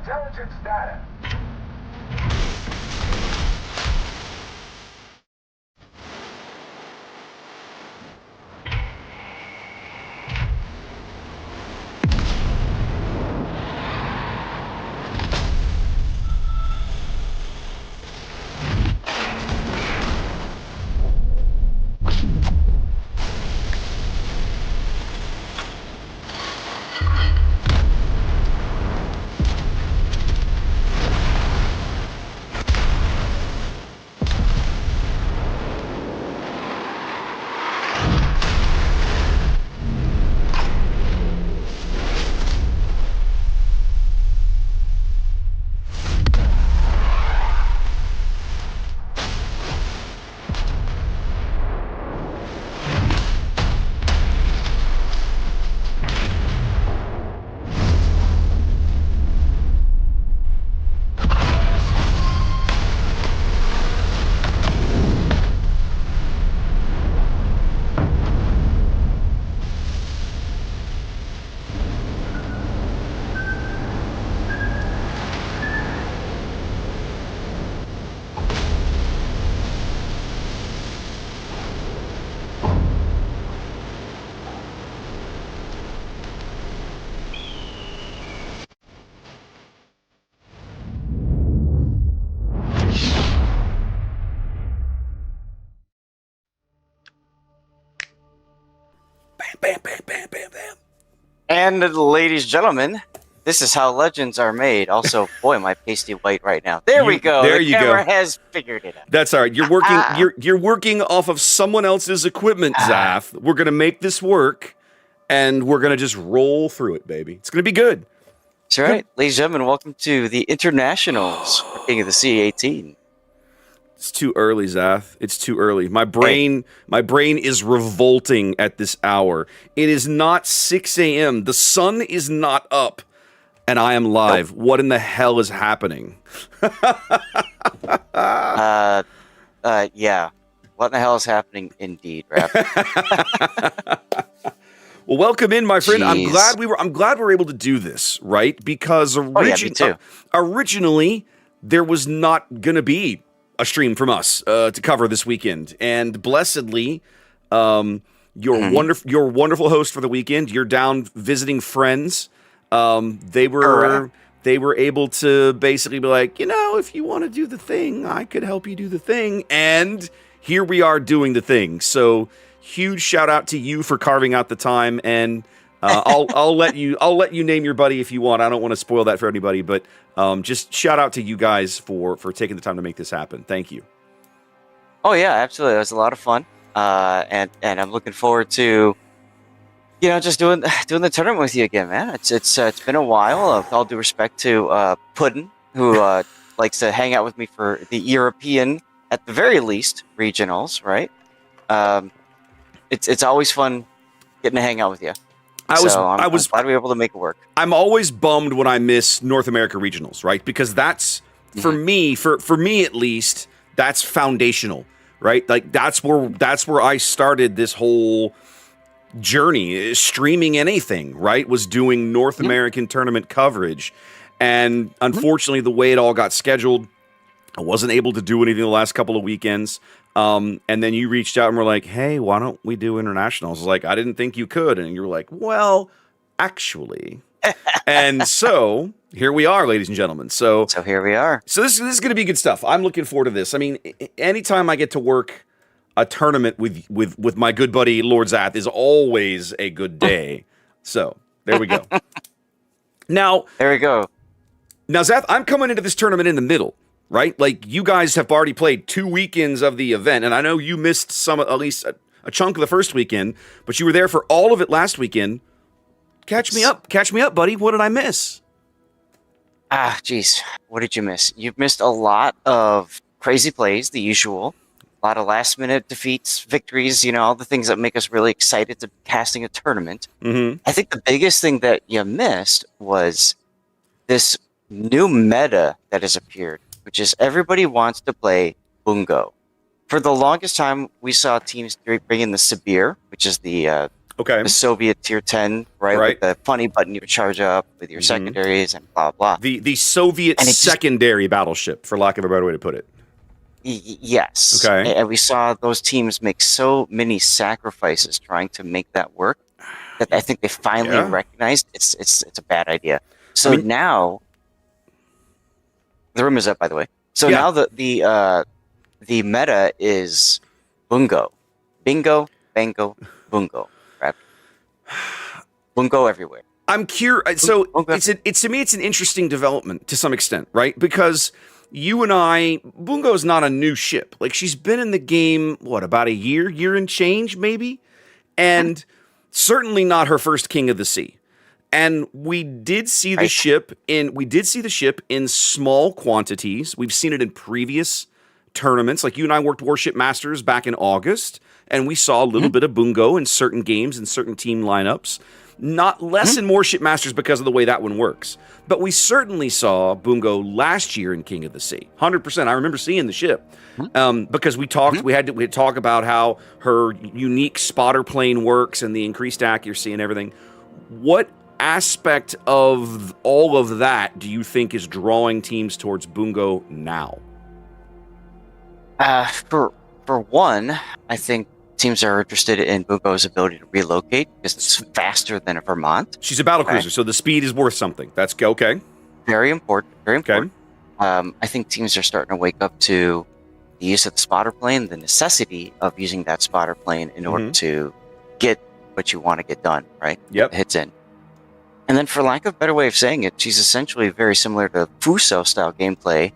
Intelligence data. Bam, bam, bam, bam, bam. And ladies and gentlemen, this is how legends are made. Also, boy, am I pasty white right now. There we go. There the you camera go. has figured it out. That's all right. You're working. You're working off of someone else's equipment, Zath. We're gonna make this work, and we're gonna just roll through it, baby. It's gonna be good. That's right, ladies and gentlemen. Welcome to the internationals for King of the Sea XVIII. It's too early, Zath. It's too early. My brain is revolting at this hour. It is not 6 a.m. The sun is not up, and I am live. Nope. What in the hell is happening? Yeah. What in the hell is happening? Indeed, Rap. Well, welcome in, my friend. Jeez. I'm glad we were able to do this, right? Because me too. Originally there was not gonna be a stream from us to cover this weekend, and blessedly, your wonderful host for the weekend. You're down visiting friends. They were able to basically be like, if you want to do the thing, I could help you do the thing, and here we are doing the thing. So huge shout out to you for carving out the time, and I'll let you name your buddy if you want. I don't want to spoil that for anybody, but just shout out to you guys for taking the time to make this happen. Thank you. Oh yeah, absolutely. It was a lot of fun, and I'm looking forward to just doing the tournament with you again, man. It's been a while. With all due respect to Puddin, who likes to hang out with me for the European, at the very least, regionals, right? It's always fun getting to hang out with you. I'm glad we were able to make it work. I'm always bummed when I miss North America regionals, right? Because that's for me at least, that's foundational, right? Like that's where I started this whole journey, streaming anything, right? Was doing North American tournament coverage, and unfortunately, the way it all got scheduled, I wasn't able to do anything the last couple of weekends. And then you reached out and were like, hey, why don't we do internationals? I was like, I didn't think you could. And you were like, well, actually. And so here we are, ladies and gentlemen. So here we are. So this is going to be good stuff. I'm looking forward to this. I mean, anytime I get to work a tournament with my good buddy, Lord Zath, is always a good day. So there we go. Now, there we go. Now, Zath, I'm coming into this tournament in the middle. Right? Like, you guys have already played 2 weekends of the event, and I know you missed at least a chunk of the first weekend, but you were there for all of it last weekend. Catch me up, buddy. What did I miss? Geez. What did you miss? You've missed a lot of crazy plays, the usual. A lot of last-minute defeats, victories, all the things that make us really excited to casting a tournament. I think the biggest thing that you missed was this new meta that has appeared, which is everybody wants to play Bungo. For the longest time, we saw teams bring in the Sabir, which is the Okay. The Soviet Tier 10, right? Right. With the funny button you would charge up with your secondaries and blah, blah. The Soviet And it just, secondary battleship, for lack of a better way to put it. yes. Okay. And we saw those teams make so many sacrifices trying to make that work that I think they finally recognized it's a bad idea. So now, the room is up, by the way. So now the meta is bungo. Bingo, bango, bungo. Right? Bungo everywhere. I'm curious. So it's to me, it's an interesting development to some extent, right? Because you and I, Bungo is not a new ship. Like, she's been in the game, what, about a year and change, maybe? And certainly not her first King of the Sea. And we did see the ship in small quantities. We've seen it in previous tournaments. Like, you and I worked Warship Masters back in August, and we saw a little bit of Bungo in certain games and certain team lineups. Not less in Warship Masters because of the way that one works. But we certainly saw Bungo last year in King of the Sea. 100%. I remember seeing the ship. Because we talked, we had to talk about how her unique spotter plane works and the increased accuracy and everything. What aspect of all of that do you think is drawing teams towards Bungo now? For one, I think teams are interested in Bungo's ability to relocate because it's faster than a Vermont. She's a battlecruiser, so the speed is worth something. That's okay. Very important. Very important. I think teams are starting to wake up to the use of the spotter plane, the necessity of using that spotter plane in order to get what you want to get done, right? Yep. Hits in. And then, for lack of a better way of saying it, she's essentially very similar to Fuso style gameplay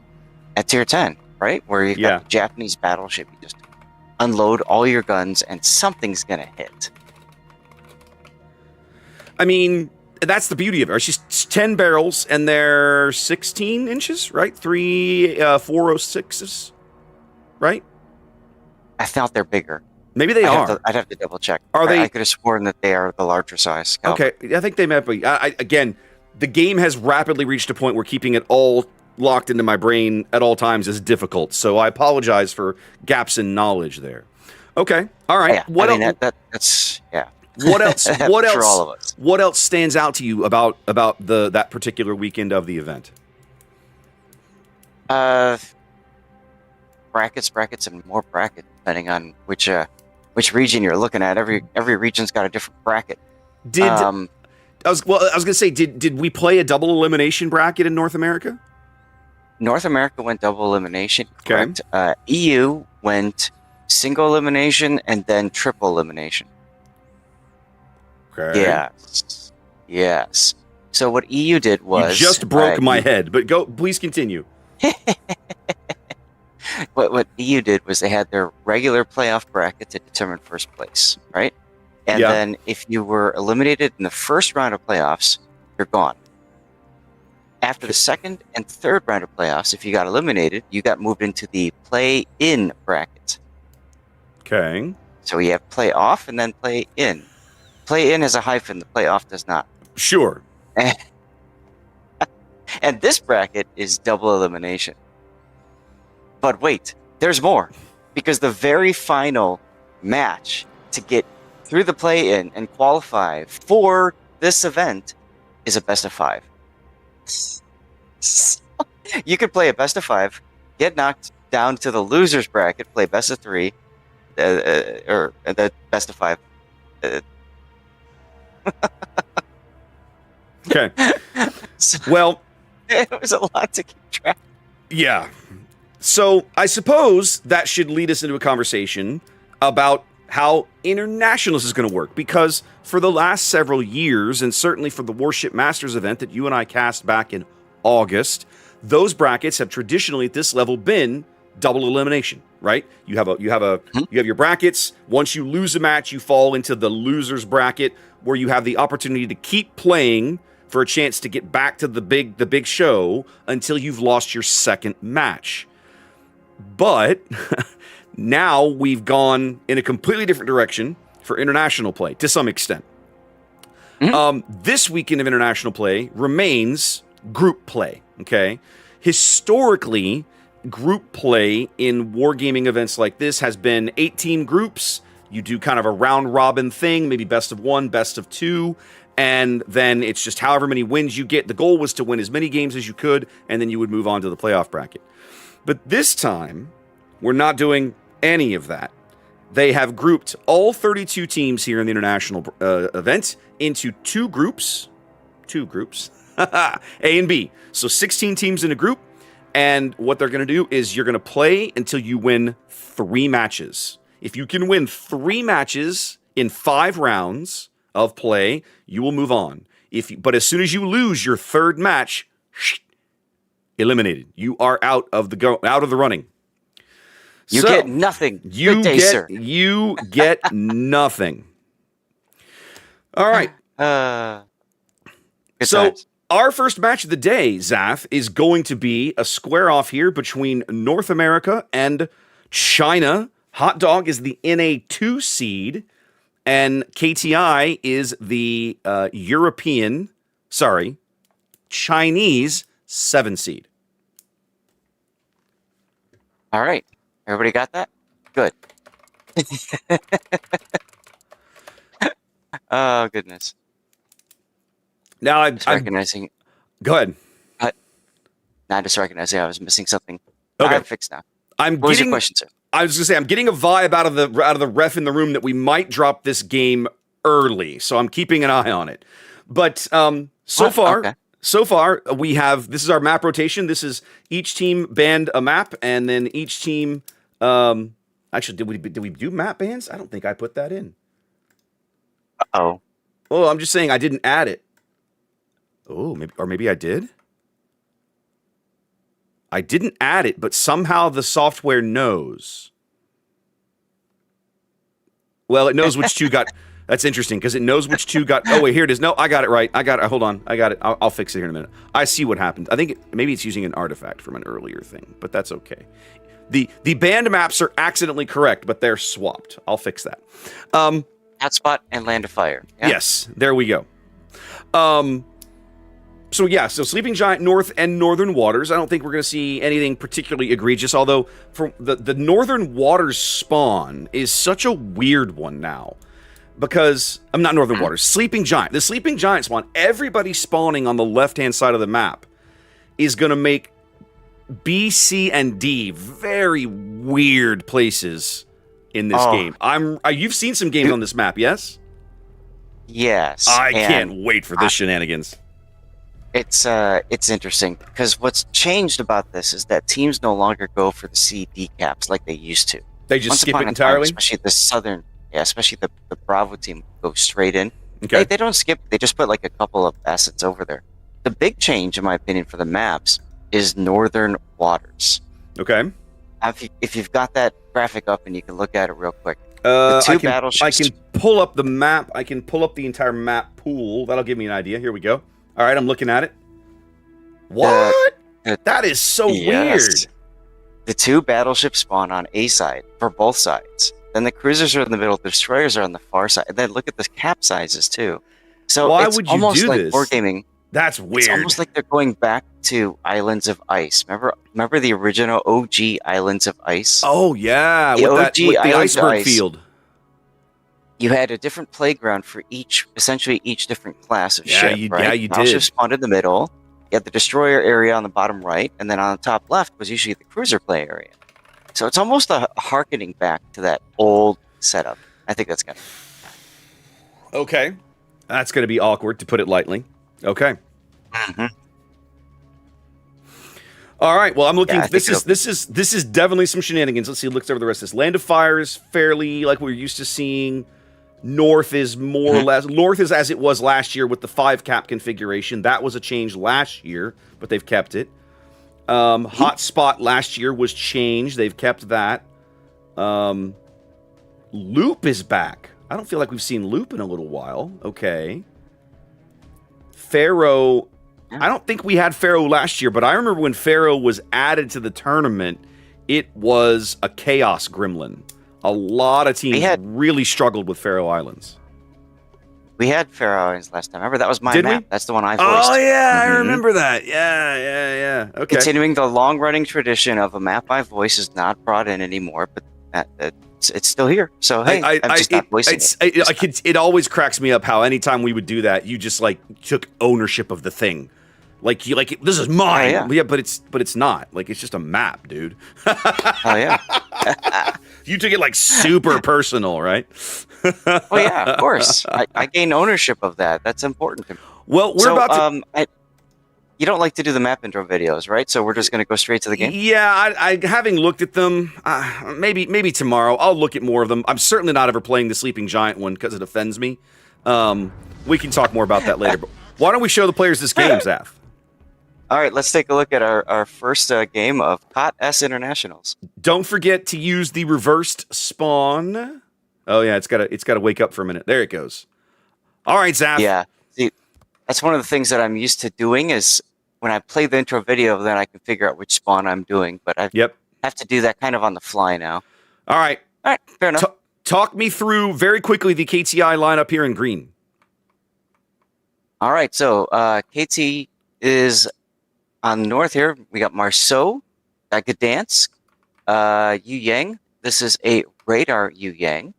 at Tier 10, right? Where you've got the Japanese battleship, you just unload all your guns and something's going to hit. I mean, that's the beauty of her. She's 10 barrels and they're 16 inches, right? 3 406s, right? I thought they're bigger. Maybe they are. I'd have to double check. Are they? I could have sworn that they are the larger size. Okay, I think they might be. Again, the game has rapidly reached a point where keeping it all locked into my brain at all times is difficult. So I apologize for gaps in knowledge there. Okay, all right. Yeah. That's What else? What else? For all of us. What else stands out to you about that particular weekend of the event? Brackets, and more brackets depending on which region you're looking at. Every region's got a different bracket. I was gonna say, did we play a double elimination bracket in North America? North America went double elimination. Okay. Correct. EU went single elimination and then triple elimination. Okay. Yes. So what EU did was you just broke my head, but please continue. What EU did was they had their regular playoff bracket to determine first place, right? And then if you were eliminated in the first round of playoffs, you're gone. After the second and third round of playoffs, if you got eliminated, you got moved into the play-in bracket. Okay. So you have play-off and then play-in. Play-in has a hyphen, the play-off does not. Sure. And this bracket is double elimination. But wait, there's more. Because the very final match to get through the play-in and qualify for this event is a best of 5. So, you could play a best of 5, get knocked down to the losers bracket, play best of 3, or the best of 5. Okay. So, well, it was a lot to keep track. Yeah. So I suppose that should lead us into a conversation about how internationals is going to work, because for the last several years, and certainly for the Warship Masters event that you and I cast back in August, those brackets have traditionally at this level been double elimination, right? You have your brackets. Once you lose a match, you fall into the losers bracket, where you have the opportunity to keep playing for a chance to get back to the big show until you've lost your second match. But now we've gone in a completely different direction for international play to some extent. This weekend of international play remains group play, okay? Historically, group play in wargaming events like this has been 8-team groups. You do kind of a round robin thing, maybe best of 1, best of 2, and then it's just however many wins you get. The goal was to win as many games as you could, and then you would move on to the playoff bracket. But this time, we're not doing any of that. They have grouped all 32 teams here in the international event into two groups, A and B. So 16 teams in a group, and what they're going to do is you're going to play until you win 3 matches. If you can win 3 matches in 5 rounds of play, you will move on. But as soon as you lose your 3rd match, eliminated. You are out of the running. You get nothing. Good day, sir. You get nothing. All right. So times. Our first match of the day, Zaf, is going to be a square off here between North America and China. Hot Dog is the NA2 seed, and KTI is the Chinese 7 seed. All right. Everybody got that? Good. Oh, goodness. Now I'm recognizing. Go ahead. Not just recognizing I was missing something. Okay. I'm fixed now. What was your question, sir? I was going to say I'm getting a vibe out of the ref in the room that we might drop this game early, so I'm keeping an eye on it. But so far we have, this is our map rotation. This is each team banned a map, and then each team. Actually, did we do map bans? I don't think I put that in. Oh. Oh, I'm just saying I didn't add it. Oh, maybe I did. I didn't add it, but somehow the software knows. Well, it knows which 2 got. That's interesting because it knows which 2 got. Oh wait, here it is. No, I got it right. Hold on, I got it. I'll fix it here in a minute. I see what happened. I think maybe it's using an artifact from an earlier thing, but that's okay. The banned maps are accidentally correct, but they're swapped. I'll fix that. Hotspot and Land of Fire. Yeah. Yes, there we go. So Sleeping Giant North and Northern Waters. I don't think we're going to see anything particularly egregious, although for the Northern Waters spawn is such a weird one now. Because, I'm not Northern Waters, Sleeping Giant. The Sleeping Giant spawn, everybody spawning on the left-hand side of the map is going to make B, C, and D very weird places in this game. You've seen some games on this map, yes? Yes. I can't wait for this shenanigans. It's interesting because what's changed about this is that teams no longer go for the C decaps like they used to. They just skip it entirely? Especially the southern, especially the Bravo team go straight in. Okay. They don't skip, they just put like a couple of assets over there. The big change, in my opinion, for the maps is Northern Waters. Okay. If you've got that graphic up and you can look at it real quick. Battleships. I can pull up the map. I can pull up the entire map pool. That'll give me an idea. Here we go. All right, I'm looking at it. What? That is so weird. The 2 battleships spawn on A side for both sides. Then the cruisers are in the middle. The destroyers are on the far side. And then look at the cap sizes too. So why it's would you almost do like this? wargaming. That's weird. It's almost like they're going back to Islands of Ice. Remember the original OG Islands of Ice? Oh yeah, with the iceberg field. You had a different playground for essentially each different class of ship. You did. Battleships spawned in the middle. You had the destroyer area on the bottom right, and then on the top left was usually the cruiser play area. So it's almost a harkening back to that old setup. I think that's gonna. Okay, that's gonna be awkward to put it lightly. Okay. Mm-hmm. All right. Well, I'm looking. This is definitely some shenanigans. Let's see. Looks over the rest of this. Land of Fire is fairly like we're used to seeing. North is more or less. North is as it was last year with the 5 cap configuration. That was a change last year, but they've kept it. Hotspot last year was changed. They've kept that. Loop is back. I don't feel like we've seen Loop in a little while. Okay. Pharaoh. I don't think we had Pharaoh last year, but I remember when Pharaoh was added to the tournament, it was a chaos gremlin. A lot of teams really struggled with Faroe Islands. We had Faroe Islands last time. Remember, that was my map. That's the one I voiced. Oh, yeah, I remember that. Yeah. Okay. Continuing the long-running tradition of a map I voice is not brought in anymore, but it's still here. So hey, I'm just not voicing it. It always cracks me up how anytime we would do that, you just like took ownership of the thing. Like this is mine. Oh, yeah. But it's not. Like it's just a map, dude. Oh yeah. You took it like super personal, right? Oh yeah, of course. I gain ownership of that. That's important to me. Well, we're about to. You don't like to do the map intro videos, right? So we're just going to go straight to the game? Yeah, I having looked at them, maybe tomorrow I'll look at more of them. I'm certainly not ever playing the Sleeping Giant one because it offends me. We can talk more about that later. But why don't we show the players this game, Zaf? All right, let's take a look at our first game of COT S Internationals. Don't forget to use the reversed spawn. Oh yeah, it's gotta wake up for a minute. There it goes. All right, Zaf. Yeah, see, that's one of the things that I'm used to doing is when I play the intro video, then I can figure out which spawn I'm doing. But I have to do that kind of on the fly now. All right, fair enough. Talk me through very quickly the KTI lineup here in green. All right, so KT is on the north here. We got Marceau, Gdansk, Yu Yang. This is a radar Yu Yang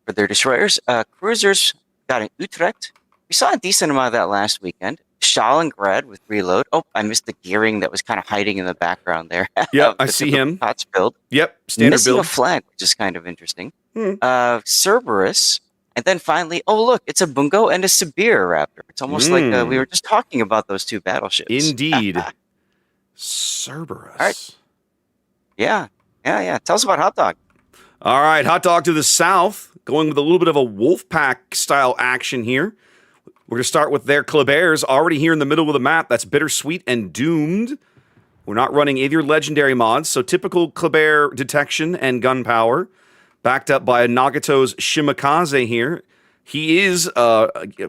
for their destroyers. Cruisers got an Utrecht. We saw a decent amount of that last weekend. Stalingrad with reload. Oh, I missed the gearing that was kind of hiding in the background there. Yep, I see him. COTS build. Yep, standard missing build. a flag, which is kind of interesting. Cerberus. And then finally, oh look, it's a Bungo and a SeaRaptor. It's almost like we were just talking about those two battleships. Indeed. Cerberus. All right. Yeah. Tell us about Hot Dog. All right, Hot Dog to the south, going with a little bit of a Wolfpack style action here. We're going to start with their Kleber's already here in the middle of the map. That's Bittersweet and Doomed. We're not running either legendary mods, so typical Kleber detection and gunpowder, backed up by Nagato's Shimakaze here. He is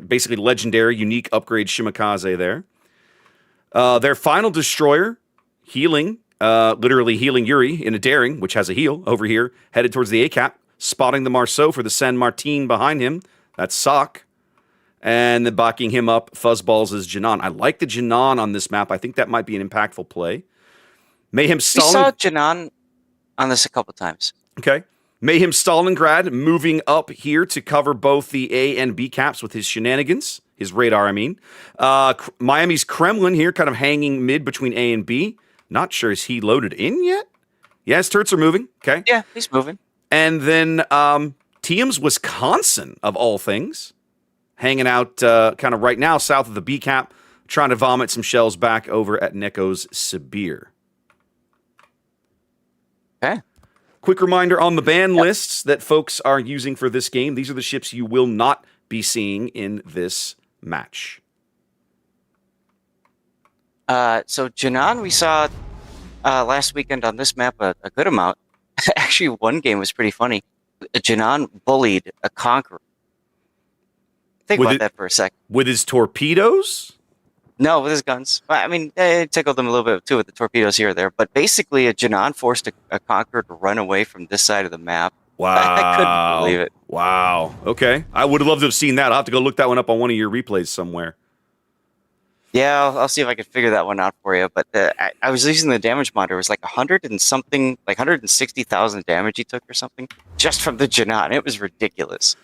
basically legendary, unique upgrade Shimakaze there. Their final destroyer, healing, literally healing Yuri in a daring, which has a heal over here, headed towards the ACAP, spotting the Marceau for the San Martin behind him. That's Sock. And then backing him up, Fuzzballs is Janan. I like the Janan on this map. I think that might be an impactful play. Mayhem Stalin. We saw Janan on this a couple times. Okay. Mayhem Stalingrad moving up here to cover both the A and B caps with his shenanigans. His radar, I mean. Miami's Kremlin here kind of hanging mid between A and B. Not sure, is he loaded in yet? Yes, turrets are moving. Okay. Yeah, he's moving. And then Tiam's Wisconsin, of all things. Hanging out kind of right now south of the B cap, trying to vomit some shells back over at Neko's Sibir. Okay. Quick reminder on the ban lists that folks are using for this game. These are the ships you will not be seeing in this match. So Janan, we saw last weekend on this map a good amount. Actually, one game was pretty funny. Janan bullied a Conqueror. Think about that for a sec. With his torpedoes? No, with his guns. I mean, it tickled him a little bit too with the torpedoes here or there. But basically, a Janan forced a Conqueror to run away from this side of the map. Wow. I couldn't believe it. Wow. Okay. I would have loved to have seen that. I'll have to go look that one up on one of your replays somewhere. Yeah, I'll see if I can figure that one out for you. But I was using the damage monitor. It was like 100 and something, like 160,000 damage he took or something just from the Janan. It was ridiculous.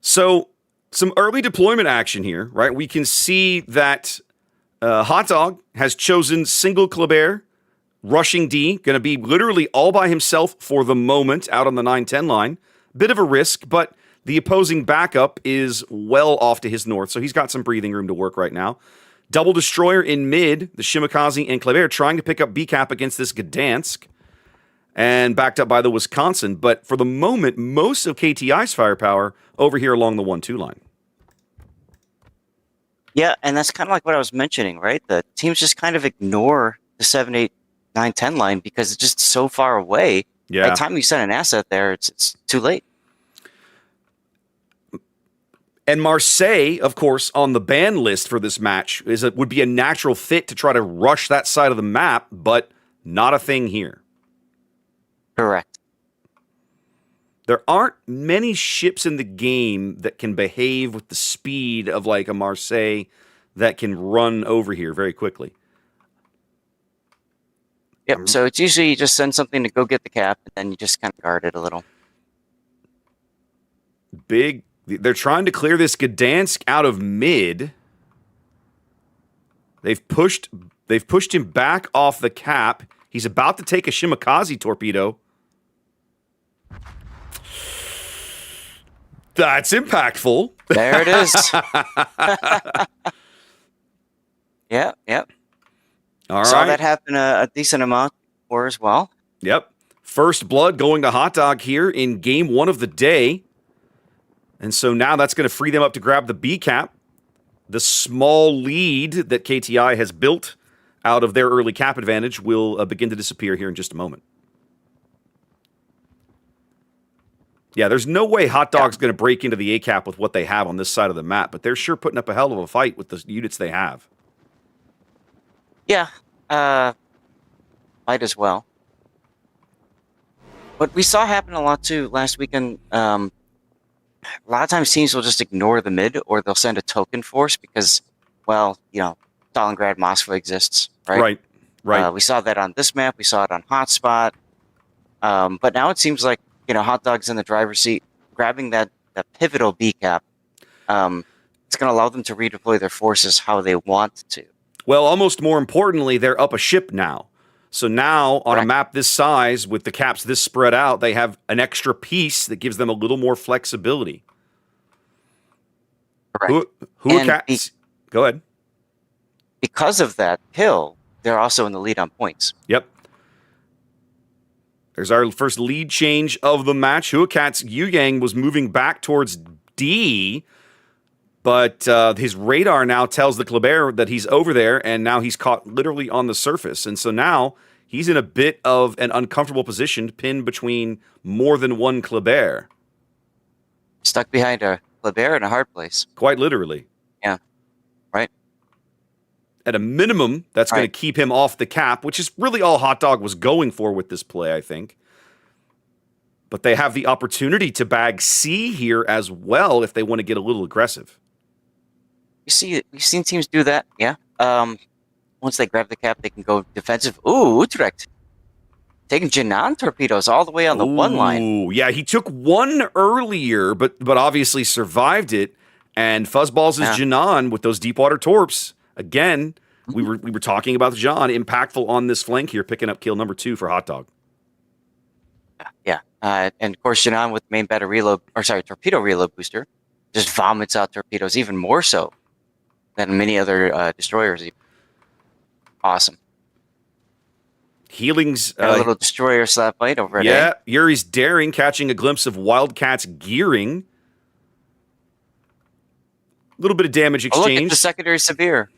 So, some early deployment action here, right? We can see that Hot Dog has chosen single Kleber, rushing D, going to be literally all by himself for the moment out on the 9-10 line. Bit of a risk, but the opposing backup is well off to his north, so he's got some breathing room to work right now. Double destroyer in mid, the Shimakaze and Kleber trying to pick up B-cap against this Gdansk, and backed up by the Wisconsin. But for the moment, most of KTI's firepower over here along the 1-2 line. Yeah, and that's kind of like what I was mentioning, right? The teams just kind of ignore the 7, 8, 9, 10 line because it's just so far away. Yeah. By the time you send an asset there, it's too late. And Marseille, of course, on the ban list for this match would be a natural fit to try to rush that side of the map, but not a thing here. Correct. There aren't many ships in the game that can behave with the speed of like a Marseille that can run over here very quickly. Yep, so it's usually you just send something to go get the cap, and then you just kind of guard it a little. They're trying to clear this Gdansk out of mid. They've pushed him back off the cap. He's about to take a Shimakaze torpedo. That's impactful. There it is. Yep. All Saw right. that happen a decent amount before as well. Yep. First blood going to Hot Dog here in game 1 of the day. And so now that's going to free them up to grab the B cap. The small lead that KTI has built out of their early cap advantage will begin to disappear here in just a moment. Yeah, there's no way Hot Dog's going to break into the A cap with what they have on this side of the map, but they're sure putting up a hell of a fight with the units they have. Yeah, might as well. What we saw happen a lot too last weekend, a lot of times teams will just ignore the mid or they'll send a token force because, well, Stalingrad, Moscow exists, right? Right. We saw that on this map. We saw it on Hotspot. But now it seems like, Hot Dog's in the driver's seat, grabbing that pivotal B cap. It's going to allow them to redeploy their forces how they want to. Well, almost more importantly, they're up a ship now. So now on a map this size with the caps this spread out, they have an extra piece that gives them a little more flexibility. Correct. Go ahead. Because of that kill, they're also in the lead on points. Yep. There's our first lead change of the match. Huakat's Yu Yang was moving back towards D, but his radar now tells the Kleber that he's over there, and now he's caught literally on the surface. And so now he's in a bit of an uncomfortable position, pinned between more than one Kleber. Stuck behind a Kleber in a hard place. Quite literally. Yeah. Right. At a minimum, that's going to keep him off the cap, which is really all Hot Dog was going for with this play, I think. But they have the opportunity to bag C here as well if they want to get a little aggressive. We've seen teams do that, yeah. Once they grab the cap, they can go defensive. Ooh, Utrecht. Taking Jinan torpedoes all the way on the one line. Ooh, yeah, he took one earlier, but obviously survived it. And Fuzzballs is Jinan with those deep water torps. Again, we were talking about John, impactful on this flank here, picking up kill number 2 for Hot Dog. Yeah, and of course Jinan with main torpedo reload booster, just vomits out torpedoes even more so than many other destroyers. Awesome. Healing's a little destroyer slap bite over at A. Yuri's daring, catching a glimpse of Wildcat's gearing. A little bit of damage exchange. Oh, look at the secondary severe.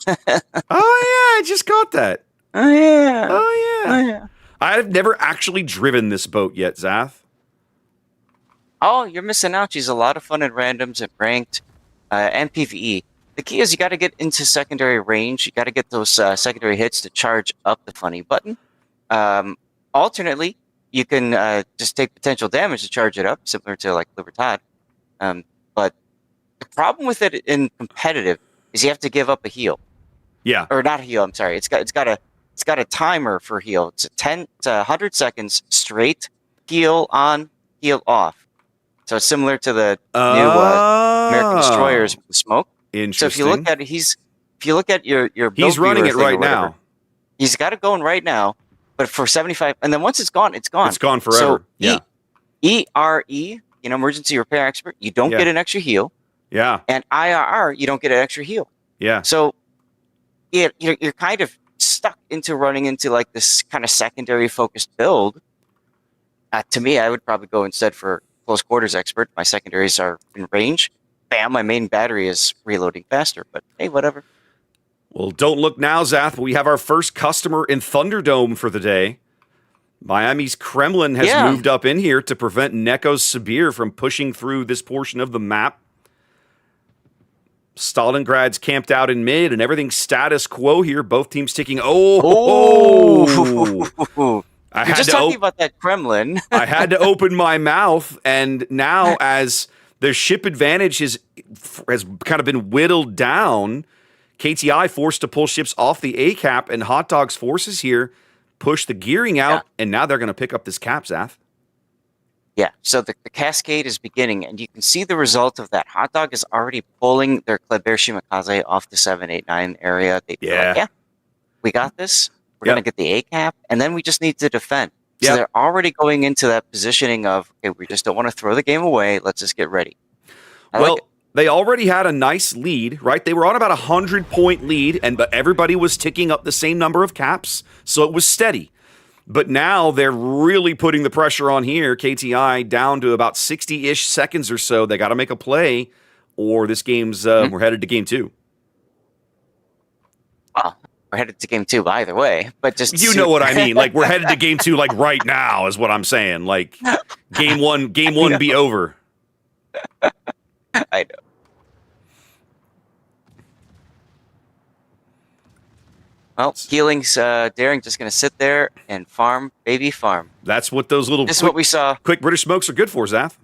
Oh yeah, I just got that. Oh yeah. Oh yeah. I've never actually driven this boat yet, Zath. Oh, you're missing out. She's a lot of fun in randoms and ranked and PvE. The key is you got to get into secondary range. You got to get those secondary hits to charge up the funny button. Alternately, you can just take potential damage to charge it up, similar to like Libertad. But the problem with it in competitive is you have to give up a heal. Yeah. Or not a heal, I'm sorry. It's got a timer for heal. It's 100 seconds straight, heal on, heal off. So it's similar to the new American destroyers with the smoke. Interesting. So if you look at it, if you look at your he's running it right now. He's got it going right now, but for 75, and then once it's gone, it's gone. It's gone forever. So ERE, emergency repair expert, you don't get an extra heal. Yeah. And IRR, you don't get an extra heal. Yeah. So you're kind of stuck into running into like this kind of secondary focused build. To me, I would probably go instead for close quarters expert. My secondaries are in range. Bam, my main battery is reloading faster, but hey, whatever. Well, don't look now, Zath. We have our first customer in Thunderdome for the day. Miami's Kremlin has moved up in here to prevent Neko's Sibir from pushing through this portion of the map. Stalingrad's camped out in mid, and everything's status quo here. Both teams taking... You're just talking about that Kremlin. I had to open my mouth, and now as their ship advantage has kind of been whittled down, KTI forced to pull ships off the A cap, and Hot Dog's forces here push the gearing out, and now they're going to pick up this cap, Zath. Yeah, so the cascade is beginning, and you can see the result of that. Hot Dog is already pulling their Kleber Shimakaze off the 789 area. They're like, Yeah. yeah, we got this. We're Yep. going to get the A cap, and then we just need to defend. So Yep. they're already going into that positioning of, okay, we just don't want to throw the game away. Let's just get ready. Well, they already had a nice lead, right? They were on about 100-point lead, but everybody was ticking up the same number of caps, so it was steady. But now they're really putting the pressure on here. KTI down to about 60-ish seconds or so. They got to make a play, or this game's we're headed to game 2. Well, we're headed to game 2 either way, but just you know what I mean. Like we're headed to game 2, like right now is what I'm saying. Like game one be over. I know. Well, Healing's Daring just going to sit there and farm, baby farm. That's what those little This is what we saw. Quick British smokes are good for, Zath.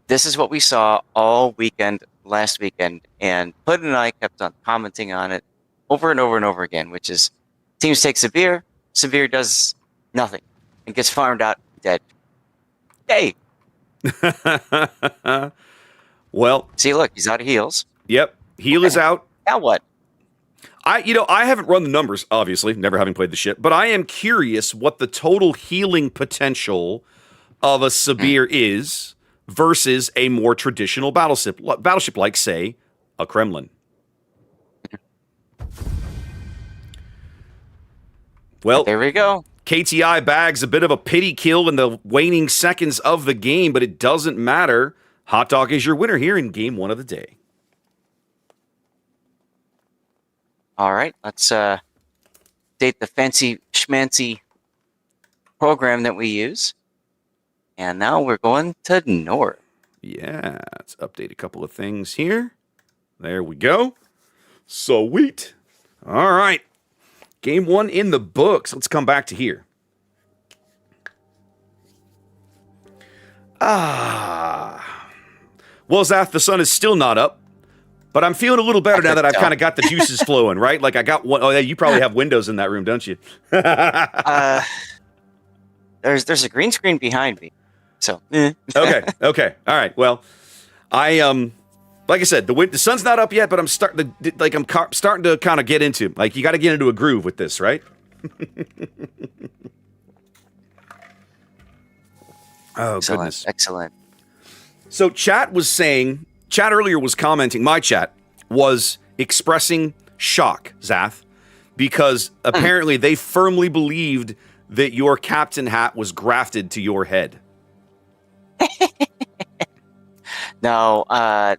This is what we saw all weekend, last weekend, and Pud and I kept on commenting on it over and over and over again, which is teams take Severe does nothing and gets farmed out dead. Hey! Well, see, look, he's out of heals. Yep, heal is out. Now what? I haven't run the numbers, obviously, never having played the shit, but I am curious what the total healing potential of a Sabir is versus a more traditional battleship like, say, a Kremlin. Well, there we go. KTI bags a bit of a pity kill in the waning seconds of the game, but it doesn't matter. Hot Dog is your winner here in game 1 of the day. All right, let's date the fancy schmancy program that we use. And now we're going to North. Yeah, let's update a couple of things here. There we go. Sweet. All right. Game 1 in the books. Let's come back to here. Well, Zath, the sun is still not up. But I'm feeling a little better now that I've kind of got the juices flowing, right? Like I got one. Oh, yeah, you probably have windows in that room, don't you? There's a green screen behind me. So okay. All right. Well, like I said, the sun's not up yet, but I'm starting to kind of get into, like, you got to get into a groove with this, right? Oh, excellent, goodness. Excellent. So chat earlier was commenting, my chat was expressing shock, Zath, because apparently they firmly believed that your captain hat was grafted to your head. No, a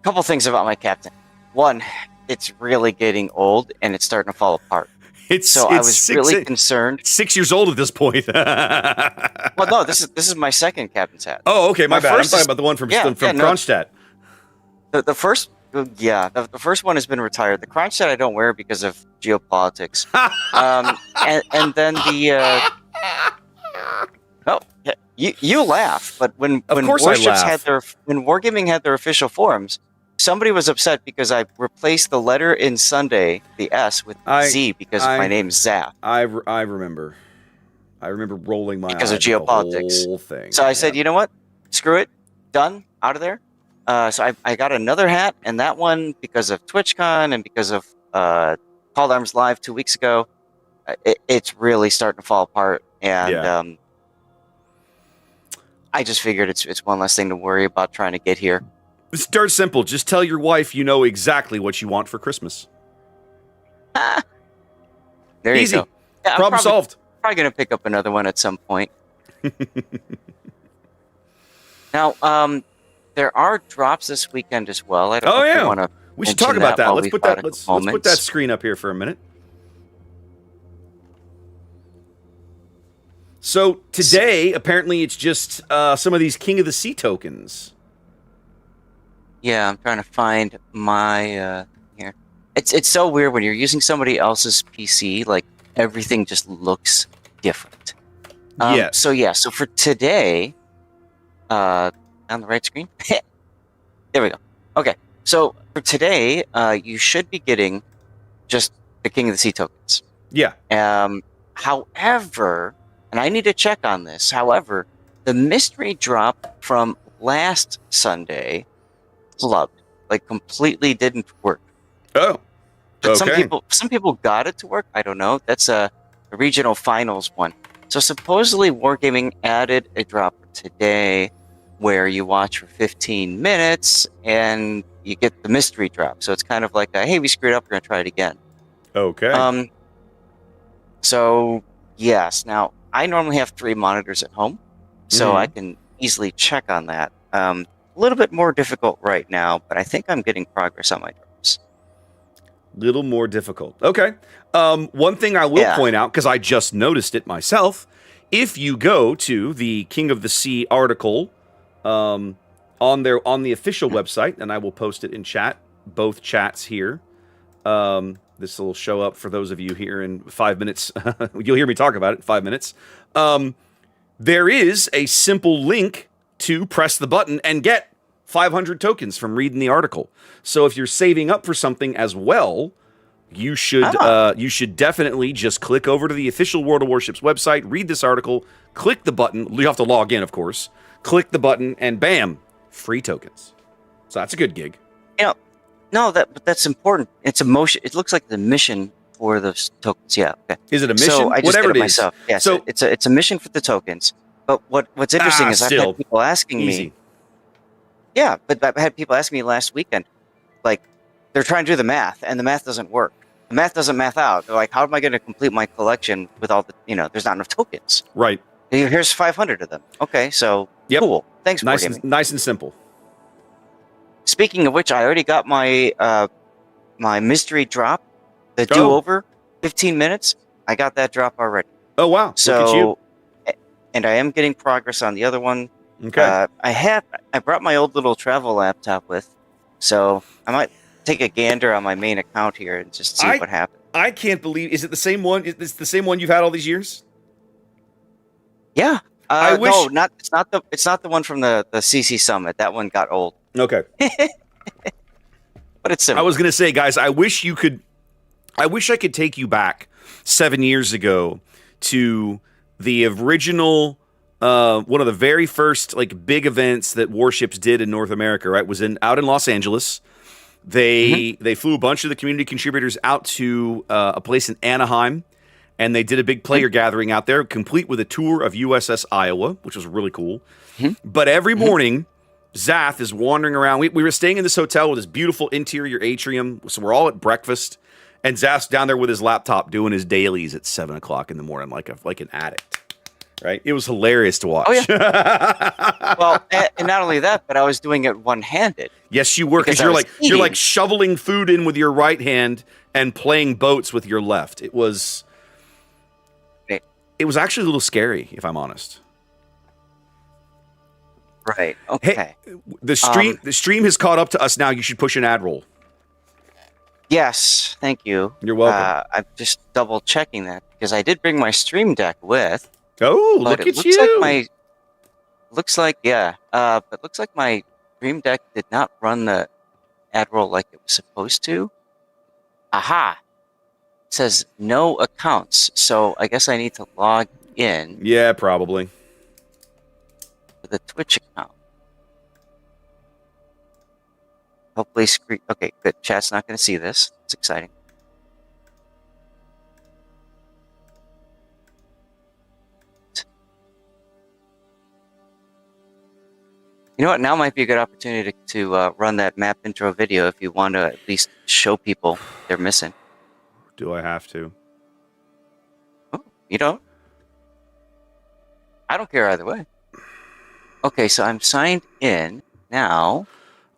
couple things about my captain. One, it's really getting old and it's starting to fall apart. I was really concerned. 6 years old at this point. Well, no, this is my second captain's hat. Oh, okay, my bad. I'm talking about the one from Kronstadt. The first one has been retired. The Kronstadt I don't wear because of geopolitics. And then the you laugh, but when Wargaming had their official forums, somebody was upset because I replaced the letter in Sunday, the S, with Z because my name's Zath. I remember. I remember rolling my because eyes of geopolitics. The whole thing. So I said, you know what? Screw it. Done. Out of there. So I got another hat, and that one, because of TwitchCon and because of Called Arms Live 2 weeks ago, it's really starting to fall apart. And I just figured it's one less thing to worry about trying to get here. It's dirt simple. Just tell your wife you know exactly what you want for Christmas. There Easy. You go. Yeah, Problem solved. Probably going to pick up another one at some point. Now, there are drops this weekend as well. I don't know if you want to. We should talk about that. Let's put that screen up here for a minute. So today, apparently, it's just some of these King of the Sea tokens. Yeah, I'm trying to find my here. It's so weird when you're using somebody else's PC. Like everything just looks different. Yes. So for today, on the right screen. There we go. Okay. So for today, you should be getting just the King of the Sea tokens. Yeah. However, and I need to check on this. However, the mystery drop from last Sunday flubbed, like completely didn't work. Oh, But okay. some people got it to work. I don't know. That's a regional finals one. So supposedly Wargaming added a drop today where you watch for 15 minutes and you get the mystery drop. So it's kind of like, hey, we screwed up. We're going to try it again. Okay. So yes, now I normally have 3 monitors at home, so I can easily check on that. A little bit more difficult right now, but I think I'm getting progress on my drops. Little more difficult. Okay. One thing I will point out, because I just noticed it myself, if you go to the King of the Sea article on the official website, and I will post it in chat, both chats here. This will show up for those of you here in 5 minutes. You'll hear me talk about it in 5 minutes. There is a simple link to press the button and get 500 tokens from reading the article. So if you're saving up for something as well, you should definitely just click over to the official World of Warships website, read this article, click the button. You have to log in, of course. Click the button, and bam, free tokens. So that's a good gig. No, but that's important. It's a motion. It looks like the mission for the tokens. Yeah. Okay. Is it a mission? So I just Whatever did it it is. myself. Yeah. So it's a mission for the tokens. But what's interesting is I've had people asking me. Yeah, but I had people asking me last weekend, like they're trying to do the math, and the math doesn't work. The math doesn't math out. They're like, how am I going to complete my collection with all the, there's not enough tokens. Right. Here's 500 of them. Okay, so cool. Thanks, nice and simple. Speaking of which, I already got my my mystery drop, the do-over, 15 minutes. I got that drop already. Oh wow! So, look at you. And I am getting progress on the other one. Okay. I brought my old little travel laptop with, so I might take a gander on my main account here and just see what happens. I can't believe. Is it the same one? Is this the same one you've had all these years? Yeah. I wish. No, it's not the one from the CC Summit. That one got old. Okay. But it's similar. I was gonna say, guys, I wish I could take you back 7 years ago to the original, one of the very first like big events that Warships did in North America. Right, was out in Los Angeles. They flew a bunch of the community contributors out to a place in Anaheim, and they did a big player gathering out there, complete with a tour of USS Iowa, which was really cool. But every morning, Zath is wandering around. We were staying in this hotel with this beautiful interior atrium, so we're all at breakfast, and Zath's down there with his laptop doing his dailies at 7 o'clock in the morning, like an addict. Right? It was hilarious to watch. Oh, yeah. Well, and not only that, but I was doing it one-handed. Yes, you were, because you're like shoveling food in with your right hand and playing boats with your left. It was actually a little scary, if I'm honest. Right. Okay. Hey, the stream has caught up to us now. You should push an ad roll. Yes, thank you. You're welcome. I'm just double checking that because I did bring my Stream Deck with. Oh, look at you! But looks like my Stream Deck did not run the ad roll like it was supposed to. Aha! It says no accounts, so I guess I need to log in. Yeah, probably. The Twitch account. Hopefully screen. Okay, good. Chat's not going to see this. It's exciting. You know what? Now might be a good opportunity to run that map intro video if you want to at least show people they're missing. Do I have to? Oh, you don't? I don't care either way. Okay, so I'm signed in now.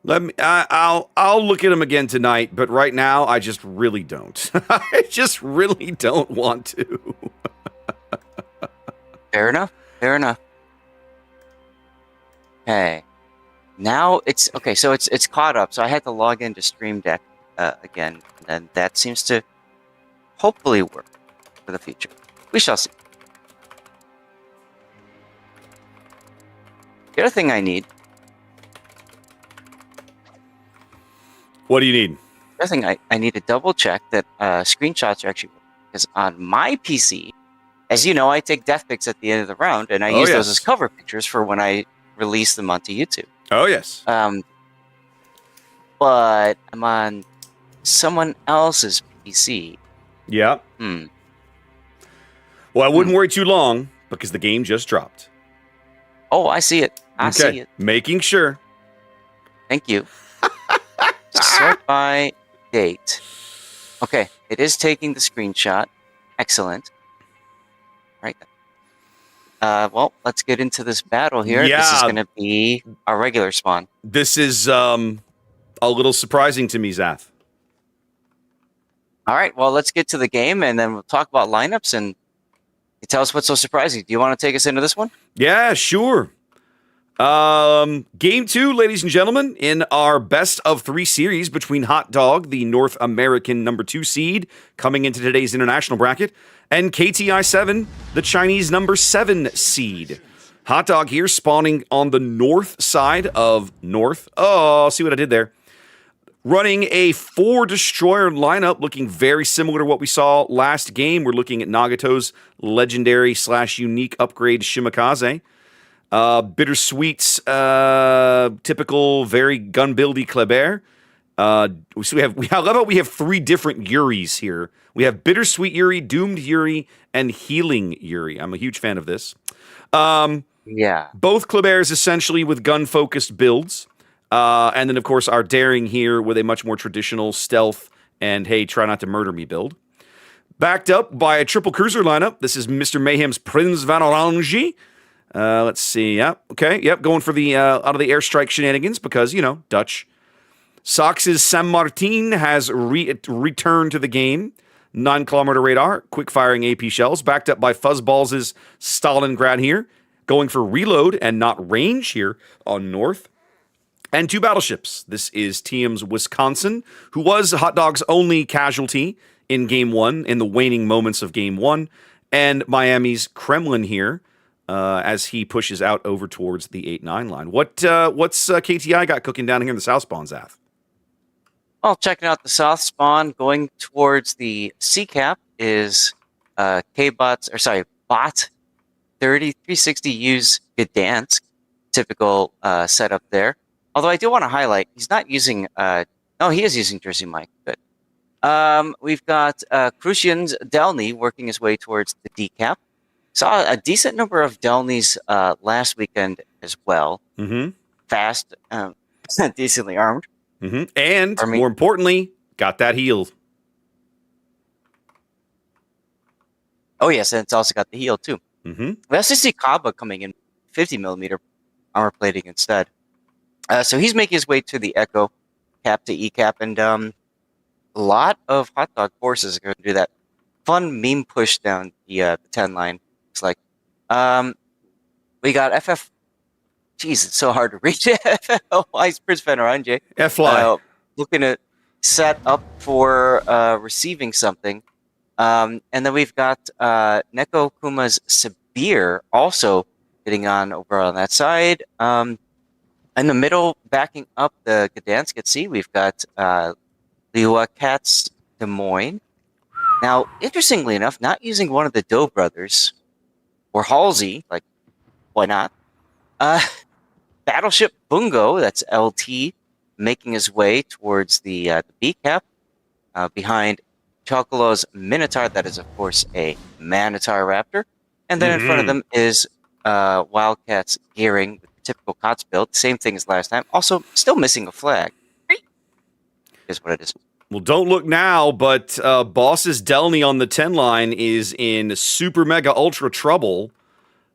I'll look at them again tonight, but right now I just really don't. I just really don't want to. Fair enough. Fair enough. Okay. Now it's okay. So it's caught up. So I had to log into Stream Deck again, and that seems to hopefully work for the future. We shall see. The other thing I need. What do you need? The other thing I need to double check that screenshots are actually working. Because on my PC, as you know, I take death pics at the end of the round, and I Oh, use those as yes. cover pictures for when I release them onto YouTube. Oh, yes. But I'm on someone else's PC. Yeah. Hmm. Well, I wouldn't worry too long because the game just dropped. Oh, I see it. I see it. Making sure. Thank you. Sort by date. Okay, it is taking the screenshot. Excellent. Right. Well, let's get into this battle here. Yeah. This is going to be our regular spawn. This is a little surprising to me, Zath. All right, well, let's get to the game, and then we'll talk about lineups, and you tell us what's so surprising. Do you want to take us into this one? Yeah, sure. Game 2, ladies and gentlemen, in our best of 3 series between Hot Dog, the North American number 2 seed, coming into today's international bracket, and KTI 7, the Chinese number 7 seed. Hot Dog here spawning on the north side of North. Oh, see what I did there. Running a 4 destroyer lineup, looking very similar to what we saw last game. We're looking at Nagato's legendary / unique upgrade Shimakaze. Bittersweet's typical, very gun buildy Kleber. So I love how we have 3 different Yuris here. We have Bittersweet Yuri, Doomed Yuri, and Healing Yuri. I'm a huge fan of this. Yeah. Both Klebers essentially with gun-focused builds. And then, of course, our Daring here with a much more traditional stealth and, hey, try not to murder me build. Backed up by a triple cruiser lineup. This is Mr. Mayhem's Prince Van Orange. Let's see. Yep. Okay. Yep. Going for the out of the airstrike shenanigans because, Dutch. Sox's San Martin has returned to the game. 9-kilometer radar, quick-firing AP shells. Backed up by Fuzzballs' Stalingrad here. Going for reload and not range here on North. And 2 battleships. This is TM's Wisconsin, who was Hot Dog's only casualty in Game 1, in the waning moments of Game 1. And Miami's Kremlin here, as he pushes out over towards the 8-9 line. What's KTI got cooking down here in the South Spawn, Zath? Well, checking out the South Spawn, going towards the C-Cap is Bot 3360 use Gdansk. Typical setup there. Although I do want to highlight, he's not using, he is using Jersey Mike. Good. We've got Crucian's Delny working his way towards the decap. Saw a decent number of Delnys last weekend as well. Mm-hmm. Fast, decently armed. Mm-hmm. And more importantly, got that heal. Oh, yes, and it's also got the heal too. Mm-hmm. We also see Kaba coming in 50mm armor plating instead. So he's making his way to the Echo cap to E-cap, and a lot of Hot Dog forces are going to do that fun meme push down the 10 line. It's like, we got FF. Jeez, it's so hard to reach. FFOI's Prince Veneranje. F-Fly. Looking to set up for receiving something. And then we've got Neko Kuma's Sabir also hitting on over on that side. In the middle, backing up the Gdansk at sea, we've got Liua Katz Des Moines. Now, interestingly enough, not using one of the Doe brothers or Halsey, like, why not? Battleship Bungo, that's LT, making his way towards the B-cap behind Chocolo's Minotaur, that is, of course, a Manitar Raptor. And then in front of them is Wildcat's Gearing, with the typical COTS build. Same thing as last time. Also, still missing a flag. Is what it is. Well, don't look now, but Boss's Delny on the 10 line is in super mega ultra trouble.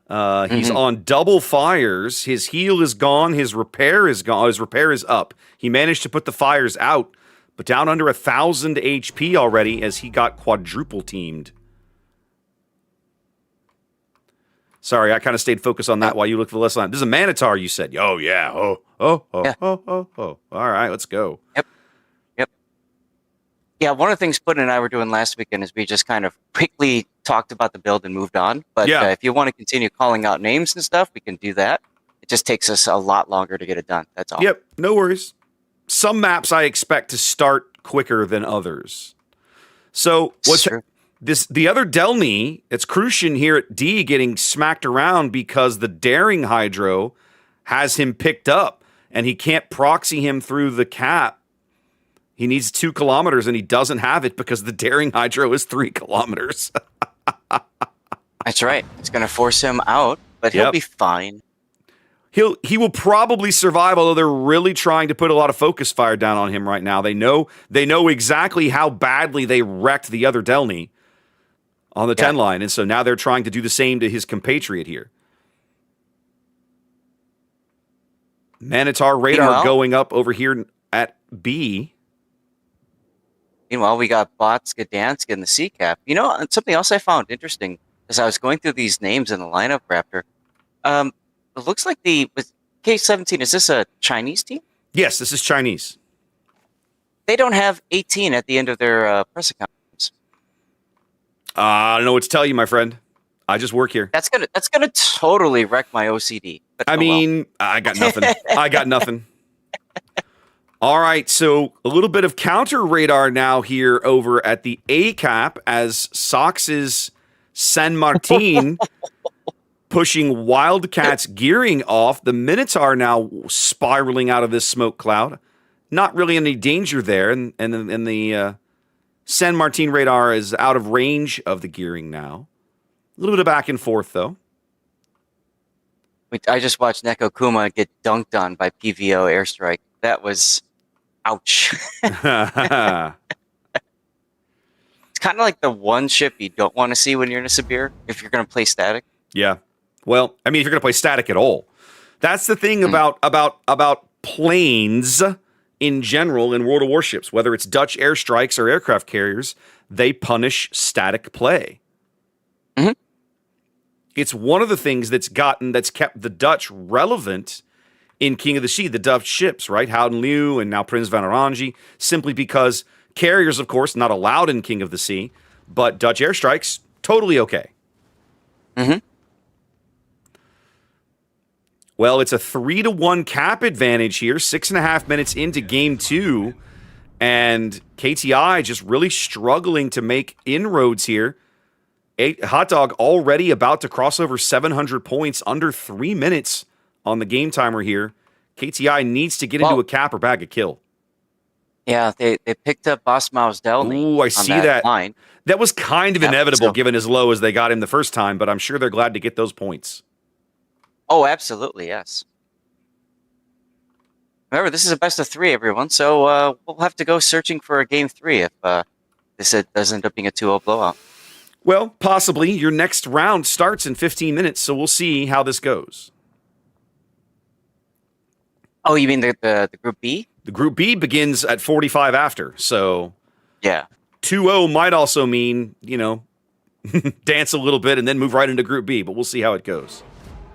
He's on double fires. His heal is gone. His repair is gone. His repair is up. He managed to put the fires out, but down under 1,000 HP already as he got quadruple teamed. Sorry, I kind of stayed focused on that while you look for the last line. This is a Manitar, you said. Oh, yeah. Oh. All right, let's go. Yep. Yeah, one of the things Puddin and I were doing last weekend is we just kind of quickly talked about the build and moved on. But if you want to continue calling out names and stuff, we can do that. It just takes us a lot longer to get it done. That's all. Yep, no worries. Some maps I expect to start quicker than others. So The other Delny, it's Crucian here at D getting smacked around because the Daring Hydro has him picked up and he can't proxy him through the cap. He needs 2 kilometers and he doesn't have it because the Daring Hydro is 3 kilometers. That's right. It's going to force him out, but he'll be fine. He will probably survive, although they're really trying to put a lot of focus fire down on him right now. They know exactly how badly they wrecked the other Delny on the 10 line, and so now they're trying to do the same to his compatriot here. Manitar radar going up over here at B. Meanwhile, we got Bots, Gdansk, and the Sea Cap. You know, and something else I found interesting as I was going through these names in the lineup, Raptor. It looks like with K17, is this a Chinese team? Yes, this is Chinese. They don't have 18 at the end of their press conference. I don't know what to tell you, my friend. I just work here. That's gonna totally wreck my OCD. But I got nothing. I got nothing. All right, so a little bit of counter radar now here over at the A cap as Sox's San Martin pushing Wildcats gearing off. The Minotaur now spiraling out of this smoke cloud. Not really any danger there, and the San Martin radar is out of range of the gearing now. A little bit of back and forth, though. I just watched Neko Kuma get dunked on by PVO airstrike. That was... ouch. It's kind of like the one ship you don't want to see when you're in a Sibir, if you're going to play static. Yeah. Well, I mean, if you're going to play static at all. That's the thing about planes in general in World of Warships, whether it's Dutch airstrikes or aircraft carriers, they punish static play. Mm-hmm. It's one of the things that's kept the Dutch relevant in King of the Sea, the Dutch ships, right? Howden Liu and now Prince van Oranje, simply because carriers, of course, not allowed in King of the Sea, but Dutch airstrikes, totally okay. Mm-hmm. Well, it's a 3-1 cap advantage here, 6.5 minutes into game 2, and KTI just really struggling to make inroads here. Hot Dog already about to cross over 700 points under 3 minutes on the game timer here. KTI needs to get into a cap or bag a kill. Yeah, they picked up Boss Mao's Delny. Ooh, I see that. Line. That was kind of inevitable given as low as they got him the first time, but I'm sure they're glad to get those points. Oh, absolutely, yes. Remember, this is a best of 3, everyone, so we'll have to go searching for a game 3 if this does end up being a 2-0 blowout. Well, possibly. Your next round starts in 15 minutes, so we'll see how this goes. Oh, you mean the Group B? The Group B begins at 45 after, so... yeah. 2-0 might also mean, dance a little bit and then move right into Group B, but we'll see how it goes.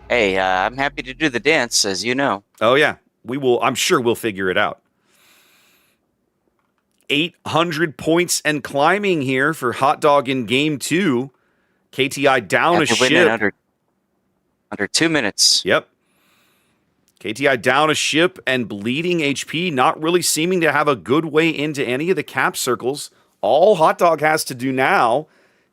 Hey, I'm happy to do the dance, as you know. Oh, yeah. We will. I'm sure we'll figure it out. 800 points and climbing here for Hot Dog in game 2. KTI down a ship. Under 2 minutes. Yep. KTI down a ship and bleeding HP, not really seeming to have a good way into any of the cap circles. All Hot Dog has to do now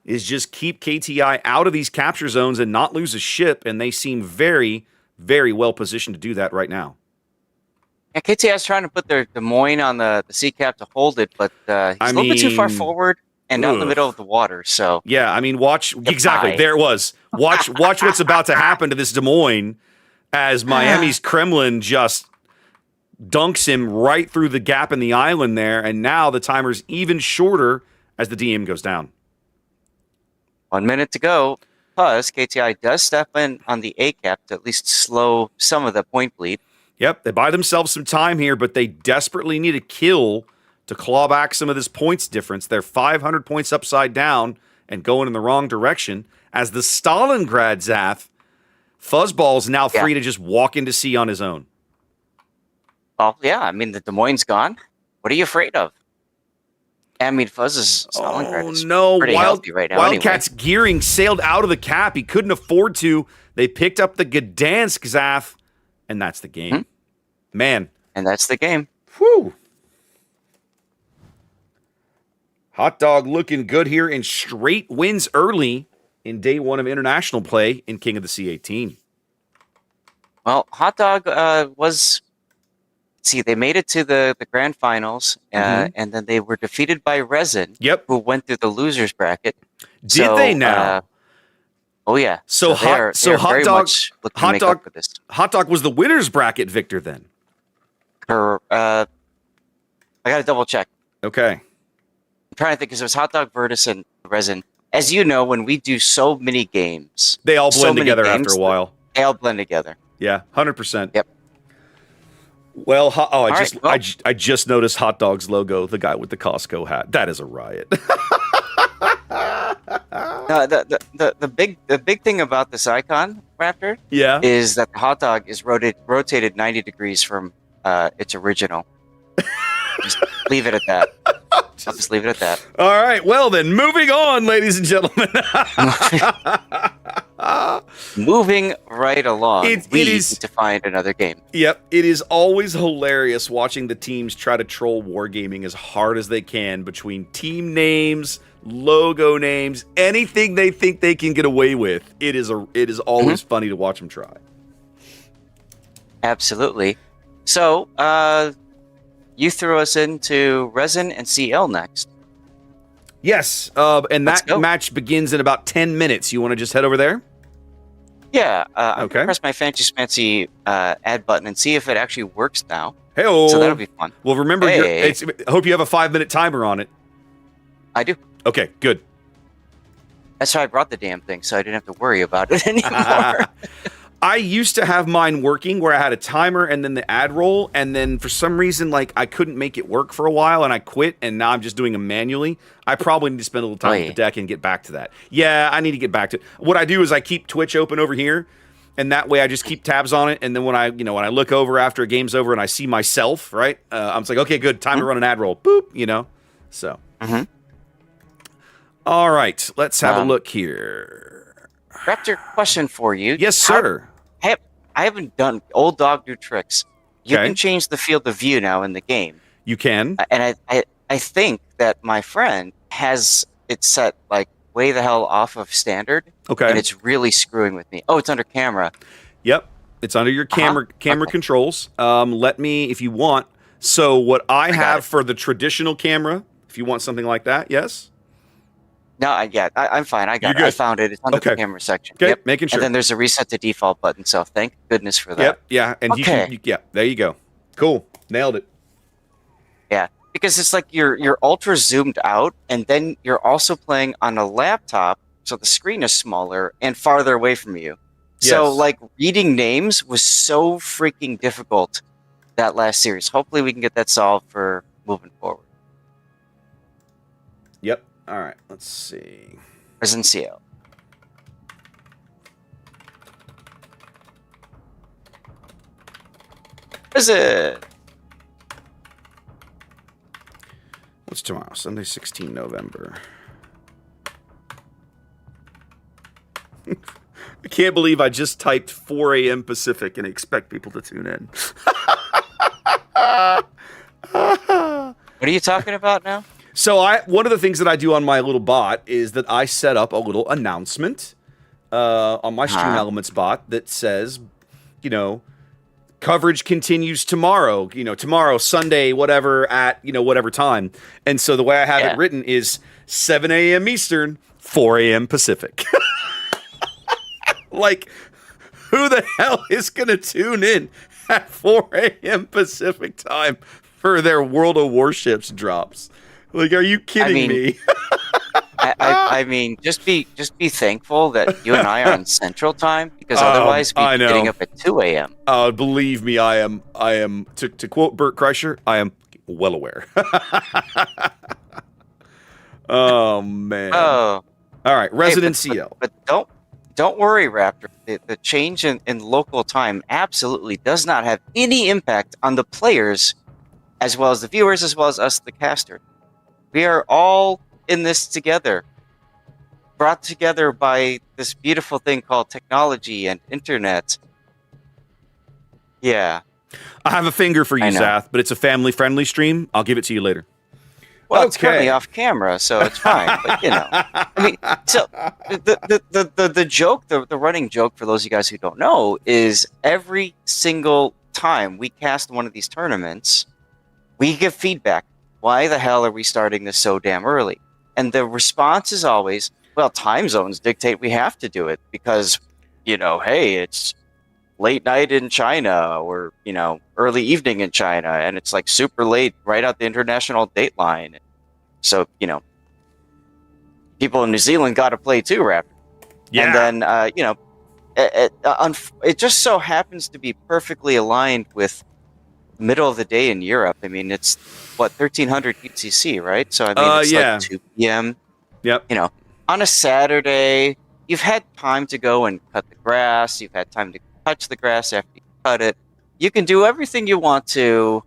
is just keep KTI out of these capture zones and not lose a ship, and they seem very, very well positioned to do that right now. Yeah, KTI is trying to put their Des Moines on the sea cap to hold it, but he's a little bit too far forward and not in the middle of the water. So yeah, I mean, watch exactly. There it was. Watch what's about to happen to this Des Moines as Miami's Kremlin just dunks him right through the gap in the island there, and now the timer's even shorter as the DM goes down. 1 minute to go. Plus, KTI does step in on the A cap to at least slow some of the point bleed. Yep, they buy themselves some time here, but they desperately need a kill to claw back some of this points difference. They're 500 points upside down and going in the wrong direction. As the Stalingrad Zath, Fuzzball's now free to just walk into sea on his own. Well, yeah, I mean, the Des Moines gone. What are you afraid of? I mean, Fuzz's Stalingrad is pretty healthy right now. Wildcat's gearing sailed out of the cap. He couldn't afford to. They picked up the Gdansk Zath, and that's the game. Man. And that's the game. Whew. Hot Dog looking good here in straight wins early in day one of international play in King of the Sea 18. Well, Hot Dog was. See, they made it to the grand finals, and then they were defeated by Resin, Yep. who went through the losers bracket. Did they now? Oh yeah. So Hot Dog for this. Hot Dog was the winners bracket victor then. I got to double check. Okay. I'm trying to think because it was Hot Dog, Virtus, and Resin. As you know, when we do so many games, they all blend together after a while. They all blend together. Yeah, 100%. Yep. Well, I just noticed Hot Dog's logo, the guy with the Costco hat. That is a riot. The big thing about this icon, Raptor, is that the hot dog is rotated 90 degrees from its original. Just leave it at that. I'll just leave it at that. All right. Well, then, moving on, ladies and gentlemen. Moving right along, we need to find another game. Yep. It is always hilarious watching the teams try to troll wargaming as hard as they can between team names, logo names, anything they think they can get away with. It is always funny to watch them try. Absolutely. So, you threw us into Resin and CL next. Yes, and that match begins in about 10 minutes. You want to just head over there? Yeah, I'm going to press my fancy add button and see if it actually works now. Hey-o. So that'll be fun. Well, remember, I hope you have a 5-minute timer on it. I do. Okay, good. That's why I brought the damn thing, so I didn't have to worry about it anymore. I used to have mine working where I had a timer and then the ad roll, and then for some reason, like, I couldn't make it work for a while, and I quit, and now I'm just doing them manually. I probably need to spend a little time with the deck and get back to that. Yeah, I need to get back to it. What I do is I keep Twitch open over here, and that way I just keep tabs on it, and then when I look over after a game's over and I see myself, right, I'm just like, okay, good, time to run an ad roll. Boop, so. All right, let's have a look here. Raptor, question for you. Yes, sir. I haven't done old dog do tricks. You can change the field of view now in the game. You can. And I think that my friend has it set like way the hell off of standard. Okay. And it's really screwing with me. Oh, it's under camera. Yep. It's under your camera controls. Let me, if you want. So what I have for the traditional camera, if you want something like that, yes? No, I'm fine. I got it. I found it. It's under the camera section. Okay, making sure. And then there's a reset to default button. So thank goodness for that. Yep, yeah. And there you go. Cool. Nailed it. Yeah, because it's like you're ultra zoomed out, and then you're also playing on a laptop, so the screen is smaller and farther away from you. Yes. So like reading names was so freaking difficult that last series. Hopefully we can get that solved for moving forward. Yep. All right, let's see. Resin CL. Is it? What's tomorrow? Sunday, 16 November. I can't believe I just typed 4 a.m. Pacific and expect people to tune in. What are you talking about now? So one of the things that I do on my little bot is that I set up a little announcement on my Stream Elements bot that says, coverage continues tomorrow, tomorrow, Sunday, whatever, at, whatever time. And so the way I have it written is 7 a.m. Eastern, 4 a.m. Pacific. Like, who the hell is going to tune in at 4 a.m. Pacific time for their World of Warships drops? Like, are you kidding me? I mean, just be thankful that you and I are on Central Time, because otherwise we'd be getting up at 2 a.m. Believe me, I am. To quote Bert Kreischer, I am well aware. Oh man. Oh. All right, Resident CL. But don't worry, Raptor. The change in local time absolutely does not have any impact on the players, as well as the viewers, as well as us, the caster. We are all in this together, brought together by this beautiful thing called technology and internet. Yeah. I have a finger for you, Zath, but it's a family-friendly stream. I'll give it to you later. Well, it's currently off camera, so it's fine. But I mean, so the joke, the running joke for those of you guys who don't know, is every single time we cast one of these tournaments, we give feedback. Why the hell are we starting this so damn early? And the response is always, well, time zones dictate we have to do it because, hey, it's late night in China or, early evening in China, and it's like super late right out the international date line. So, people in New Zealand got to play too, Raptor. Yeah. And then, it just so happens to be perfectly aligned with middle of the day in Europe. I mean, it's 1300 UTC, right? So I mean, it's like 2 p.m. Yep. On a Saturday, you've had time to go and cut the grass. You've had time to touch the grass after you cut it. You can do everything you want to,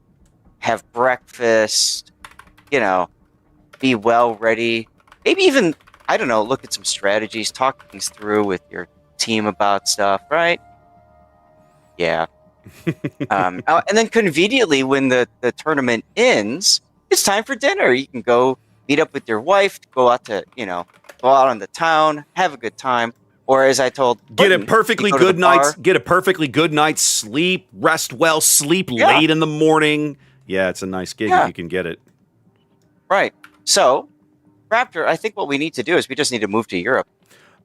have breakfast, be well ready. Maybe even, I don't know, look at some strategies, talk things through with your team about stuff, right? Yeah. And then conveniently, when the tournament ends, it's time for dinner. You can go meet up with your wife, go out to, go out on the town, have a good time. Or as I told Clinton, get a perfectly good night's sleep, rest well, sleep late in the morning. Yeah, it's a nice gig if you can get it. Right. So, Raptor, I think what we need to do is we just need to move to Europe.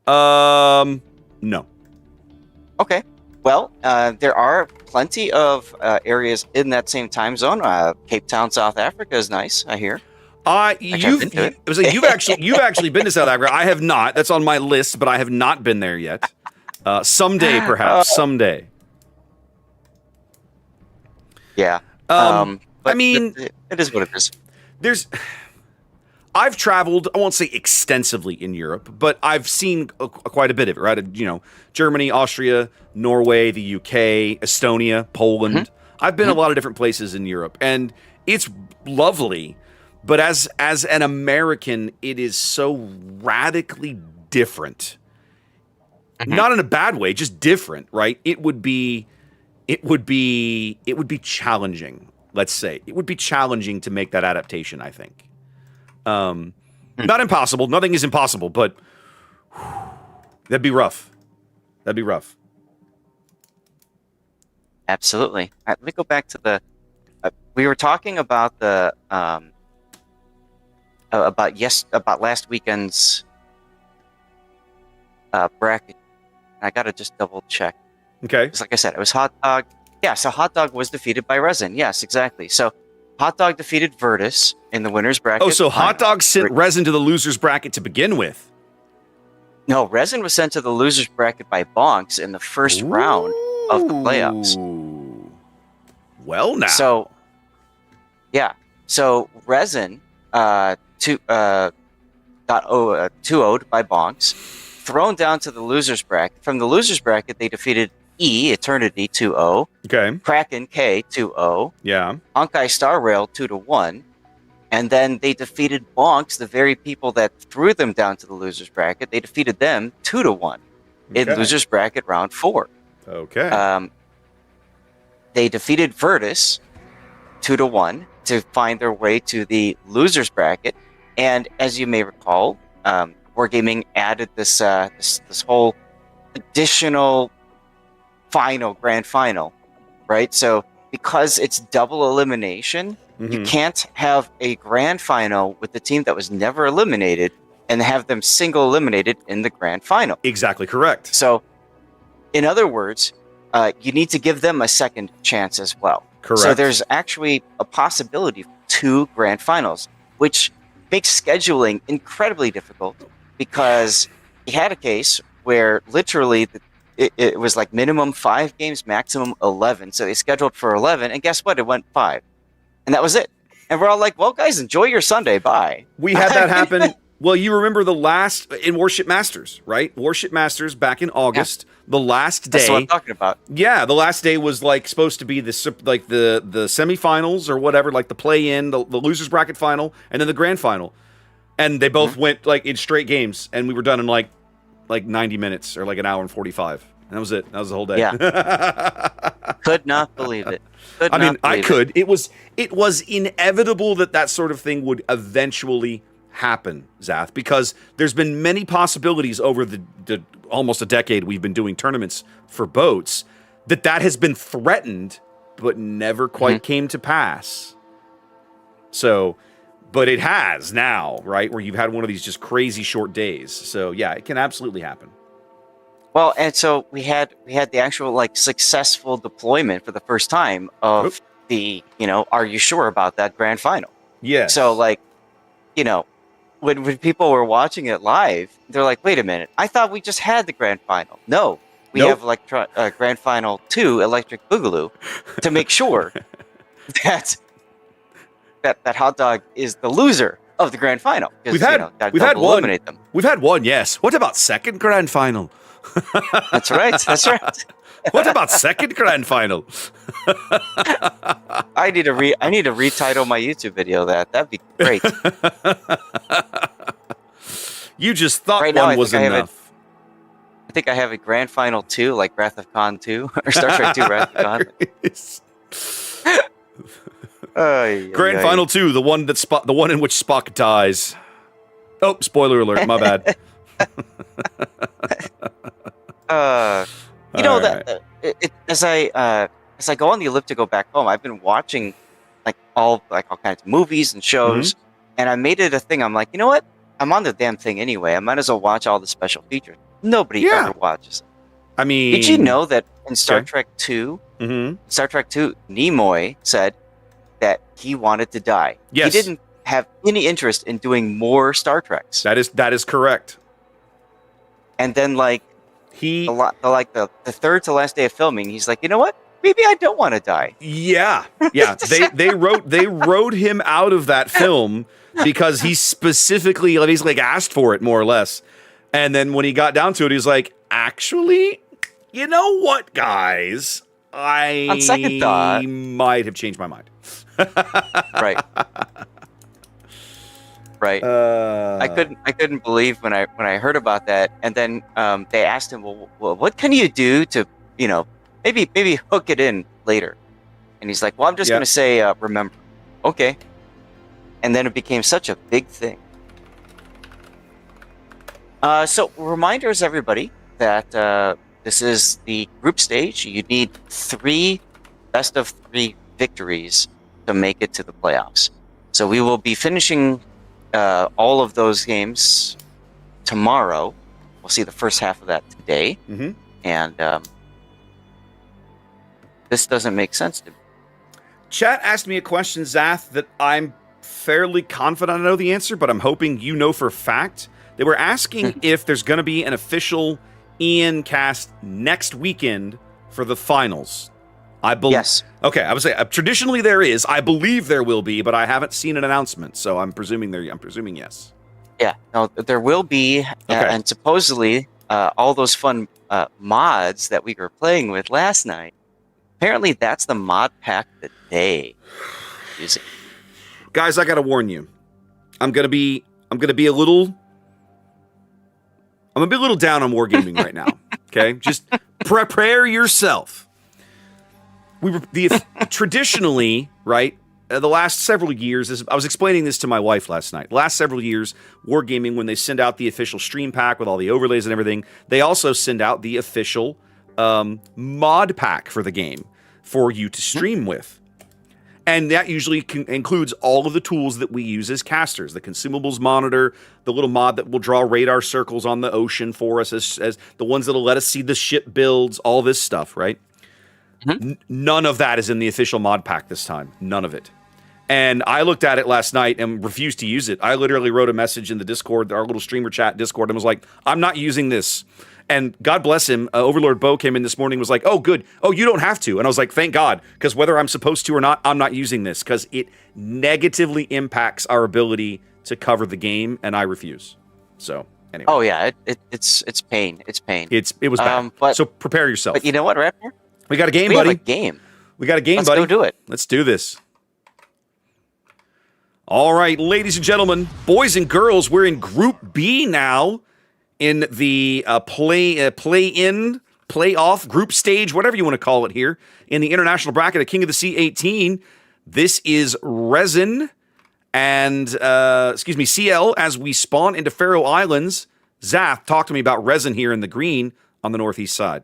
No. Okay. Well, there are plenty of areas in that same time zone. Cape Town, South Africa is nice, I hear. You've actually been to South Africa. I have not. That's on my list, but I have not been there yet. Someday, perhaps. Someday. Yeah. But I mean, it is what it is. I've traveled, I won't say extensively in Europe, but I've seen quite a bit of it, right? Germany, Austria, Norway, the UK, Estonia, Poland. Mm-hmm. I've been a lot of different places in Europe, and it's lovely. But as an American, it is so radically different. Mm-hmm. Not in a bad way, just different, right? It would be challenging, let's say. It would be challenging to make that adaptation, I think. Not impossible. Nothing is impossible, but that'd be rough. Absolutely. All right, let me go back to we were talking about the about last weekend's bracket. I gotta just double check. Okay. Because like I said, it was Hot Dog. Yeah, so Hot Dog was defeated by Resin. Yes, exactly. So Hot Dog defeated Virtus in the winner's bracket. Oh, so Hot Dog sent Resin to the loser's bracket to begin with. No, Resin was sent to the loser's bracket by Bonks in the first round of the playoffs. Well, now. So, yeah. So Resin got 2-0'd by Bonks, thrown down to the loser's bracket. From the loser's bracket, they defeated Eternity 2-0. Okay. Kraken K 2-0. Yeah. Honkai Star Rail 2-1. And then they defeated Bonks, the very people that threw them down to the loser's bracket. They defeated them 2-1 in loser's bracket round 4. Okay. They defeated Virtus 2-1 to find their way to the loser's bracket. And as you may recall, Wargaming added this whole additional grand final, right? So because it's double elimination, you can't have a grand final with the team that was never eliminated and have them single eliminated in the grand final. Exactly correct. So, in other words, you need to give them a second chance as well. Correct. So there's actually a possibility of 2 grand finals, which makes scheduling incredibly difficult because we had a case where literally it was like minimum 5 games, maximum 11. So they scheduled for 11, and guess what? It went 5. And that was it. And we're all like, well, guys, enjoy your Sunday. Bye. We had that happen. Well, you remember the last in Warship Masters, right? Warship Masters back in August, the last day. That's what I'm talking about. Yeah, the last day was like supposed to be the semifinals or whatever, like the play-in, the losers bracket final, and then the grand final. And they both went like in straight games, and we were done in like 90 minutes or like an hour and 45. That was it. That was the whole day. Yeah. Could not believe it. I mean, I could. It was inevitable that sort of thing would eventually happen, Zath, because there's been many possibilities over the almost a decade we've been doing tournaments for boats that has been threatened but never quite came to pass. So, but it has now, right? Where you've had one of these just crazy short days. So yeah, it can absolutely happen. Well, and so we had the actual like successful deployment for the first time of the, are you sure about that grand final? Yeah. So like, when people were watching it live, they're like, wait a minute, I thought we just had the grand final. No, we have Grand Final 2 Electric Boogaloo to make sure that hot dog is the loser of the grand final. We've had one. Them. We've had one, yes. What about second grand final? That's right. That's right. What about second grand final? I need to retitle my YouTube video that'd be great. You just thought right one now, was enough. I think I have a Grand Final 2, like Wrath of Khan 2, or Star Trek 2 Wrath of Khan. Grand Final 2, the one in which Spock dies. Oh, spoiler alert! My bad. As I go on the elliptical back home, I've been watching all kinds of movies and shows, and I made it a thing. I'm like, you know what? I'm on the damn thing anyway. I might as well watch all the special features. Nobody ever watches it. I mean, did you know that in Star Trek 2, Nimoy said that he wanted to die. Yes. He didn't have any interest in doing more Star Treks. That is correct. And then the third to last day of filming, he's like, you know what? Maybe I don't want to die. Yeah. They wrote him out of that film because he specifically asked for it more or less. And then when he got down to it, he's like, actually, you know what, guys? On second thought, might have changed my mind. Right. I couldn't believe when I heard about that, and then they asked him, well, what can you do to maybe hook it in later? And he's like, well, I'm just going to say remember. Okay. And then it became such a big thing. So reminders, everybody, that this is the group stage. You need 3 best of 3 victories to make it to the playoffs. So we will be finishing all of those games tomorrow. We'll see the first half of that today. And this doesn't make sense to me. Chat asked me a question, Zath, that I'm fairly confident I know the answer, but I'm hoping you know for a fact. They were asking if there's going to be an official Ian cast next weekend for the finals. Yes. Okay, I would say traditionally there is. I believe there will be, but I haven't seen an announcement, so I'm presuming yes. Yeah, no, there will be, and supposedly all those fun mods that we were playing with last night. Apparently, that's the mod pack that they using. Guys, I gotta warn you, I'm gonna be a little down on wargaming right now. Okay, just prepare yourself. Traditionally, right? The last several years, I was explaining this to my wife last night. Last several years, wargaming, when they send out the official stream pack with all the overlays and everything, they also send out the official mod pack for the game for you to stream with. And that usually includes all of the tools that we use as casters. The consumables monitor, the little mod that will draw radar circles on the ocean for us, as the ones that will let us see the ship builds, all this stuff, right? None of that is in the official mod pack this time. None of it. And I looked at it last night and refused to use it. I literally wrote a message in the Discord, our little streamer chat Discord, and was like, I'm not using this. And God bless him, Overlord Bo came in this morning and was like, oh, good. Oh, you don't have to. And I was like, thank God, because whether I'm supposed to or not, I'm not using this because it negatively impacts our ability to cover the game, and I refuse. So, anyway. Oh, yeah, it's pain. It's pain. It was bad. So prepare yourself. But you know what, Raptor? We got a game, buddy. We have a game. We got a game, buddy. Let's go do it. Let's do this. All right, ladies and gentlemen, boys and girls, we're in Group B now in the play-in playoff, group stage, whatever you want to call it here, in the international bracket of King of the Sea 18. This is Resin and, CL as we spawn into Faroe Islands. Zath, talk to me about Resin here in the green on the northeast side.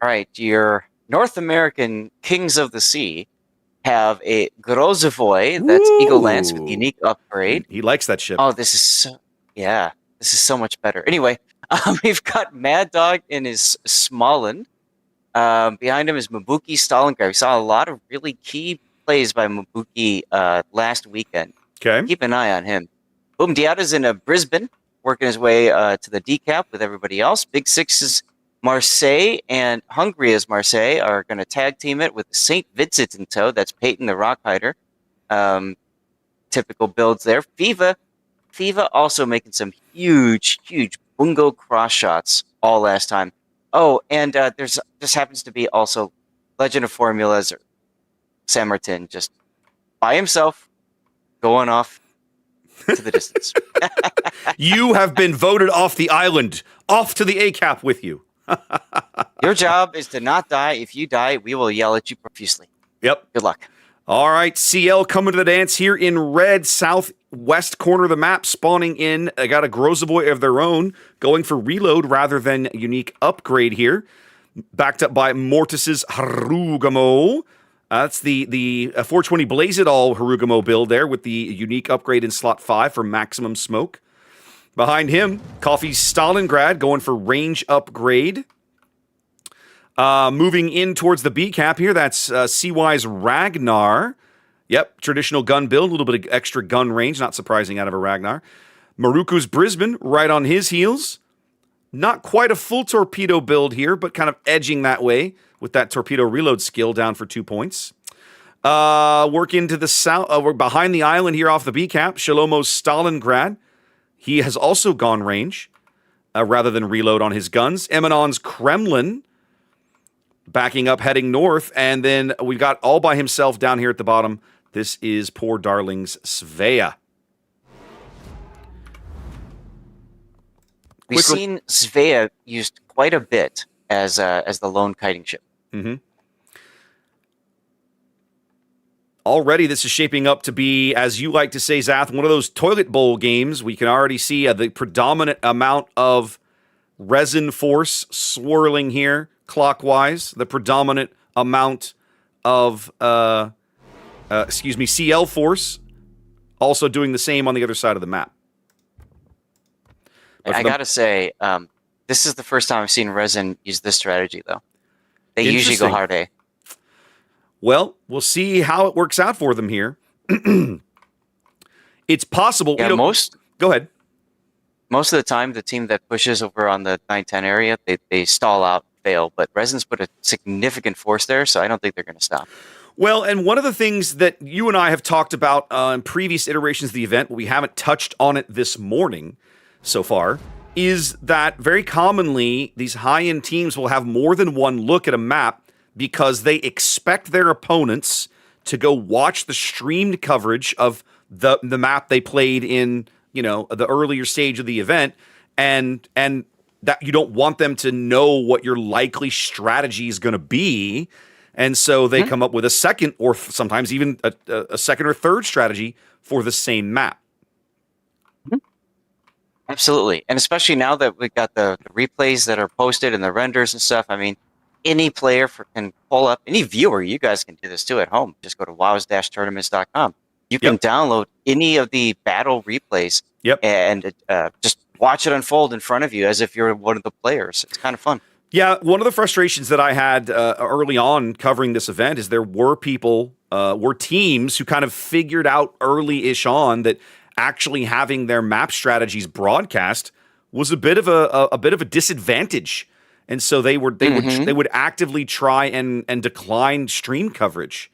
All right, your North American Kings of the Sea have a Grozovoy, that's Eagle Lance with unique upgrade. He likes that ship. Oh, this is so much better. Anyway, we've got Mad Dog in his Smalland. Behind him is Mabuki Stalingrad. We saw a lot of really key plays by Mabuki last weekend. Okay. Keep an eye on him. Boom Diata's in Brisbane, working his way to the decap with everybody else. Big Six's Marseille and Hungaria's Marseille are going to tag team it with St. Vincent in tow. That's Peyton the Rockhider. Typical builds there. FIFA also making some huge bungo cross shots all last time. Oh, and there's just happens to be also Legend of Formulas or San Martin just by himself going off to the distance. You have been voted off the island, off to the ACAP with you. Your job is to not die. If you die, we will yell at you profusely. Yep. Good luck. All right, CL coming to the dance here in red, southwest corner of the map, spawning in. They got a Grozovoy of their own, going for reload rather than unique upgrade here. Backed up by Mortis's Harugamo. That's the 420 Blaze It All Harugamo build there with the unique upgrade in slot 5 for maximum smoke. Behind him, Coffee's Stalingrad going for range upgrade. Moving in towards the B cap here, that's CY's Ragnar. Yep, traditional gun build, a little bit of extra gun range, not surprising out of a Ragnar. Maruku's Brisbane right on his heels. Not quite a full torpedo build here, but kind of edging that way with that torpedo reload skill down for 2 points. Work into the south, we're behind the island here off the B cap, Shalomo's Stalingrad. He has also gone range rather than reload on his guns. Eminon's Kremlin backing up, heading north. And then we've got all by himself down here at the bottom. This is poor darling's Svea. We've seen Svea used quite a bit as the lone kiting ship. Mm-hmm. Already, this is shaping up to be, as you like to say, Zath, one of those toilet bowl games. We can already see the predominant amount of resin force swirling here clockwise. The predominant amount of, CL force also doing the same on the other side of the map. I gotta say, this is the first time I've seen resin use this strategy, though. They usually go hard A. Well, we'll see how it works out for them here. It's possible. Yeah, Go ahead. Most of the time, the team that pushes over on the 9-10 area, they stall out, fail. But Resin's put a significant force there, so I don't think they're going to stop. Well, and one of the things that you and I have talked about in previous iterations of the event, but we haven't touched on it this morning so far, is that very commonly these high-end teams will have more than one look at a map because they expect their opponents to go watch the streamed coverage of the map they played in, the earlier stage of the event, and that you don't want them to know what your likely strategy is going to be, and so they come up with a second or sometimes even a second or third strategy for the same map. Absolutely, and especially now that we've got the replays that are posted and the renders and stuff. I mean, any player can pull up, any viewer, you guys can do this too at home. Just go to wows-tournaments.com. You can download any of the battle replays and just watch it unfold in front of you as if you're one of the players. It's kind of fun. Yeah, one of the frustrations that I had early on covering this event is there were teams who kind of figured out early-ish on that actually having their map strategies broadcast was a bit of a disadvantage. And so they would actively try and decline stream coverage.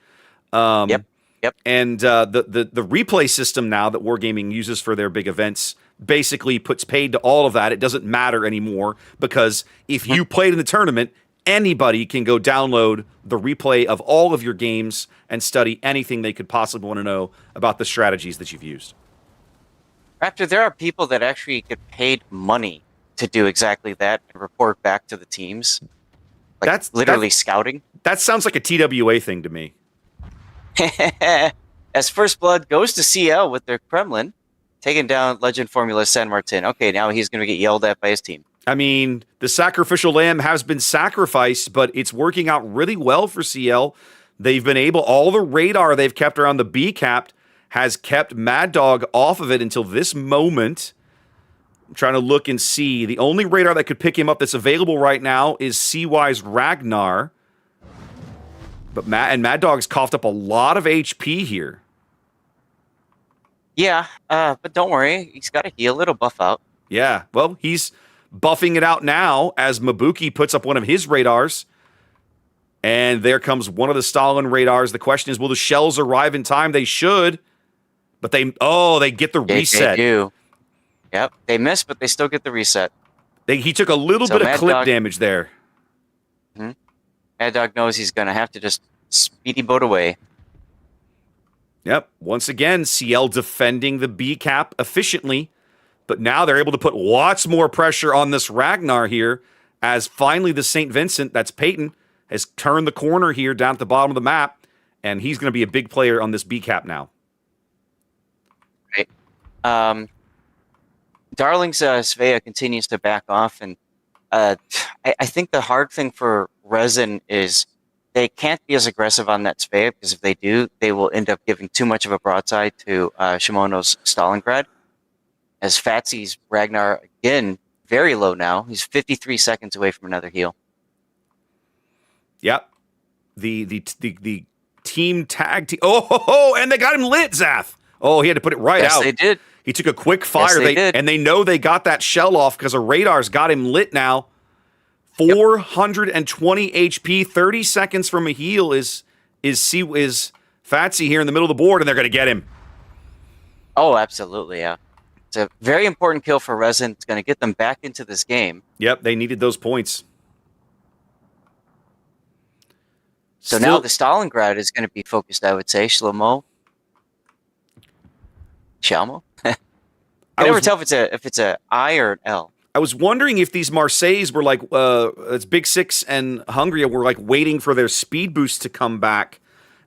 Yep. And the replay system now that Wargaming uses for their big events basically puts paid to all of that. It doesn't matter anymore because if you played in the tournament, anybody can go download the replay of all of your games and study anything they could possibly want to know about the strategies that you've used. Raptor, there are people that actually get paid money to do exactly that and report back to the teams. Like That's literally scouting. That sounds like a TWA thing to me. As First Blood goes to CL with their Kremlin, taking down Legend Formula San Martin. Okay, now he's going to get yelled at by his team. I mean, the sacrificial lamb has been sacrificed, but it's working out really well for CL. They've been able, all the radar they've kept around the B cap has kept Mad Dog off of it until this moment. I'm trying to look and see. The only radar that could pick him up that's available right now is CY's Ragnar. But Mad Dog's coughed up a lot of HP here. Yeah, but don't worry. He's got to heal. It'll buff out. Yeah, well, he's buffing it out now as Mabuki puts up one of his radars. And there comes one of the Stalin radars. The question is, will the shells arrive in time? They should. But they get the reset. They do. Yep, they miss, but they still get the reset. He took a little bit of clip damage there. Mad Dog knows he's going to have to just speedy boat away. Yep. Once again, CL defending the B cap efficiently. But now they're able to put lots more pressure on this Ragnar here as finally the St. Vincent, that's Peyton, has turned the corner here down at the bottom of the map. And he's going to be a big player on this B cap now. Right. Darling's Svea continues to back off. And I think the hard thing for Resin is they can't be as aggressive on that Svea, because if they do, they will end up giving too much of a broadside to Shimono's Stalingrad. As Fatsy's Ragnar, again, very low now. He's 53 seconds away from another heal. Yep. The team tag team. Oh, and they got him lit, Zath. Oh, he had to put it right out. Yes, they did. He took a quick fire. Yes, they did. And they know they got that shell off because a radar's got him lit now. 420 HP, 30 seconds from a heal is Fatsy here in the middle of the board, and they're going to get him. Oh, absolutely, yeah. It's a very important kill for Resin. It's going to get them back into this game. Yep, they needed those points. So now the Stalingrad is going to be focused, I would say. Shalmo. I never tell if it's a I or an L. I was wondering if these Marseilles were like, it's Big Six and Hungary were like waiting for their speed boost to come back.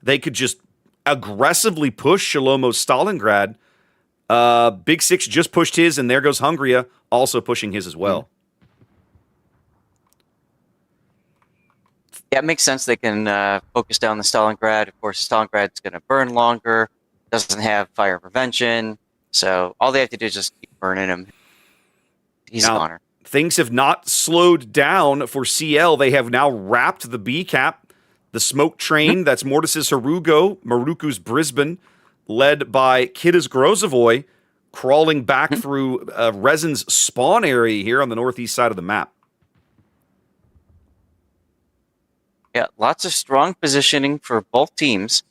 They could just aggressively push Shalomo's Stalingrad. Big Six just pushed his, and there goes Hungary also pushing his as well. Yeah, it makes sense. They can focus down the Stalingrad. Of course, Stalingrad's going to burn longer, doesn't have fire prevention, so all they have to do is just keep burning him. He's a goner. Things have not slowed down for CL. They have now wrapped the B cap, the smoke train. That's Mortis's Harugo, Maruku's Brisbane, led by Kidda's Grozovoy, crawling back through Resin's spawn area here on the northeast side of the map. Yeah, lots of strong positioning for both teams.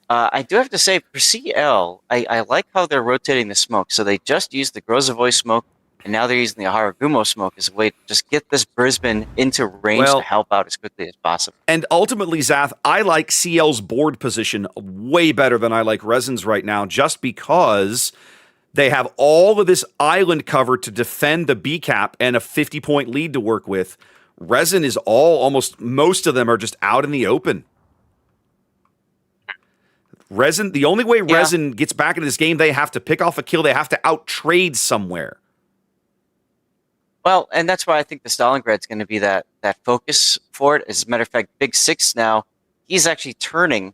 I do have to say, for CL, I like how they're rotating the smoke. So they just used the Grozovoy smoke, and now they're using the Haragumo smoke as a way to just get this Brisbane into range to help out as quickly as possible. And ultimately, Zath, I like CL's board position way better than I like Resin's right now, just because they have all of this island cover to defend the B cap and a 50-point lead to work with. Resin is most of them are just out in the open. Resin, the only way Resin gets back into this game, they have to pick off a kill. They have to out-trade somewhere. Well, and that's why I think the Stalingrad's going to be that focus for it. As a matter of fact, Big Six now, he's actually turning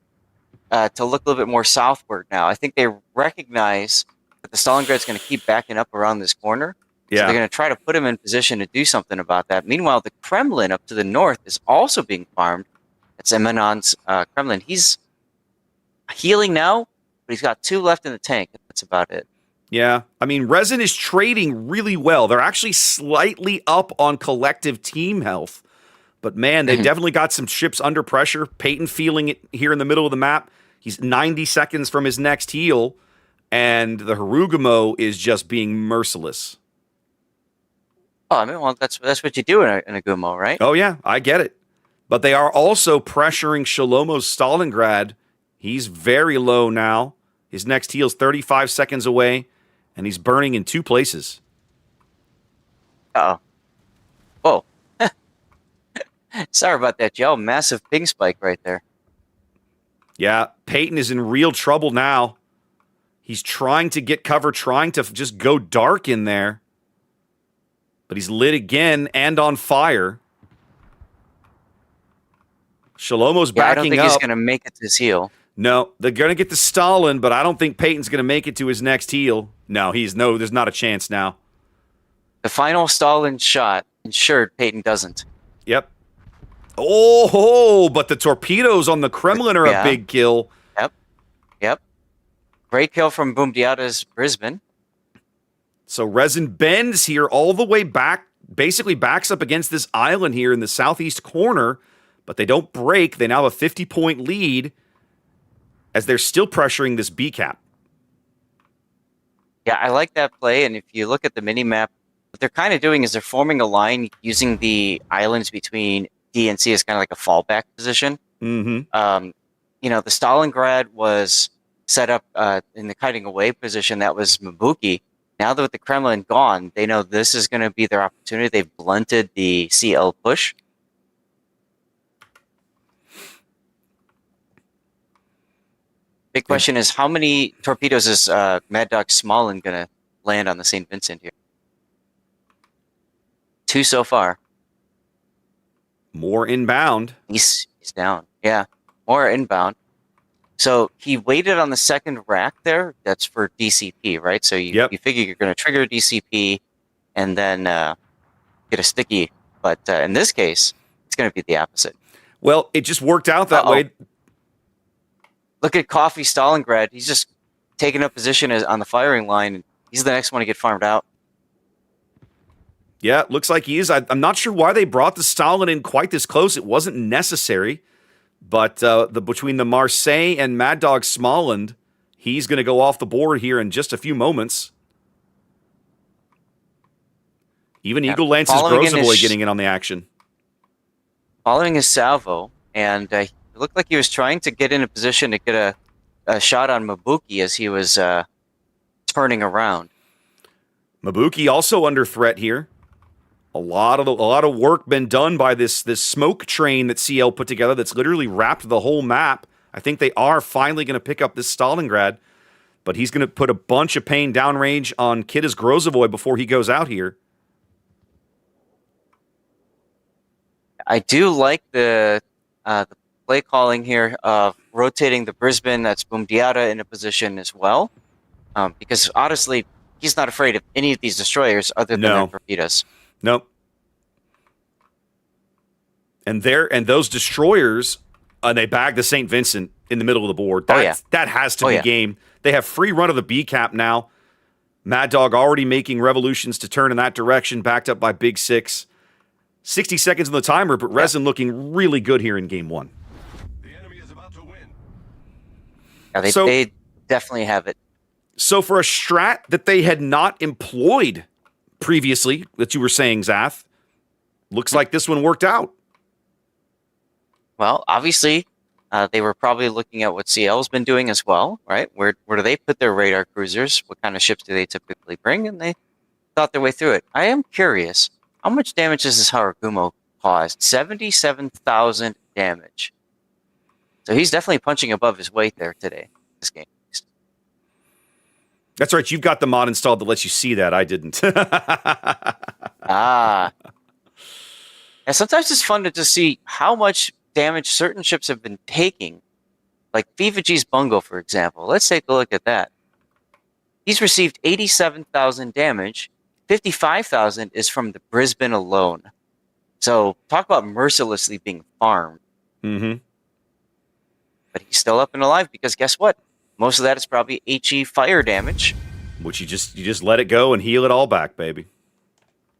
to look a little bit more southward now. I think they recognize that the Stalingrad's going to keep backing up around this corner. Yeah. So they're going to try to put him in position to do something about that. Meanwhile, the Kremlin up to the north is also being farmed. It's Emanon's Kremlin. He's healing now, but he's got 2 left in the tank. That's about it. Yeah, I mean, Resin is trading really well. They're actually slightly up on collective team health. But man, they've definitely got some ships under pressure. Peyton feeling it here in the middle of the map. He's 90 seconds from his next heal. And the Harugumo is just being merciless. Oh, I mean, well, that's what you do in a Gumo, right? Oh, yeah, I get it. But they are also pressuring Shalomo's Stalingrad. He's very low now. His next heal's 35 seconds away, and he's burning in 2 places. Uh-oh. Sorry about that, Joe. Massive ping spike right there. Yeah, Peyton is in real trouble now. He's trying to get cover, trying to just go dark in there. But he's lit again and on fire. Shalomo's Yeah, I don't backing think up. he's going to make it to his heel. No, they're going to get the Stalin, but I don't think Peyton's going to make it to his next heel. No, there's not a chance now. The final Stalin shot ensured Peyton doesn't. Yep. Oh, but the torpedoes on the Kremlin are a big kill. Yep. Great kill from Boomdiata's Brisbane. So Resin bends here all the way back, basically backs up against this island here in the southeast corner, but they don't break. They now have a 50-point lead as they're still pressuring this B cap. Yeah, I like that play, and if you look at the mini-map, what they're kind of doing is they're forming a line using the islands between D and C as kind of like a fallback position. Mm-hmm. The Stalingrad was set up in the kiting away position. That was Mabuki. Now that with the Kremlin gone, they know this is going to be their opportunity. They've blunted the CL push. Big question is, how many torpedoes is Mad Dog Smolin going to land on the St. Vincent here? 2 so far. More inbound. He's down. Yeah, more inbound. So he waited on the second rack there. That's for DCP, right? So you figure you're going to trigger DCP and then get a sticky. But in this case, it's going to be the opposite. Well, it just worked out that way. Look at Coffee Stalingrad. He's just taking up position on the firing line. And he's the next one to get farmed out. Yeah, it looks like he is. I'm not sure why they brought the Stalin in quite this close. It wasn't necessary. But between the Marseille and Mad Dog Smoland, he's going to go off the board here in just a few moments. Even Eagle Lance's Grozovoy getting in on the action. Following his salvo, and it looked like he was trying to get in a position to get a shot on Mabuki as he was turning around. Mabuki also under threat here. A lot of work been done by this smoke train that CL put together that's literally wrapped the whole map. I think they are finally going to pick up this Stalingrad, but he's going to put a bunch of pain downrange on Kita's Grozovoy before he goes out here. I do like the play calling here of rotating the Brisbane, that's Boomdiata, in a position as well, because honestly, he's not afraid of any of these destroyers other than their torpedoes. Nope. And those destroyers, they bag the St. Vincent in the middle of the board. That has to be game. They have free run of the B cap now. Mad Dog already making revolutions to turn in that direction, backed up by Big Six. 60 seconds on the timer, but Resin looking really good here in game one. The enemy is about to win. Yeah, they definitely have it. So for a strat that they had not employed previously, that you were saying, Zath, looks like this one worked out. Well, obviously, they were probably looking at what CL's been doing as well, right? Where do they put their radar cruisers? What kind of ships do they typically bring? And they thought their way through it. I am curious, how much damage has this Haragumo caused? 77,000 damage. So he's definitely punching above his weight there today, this game. That's right. You've got the mod installed that lets you see that. I didn't. Yeah, sometimes it's fun to just see how much damage certain ships have been taking. Like Viva G's Bungo, for example. Let's take a look at that. He's received 87,000 damage. 55,000 is from the Brisbane alone. So talk about mercilessly being farmed. Mm-hmm. But he's still up and alive because guess what? Most of that is probably HE fire damage. Which you just let it go and heal it all back, baby.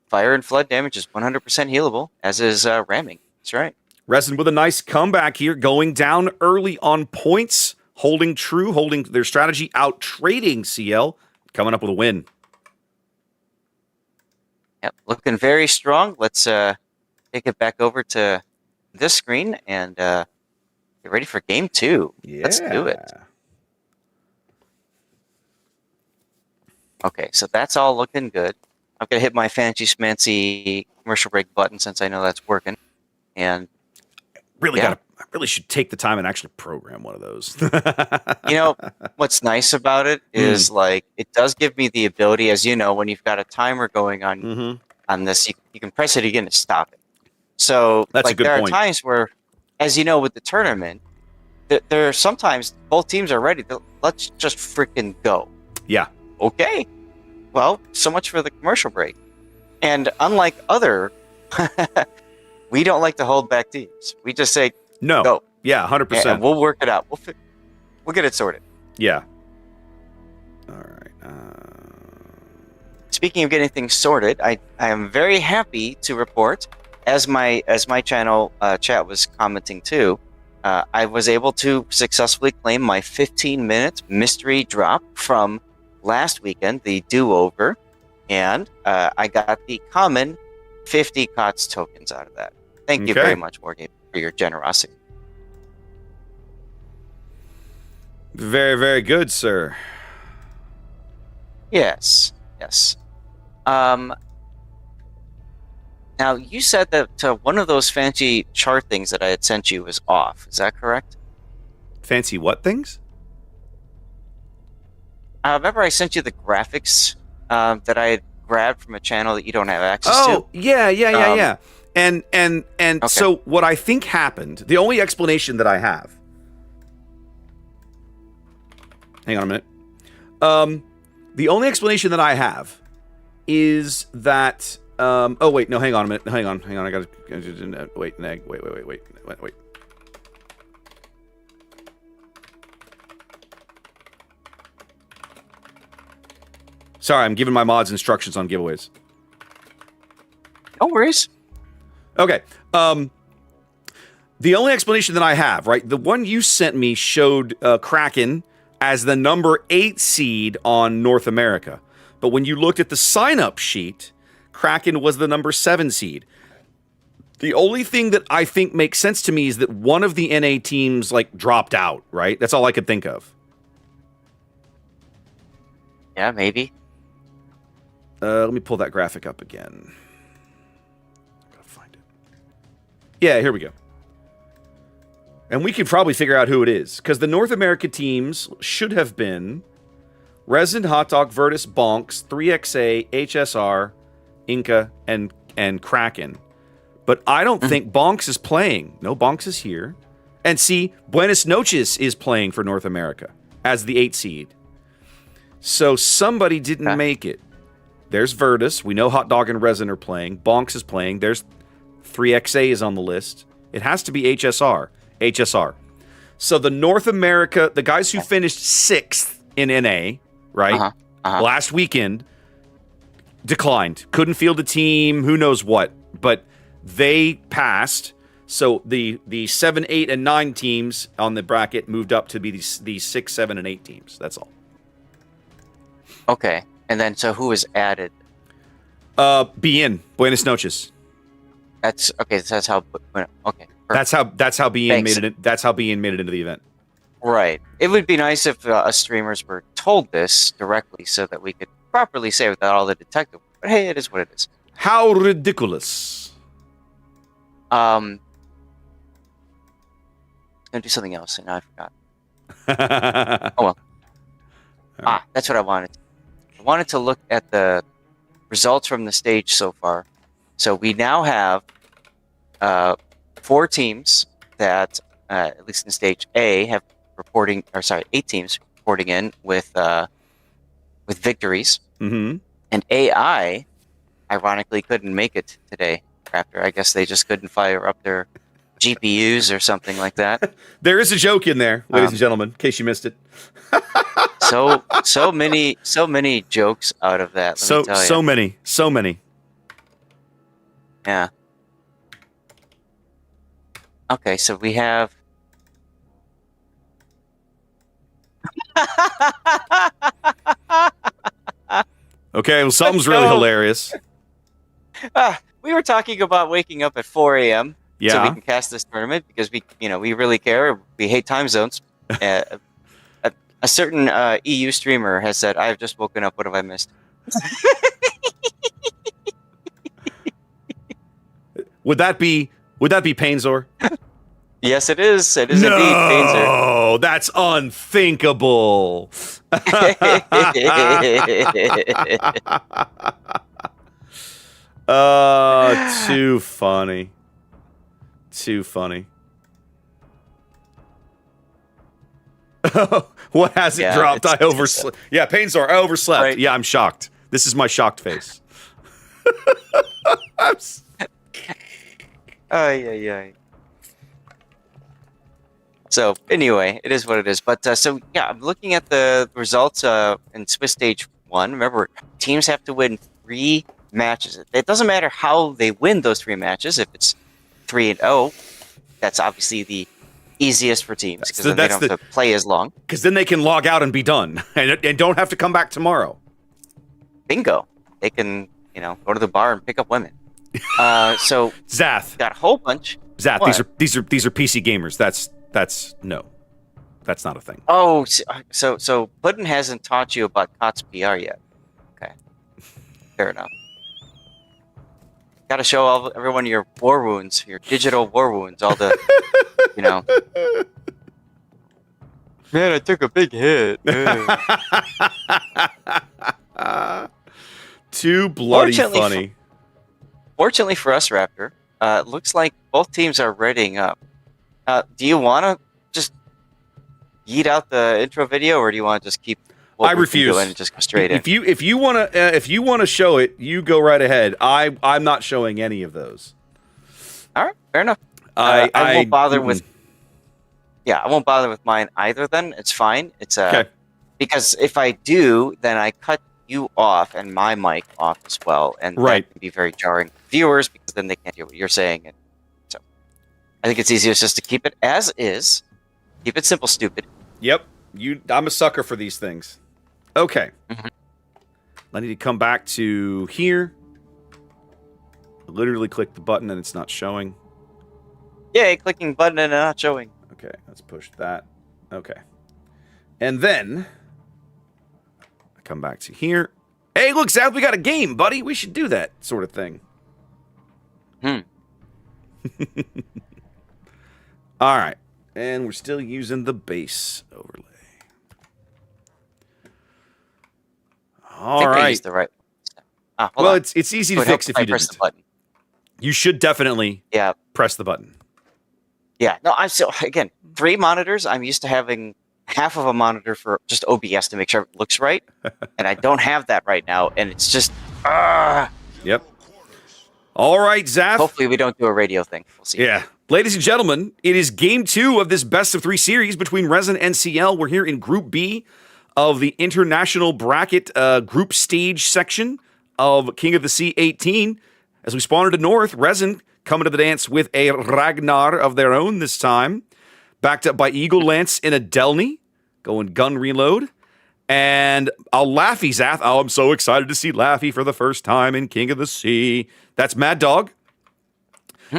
Fire and flood damage is 100% healable, as is ramming. That's right. Resin with a nice comeback here, going down early on points, holding true, holding their strategy, out trading CL, coming up with a win. Yep, looking very strong. Let's take it back over to this screen and get ready for game 2. Yeah. Let's do it. Okay, so that's all looking good. I'm going to hit my fancy schmancy commercial break button since I know that's working. And I really should take the time and actually program one of those. You know, what's nice about it is like it does give me the ability, as you know, when you've got a timer going on this, you can press it again to stop it. So That's a good there point. are times where, as you know, with the tournament, there are sometimes both teams are ready. Let's just freaking go. Yeah. Okay. Well, so much for the commercial break. And unlike other, we don't like to hold back teams. We just say, no. Go. Yeah, 100%. And we'll work it out. We'll get it sorted. Yeah. All right. Speaking of getting things sorted, I am very happy to report, as my channel chat was commenting too, I was able to successfully claim my 15-minute mystery drop from last weekend, the do-over, and I got the common 50 COTS tokens out of that. Thank you very much, Morgan, for your generosity. Very, very good, sir. Yes. Now, you said that one of those fancy chart things that I had sent you was off. Is that correct? Fancy what things? Remember I sent you the graphics that I had grabbed from a channel that you don't have access to? Oh, yeah. And okay. So what I think happened, the only explanation that I have... Hang on a minute. The only explanation that I have is that... oh, wait, no, hang on a minute. Hang on. I gotta... Wait. Sorry, I'm giving my mods instructions on giveaways. No worries. Okay. The only explanation that I have, right? The one you sent me showed Kraken as the number 8 seed on North America. But when you looked at the sign-up sheet, Kraken was the number 7 seed. The only thing that I think makes sense to me is that one of the NA teams, like, dropped out, right? That's all I could think of. Yeah, maybe. Let me pull that graphic up again. Gotta find it. Yeah, here we go. And we can probably figure out who it is, because the North America teams should have been Resin, Hot Dog, Virtus, Bonks, 3XA, HSR, Inca, and Kraken. But I don't think Bonks is playing. No, Bonks is here. And see, Buenos Noches is playing for North America as the 8 seed. So somebody didn't make it. There's Virtus. We know Hot Dog and Resin are playing. Bonks is playing. There's 3XA is on the list. It has to be HSR. So the North America, the guys who finished 6th in NA, right? Last weekend, declined. Couldn't field a team, who knows what. But they passed. So the 7, 8, and 9 teams on the bracket moved up to be the 6, 7, and 8 teams. That's all. Okay. And then, so who was added? BN, Buenos Noches. That's okay. So that's how. Okay. That's how BN made it. That's how BN made it into the event. Right. It would be nice if us streamers were told this directly, so that we could properly say without all the detective. But hey, it is what it is. How ridiculous! Gonna do something else, and now I forgot. Oh well. That's what I wanted. I wanted to look at the results from the stage so far. So we now have 4 teams that, at least in stage A, have 8 teams reporting in with victories. Mm-hmm. And AI, ironically, couldn't make it today. Raptor, I guess they just couldn't fire up their GPUs or something like that. There is a joke in there, ladies and gentlemen, in case you missed it. so many jokes out of that. Let me tell you. So many. Yeah. Okay, so we have. Okay, well, something's really hilarious. We were talking about waking up at 4 a.m. Yeah. So we can cast this tournament because we really care. We hate time zones. A certain EU streamer has said, "I've just woken up. What have I missed?" Would that be Painzor? Yes, it is. It is indeed Painter. No, that's unthinkable. Too funny. Too funny. What hasn't dropped? I overslept. Yeah, Painsor, I overslept. Right. Yeah, I'm shocked. This is my shocked face. So anyway, it is what it is. But so yeah, I'm looking at the results in Swiss Stage 1. Remember, teams have to win 3 matches. It doesn't matter how they win those 3 matches. If it's 3-0, that's obviously the easiest for teams because then they don't have to play as long. Because then they can log out and be done and don't have to come back tomorrow. Bingo. They can, go to the bar and pick up women. So Zath got a whole bunch. Zath, these are PC gamers. That's no. That's not a thing. Oh, so Puddin hasn't taught you about COTS PR yet. Okay. Fair enough. Got to show everyone your war wounds, your digital war wounds, all the, Man, I took a big hit. Too bloody funny. Fortunately for us, Raptor, looks like both teams are readying up. Do you want to just yeet out the intro video, or do you want to just keep? I refuse. And just go straight in. If you want to show it, you go right ahead. I'm not showing any of those. All right, fair enough. I won't bother with. Yeah, I won't bother with mine either. Then it's fine. It's okay. Because if I do, then I cut you off and my mic off as well, and that can be very jarring for viewers because then they can't hear what you're saying. And so, I think it's easiest just to keep it as is. Keep it simple, stupid. Yep. I'm a sucker for these things. Okay. Mm-hmm. I need to come back to here. I literally click the button and it's not showing. Yay, clicking button and not showing. Okay, let's push that. Okay. And then I come back to here. Hey, look, Zath, we got a game, buddy. We should do that sort of thing. All right. And we're still using the base overlay. All right. I used the right. Well, it's easy to fix if you didn't. You should definitely press the button. Yeah. No, again, 3 monitors. I'm used to having half of a monitor for just OBS to make sure it looks right, and I don't have that right now, and it's just. Yep. All right, Zath. Hopefully, we don't do a radio thing. We'll see. Yeah. Ladies and gentlemen, it is game 2 of this best of 3 series between Resin and CL. We're here in Group B of the international bracket group stage section of King of the Sea 18. As we spawn into North, Resin coming to the dance with a Ragnar of their own this time. Backed up by Eagle Lance in a Delny, going gun reload. And a Laffy Zath. Oh, I'm so excited to see Laffy for the first time in King of the Sea. That's Mad Dog.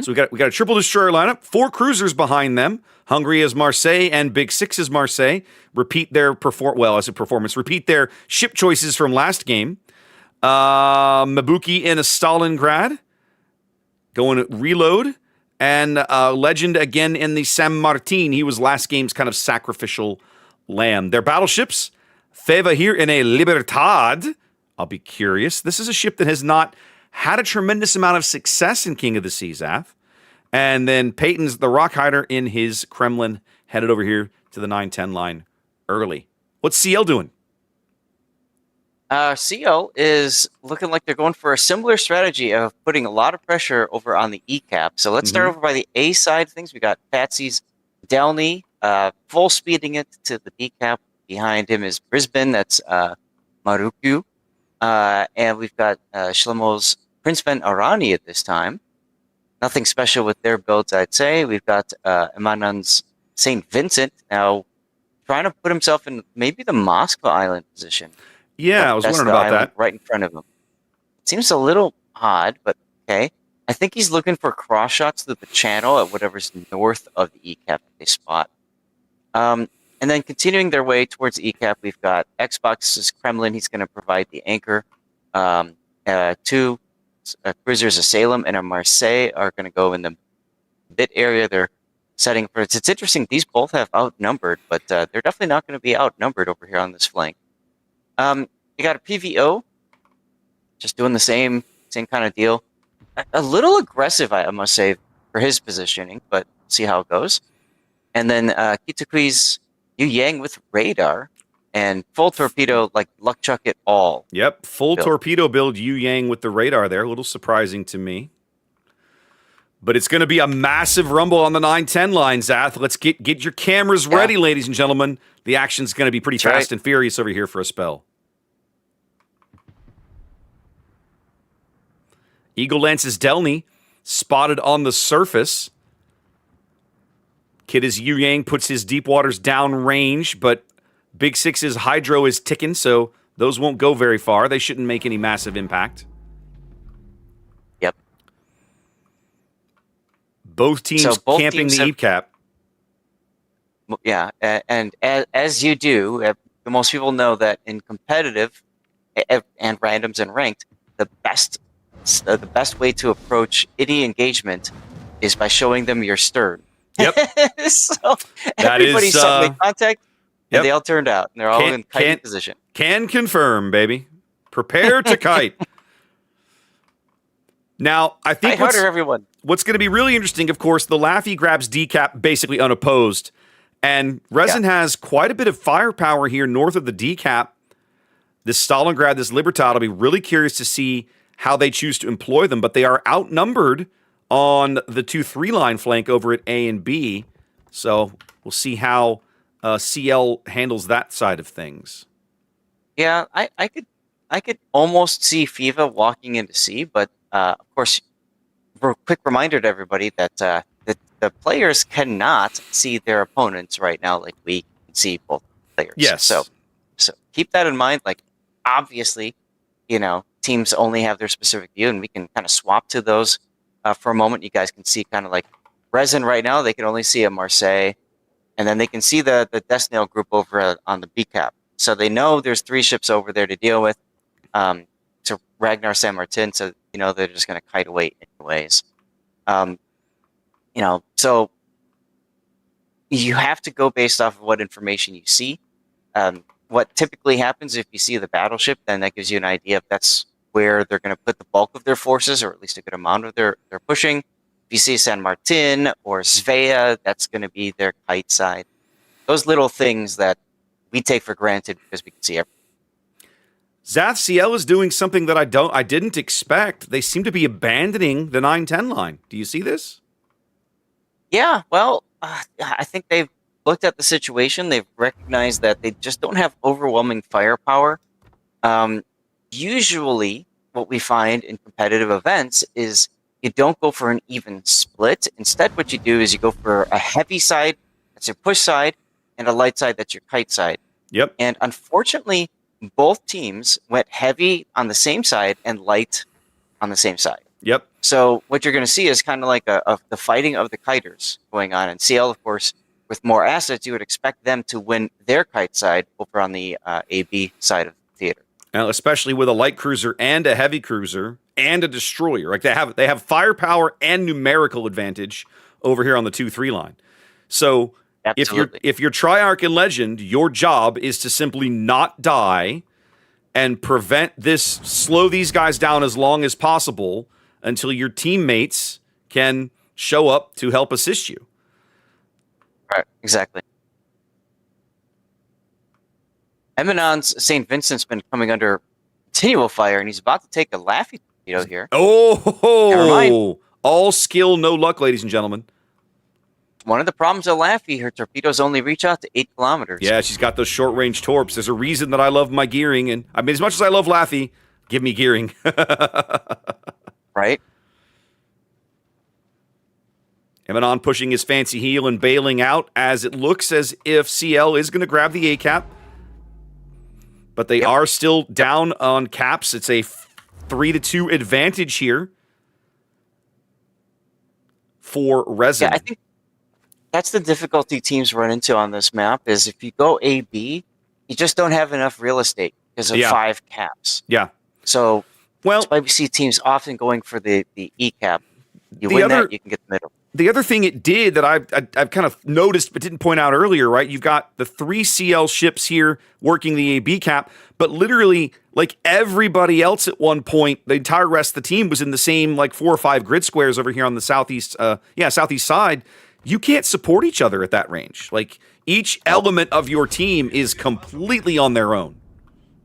So we got a triple destroyer lineup, 4 cruisers behind them. Hungry as Marseille and Big Six as Marseille repeat their repeat their ship choices from last game. Mabuki in a Stalingrad, going reload, and Legend again in the San Martin. He was last game's kind of sacrificial lamb. Their battleships, Feva here in a Libertad. I'll be curious. This is a ship that has not had a tremendous amount of success in King of the Sea, Zath. And then Peyton's the Rockhider in his Kremlin, headed over here to the 910 line early. What's CL doing? CL is looking like they're going for a similar strategy of putting a lot of pressure over on the E cap. So let's start over by the A side of things. We got Patsy's Delny, full speeding it to the B cap. Behind him is Brisbane. That's Maruku. And we've got Shlomo's Princeman Arani at this time. Nothing special with their builds, I'd say. We've got Emanan's St. Vincent now trying to put himself in maybe the Moskva Island position. Yeah, I was wondering about that. Right in front of him. It seems a little odd, but okay. I think he's looking for cross shots through the channel at whatever's north of the E cap they spot. And then continuing their way towards the E cap, we've got Xbox's Kremlin. He's going to provide the anchor. 2 cruisers, a Salem and a Marseille, are going to go in the bit area. They're setting for it. It's interesting. These both have outnumbered, but they're definitely not going to be outnumbered over here on this flank. You got a PVO, just doing the same kind of deal. A little aggressive, I must say, for his positioning, but see how it goes. And then Kitakui's Yu Yang with radar and full torpedo, like luck chuck it all. Yep, full torpedo build Yu Yang with the radar there. A little surprising to me. But it's going to be a massive rumble on the 9-10 line, Zath. Let's get your cameras ready, ladies and gentlemen. The action's going to be pretty fast and furious over here for a spell. Eagle Lance's Delny spotted on the surface. Kid as Yu Yang puts his deep waters down range, but Big Six's Hydro is ticking, so those won't go very far. They shouldn't make any massive impact. Yep. Both teams camping the EAP-cap. Yeah, and as you do, most people know that in competitive and randoms and ranked, the best way to approach any engagement is by showing them your stern. Yep. So everybody made contact, and they all turned out, and they're all in kiting position. Can confirm, baby. Prepare to kite. Now, I think what's going to be really interesting, of course, the Laffy grabs D-cap basically unopposed, and Resin has quite a bit of firepower here north of the D-cap. This Stalingrad, this Libertad, I'll be really curious to see how they choose to employ them, but they are outnumbered on the 2-3 line flank over at A and B. So we'll see how CL handles that side of things. Yeah, I could almost see FIFA walking into C, but of course, quick reminder to everybody that the players cannot see their opponents right now like we can see both players. Yes. So keep that in mind. Like, obviously, teams only have their specific view, and we can kind of swap to those for a moment. You guys can see kind of like Resin right now. They can only see a Marseille, and then they can see the Desnail group over on the B-cap. So they know there's 3 ships over there to deal with. So Ragnar San Martin, so they're just going to kite away anyways. So you have to go based off of what information you see. What typically happens if you see the battleship, then that gives you an idea if that's where they're going to put the bulk of their forces, or at least a good amount of their pushing. If you see San Martin or Svea, that's going to be their kite side. Those little things that we take for granted because we can see everything. Zath, CL is doing something that I didn't expect. They seem to be abandoning the 9-10 line. Do you see this? Yeah, well, I think they've looked at the situation. They've recognized that they just don't have overwhelming firepower. Usually, what we find in competitive events is you don't go for an even split. Instead, what you do is you go for a heavy side, that's your push side, and a light side, that's your kite side. Yep. And unfortunately, both teams went heavy on the same side and light on the same side. Yep. So what you're going to see is kind of like the fighting of the kiters going on. And CL, of course, with more assets, you would expect them to win their kite side over on the AB side of the theater. Now, especially with a light cruiser and a heavy cruiser and a destroyer. Like they have firepower and numerical advantage over here on the 2-3 line. So Absolutely. if you're Triarch and Legend, your job is to simply not die and slow these guys down as long as possible until your teammates can show up to help assist you. Right, exactly. Eminon's St. Vincent's been coming under continual fire, and he's about to take a Laffy torpedo here. Never mind. All skill, no luck, ladies and gentlemen. One of the problems of Laffy, her torpedoes only reach out to 8 kilometers. Yeah, she's got those short-range torps. There's a reason that I love my gearing, and I mean, as much as I love Laffy, give me gearing. Right? Eminon pushing his fancy heel and bailing out as it looks as if CL is going to grab the A-cap. But they are still down on caps. It's a 3-2 advantage here for Resin. Yeah, I think that's the difficulty teams run into on this map is if you go AB, you just don't have enough real estate because of 5 caps. Yeah. So that's why we see teams often going for the E cap. You win that, you can get the middle. the other thing it did that I've kind of noticed but didn't point out earlier, right? You've got the 3 CL ships here working the AB cap, but literally, like, everybody else at one point, the entire rest of the team was in the same, like, 4 or 5 grid squares over here on the southeast side. You can't support each other at that range. Like, each element of your team is completely on their own.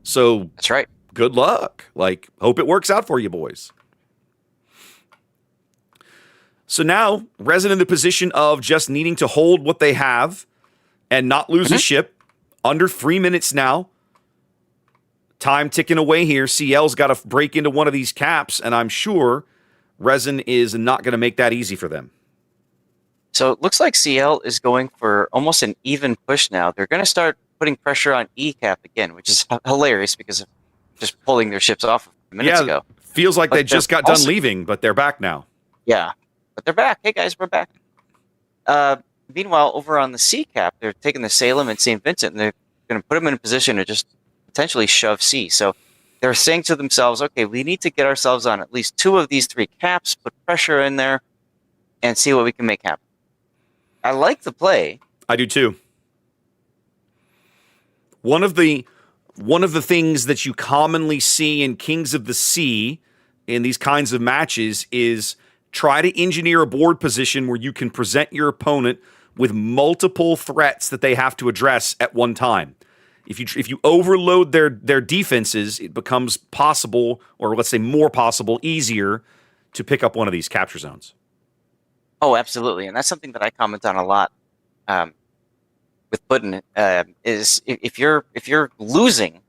So That's right. Good luck. Like, hope it works out for you, boys. So now, Resin in the position of just needing to hold what they have and not lose a ship. Under 3 minutes now. Time ticking away here. CL's got to break into one of these caps, and I'm sure Resin is not going to make that easy for them. So it looks like CL is going for almost an even push now. They're going to start putting pressure on E cap again, which is hilarious because of just pulling their ships off minutes ago. Feels like they just got done leaving, but they're back now. Yeah. But they're back. Hey, guys, we're back. Meanwhile, over on the C cap, they're taking the Salem and St. Vincent, and they're going to put them in a position to just potentially shove C. So they're saying to themselves, okay, we need to get ourselves on at least 2 of these 3 caps, put pressure in there, and see what we can make happen. I like the play. I do too. One of the things that you commonly see in Kings of the Sea in these kinds of matches is try to engineer a board position where you can present your opponent with multiple threats that they have to address at one time. If you overload their defenses, it becomes possible, or let's say more possible, easier to pick up one of these capture zones. Oh, absolutely, and that's something that I comment on a lot with Putin. Is if you're losing,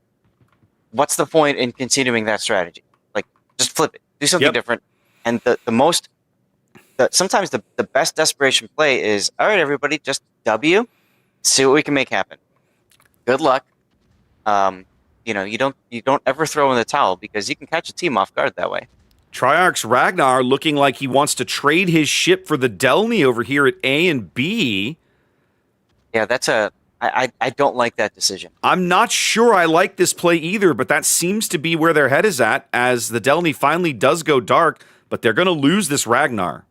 what's the point in continuing that strategy? Like, just flip it, do something different. And sometimes the best desperation play is, all right, everybody, just W, see what we can make happen. Good luck. You don't ever throw in the towel because you can catch a team off guard that way. Triarch's Ragnar looking like he wants to trade his ship for the Delny over here at A and B. Yeah, I don't like that decision. I'm not sure I like this play either, but that seems to be where their head is at as the Delny finally does go dark, but they're going to lose this Ragnar.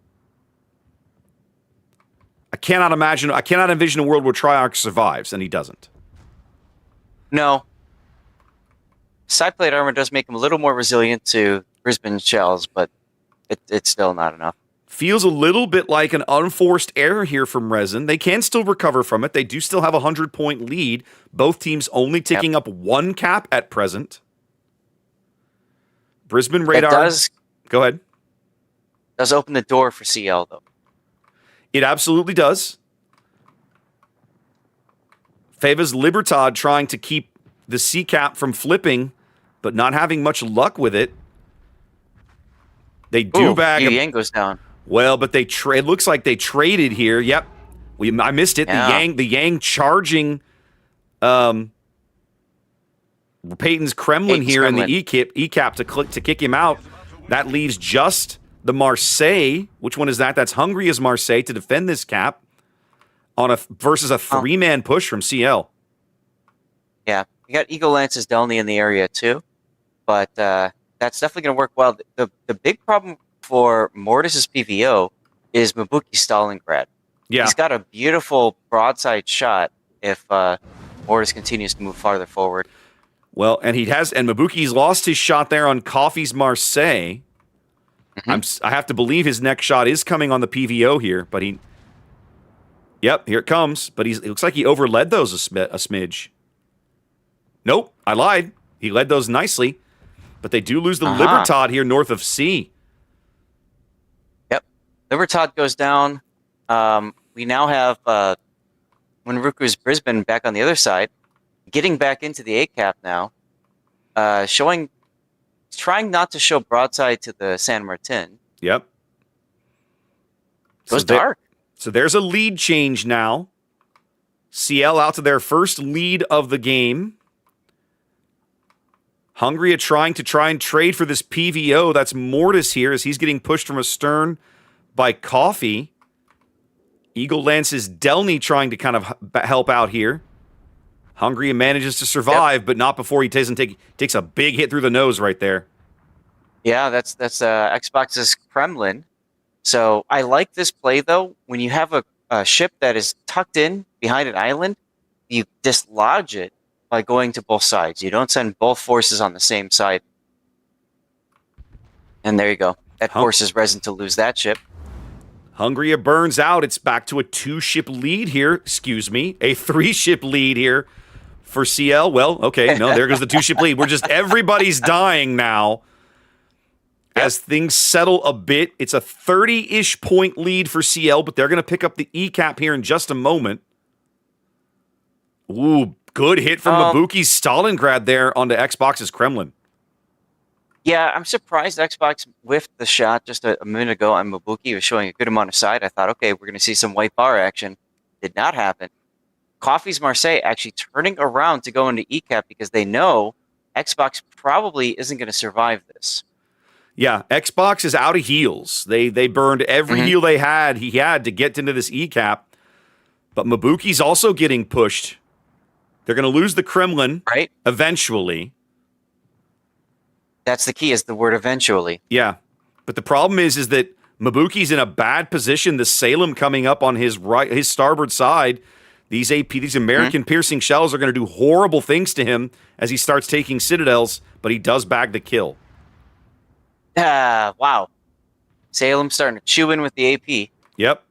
I cannot envision a world where Triarch survives, and he doesn't. No. Side plate armor does make him a little more resilient to Brisbane shells, but it's still not enough. Feels a little bit like an unforced error here from Resin. They can still recover from it. They do still have a 100-point lead. Both teams only ticking up 1 cap at present. Brisbane radar. Go ahead. Does open the door for CL, though. It absolutely does. Feva's Libertad trying to keep the C cap from flipping, but not having much luck with it. They do bag. Yang goes down. Well, but it looks like they traded here. Yep. I missed it. Yeah. The Yang charging Peyton's Kremlin here in the E cap to kick him out. That leaves just the Marseille. Which one is that? That's Hungary's Marseille to defend this cap versus a 3-man push from CL. Yeah. You got Eagle Lance's Delny in the area too, but that's definitely going to work well. The big problem for Mortis's PVO is Mabuki Stalingrad. Yeah. He's got a beautiful broadside shot if Mortis continues to move farther forward. Well, and Mabuki's lost his shot there on Coffee's Marseille. I have to believe his next shot is coming on the PVO here, but yep, here it comes. But it looks like he overled those a smidge. Nope, I lied. He led those nicely, but they do lose the Libertad here north of C. Yep, Libertad goes down. We now have Winruku's Brisbane back on the other side, getting back into the A cap now, trying not to show broadside to the San Martin. Yep. Goes dark. So there's a lead change now. CL out to their first lead of the game. Hungary trying and trade for this PVO. That's Mortis here as he's getting pushed from astern by Coffee. Eagle Lance's Delny trying to kind of help out here. Hungary manages to survive, but not before he takes a big hit through the nose right there. Yeah, that's Xbox's Kremlin. So I like this play, though. When you have a ship that is tucked in behind an island, you dislodge it by going to both sides. You don't send both forces on the same side. And there you go. That forces Resin to lose that ship. Hungria burns out. It's back to a 2-ship lead here. Excuse me. A 3-ship lead here for CL. Well, okay. No, there goes the 2-ship lead. Everybody's dying now. As things settle a bit, it's a 30-ish point lead for CL, but they're going to pick up the E-cap here in just a moment. Ooh, good hit from Mabuki's Stalingrad there onto Xbox's Kremlin. Yeah, I'm surprised Xbox whiffed the shot just a minute ago on Mabuki. He was showing a good amount of side. I thought, okay, we're going to see some white bar action. Did not happen. Coffee's Marseille actually turning around to go into E-cap because they know Xbox probably isn't going to survive this. Yeah, Xbox is out of heals. They burned every heal he had to get into this E-cap. But Mabuki's also getting pushed. They're going to lose the Kremlin eventually. That's the key, is the word eventually. Yeah. But the problem is that Mabuki's in a bad position. The Salem coming up on his starboard side. These American piercing shells are going to do horrible things to him as he starts taking citadels, but he does bag the kill. Wow. Salem starting to chew in with the AP. Yep.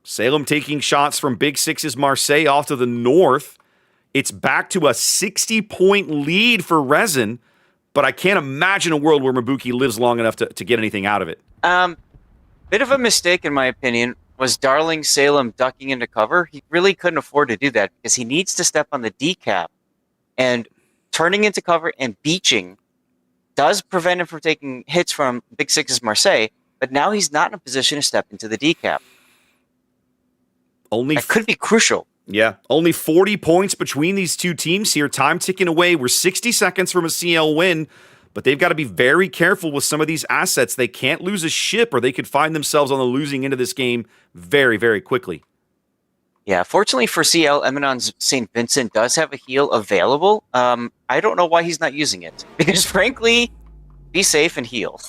Salem taking shots from Big Six's Marseille off to the north. It's back to a 60-point lead for Resin, but I can't imagine a world where Mabuki lives long enough to get anything out of it. Bit of a mistake, in my opinion, was Darling Salem ducking into cover. He really couldn't afford to do that because he needs to step on the decap, and turning into cover and beaching does prevent him from taking hits from Big Six's Marseille, but now he's not in a position to step into the decap. That could be crucial. Yeah, only 40 points between these two teams here. Time ticking away. We're 60 seconds from a CL win, but they've got to be very careful with some of these assets. They can't lose a ship or they could find themselves on the losing end of this game very, very quickly. Yeah, fortunately for CL, Eminon's St. Vincent does have a heal available. I don't know why he's not using it. Because frankly, be safe and heal.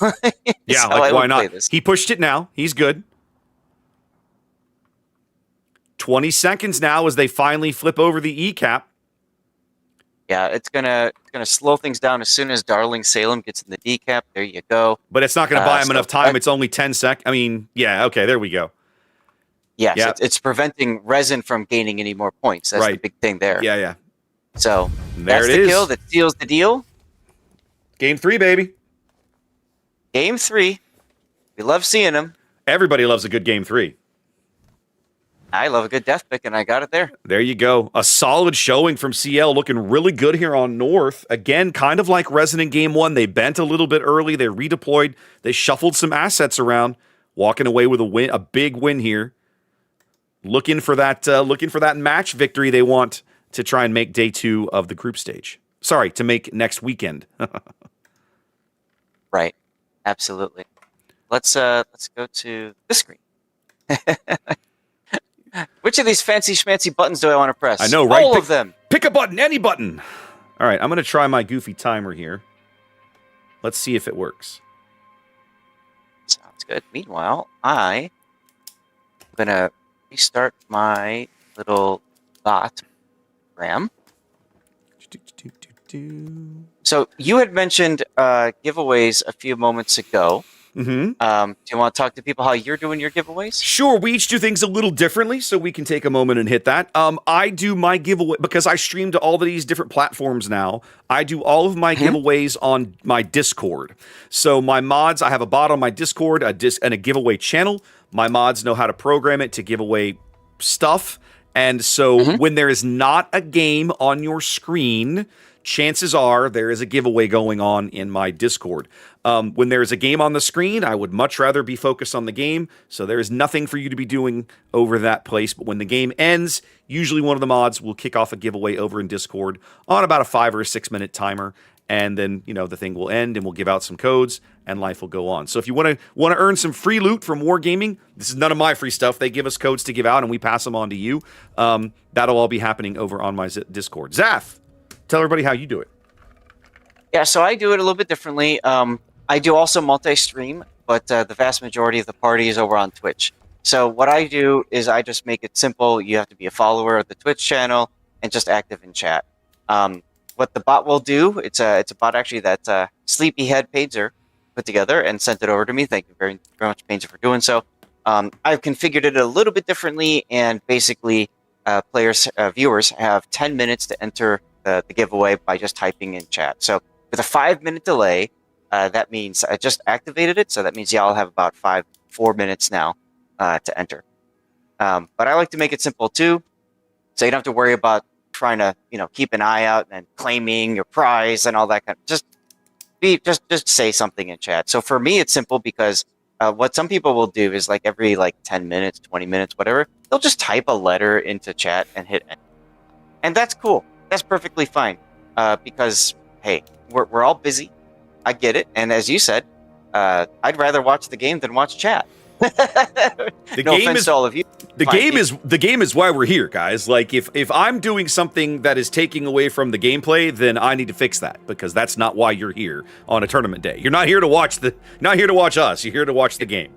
Yeah, like why not? He pushed it now. He's good. 20 seconds now as they finally flip over the E-cap. Yeah, it's gonna slow things down as soon as Darling Salem gets in the decap. There you go. But it's not going to buy him enough time. It's only 10 seconds. I mean, yeah, okay, there we go. Yes, yeah. It's preventing Resin from gaining any more points. That's the big thing there. Yeah, yeah. So that's the kill that seals the deal. Game 3, baby. Game 3. We love seeing them. Everybody loves a good Game 3. I love a good death pick, and I got it there. There you go. A solid showing from CL, looking really good here on North. Again, kind of like Resident Game 1, they bent a little bit early. They redeployed. They shuffled some assets around, walking away with a big win here. Looking for that match victory they want to try and make day 2 of the group stage. Sorry, to make next weekend. Right. Absolutely. Let's go to this screen. Which of these fancy schmancy buttons do I want to press? I know, right? All of them. Pick a button, any button. All right, I'm going to try my goofy timer here. Let's see if it works. Sounds good. Meanwhile, I'm going to restart my little bot program. So you had mentioned giveaways a few moments ago. Mm-hmm. Do you want to talk to people how you're doing your giveaways? Sure. We each do things a little differently, so we can take a moment and hit that. I do my giveaway because I stream to all of these different platforms now. I do all of my giveaways on my Discord. So my mods, I have a bot on my Discord, and a giveaway channel. My mods know how to program it to give away stuff. And so when there is not a game on your screen, chances are there is a giveaway going on in my Discord. When there is a game on the screen, I would much rather be focused on the game, so there is nothing for you to be doing over that place. But when the game ends, usually one of the mods will kick off a giveaway over in Discord on about a 5 or 6 minute timer, and then the thing will end, and we'll give out some codes, and life will go on. So if you want to earn some free loot from Wargaming, this is none of my free stuff. They give us codes to give out, and we pass them on to you. That'll all be happening over on my Discord. Zaf, tell everybody how you do it. Yeah, so I do it a little bit differently. I do also multi-stream. but the vast majority of the party is over on Twitch. So what I do is I just make it simple. You have to be a follower of the Twitch channel and just active in chat. What the bot will do, it's a bot actually that Sleepyhead Painter put together and sent it over to me. Thank you very, very much, Painter, for doing so. I've configured it a little bit differently, and basically viewers have 10 minutes to enter the giveaway by just typing in chat. So with a 5-minute delay, that means I just activated it, so that means y'all have about 4 minutes now to enter. But I like to make it simple too, so you don't have to worry about trying to keep an eye out and claiming your prize and all that kind of. Just say something in chat. So for me, it's simple because what some people will do is like every 10 minutes, 20 minutes, whatever, they'll just type a letter into chat and hit enter. And that's cool. That's perfectly fine. Because hey, we're all busy. I get it. And as you said, I'd rather watch the game than watch chat. No offense to all of you. The game is why we're here, guys. Like if I'm doing something that is taking away from the gameplay, then I need to fix that, because that's not why you're here on a tournament day. You're not here to watch us. You're here to watch the game.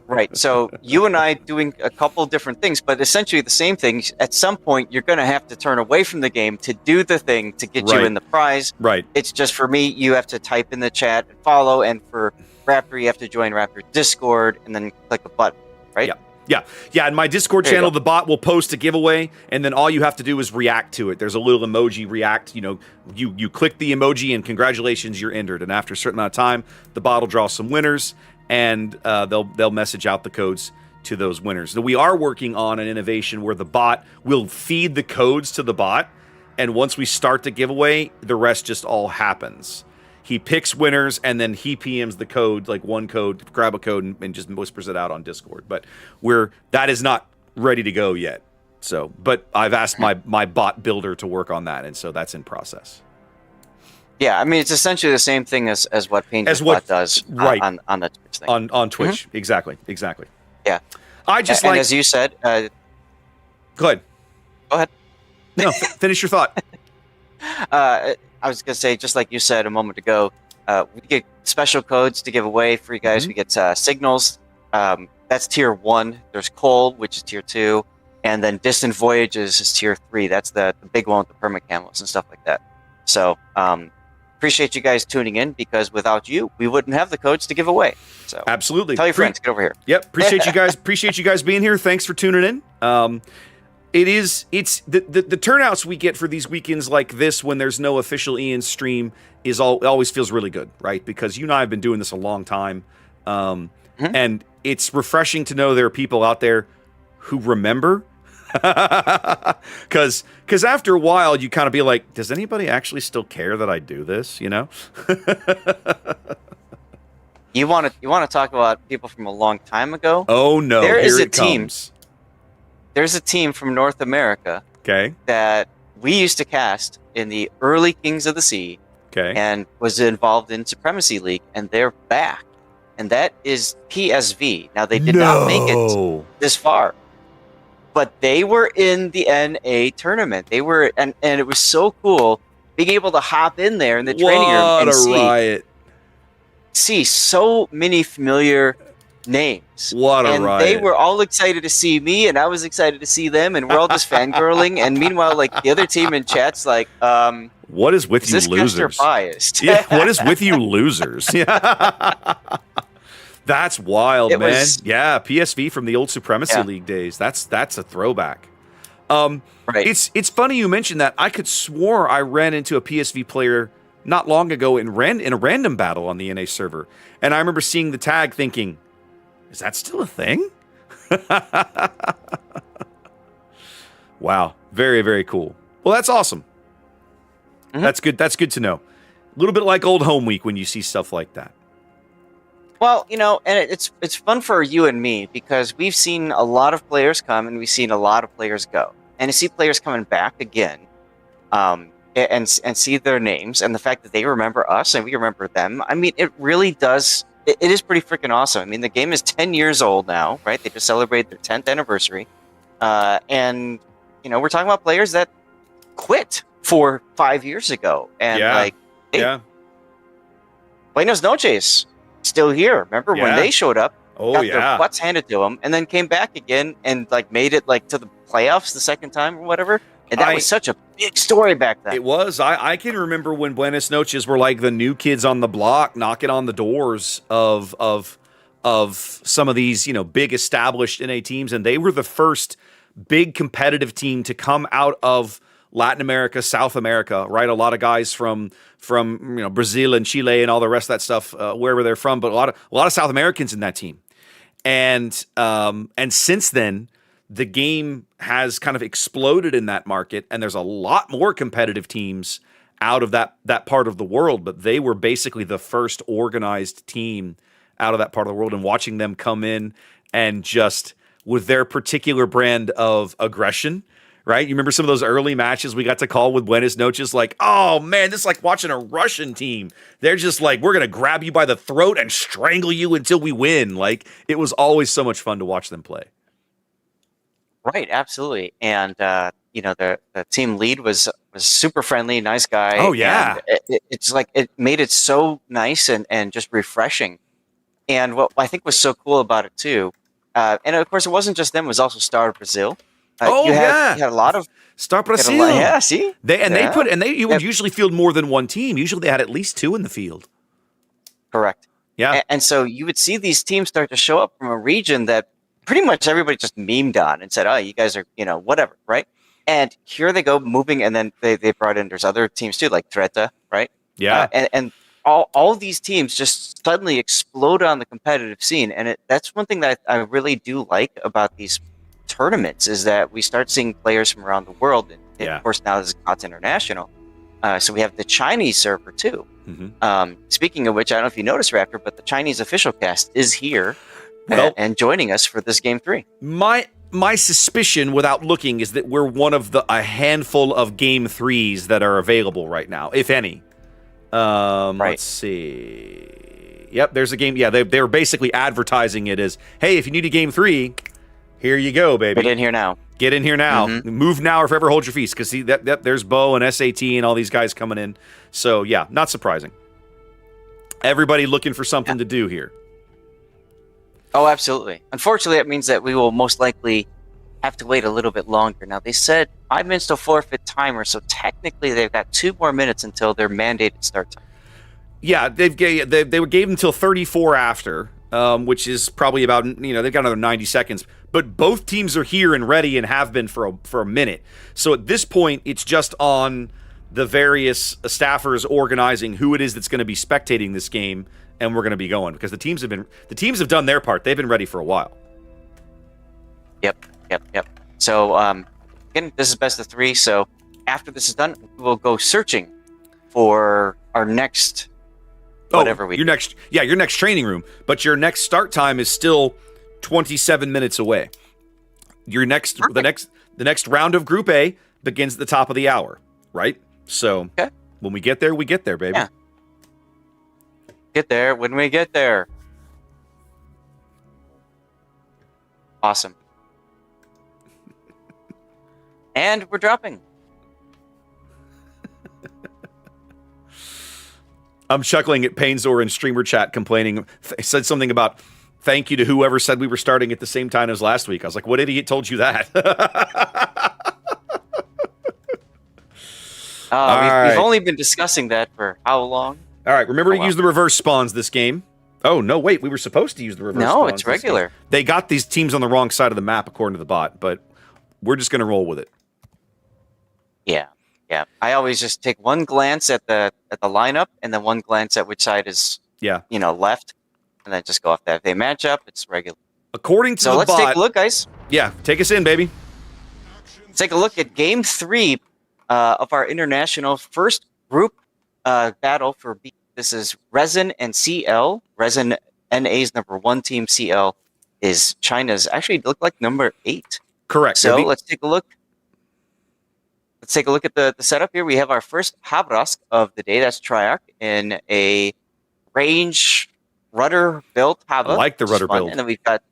Right. So you and I doing a couple different things, but essentially the same things. At some point, you're going to have to turn away from the game to do the thing to get you in the prize. Right. It's just for me, you have to type in the chat and follow, and for Raptor, you have to join Raptor Discord and then click a button. Right. Yeah. In my Discord channel, the bot will post a giveaway, and then all you have to do is react to it. There's a little emoji react. You click the emoji, and congratulations, you're entered. And after a certain amount of time, the bot will draw some winners, and they'll message out the codes to those winners. Now, we are working on an innovation where the bot will feed the codes to the bot, and once we start the giveaway, the rest just all happens. He picks winners, and then he PMs the code, like one code, grab a code, and just whispers it out on Discord. But that is not ready to go yet. So, but I've asked my bot builder to work on that, and so that's in process. Yeah, I mean, it's essentially the same thing as what Painter's bot does on the Twitch thing. On Twitch, exactly. Yeah. And as you said... Go ahead. Go ahead. No, finish your thought. I was going to say, just like you said a moment ago, we get special codes to give away for you guys. We get signals. That's tier 1. There's coal, which is tier 2. And then distant voyages is tier 3. That's the big one with the permacamos and stuff like that. So appreciate you guys tuning in, because without you, we wouldn't have the codes to give away. So absolutely. Tell your friends, get over here. Yep. Appreciate you guys. Appreciate you guys being here. Thanks for tuning in. It's the turnouts we get for these weekends like this, when there's no official Ian stream, always feels really good, right? Because you and I have been doing this a long time, and it's refreshing to know there are people out there who remember. Because after a while, you kind of be like, does anybody actually still care that I do this? You want to talk about people from a long time ago? Oh no! There is a team. Comes. There's a team from North America, that we used to cast in the early Kings of the Sea, and was involved in Supremacy League, and they're back, and that is PSV. Now they did not make it this far, but they were in the NA tournament. They were, and it was so cool being able to hop in there in the training room and see so many familiar names. What a riot. They were all excited to see me, and I was excited to see them, and we're all just fangirling. And meanwhile, the other team in chat's like, what is with you losers? Biased? Yeah, what is with you losers? Yeah. That's wild, man. Yeah, PSV from the old Supremacy League days. That's a throwback. Right. It's funny you mentioned that. I could swore I ran into a PSV player not long ago in a random battle on the NA server, and I remember seeing the tag thinking, is that still a thing? Wow. Very, very cool. Well, that's awesome. That's good. That's good to know. A little bit like old home week when you see stuff like that. Well, and it's fun for you and me, because we've seen a lot of players come and we've seen a lot of players go. And to see players coming back again, and see their names, and the fact that they remember us and we remember them, I mean, it really does... It is pretty freaking awesome. I mean, the game is 10 years old now, right? They just celebrated their 10th anniversary. And, we're talking about players that quit 5 years ago. And, Buenos noches still here. Remember when Yeah. they showed up, Oh, got yeah. their butts handed to them, and then came back again and like made it like to the playoffs the second time or whatever. And that was such a big story back then. It was. I can remember when Buenos Noches were like the new kids on the block, knocking on the doors of some of these, you know, big established NA teams, and they were the first big competitive team to come out of Latin America, South America, right? A lot of guys from you know, Brazil and Chile and all the rest of that stuff, wherever they're from, but a lot of South Americans in that team. And since then, the game has kind of exploded in that market, and there's a lot more competitive teams out of that part of the world, but they were basically the first organized team out of that part of the world, and watching them come in and just with their particular brand of aggression, right? You remember some of those early matches we got to call with Buenos Noches, like, oh man, this is like watching a Russian team. They're just like, we're going to grab you by the throat and strangle you until we win. Like, it was always so much fun to watch them play. Right, absolutely. And you know, the team lead was super friendly, nice guy. Oh yeah. And it's like it made it so nice and just refreshing. And what I think was so cool about it too, and of course it wasn't just them; it was also Star Brazil. You had a lot of Star Brazil. Yeah, see, you would usually field more than one team. Usually they had at least two in the field. Correct. Yeah, and so you would see these teams start to show up from a region that pretty much everybody just memed on and said, "Oh, you guys are, you know, whatever," right? And here they go moving, and then they brought in there's other teams too, like Treta, right? Yeah, and all of these teams just suddenly explode on the competitive scene, and that's one thing that I really do like about these tournaments is that we start seeing players from around the world, and of course now this is COTS International, so we have the Chinese server too. Mm-hmm. Speaking of which, I don't know if you noticed, Raptor, but the Chinese official cast is here and joining us for this Game 3. My suspicion, without looking, is that we're one of a handful of Game 3s that are available right now, if any. Let's see. Yep, there's a game. Yeah, they were basically advertising it as, hey, if you need a Game 3, here you go, baby. Get in here now. Get in here now. Mm-hmm. Move now or forever hold your feast. Because see, there's Bo and SAT and all these guys coming in. So, yeah, not surprising. Everybody looking for something to do here. Oh, absolutely. Unfortunately, that means that we will most likely have to wait a little bit longer. Now, they said 5 minutes to forfeit timer, so technically they've got 2 more minutes until their mandated start time. Yeah, they gave until 34 after, which is probably about, you know, they've got another 90 seconds. But both teams are here and ready and have been for a minute. So at this point, it's just on the various staffers organizing who it is that's going to be spectating this game, and we're going to be going because the teams have done their part. They've been ready for a while. Yep. So again, this is best of 3. So after this is done, we'll go searching for our next your next training room. But your next start time is still 27 minutes away. The next round of Group A begins at the top of the hour, right? So when we get there, baby. Yeah. Get there when we get there. Awesome. And we're dropping. I'm chuckling at Painzor in streamer chat complaining. Said something about thank you to whoever said we were starting at the same time as last week. I was like, what idiot told you that? We've only been discussing that for how long? All right, remember to use the reverse spawns this game. Oh, no, wait, we were supposed to use the reverse spawns. No, it's regular. They got these teams on the wrong side of the map according to the bot, but we're just going to roll with it. Yeah. I always just take one glance at the lineup and then one glance at which side is left, and then just go off that. If they match up, it's regular. According to the bot. So let's take a look, guys. Yeah, take us in, baby. Let's take a look at Game 3 of our international first group battle for B. This is Resin and CL. Resin NA's number 1 team. CL is China's actually look like number 8. Correct. So let's take a look. Let's take a look at the setup here. We have our first Havrask of the day. That's Triarch in a range rudder build. I like the rudder build. And then we've got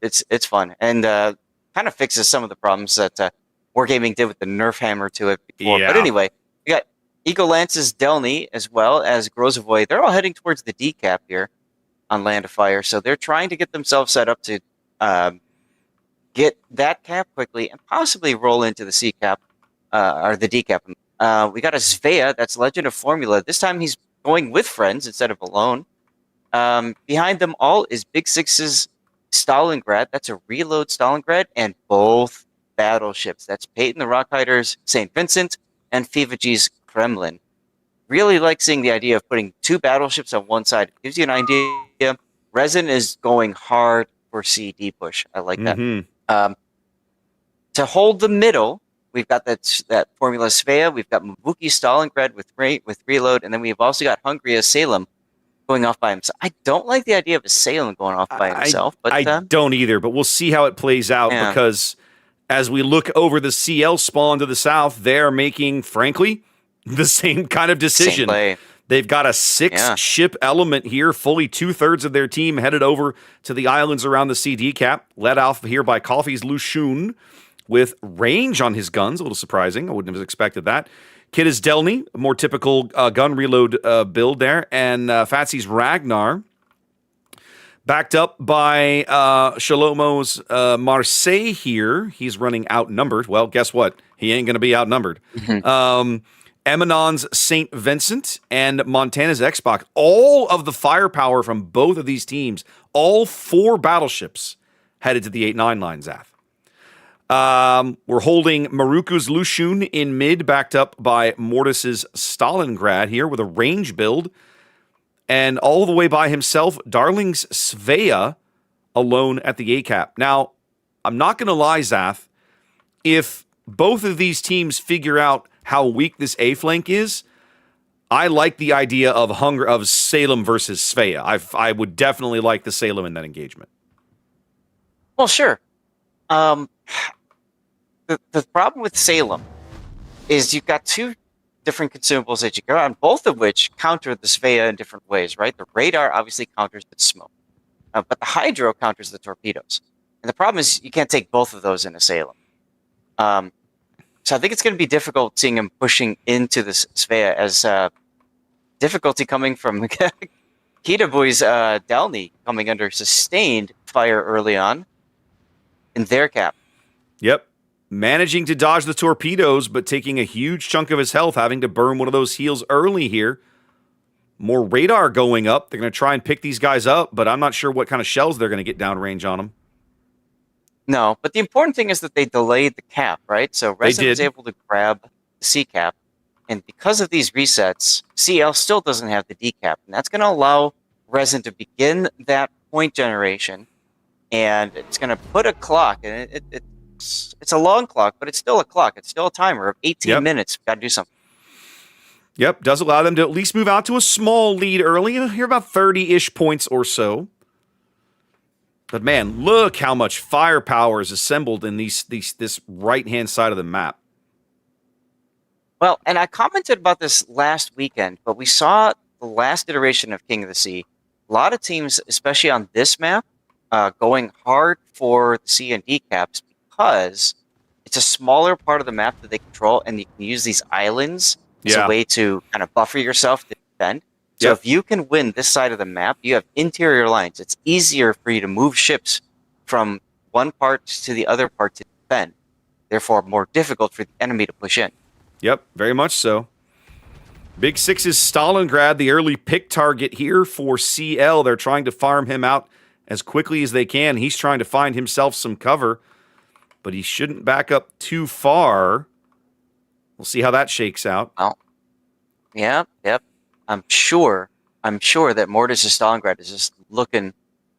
it's fun and kind of fixes some of the problems that Wargaming did with the Nerf hammer to it before. Yeah. But anyway, we got Eco Lance's Delny as well as Grozovoy. They're all heading towards the decap here. on Land of Fire. So they're trying to get themselves set up to get that cap quickly and possibly roll into the C cap or the D cap. We got a Svea, that's Legend of Formula. This time he's going with friends instead of alone. Behind them all is Big Six's Stalingrad. That's a reload Stalingrad, and both battleships. That's Peyton the Rockhider's St. Vincent and Fivag's Kremlin. Really like seeing the idea of putting two battleships on one side. It gives you an idea. Resin is going hard for CD push. I like that. To hold the middle, we've got that Formula Svea. We've got Mabuki Stalingrad with reload, and then we've also got Hungary Salem going off by himself. I don't like the idea of a Salem going off by himself, but I don't either. But we'll see how it plays out because as we look over the CL spawn to the south, they're making, frankly, the same kind of decision. They've got a 6-ship element here, fully 2/3 of their team headed over to the islands around the CD cap, led off here by Coffee's Lushun with range on his guns. A little surprising. I wouldn't have expected that. Kid is Delny, a more typical gun reload build there, and Fatsy's Ragnar, backed up by Shalomo's Marseille here. He's running outnumbered. Well, guess what? He ain't going to be outnumbered. Eminon's St. Vincent and Montana's Xbox. All of the firepower from both of these teams, all 4 battleships headed to the 8-9 line, Zath. We're holding Maruku's Lushun in mid, backed up by Mortis's Stalingrad here with a range build. And all the way by himself, Darling's Svea alone at the A-cap. Now, I'm not going to lie, Zath. If both of these teams figure out how weak this A-flank is, I like the idea of Salem versus Svea. I would definitely like the Salem in that engagement. Well, sure. The problem with Salem is you've got 2 different consumables that you go on, both of which counter the Svea in different ways, right? The radar obviously counters the smoke, but the hydro counters the torpedoes. And the problem is you can't take both of those in a Salem. So I think it's going to be difficult seeing him pushing into the Svea, as difficulty coming from Kitaboy's Delny coming under sustained fire early on in their cap. Yep. Managing to dodge the torpedoes, but taking a huge chunk of his health, having to burn one of those heals early here. More radar going up. They're going to try and pick these guys up, but I'm not sure what kind of shells they're going to get downrange on them. No, but the important thing is that they delayed the cap, right? So Resin was able to grab the C cap, and because of these resets, CL still doesn't have the D cap, and that's going to allow Resin to begin that point generation, and it's going to put a clock, and it's a long clock, but it's still a clock. It's still a timer of 18 minutes. Got to do something. Yep, does allow them to at least move out to a small lead early. Here about 30-ish points or so. But man, look how much firepower is assembled in this right-hand side of the map. Well, and I commented about this last weekend, but we saw the last iteration of King of the Sea. A lot of teams, especially on this map, going hard for the C and D caps because it's a smaller part of the map that they control, and you can use these islands as a way to kind of buffer yourself to defend. So if you can win this side of the map, you have interior lines. It's easier for you to move ships from one part to the other part to defend. Therefore, more difficult for the enemy to push in. Yep, very much so. Big Six's Stalingrad, the early pick target here for CL. They're trying to farm him out as quickly as they can. He's trying to find himself some cover, but he shouldn't back up too far. We'll see how that shakes out. Well, yep. I'm sure that Mortis' Stalingrad is just looking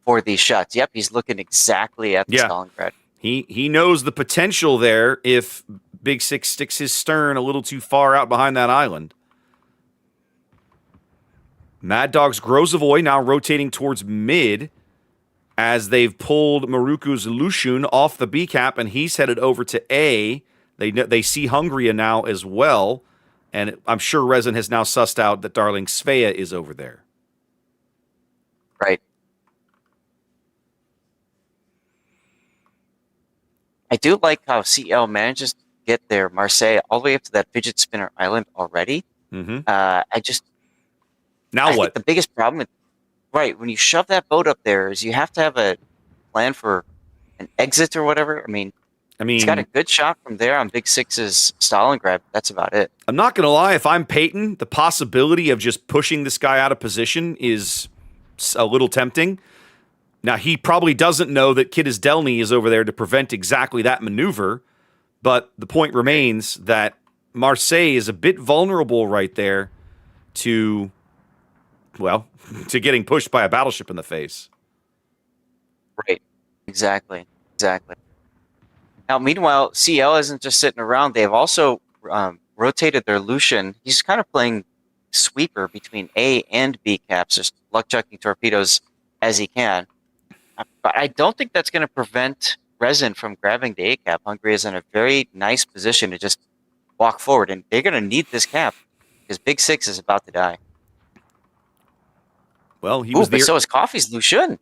for these shots. Yep, he's looking exactly at the Stalingrad. He knows the potential there if Big Six sticks his stern a little too far out behind that island. Mad Dog's Grozavoy now rotating towards mid as they've pulled Maruku's Lushun off the B cap, and he's headed over to A. They see Hungria now as well. And I'm sure Resin has now sussed out that Darling Svea is over there. Right. I do like how CL manages to get their Marseille all the way up to that fidget spinner island already. Mm-hmm. I Now what? think the biggest problem right, when you shove that boat up there, is you have to have a plan for an exit or whatever. I He's got a mean, good shot from there on Big Six's Stalingrad. That's about it. I'm not going to lie. If I'm Peyton, the possibility of just pushing this guy out of position is a little tempting. Now, he probably doesn't know that Kiddisdelny is over there to prevent exactly that maneuver, but the point remains that Marseille is a bit vulnerable right there to, well, to getting pushed by a battleship in the face. Right. Exactly. Exactly. Now, meanwhile, CL isn't just sitting around. They've also rotated their Lucian. He's kind of playing sweeper between A and B caps, just luck chucking torpedoes as he can. But I don't think that's going to prevent Resin from grabbing the A cap. Hungary is in a very nice position to just walk forward, and they're going to need this cap because Big Six is about to die. Well, he Ooh, was but there. so is Coffee's Lucian.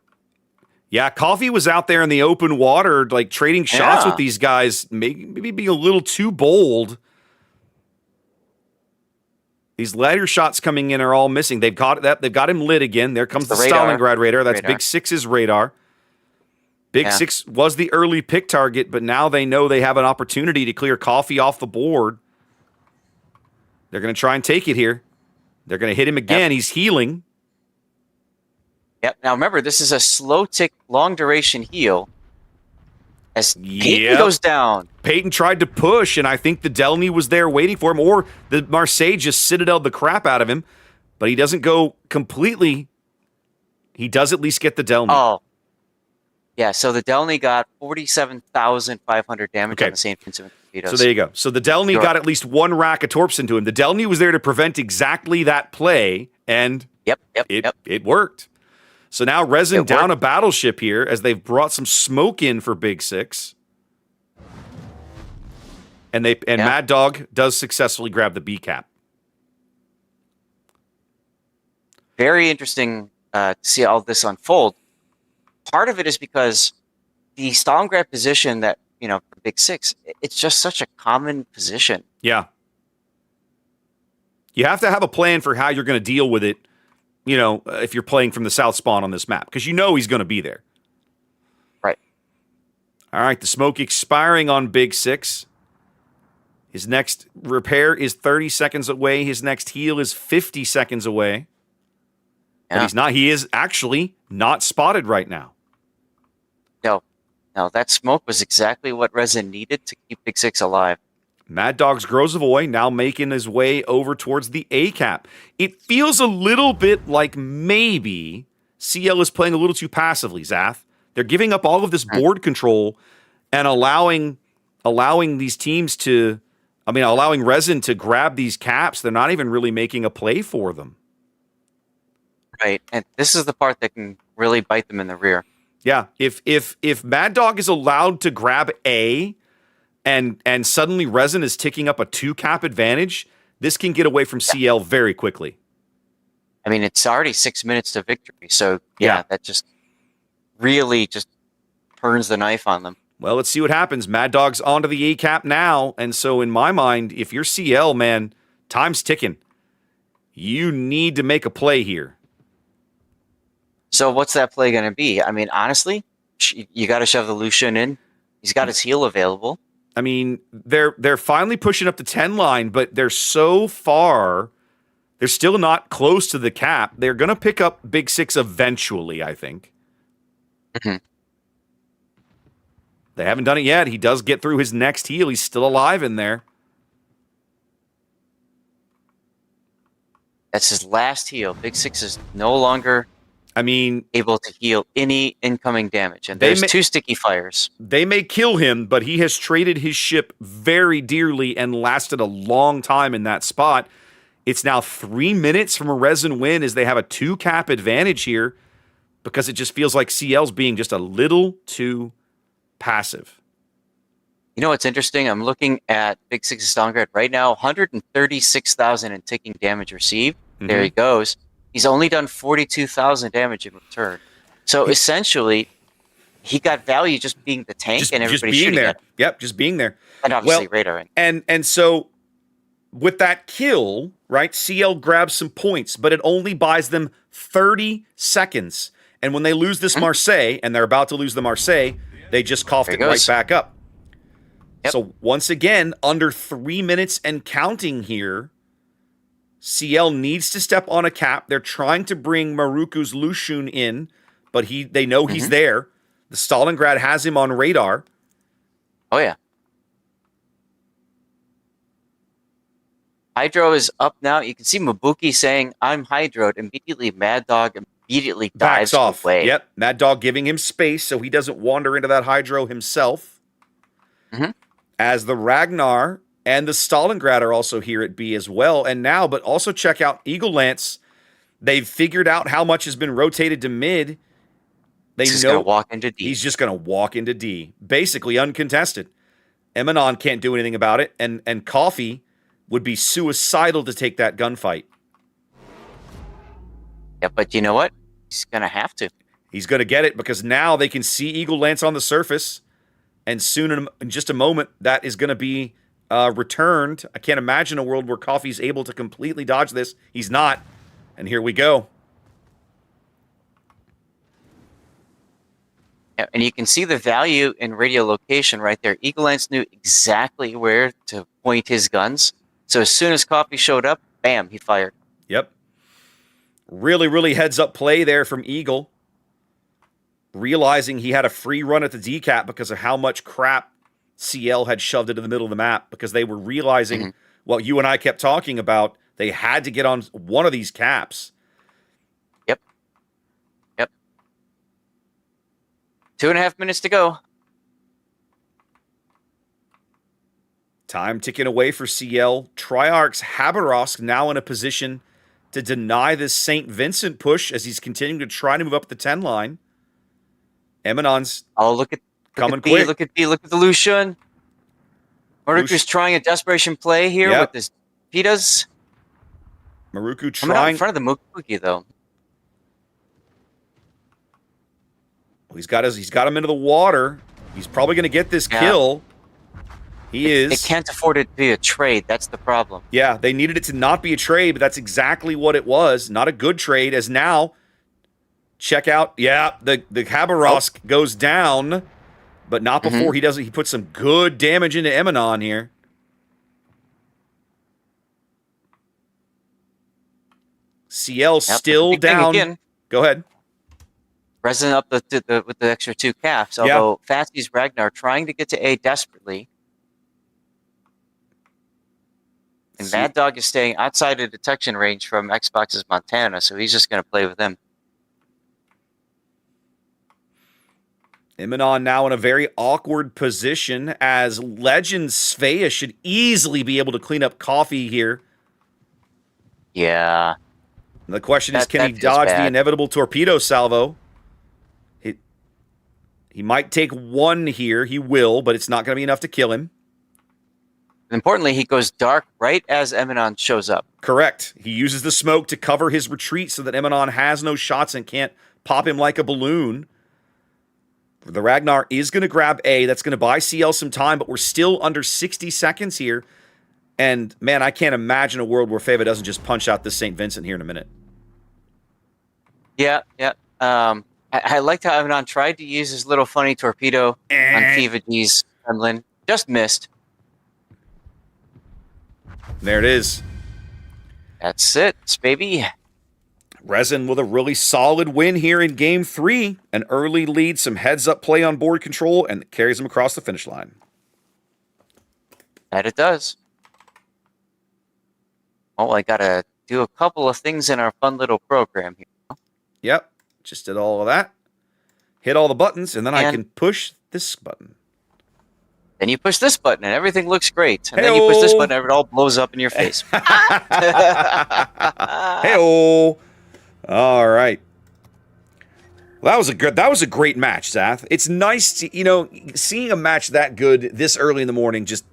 Yeah, Coffee was out there in the open water, like trading shots Yeah. with these guys, maybe being a little too bold. These ladder shots coming in are all missing. They've got him lit again. There comes the radar. Stalingrad radar. That's Radar. Big Six's radar. Big Six was the early pick target, but now they know they have an opportunity to clear Coffee off the board. They're going to try and take it here. They're going to hit him again. He's healing. Yep. Now remember, this is a slow tick, long duration heal. As Peyton goes down. Peyton tried to push, and I think the Delny was there waiting for him, or the Marseille just citadeled the crap out of him, but he doesn't go completely. He does at least get the Delny. Oh. Yeah, so the Delny got 47,500 damage on the St. Vincent torpedoes. So there you go. So the Delny got at least one rack of torps into him. The Delny was there to prevent exactly that play, and it worked. So now Resin down a battleship here as they've brought some smoke in for Big Six. And Mad Dog does successfully grab the B cap. Very interesting to see all this unfold. Part of it is because the Stalingrad position that, for Big Six, it's just such a common position. Yeah. You have to have a plan for how you're going to deal with it, if you're playing from the south spawn on this map, because he's going to be there. Right. All right, the smoke expiring on Big Six. His next repair is 30 seconds away. His next heal is 50 seconds away. Yeah. But he is actually not spotted right now. No, that smoke was exactly what Resin needed to keep Big Six alive. Mad Dog's Grozavoy now making his way over towards the A cap. It feels a little bit like maybe CL is playing a little too passively, Zath. They're giving up all of this board control and allowing these teams allowing Resin to grab these caps. They're not even really making a play for them. Right, and this is the part that can really bite them in the rear. Yeah, if Mad Dog is allowed to grab A and suddenly Resin is ticking up a 2-cap advantage, this can get away from CL very quickly. It's already 6 minutes to victory, so that just really just turns the knife on them. Well, let's see what happens. Mad Dog's onto the A cap now, and so in my mind, if you're CL, man, time's ticking. You need to make a play here. So what's that play going to be? Honestly, you got to shove the Lucian in. He's got his heal available. They're finally pushing up the 10 line, but they're so far. They're still not close to the cap. They're going to pick up Big Six eventually, I think. Mm-hmm. They haven't done it yet. He does get through his next heal. He's still alive in there. That's his last heal. Big Six is no longer able to heal any incoming damage. And there's 2 sticky fires. They may kill him, but he has traded his ship very dearly and lasted a long time in that spot. It's now 3 minutes from a Resin win as they have a 2-cap advantage here because it just feels like CL's being just a little too passive. You know what's interesting? I'm looking at Big Six's Stalingrad right now, 136,000 in ticking damage received. Mm-hmm. There he goes. He's only done 42,000 damage in return. So essentially, he got value just being the tank and everybody shooting there. at him. Yep, just being there. And obviously radar. And so with that kill, right, CL grabs some points, but it only buys them 30 seconds. And when they lose this Marseille, and they're about to lose the Marseille, they just coughed it right back up. Yep. So once again, under 3 minutes and counting here, CL needs to step on a cap. They're trying to bring Maruku's Lushun in, but they know he's there. The Stalingrad has him on radar. Oh, yeah. Hydro is up now. You can see Mabuki saying, I'm Hydroed. Immediately, Mad Dog immediately dives off. away. Yep, Mad Dog giving him space so he doesn't wander into that Hydro himself. As the Ragnar and the Stalingrad are also here at B as well. And now, but also check out Eagle Lance. They've figured out how much has been rotated to mid. He's just going to walk into D. He's just going to walk into D. Basically uncontested. Emanon can't do anything about it. And Coffee would be suicidal to take that gunfight. Yeah, but you know what? He's going to have to. He's going to get it because now they can see Eagle Lance on the surface. And soon, in just a moment, that is going to be returned. I can't imagine a world where Coffee's able to completely dodge this. He's not. And here we go. Yeah, and you can see the value in radio location right there. Eagle Lance knew exactly where to point his guns. So as soon as Coffee showed up, bam, he fired. Yep. Really, really heads-up play there from Eagle. Realizing he had a free run at the decap because of how much crap CL had shoved into the middle of the map, because they were realizing what you and I kept talking about. They had to get on one of these caps. Yep. 2.5 minutes to go. Time ticking away for CL. Triarch's Habarovsk now in a position to deny this St. Vincent push as he's continuing to try to move up the 10 line. Emanon's look at quick. Look at the Lucian. Maruku's trying a desperation play here with his Pitas. Maruku trying. Coming out in front of the Mukuki, though. He's got him into the water. He's probably going to get this kill. He is. They can't afford it to be a trade. That's the problem. Yeah, they needed it to not be a trade, but that's exactly what it was. Not a good trade, as now, check out, the Habarovsk goes down, but not before he puts some good damage into Emanon here. CL still down. Again. Go ahead. Resin up with the extra 2 caps, although Fatsy's Ragnar trying to get to A desperately. And Mad Dog is staying outside of detection range from Xbox's Montana, so he's just going to play with him. Emanon now in a very awkward position as Legend Svea should easily be able to clean up Coffee here. Yeah. And the question is, can he dodge the inevitable torpedo salvo? He might take one here. He will, but it's not going to be enough to kill him. Importantly, he goes dark right as Emanon shows up. Correct. He uses the smoke to cover his retreat so that Emanon has no shots and can't pop him like a balloon. The Ragnar is going to grab A. That's going to buy CL some time, but we're still under 60 seconds here. And, man, I can't imagine a world where Feva doesn't just punch out this St. Vincent here in a minute. Yeah. I liked how Emanon tried to use his little funny torpedo on Kiva G's Kremlin. Just missed. There it is. That's it, baby. Resin with a really solid win here in Game 3. An early lead, some heads-up play on board control, and carries him across the finish line. That it does. Oh, I got to do a couple of things in our fun little program here. Yep, just did all of that. Hit all the buttons, and then I can push this button. Then you push this button, and everything looks great. And then you push this button, and it all blows up in your face. Hey-oh. All right. Well, that was a great match, Zath. It's nice to, seeing a match that good this early in the morning just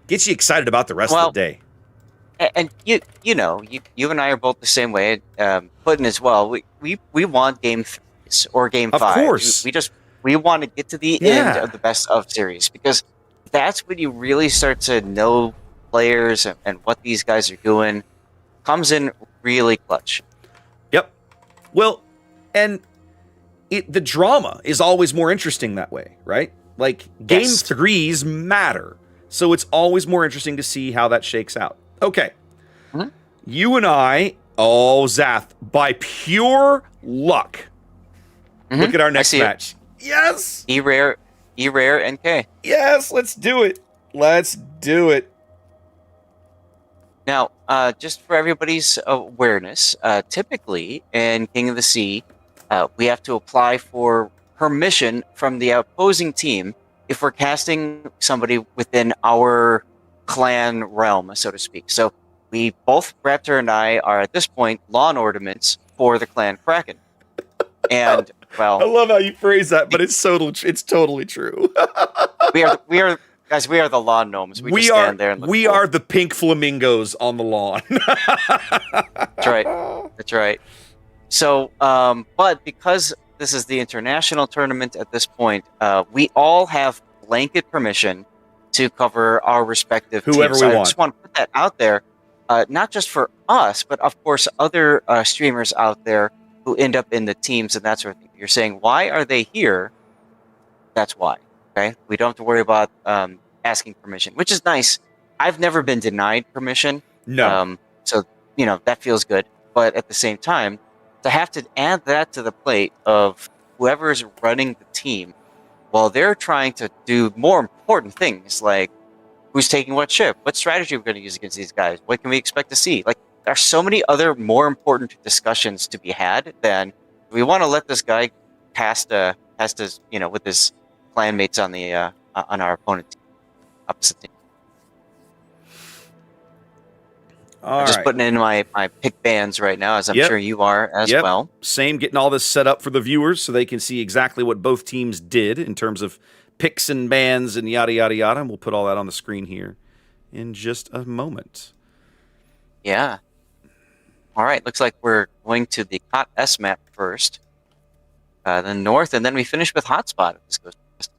gets you excited about the rest of the day. And you and I are both the same way. Puddin as well. We want Game 3 or Game 5. Of course. We want to get to the end of the best of series, because that's when you really start to know players and what these guys are doing comes in really clutch. Yep. Well, and the drama is always more interesting that way, right? Like, game threes matter. So it's always more interesting to see how that shakes out. Okay. Mm-hmm. You and I, Zath, by pure luck, look at our next match. Yes! E-Rare, NK. Yes, let's do it. Let's do it. Now, just for everybody's awareness, typically in King of the Sea, we have to apply for permission from the opposing team if we're casting somebody within our clan realm, so to speak. So we both, Raptor and I, are at this point lawn ornaments for the clan Kraken. And well, I love how you phrase that, but it's totally true. we are guys. We are the lawn gnomes. We just stand there and look we cool. are the pink flamingos on the lawn. That's right. That's right. So, but because this is the international tournament at this point, we all have blanket permission to cover our respective whoever teams. we I want. just want to put that out there, not just for us, but of course other streamers out there who end up in the teams and that sort of thing. You're saying, why are they here? That's why. Okay, we don't have to worry about asking permission, which is nice. I've never been denied permission. No. So that feels good. But at the same time, to have to add that to the plate of whoever is running the team while they're trying to do more important things like who's taking what ship, what strategy we're going to use against these guys, what can we expect to see? Like, there are so many other more important discussions to be had than we want to let this guy past his, with his clan mates on the on our opponent team, opposite team. I'm just putting in my pick bands right now, as I'm sure you are as well. Same, getting all this set up for the viewers so they can see exactly what both teams did in terms of picks and bands and yada, yada, yada. And we'll put all that on the screen here in just a moment. Yeah. All right, looks like we're going to the Hot S map first, then North, and then we finish with Hotspot. If this goes fast.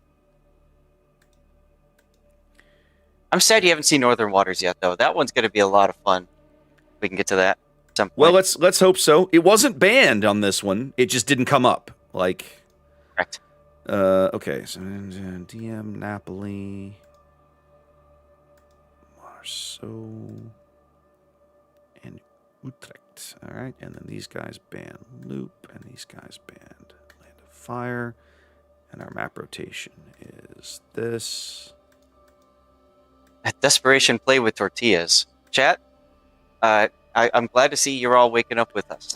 I'm sad you haven't seen Northern Waters yet, though. That one's going to be a lot of fun. We can get to that at some point. Well, let's hope so. It wasn't banned on this one. It just didn't come up. Correct. Okay, so DM Napoli, Marceau, and Utrecht. All right, and then these guys ban Loop, and these guys banned Land of Fire, and our map rotation is this. A desperation play with tortillas. Chat, I'm glad to see you're all waking up with us.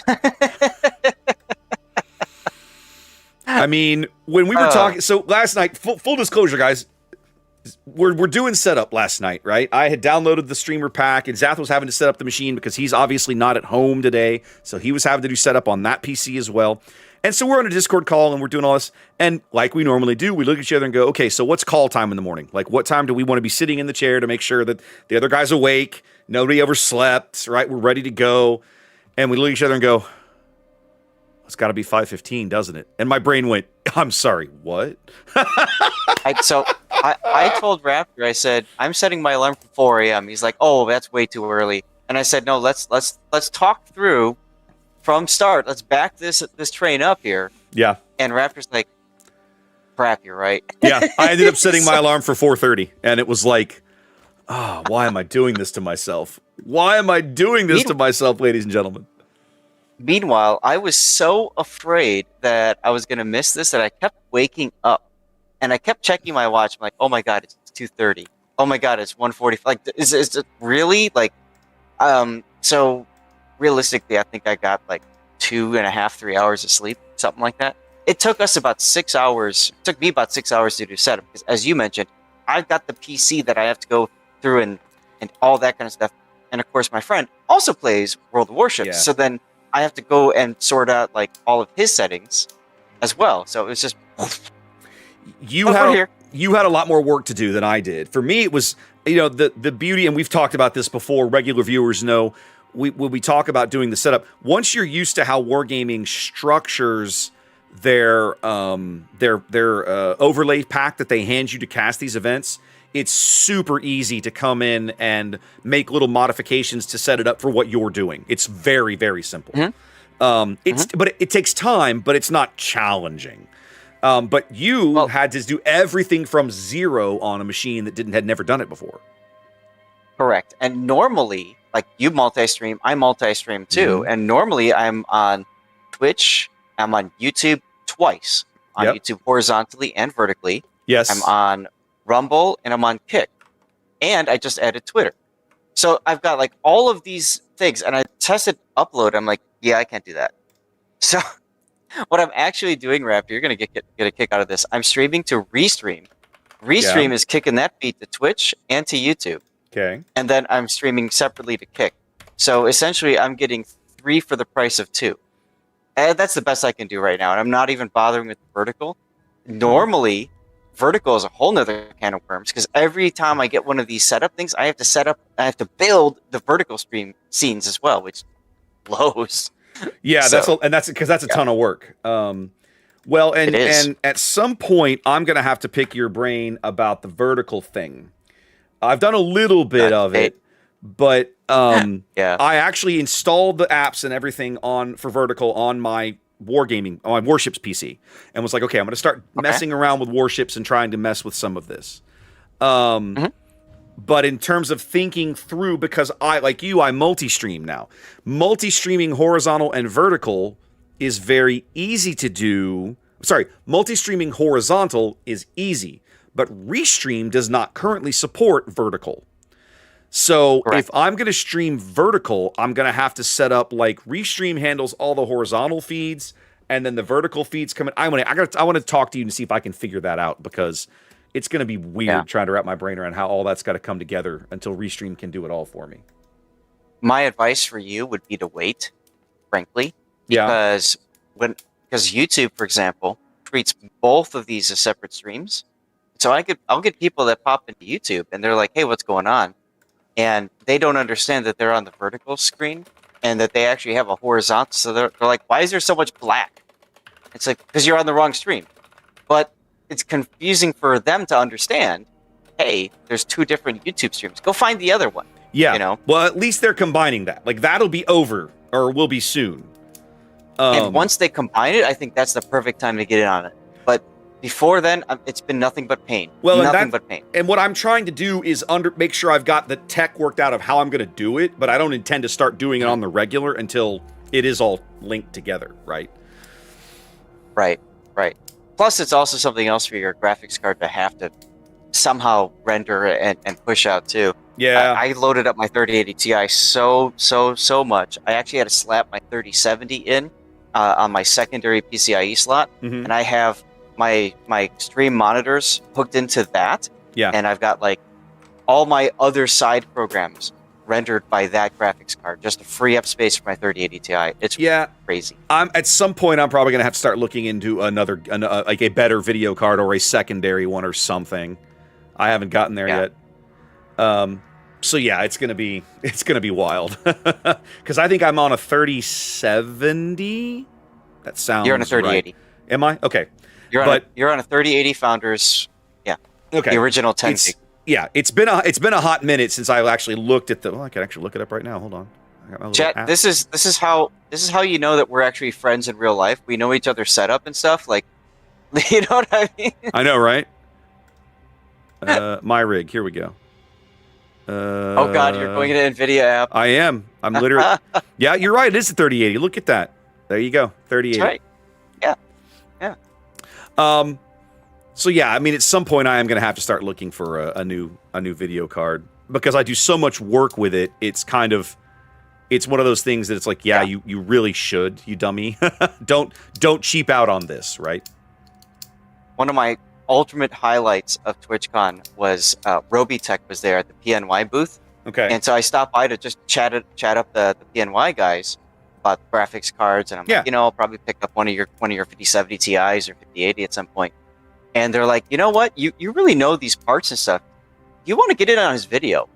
I mean, when we were talking, so last night, full disclosure, guys, we're doing setup last night, right? I had downloaded the streamer pack, and Zath was having to set up the machine because he's obviously not at home today, so he was having to do setup on that PC as well. And so we're on a Discord call, and we're doing all this, and like we normally do, we look at each other and go, okay, so what's call time in the morning? Like, what time do we want to be sitting in the chair to make sure that the other guy's awake, nobody overslept, right? We're ready to go. And we look at each other and go, it's got to be 5:15, doesn't it? And my brain went, I'm sorry, what? I told Raptor, I said, I'm setting my alarm for 4 a.m. He's like, oh, that's way too early. And I said, no, let's talk through from start. Let's back this train up here. Yeah. And Raptor's like, crap, you're right. Yeah, I ended up setting my alarm for 4:30, and it was like, oh, why am I doing this to myself? Why am I doing this to myself, ladies and gentlemen? Meanwhile, I was so afraid that I was going to miss this that I kept waking up, and I kept checking my watch. I'm like, oh my god, it's 2:30. Oh my god, it's 1:45. Like, is it really like? So realistically, I think I got like 2.5, 3 hours of sleep, something like that. It took us about 6 hours. It took me about 6 hours to do setup because, as you mentioned, I've got the PC that I have to go through and all that kind of stuff. And of course, my friend also plays World of Warships, Yeah. so then I have to go and sort out like all of his settings as well. So it was just You had a lot more work to do than I did. For me, it was, the beauty, and we've talked about this before. Regular viewers know when we talk about doing the setup. Once you're used to how Wargaming structures their overlay pack that they hand you to cast these events, it's super easy to come in and make little modifications to set it up for what you're doing. It's very, very simple. But it takes time, but it's not challenging. But you had to do everything from zero on a machine that had never done it before. Correct. And normally, like you multi-stream, I multi-stream too. And normally I'm on Twitch, I'm on YouTube twice. On YouTube horizontally and vertically. Yes. I'm on Rumble and I'm on Kick. And I just added Twitter. So I've got like all of these things, and I tested upload. I'm like, yeah, I can't do that. So what I'm actually doing, Raptor, you're going to get a kick out of this. I'm streaming to Restream. Restream is kicking that feed to Twitch and to YouTube. Okay. And then I'm streaming separately to Kick. So essentially, I'm getting 3 for the price of 2. And that's the best I can do right now. And I'm not even bothering with vertical. Normally, vertical is a whole nother can of worms, because every time I get one of these setup things, I have to build the vertical stream scenes as well, which blows. Yeah, that's because that's a ton of work. Well, and at some point, I'm gonna have to pick your brain about the vertical thing. I've done a little bit of it, but I actually installed the apps and everything for vertical on my on my Warships PC, and was like, okay, I'm going to start messing around with Warships and trying to mess with some of this. But in terms of thinking through, because I multi-stream now. Multi-streaming horizontal and vertical is very easy to do. Sorry, multi-streaming horizontal is easy, but Restream does not currently support vertical. So if I'm going to stream vertical, I'm going to have to set up like Restream handles all the horizontal feeds, and then the vertical feeds come in. I want to talk to you and see if I can figure that out, because it's going to be weird trying to wrap my brain around how all that's got to come together until Restream can do it all for me. My advice for you would be to wait, frankly, because YouTube, for example, treats both of these as separate streams. So I'll get people that pop into YouTube and they're like, "Hey, what's going on?" And they don't understand that they're on the vertical screen and that they actually have a horizontal. So they're like, "Why is there so much black?" It's like, because you're on the wrong stream. But it's confusing for them to understand, hey, there's 2 different YouTube streams. Go find the other one. Yeah. You know? Well, at least they're combining that. Like, that'll be over, or will be soon. And once they combine it, I think that's the perfect time to get in on it. But before then, it's been nothing but pain. Well, nothing but pain. And what I'm trying to do is make sure I've got the tech worked out of how I'm going to do it, but I don't intend to start doing it on the regular until it is all linked together, right? Right. Plus, it's also something else for your graphics card to have to somehow render and push out too. Yeah. I loaded up my 3080 Ti so much. I actually had to slap my 3070 in on my secondary PCIe slot, and I have my stream monitors hooked into that. Yeah. And I've got like all my other side programs rendered by that graphics card just to free up space for my 3080 Ti. It's crazy. At some point, I'm probably going to have to start looking into like a better video card or a secondary one or something. I haven't gotten there yet. So yeah, it's gonna be wild, because I think I'm on a 3070. That sounds. You're on a 3080. Right. Am I? Okay. You're on a 3080 Founders. Yeah. Okay. The original 10 gig. Yeah, it's been a hot minute since I actually looked at I can actually look it up right now. Hold on. I got my Chat, app. this is how you know that we're actually friends in real life. We know each other's setup and stuff. Like, you know what I mean? I know, right? My rig. Here we go. Oh God, you're going into NVIDIA app. I am. I'm literally. Yeah, you're right. It is a 3080. Look at that. There you go. 3080. That's right. Yeah. So yeah, I mean, at some point, I am going to have to start looking for a new video card, because I do so much work with it. It's one of those things that it's like, you really should, you dummy. don't cheap out on this, right? One of my ultimate highlights of TwitchCon was Robitech was there at the PNY booth. Okay. And so I stopped by to just chat up the PNY guys about graphics cards, and I'm like, I'll probably pick up one of your 5070 Ti's or 5080 at some point. And they're like, you know what? You really know these parts and stuff. You want to get in on his video?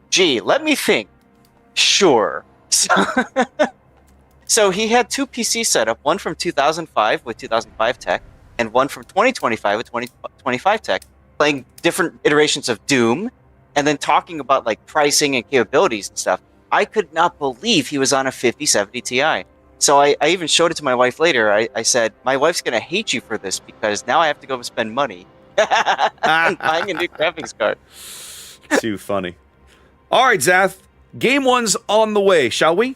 Gee, let me think. Sure. So he had 2 PCs set up, one from 2005 with 2005 tech, and one from 2025 with 2025 tech. playing different iterations of Doom, and then talking about like pricing and capabilities and stuff. I could not believe he was on a 5070 Ti. So I even showed it to my wife later. I said, my wife's going to hate you for this because now I have to go and spend money on buying a new graphics card. Too funny. All right, Zath. Game 1's on the way, shall we?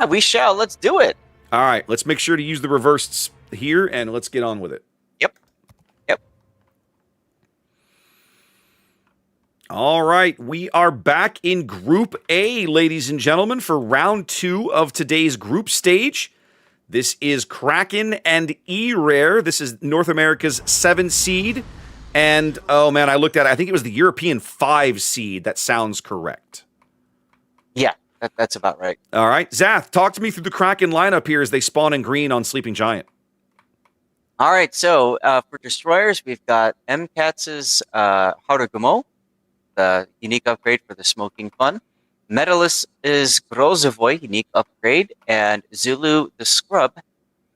Yeah, we shall. Let's do it. All right, let's make sure to use the reversed here, and let's get on with it. Yep. All right, we are back in Group A, ladies and gentlemen, for round 2 of today's group stage. This is Kraken and E-Rare. This is North America's 7 seed. And, oh man, I looked at it. I think it was the European 5 seed. That sounds correct. Yeah, that's about right. All right. Zath, talk to me through the Kraken lineup here as they spawn in green on Sleeping Giant. All right, so for Destroyers, we've got MCAT's Harugumo, the unique upgrade for the Smoking Fun. Medalist is Grozovoy, unique upgrade. And Zulu the Scrub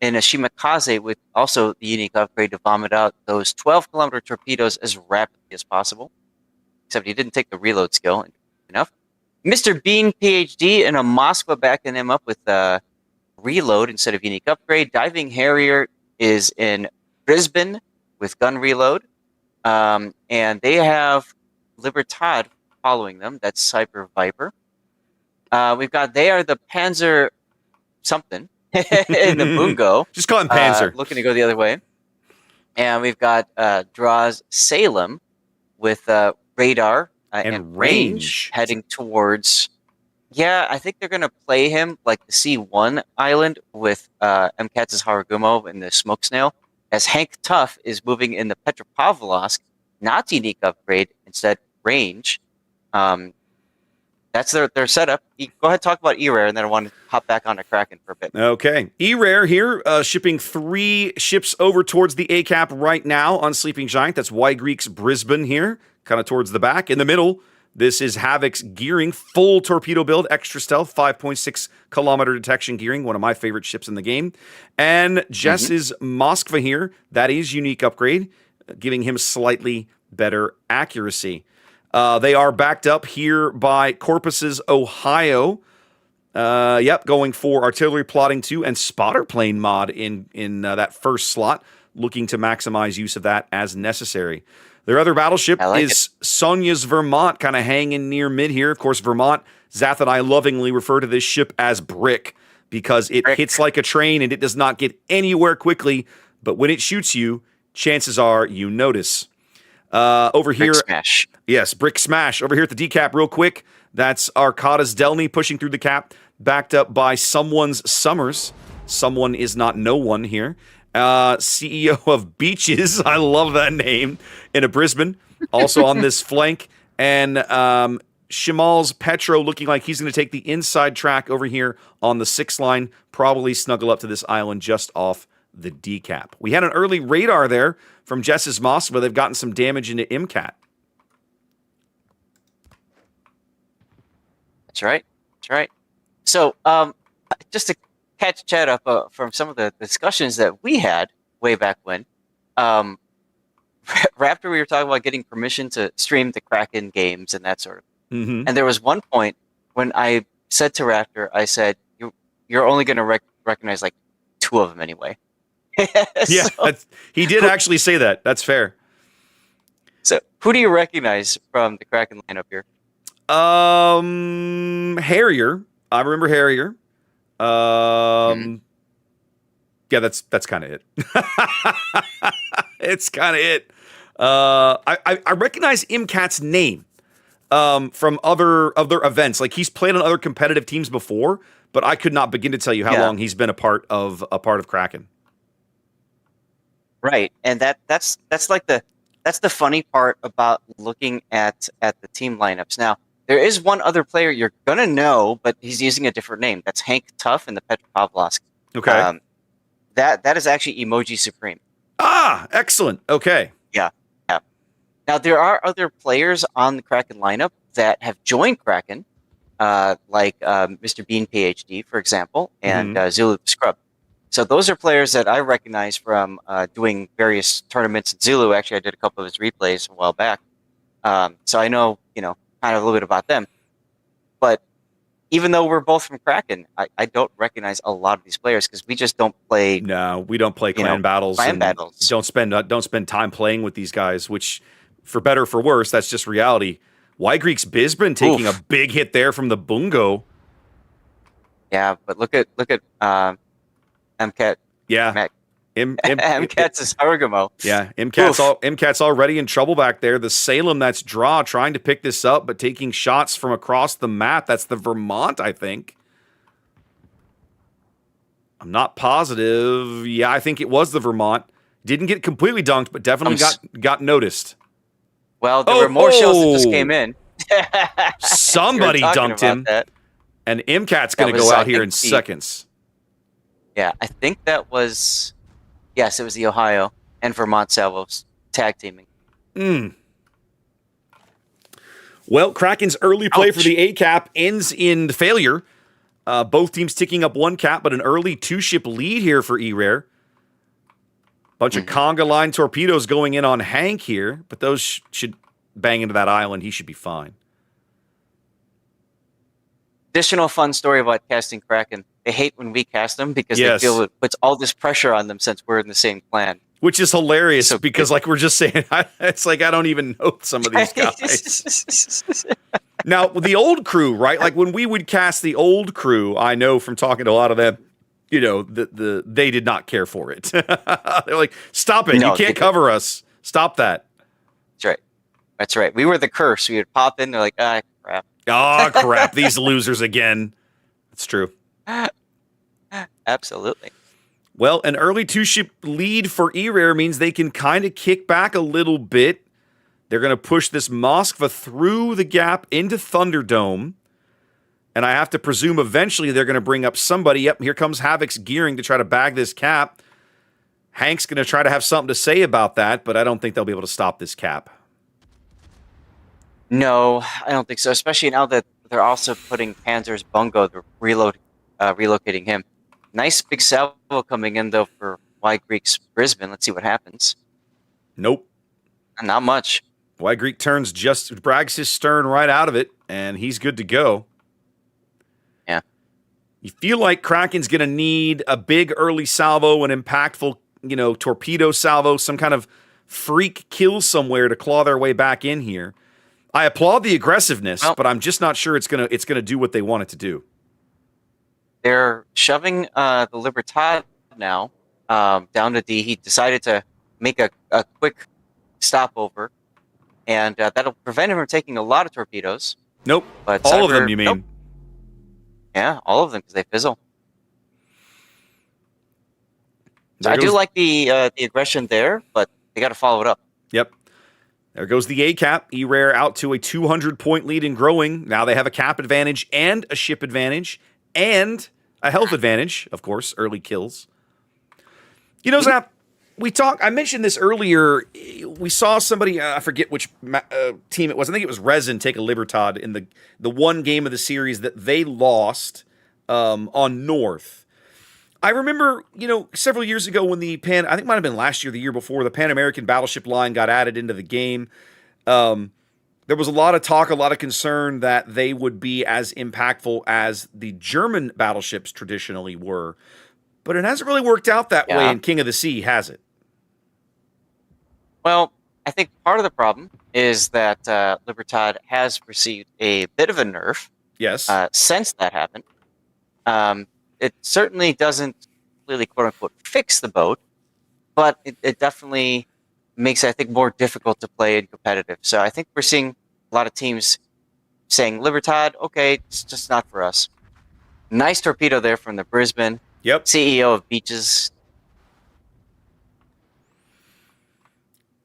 in a Shimakaze with also the unique upgrade to vomit out those 12-kilometer torpedoes as rapidly as possible. Except he didn't take the reload skill enough. Mr. Bean PhD and a Moskva backing him up with reload instead of unique upgrade. Diving Harrier is in Brisbane with gun reload. And they have Libertad following them. That's Cyber Viper. We've got, they are the Panzer something. In the Bungo. Just call him Panzer. Looking to go the other way. And we've got Draws Salem with radar and range heading towards... Yeah, I think they're going to play him like the C1 island with MCAT's Harugumo and the Smoke Snail, as Hank Tuff is moving in the Petropavlovsk, not unique upgrade, instead range. That's their setup. Go ahead, talk about E-Rare, and then I want to hop back on to Kraken for a bit. Okay. E-Rare here, shipping 3 ships over towards the A-cap right now on Sleeping Giant. That's Y Greek's Brisbane here, kind of towards the back. In the middle, this is Havoc's gearing, full torpedo build, extra stealth, 5.6 kilometer detection gearing, one of my favorite ships in the game. And Jess's Moskva here, that is unique upgrade, giving him slightly better accuracy. They are backed up here by Corpus's Ohio. Going for artillery plotting 2 and spotter plane mod in that first slot, looking to maximize use of that as necessary. Their other battleship is Sonia's Vermont, kind of hanging near mid here. Of course, Vermont, Zath and I lovingly refer to this ship as Brick because it hits like a train and it does not get anywhere quickly. But when it shoots you, chances are you notice. Over here, Brick Smash. Yes, Brick Smash. Over here at the decap real quick, that's Arcada's Delny pushing through the cap, backed up by someone's Summers. Someone is not no one here. CEO of Beaches, I love that name, in a Brisbane, also on this flank. And Shimal's Petro looking like he's going to take the inside track over here on the 6 line, probably snuggle up to this island just off the decap. We had an early radar there from Jess's Moss, where they've gotten some damage into MCAT. That's right. So, just to catch Chad up from some of the discussions that we had way back when, Raptor, we were talking about getting permission to stream the Kraken games and that sort of. And there was one point when I said to Raptor, I said, "You're only going to recognize like 2 of them anyway." Yeah, so, he did actually say that. That's fair. So, who do you recognize from the Kraken lineup here? Harrier. I remember Harrier. Yeah, that's kind of it. It's kind of it. I recognize MCAT's name from other events. Like he's played on other competitive teams before, but I could not begin to tell you how long he's been a part of Kraken. Right, and that's like that's the funny part about looking at the team lineups. Now, there is one other player you're gonna know, but he's using a different name. That's Hank Tuff in the Petropavlovsk. Okay, that is actually Emoji Supreme. Ah, excellent. Okay, yeah. Now there are other players on the Kraken lineup that have joined Kraken, like Mr. Bean PhD, for example, and Zulu Scrub. So those are players that I recognize from doing various tournaments in Zulu. Actually, I did a couple of his replays a while back. So I know, kind of a little bit about them. But even though we're both from Kraken, I don't recognize a lot of these players because we just don't play. No, we don't play clan battles. Clan battles. Don't spend time playing with these guys, which, for better or for worse, that's just reality. Y Greek's Bisbin taking a big hit there from the Bungo. Yeah, but look at MCAT. Yeah. MCAT's is Argamo. Yeah, MCAT's already in trouble back there. The Salem, that's Draw, trying to pick this up, but taking shots from across the map. That's the Vermont, I think. I'm not positive. Yeah, I think it was the Vermont. Didn't get completely dunked, but definitely got noticed. Well, there were more shells that just came in. Somebody dunked him. That. And MCAT's going to go out here in seconds. Yeah, I think that was... Yes, it was the Ohio and Vermont Salvos tag teaming. Well, Kraken's early play for the A cap ends in failure. Both teams ticking up 1 cap, but an early 2-ship lead here for E-Rare. Bunch of conga line torpedoes going in on Hank here, but those should bang into that island. He should be fine. Additional fun story about casting Kraken. They hate when we cast them because they feel it puts all this pressure on them since we're in the same clan. Which is hilarious because, like we're just saying, it's like I don't even know some of these guys. Now, the old crew, right? Like when we would cast the old crew, I know from talking to a lot of them, they did not care for it. They're like, stop it. You can't cover us. Stop that. That's right. We were the curse. We would pop in. They're like, crap. Oh, crap. These losers again. That's true. Absolutely. Well, an early 2-ship lead for E-Rare means they can kind of kick back a little bit. They're going to push this Moskva through the gap into Thunderdome. And I have to presume eventually they're going to bring up somebody. Yep, here comes Havoc's gearing to try to bag this cap. Hank's going to try to have something to say about that, but I don't think they'll be able to stop this cap. No, I don't think so, especially now that they're also putting Panzer's Bungo, relocating him. Nice big salvo coming in, though, for Y Greek's Brisbane. Let's see what happens. Nope. Not much. Y Greek brags his stern right out of it, and he's good to go. Yeah. You feel like Kraken's going to need a big early salvo, an impactful, torpedo salvo, some kind of freak kill somewhere to claw their way back in here. I applaud the aggressiveness, but I'm just not sure it's gonna do what they want it to do. They're shoving the Libertad now down to D. He decided to make a quick stopover, and that'll prevent him from taking a lot of torpedoes. Nope. But all of them, you mean? Nope. Yeah, all of them, because they fizzle. So I do like the aggression there, but they got to follow it up. Yep. There goes the A cap. E-Rare out to a 200-point lead and growing. Now they have a cap advantage and a ship advantage and a health advantage, of course, early kills. Zap, I mentioned this earlier. We saw somebody, I forget which team it was. I think it was Resin take a Libertad in the one game of the series that they lost on North. I remember, several years ago when I think it might have been last year, the year before, the Pan American battleship line got added into the game. There was a lot of talk, a lot of concern that they would be as impactful as the German battleships traditionally were. But it hasn't really worked out that way in King of the Sea, has it? Well, I think part of the problem is that Libertad has received a bit of a nerf. Yes. Since that happened. It certainly doesn't really, quote-unquote, fix the boat, but it definitely makes it, I think, more difficult to play and competitive. So I think we're seeing a lot of teams saying, Libertad, okay, it's just not for us. Nice torpedo there from the Brisbane. Yep. CEO of Beaches.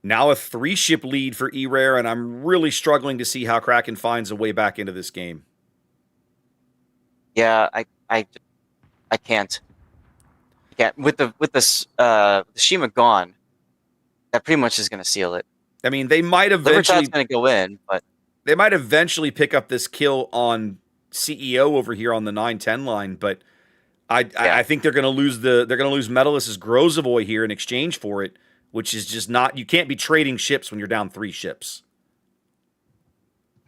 Now a 3-ship lead for E-Rare, and I'm really struggling to see how Kraken finds a way back into this game. Yeah, I can't. With the Shima gone, that pretty much is going to seal it. I mean, they might eventually Libertad's going to go in, but they might eventually pick up this kill on CEO over here on the 910 line, but I think they're going to lose Metallus' Grozavoy here in exchange for it, which is just not. You can't be trading ships when you're down 3 ships.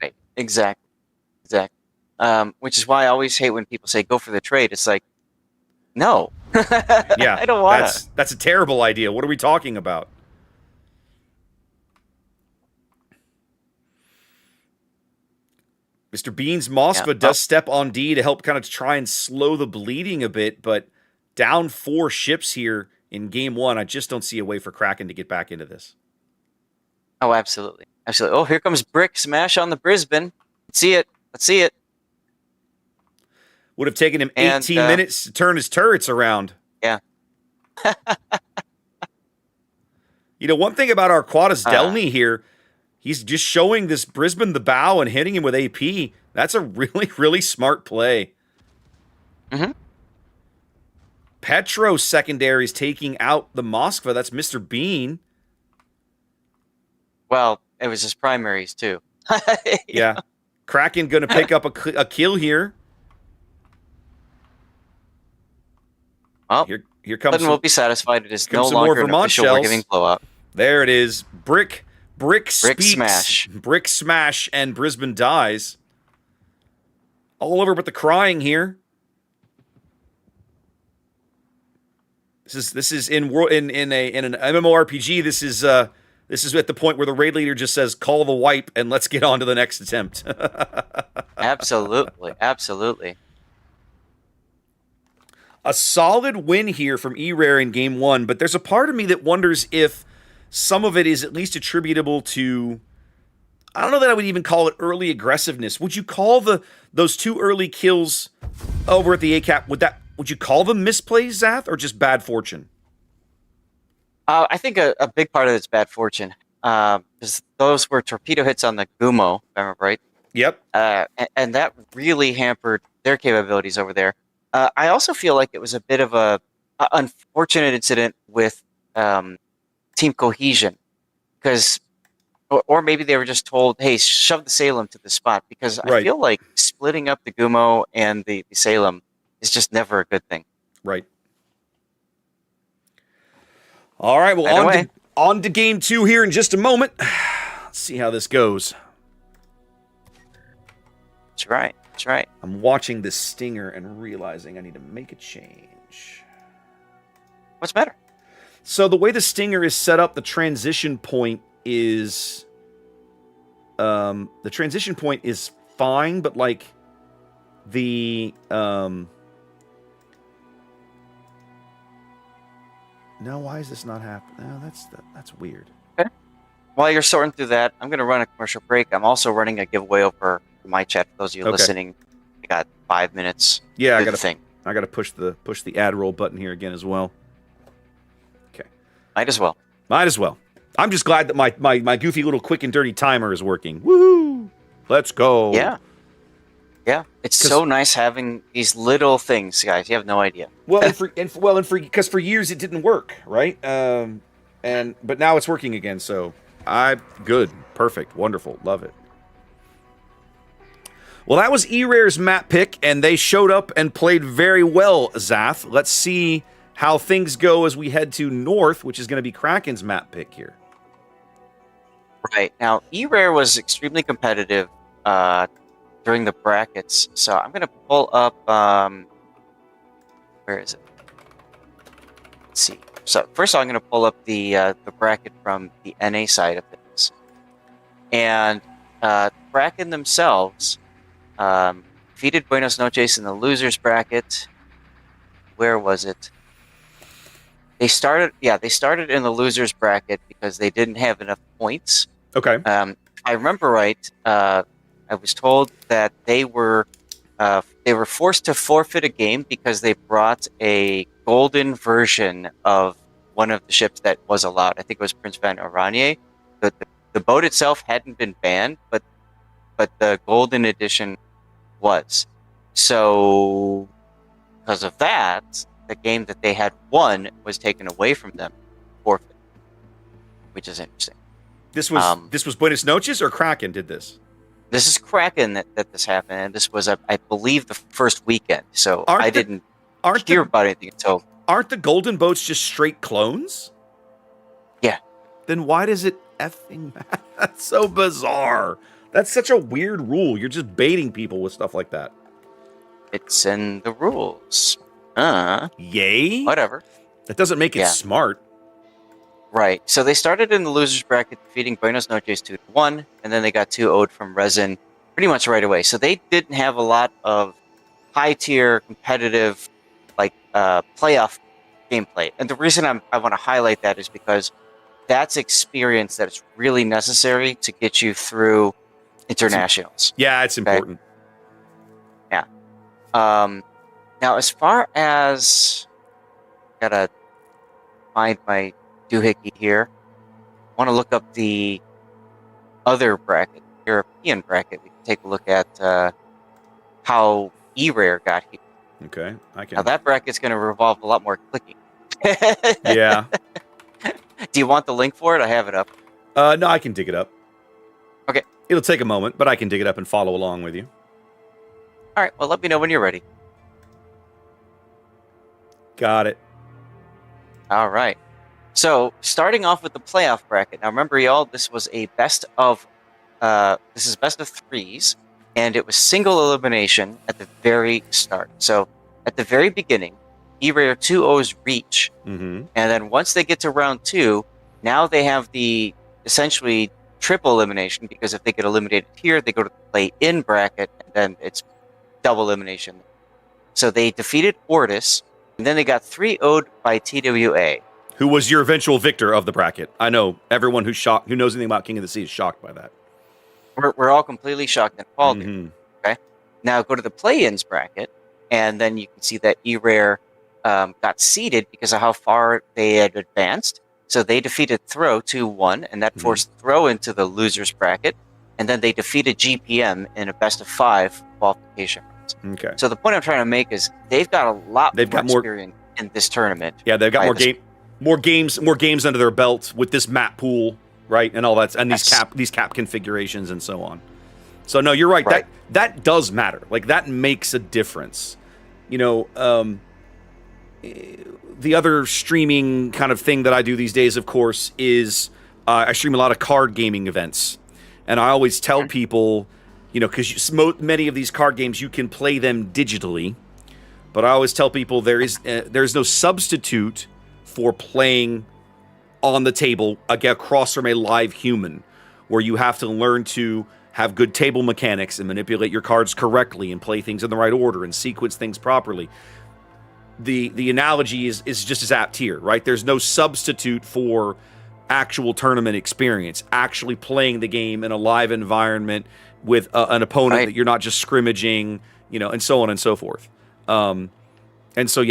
Right. Exactly. Which is why I always hate when people say go for the trade. It's like, no. Yeah, I don't want to. That's a terrible idea. What are we talking about? Mr. Bean's Moskva does step on D to help kind of try and slow the bleeding a bit, but down 4 ships here in game 1, I just don't see a way for Kraken to get back into this. Oh, absolutely. Oh, here comes Brick Smash on the Brisbane. Let's see it. Would have taken him 18 minutes to turn his turrets around. Yeah. One thing about our Quadas Delny here, he's just showing this Brisbane the bow and hitting him with AP. That's a really, really smart play. Mm-hmm. Petro secondaries taking out the Moskva. That's Mr. Bean. Well, it was his primaries, too. Yeah. Kraken going to pick up a kill here. Well, here comes. Sudden will be satisfied. It is no some longer more an Vermont official shells. Wargaming blowout. There it is. Brick speaks. Smash. Brick smash, and Brisbane dies. All over but the crying here. This is in an MMORPG. This is at the point where the raid leader just says, "Call the wipe," and let's get on to the next attempt. Absolutely. A solid win here from E-Rare in game 1, but there's a part of me that wonders if some of it is at least attributable to, I don't know that I would even call it early aggressiveness. Would you call those 2 early kills over at the ACAP, would you call them misplays, Zath, or just bad fortune? I think a big part of it's bad fortune. Because those were torpedo hits on the Gumo, if I remember right. Yep. And that really hampered their capabilities over there. I also feel like it was a bit of a unfortunate incident with team cohesion, because, or maybe they were just told, "Hey, shove the Salem to the spot," because I feel like splitting up the Gumo and the Salem is just never a good thing. Right. All right. Well, on to game 2 here in just a moment. Let's see how this goes. That's right. I'm watching this stinger and realizing I need to make a change. What's better? So the way the stinger is set up, the transition point is fine, but like the no, why is this not happening? No, that's weird. Okay. While you're sorting through that, I'm going to run a commercial break. I'm also running a giveaway over my chat for those of you listening. I got 5 minutes. Yeah, I got to push the ad roll button here again as well. Okay. Might as well. I'm just glad that my goofy little quick and dirty timer is working. Woohoo! Let's go. Yeah. It's so nice having these little things, guys. You have no idea. Well, because for years it didn't work, right? But now it's working again. So good, perfect, wonderful, love it. Well, that was E-Rare's map pick, and they showed up and played very well, Zath. Let's see how things go as we head to North, which is going to be Kraken's map pick here. Right. Now, E-Rare was extremely competitive during the brackets, so I'm going to pull up... where is it? Let's see. So, first of all, I'm going to pull up the bracket from the NA side of things. And Kraken themselves... defeated Buenos Noches in the losers bracket. Where was it? They started in the losers bracket because they didn't have enough points. Okay. If I remember right, I was told that they were forced to forfeit a game because they brought a golden version of one of the ships that was allowed. I think it was Prince Van Oranje. The boat itself hadn't been banned, but the golden edition was. So because of that, the game that they had won was taken away from them, forfeit, which is interesting. This was Buenos Noches, or Kraken did this? This is Kraken that this happened, and this was I believe the first weekend. So I didn't. hear about anything until. Aren't the golden boats just straight clones? Yeah. Then why does it effing matter? That's so bizarre. That's such a weird rule. You're just baiting people with stuff like that. It's in the rules. Yay? Whatever. That doesn't make it smart. Right. So they started in the losers bracket, defeating Buenos Noches 2-1, and then they got 2-0'd from Resin pretty much right away. So they didn't have a lot of high-tier, competitive, playoff gameplay. And the reason I want to highlight that is because that's experience that is really necessary to get you through internationals. Yeah, it's important. Yeah. Now, as far as... Gotta find my doohickey here. I want to look up the other bracket, European bracket. We can take a look at how E-Rare got here. Okay, I can. Now that bracket's going to revolve a lot more clicking. Yeah. Do you want the link for it? I have it up. No, I can dig it up. Okay. It'll take a moment, but I can dig it up and follow along with you. All right. Well, let me know when you're ready. Got it. All right. So starting off with the playoff bracket. Now remember, y'all, this was a best of threes, and it was single elimination at the very start. So at the very beginning, E-Rare 2-0's reach, and then once they get to round 2, now they have the essentially triple elimination, because if they get eliminated here, they go to the play-in bracket, and then it's double elimination. So they defeated Ortis, and then they got 3-0'd by TWA. Who was your eventual victor of the bracket? I know everyone who knows anything about King of the Sea is shocked by that. We're all completely shocked and appalled. Okay, now go to the play-ins bracket, and then you can see that E-Rare got seeded because of how far they had advanced. So they defeated Throw 2-1, and that forced Throw into the losers bracket. And then they defeated GPM in a best-of-5 qualification rounds. Okay. So the point I'm trying to make is they've got a lot more experience in this tournament. Yeah, they've got more games under their belt with this map pool, right, and all that, and these cap configurations and so on. So no, you're right. That does matter. Like, that makes a difference. You know, the other streaming kind of thing that I do these days, of course, is I stream a lot of card gaming events, and I always tell people, you know, because many of these card games you can play them digitally, but I always tell people there's no substitute for playing on the table across from a live human, where you have to learn to have good table mechanics and manipulate your cards correctly and play things in the right order and sequence things properly. The analogy is just as apt here, right? There's no substitute for actual tournament experience, actually playing the game in a live environment with an opponent that you're not just scrimmaging, you know, and so on and so forth. And so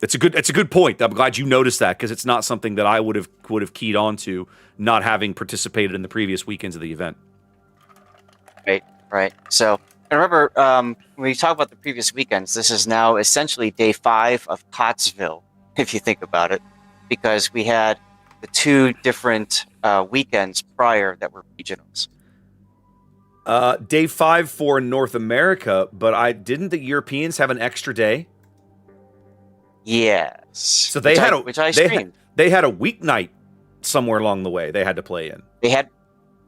it's a good point. I'm glad you noticed that, because it's not something that I would have keyed on to, not having participated in the previous weekends of the event. Right. So, and remember, when we talk about the previous weekends, this is now essentially day 5 of Pottsville, if you think about it, because we had the 2 different weekends prior that were regionals. Day 5 for North America, but didn't the Europeans have an extra day? Yes. So they had a weeknight somewhere along the way they had to play in. They had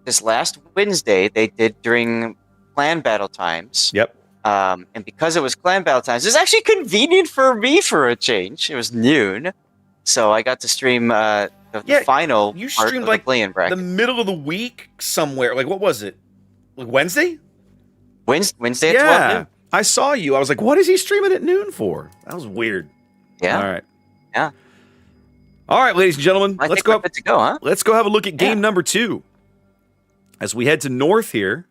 this last Wednesday they did during clan battle times. Yep. And because it was clan battle times, it was actually convenient for me for a change. It was noon, so I got to stream the final. You streamed like the middle of the week somewhere. Like, what was it? Like Wednesday? Wednesday at 12 noon. I saw you. I was like, what is he streaming at noon for? That was weird. Yeah. All right. Yeah. All right, ladies and gentlemen, let's go. Good to go, huh? Let's go have a look at game number 2. As we head to North here,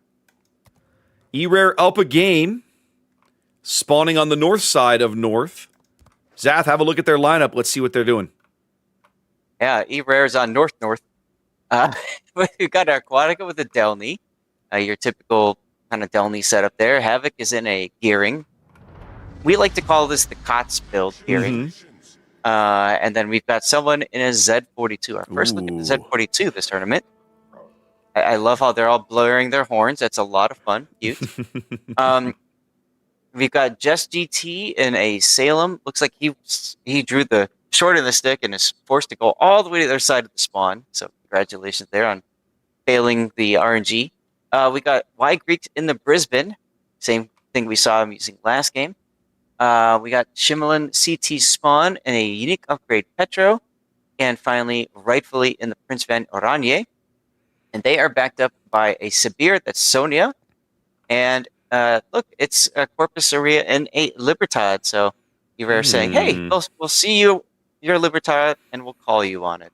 E-Rare up a game, spawning on the north side of North. Zath, have a look at their lineup. Let's see what they're doing. Yeah, E-Rare's on North. We've got Aquatica with a Delny, your typical kind of Delny setup there. Havoc is in a gearing. We like to call this the COTS build gearing. And then we've got someone in a Z42. Our first look at the Z42 this tournament. I love how they're all blowing their horns. That's a lot of fun. Cute. we've got Just GT in a Salem. Looks like he drew the short of the stick and is forced to go all the way to the other side of the spawn. So congratulations there on failing the RNG. We got Y Greek in the Brisbane. Same thing we saw him using last game. We got Shimmelin CT Spawn and a unique upgrade Petro. And finally, rightfully in the Prince Van Oranje. And they are backed up by a Sibir, that's Sonia. And look, it's a Corpus Aurea and a Libertad. So you were saying, hey, we'll see you, your Libertad, and we'll call you on it.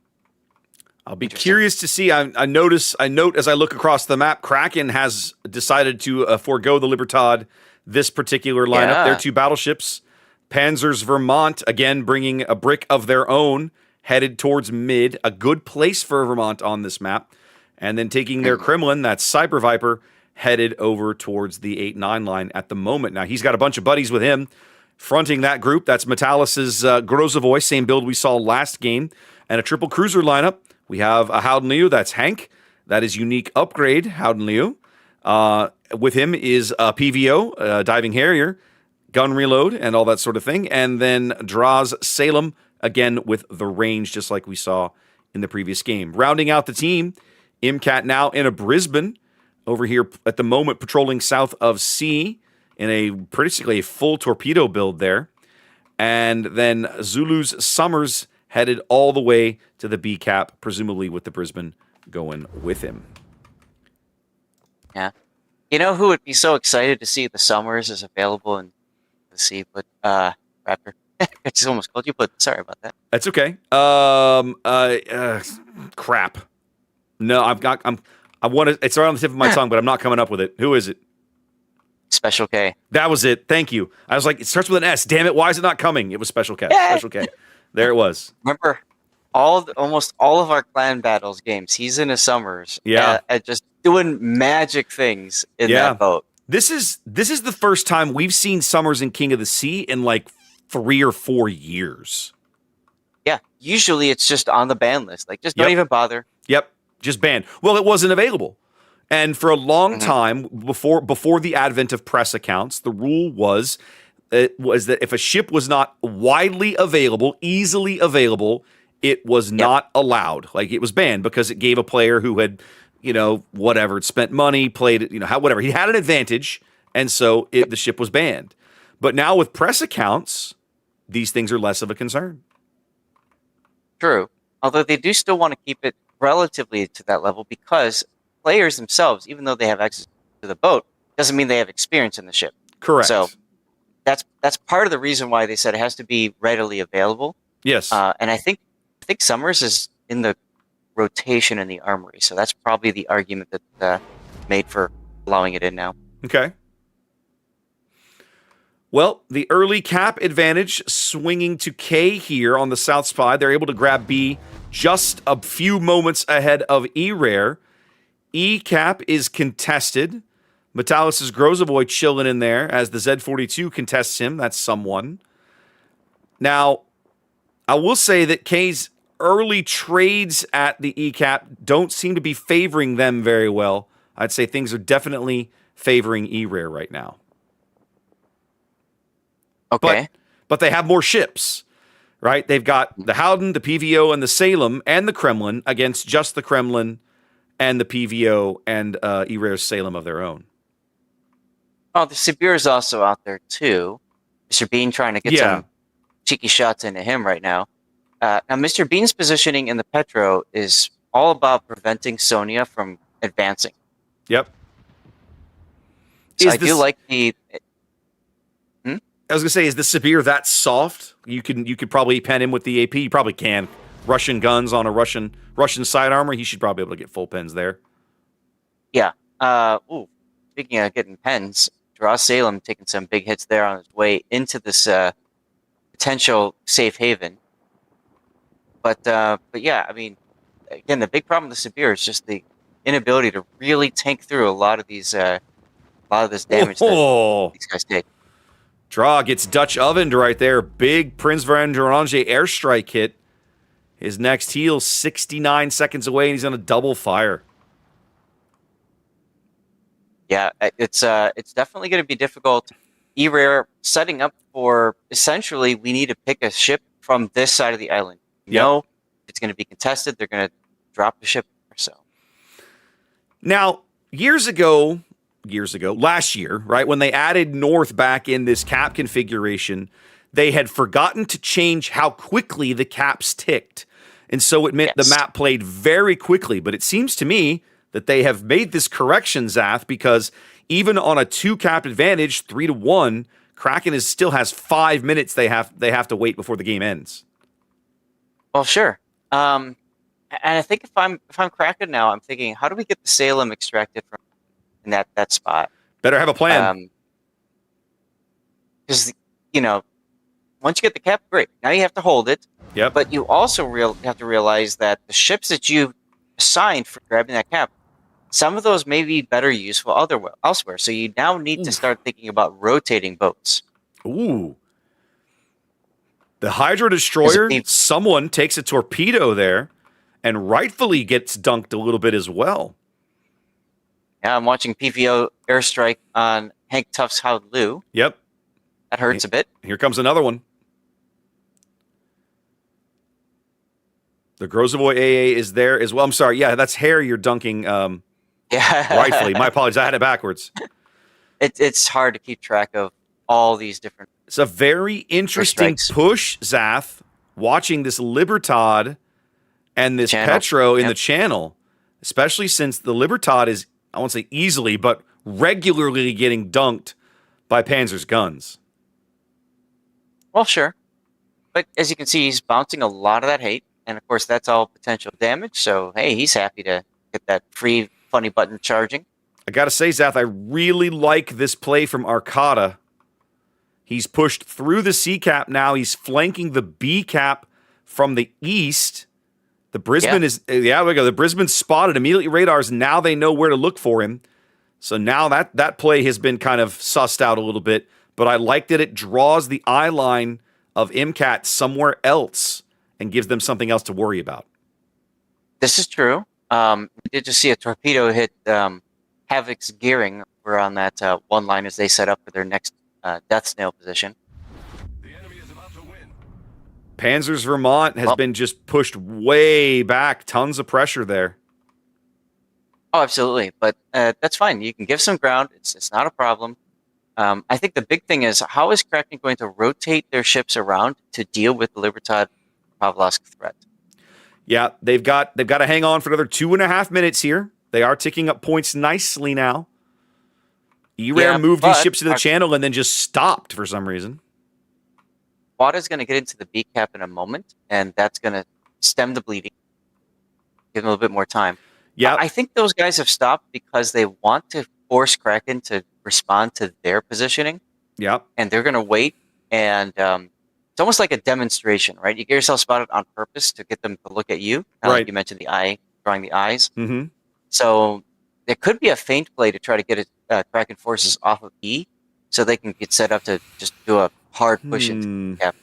I'll be curious to see. I note as I look across the map, Kraken has decided to forego the Libertad this particular lineup. Yeah. Their 2 battleships, Panzer's Vermont, again bringing a brick of their own, headed towards mid. A good place for Vermont on this map. And then taking their Kremlin, that's Cyber Viper, headed over towards the 8-9 line at the moment. Now, he's got a bunch of buddies with him fronting that group. That's Metallis's Grozovoy, same build we saw last game. And a triple cruiser lineup. We have a Howden Liu, that's Hank. That is unique upgrade, Howden Liu. With him is a PVO, Diving Harrier, gun reload, and all that sort of thing. And then draws Salem, again with the range, just like we saw in the previous game. Rounding out the team, MCAT now in a Brisbane, over here at the moment patrolling south of Sea in a basically a full torpedo build there. And then Zulu's Summers headed all the way to the B cap, presumably with the Brisbane going with him. Yeah. You know who would be so excited to see the Summers is available in the sea, but Raptor. I just almost called you, but sorry about that. That's okay. Crap. No, I want to. It's right on the tip of my tongue, but I'm not coming up with it. Who is it? Special K. That was it. Thank you. I was like, it starts with an S. Damn it! Why is it not coming? It was Special K. Yeah. Special K. There it was. Remember, almost all of our clan battles games, he's in his Summers. Yeah. Just doing magic things in that boat. This is the first time we've seen Summers in King of the Sea in like 3 or 4 years. Yeah. Usually it's just on the ban list. Like, just don't even bother. Yep. Just banned. Well, it wasn't available. And for a long time, before the advent of press accounts, the rule was that if a ship was not widely available, easily available, it was not allowed. Like, it was banned because it gave a player who had, whatever, spent money, played it, whatever. He had an advantage, and so the ship was banned. But now with press accounts, these things are less of a concern. True. Although they do still want to keep it relatively to that level because players themselves, even though they have access to the boat, doesn't mean they have experience in the ship. Correct. So that's part of the reason why they said it has to be readily available. Yes. And I think Summers is in the rotation in the armory, so that's probably the argument that made for allowing it in now. Okay. Well, the early cap advantage swinging to K here on the South Spy. They're able to grab B just a few moments ahead of E-Rare. E-Cap is contested. Metallis' Grozovoy chilling in there as the Z42 contests him. That's someone. Now, I will say that K's early trades at the E-Cap don't seem to be favoring them very well. I'd say things are definitely favoring E-Rare right now. Okay. But they have more ships, right? They've got the Howden, the PVO, and the Salem, and the Kremlin against just the Kremlin and the PVO and E-Rare's Salem of their own. Oh, the Sibir is also out there, too. Mr. Bean trying to get some cheeky shots into him right now. Now, Mr. Bean's positioning in the Petro is all about preventing Sonia from advancing. Yep. So I do like the... I was gonna say, is the Sibir that soft? You could probably pen him with the AP. You probably can. Russian guns on a Russian side armor. He should probably be able to get full pens there. Yeah. Speaking of getting pens, Draw Salem taking some big hits there on his way into this potential safe haven. But yeah, I mean, again, the big problem with the Sibir is just the inability to really tank through a lot of these this damage that these guys take. Draw gets Dutch ovened right there. Big Prince Van Oranje airstrike hit. His next heal 69 seconds away, and he's on a double fire. Yeah, it's definitely going to be difficult E-Rare setting up for essentially we need to pick a ship from this side of the island. You Yep. know it's going to be contested. They're going to drop the ship or so. Now, last year, right, when they added North back in this cap configuration, they had forgotten to change how quickly the caps ticked. And so it meant the map played very quickly. But it seems to me that they have made this correction, Zath, because even on a 2-cap advantage, 3-1, Kraken still has 5 minutes they have to wait before the game ends. Well, sure. And I think if I'm Kraken now, I'm thinking, how do we get the Salem extracted from in that spot? Better have a plan. Because once you get the cap, great. Now you have to hold it. Yep. But you also have to realize that the ships that you assigned for grabbing that cap, some of those may be better useful elsewhere. So you now need to start thinking about rotating boats. Ooh. The Hydro Destroyer, someone takes a torpedo there and rightfully gets dunked a little bit as well. Yeah, I'm watching PVO airstrike on Hank Tuff's Howloo. Yep. That hurts a bit. Here comes another one. The Grozovoy AA is there as well. I'm sorry. Yeah, that's hair you're dunking rightfully. My apologies. I had it backwards. It's hard to keep track of all these different... It's a very interesting push, Zath, watching this Libertad and this Petro in the channel, especially since the Libertad is, I won't say easily, but regularly getting dunked by Panzer's guns. Well, sure. But as you can see, he's bouncing a lot of that hate. And of course, that's all potential damage. So, hey, he's happy to get that free funny button charging. I got to say, Zath, I really like this play from Arcata. He's pushed through the C cap now. He's flanking the B cap from the east. The Brisbane the Brisbane's spotted. Immediately radars. Now they know where to look for him. So now that play has been kind of sussed out a little bit. But I like that it draws the eye line of MCAT somewhere else and gives them something else to worry about. This is true. We did just see a torpedo hit Havoc's gearing over on that one line as they set up for their next death snail position. The enemy is about to win. Panzer's Vermont has been just pushed way back. Tons of pressure there. Oh, absolutely. But that's fine. You can give some ground. It's not a problem. I think the big thing is, how is Kraken going to rotate their ships around to deal with the Libertad Pavlovsk threat? Yeah, they've got to hang on for another 2.5 minutes here. They are ticking up points nicely now. E-Rare moved these ships into the channel and then just stopped for some reason. Wada's going to get into the B cap in a moment, and that's going to stem the bleeding. Give them a little bit more time. Yeah, I think those guys have stopped because they want to force Kraken to respond to their positioning. Yeah, and they're going to wait, and it's almost like a demonstration, right? You get yourself spotted on purpose to get them to look at you. Right. Like you mentioned the eye, drawing the eyes. Mm-hmm. So there could be a feint play to try to get Kraken forces off of E, so they can get set up to just do a hard push into cap.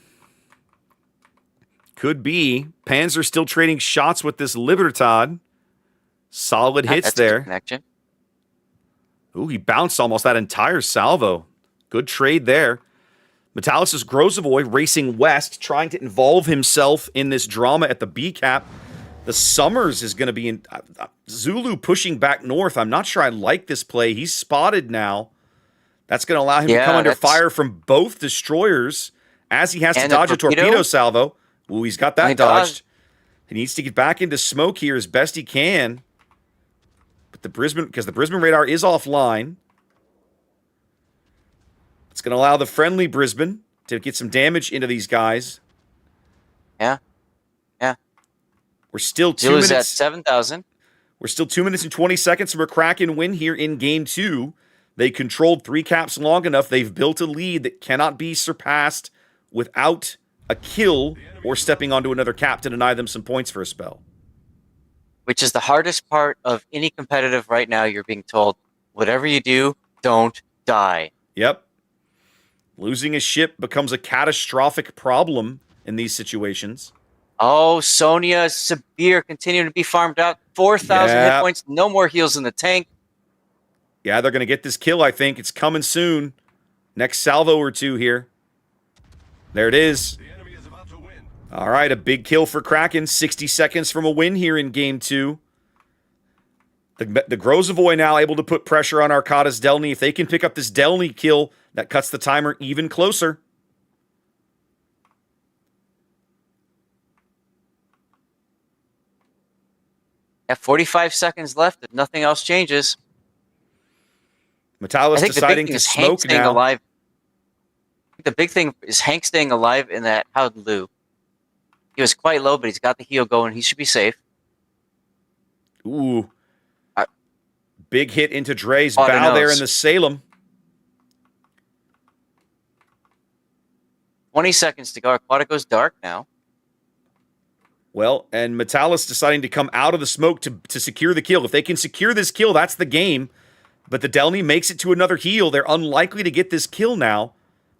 Could be. Panzer still trading shots with this Libertad. Solid hits That's there. A good connection. Ooh, he bounced almost that entire salvo. Good trade there. Metallis' Grozovoy racing west, trying to involve himself in this drama at the B cap. The Summers is going to be in Zulu pushing back north. I'm not sure I like this play. He's spotted now. That's going to allow him to come under fire from both destroyers as he has to dodge a torpedo salvo. Ooh, he's got that dodged. He needs to get back into smoke here as best he can. But the Brisbane radar is offline. It's going to allow the friendly Brisbane to get some damage into these guys. Yeah. We're still 2 minutes at 7,000. We're still 2 minutes and 20 seconds from a Kraken win here in Game 2. They controlled 3 caps long enough. They've built a lead that cannot be surpassed without a kill or stepping onto another cap to deny them some points for a spell. Which is the hardest part of any competitive right now. You're being told, whatever you do, don't die. Yep. Losing a ship becomes a catastrophic problem in these situations. Oh, Sonia, Severe, continuing to be farmed out. 4,000 hit points, no more heals in the tank. Yeah, they're going to get this kill, I think. It's coming soon. Next salvo or two here. There it is. The enemy is about to win. All right, a big kill for Kraken. 60 seconds from a win here in Game 2. The Grozavoy now able to put pressure on Arcada's Delny. If they can pick up this Delny kill, that cuts the timer even closer. At 45 seconds left, if nothing else changes. Metalis deciding to smoke now. Alive. The big thing is Hank staying alive in that Howden Lou. He was quite low, but he's got the heal going. He should be safe. Ooh. Big hit into Dre's bow there in the Salem. 20 seconds to go. Aquata goes dark now. Well, and Metalis deciding to come out of the smoke to secure the kill. If they can secure this kill, that's the game. But the Delny makes it to another heal. They're unlikely to get this kill now.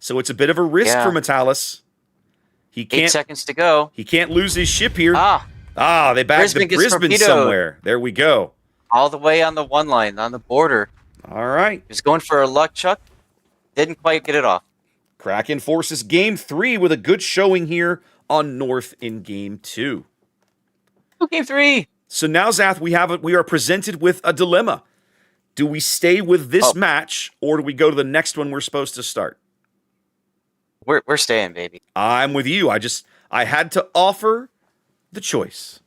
So it's a bit of a risk for Metalis. He can't, 8 seconds to go. He can't lose his ship here. They bagged the Brisbane torpedoed somewhere. There we go. All the way on the one line, on the border. All right. He was going for a luck chuck. Didn't quite get it off. Kraken forces Game 3 with a good showing here on North in Game 2. Game 3. So now, Zath, we are presented with a dilemma. Do we stay with this match, or do we go to the next one we're supposed to start? We're staying, baby. I'm with you. I had to offer the choice.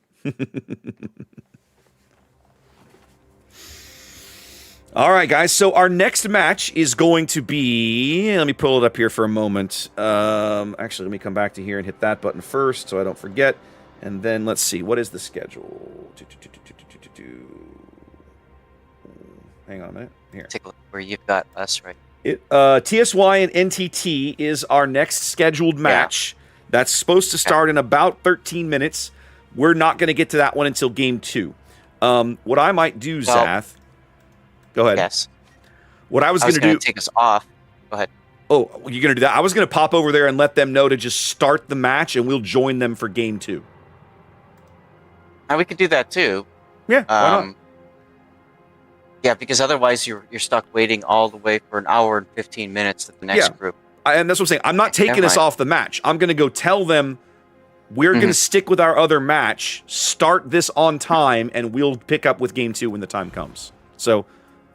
All right, guys. So our next match is going to be... Let me pull it up here for a moment. Actually, let me come back to here and hit that button first so I don't forget. And then let's see. What is the schedule? Hang on a minute. Here. Take a look where you've got us, right? TSY and NTT is our next scheduled match. That's supposed to start in about 13 minutes. We're not going to get to that one until Game 2. What I might do, Zath... Go ahead. Yes. What I was going to do... take us off. Go ahead. Oh, you're going to do that? I was going to pop over there and let them know to just start the match, and we'll join them for Game 2. Now, we could do that, too. Yeah, why not? Yeah, because otherwise you're stuck waiting all the way for an hour and 15 minutes to the next group. And that's what I'm saying. I'm not taking us off the match. I'm going to go tell them we're going to stick with our other match, start this on time, and we'll pick up with Game 2 when the time comes. So...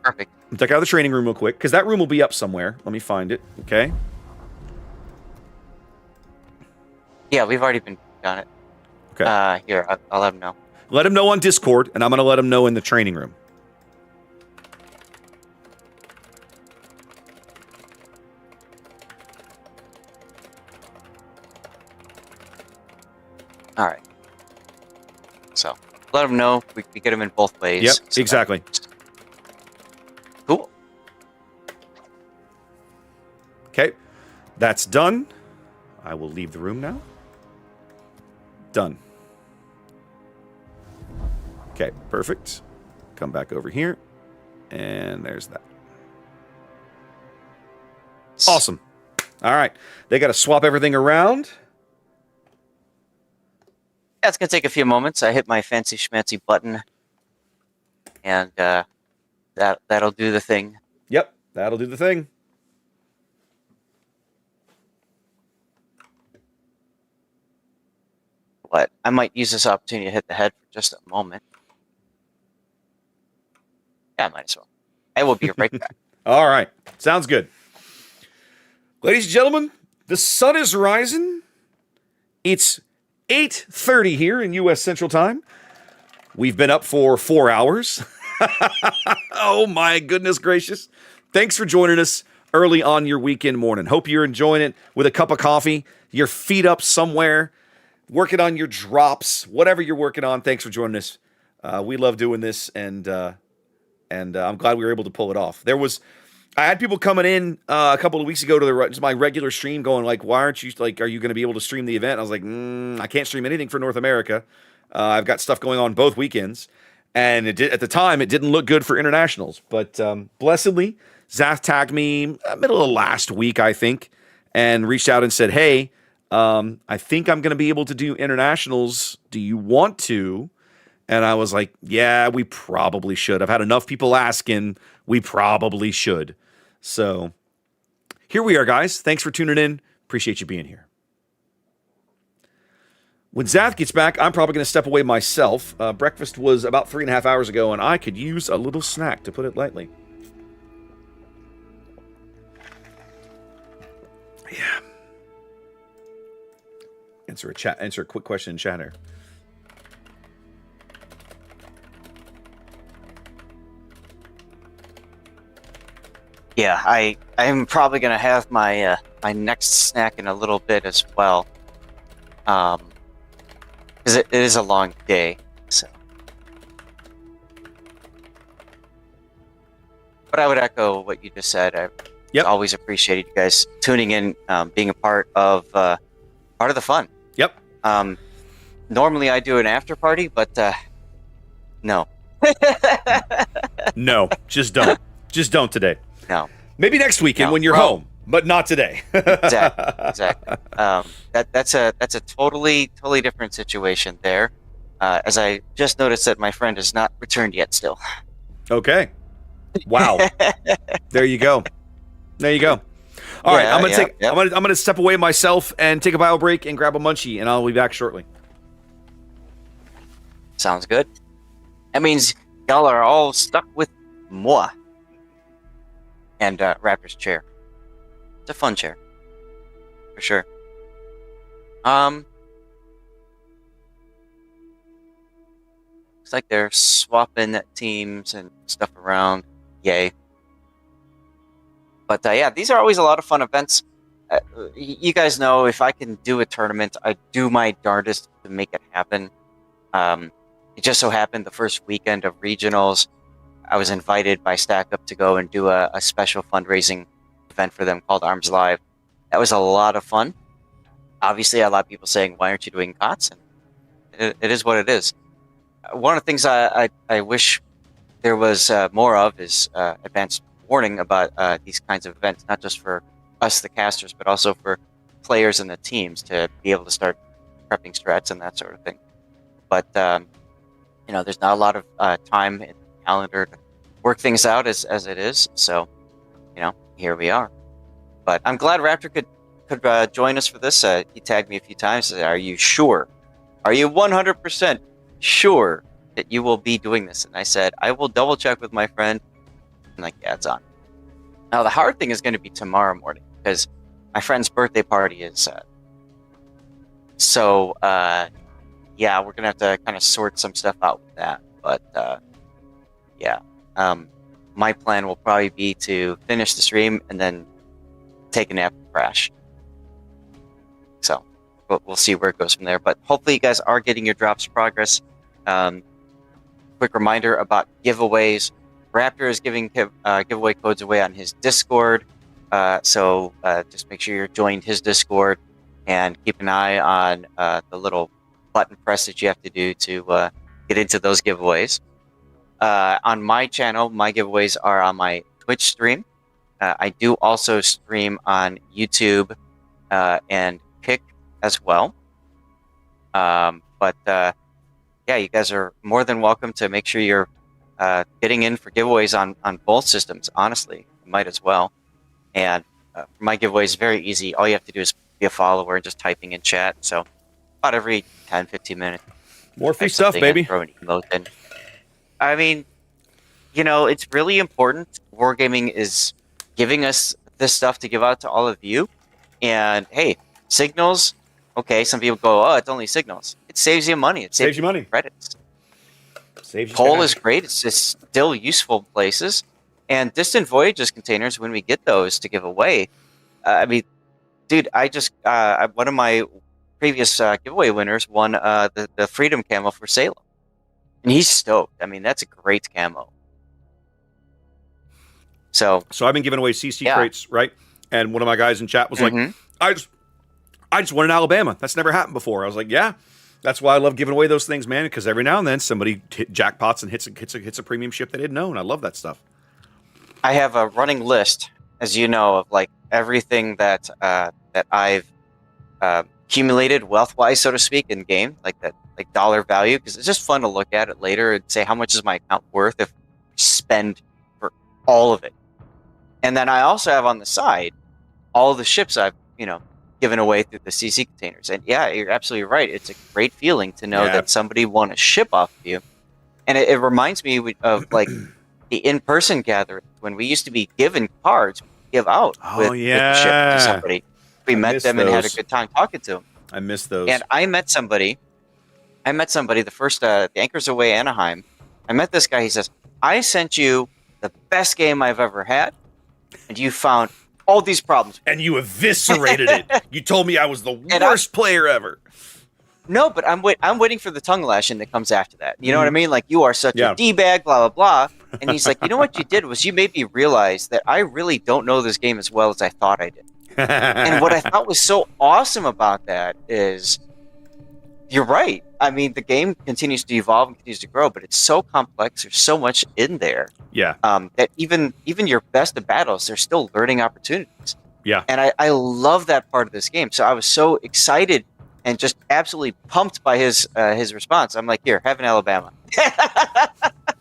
Perfect. Check out the training room real quick, because that room will be up somewhere. Let me find it, okay? Yeah, we've already been on it. Okay. Here, I'll let him know. Let him know on Discord, and I'm going to let him know in the training room. All right. So, let him know. We get him in both ways. Yep, so exactly. Cool. Okay, that's done. I will leave the room now. Done. Okay, perfect. Come back over here. And there's that. Awesome. All right. They got to swap everything around. Yeah, it's going to take a few moments. I hit my fancy schmancy button. And that'll do the thing. Yep, that'll do the thing. But I might use this opportunity to hit the head for just a moment. Yeah, I might as well. I will be right back. All right. Sounds good. Ladies and gentlemen, the sun is rising. It's 8:30 here in U.S. Central Time. We've been up for 4 hours. Oh, my goodness gracious. Thanks for joining us early on your weekend morning. Hope you're enjoying it with a cup of coffee, your feet up somewhere, working on your drops, whatever you're working on. Thanks for joining us. We love doing this, and I'm glad we were able to pull it off. I had people coming in a couple of weeks ago to my regular stream going like, why aren't you, like, are you going to be able to stream the event? I was like, I can't stream anything for North America. I've got stuff going on both weekends. And at the time, it didn't look good for internationals. But blessedly, Zath tagged me middle of last week, I think, and reached out and said, hey, I think I'm going to be able to do internationals. Do you want to? And I was like, yeah, we probably should. I've had enough people asking. We probably should. So here we are, guys. Thanks for tuning in. Appreciate you being here. When Zath gets back, I'm probably going to step away myself. Breakfast was about 3.5 hours ago, and I could use a little snack, to put it lightly. Yeah. Answer a quick question in chat here. Yeah, I'm probably gonna have my my next snack in a little bit as well. Because it is a long day, so. But I would echo what you just said. I always appreciated you guys tuning in, being a part of the fun. Yep. Normally I do an after party, but no. No, just don't. Just don't today. No. Maybe next weekend when you're home, but not today. Exactly. That's a totally different situation there. As I just noticed that my friend has not returned yet still. Okay. Wow. There you go. There you go. All right, I'm gonna step away myself and take a bio break and grab a munchie, and I'll be back shortly. Sounds good. That means y'all are all stuck with moi and Raptor's chair. It's a fun chair, for sure. Looks like they're swapping teams and stuff around. Yay. But yeah, these are always a lot of fun events. You guys know if I can do a tournament, I do my darndest to make it happen. It just so happened the first weekend of regionals, I was invited by Stack Up to go and do a special fundraising event for them called Arms Live. That was a lot of fun. Obviously, a lot of people saying, why aren't you doing COTS? And it is what it is. One of the things I wish there was more of is advanced warning about these kinds of events, not just for us, the casters, but also for players and the teams to be able to start prepping strats and that sort of thing. But, there's not a lot of time in the calendar to work things out as it is. So, here we are. But I'm glad Raptor could join us for this. He tagged me a few times. Said, are you sure? Are you 100% sure that you will be doing this? And I said, I will double check with my friend. And yeah, it's on. Now, the hard thing is going to be tomorrow morning because my friend's birthday party is. Yeah, we're going to have to kind of sort some stuff out with that. But, yeah. My plan will probably be to finish the stream and then take a nap and crash. So, we'll see where it goes from there. But hopefully you guys are getting your drops progress. Quick reminder about giveaways. Raptor is giving giveaway codes away on his Discord. So just make sure you're joined his Discord and keep an eye on the little button press that you have to do to get into those giveaways. On my channel, my giveaways are on my Twitch stream. I do also stream on YouTube and Kick as well. Yeah, you guys are more than welcome to make sure you're getting in for giveaways on both systems. Honestly, you might as well. And my giveaway is very easy. All you have to do is be a follower and just typing in chat. So about every 10-15 minutes. More free stuff, baby. Throw an emote in. I mean, it's really important. Wargaming is giving us this stuff to give out to all of you. And hey, signals. Okay, some people go, oh, it's only signals. It saves you money. It saves you money. Credits. Poll is great. It's still useful places. And distant voyages containers, when we get those to give away, I mean, dude, I just one of my previous giveaway winners won the Freedom camo for Salem, and he's stoked. I mean, that's a great camo. So I've been giving away CC crates, right? And one of my guys in chat was like, I just won in Alabama. That's never happened before. I was like, yeah. That's why I love giving away those things, man, because every now and then somebody jackpots and hits a premium ship they didn't know, and I love that stuff. I have a running list, as you know, of like everything that I've accumulated wealth-wise, so to speak, in game, like that, like dollar value, because it's just fun to look at it later and say how much is my account worth if I spend for all of it. And then I also have on the side all the ships I've given away through the CC containers. And yeah, you're absolutely right. It's a great feeling to know that somebody won a ship off of you, and it reminds me of like the in-person gathering when we used to be given cards, give out with the ship to somebody. We met them and had a good time talking to them. I miss those. And I met somebody the first the Anchors Away Anaheim. I met this guy. He says, I sent you the best game I've ever had, and you found all these problems. And you eviscerated it. You told me I was the worst player ever. No, but I'm waiting for the tongue lashing that comes after that. You know what I mean? Like, you are such a D-bag, blah, blah, blah. And he's like, you know what you did was you made me realize that I really don't know this game as well as I thought I did. And what I thought was so awesome about that is, you're right. I mean, the game continues to evolve and continues to grow, but it's so complex. There's so much in there. Yeah. That even your best of battles, there's still learning opportunities. Yeah. And I love that part of this game. So I was so excited and just absolutely pumped by his response. I'm like, here, have an Alabama.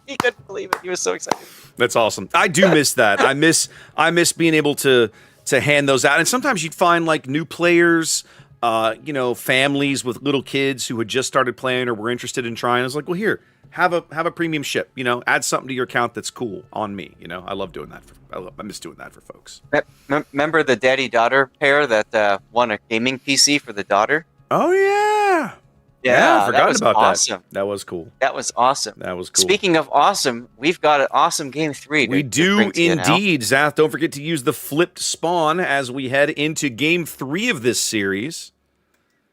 He couldn't believe it. He was so excited. That's awesome. I do miss that. I miss being able to hand those out. And sometimes you'd find like new players, families with little kids who had just started playing or were interested in trying. I was like, well, here, have a premium ship. Add something to your account that's cool on me. I love doing that. I miss doing that for folks. Remember the daddy-daughter pair that won a gaming PC for the daughter? Oh, yeah. Yeah, I forgot about awesome. That was cool. That was awesome. That was cool. Speaking of awesome, we've got an awesome game 3. We do indeed, Zath. Don't forget to use the flipped spawn as we head into game 3 of this series.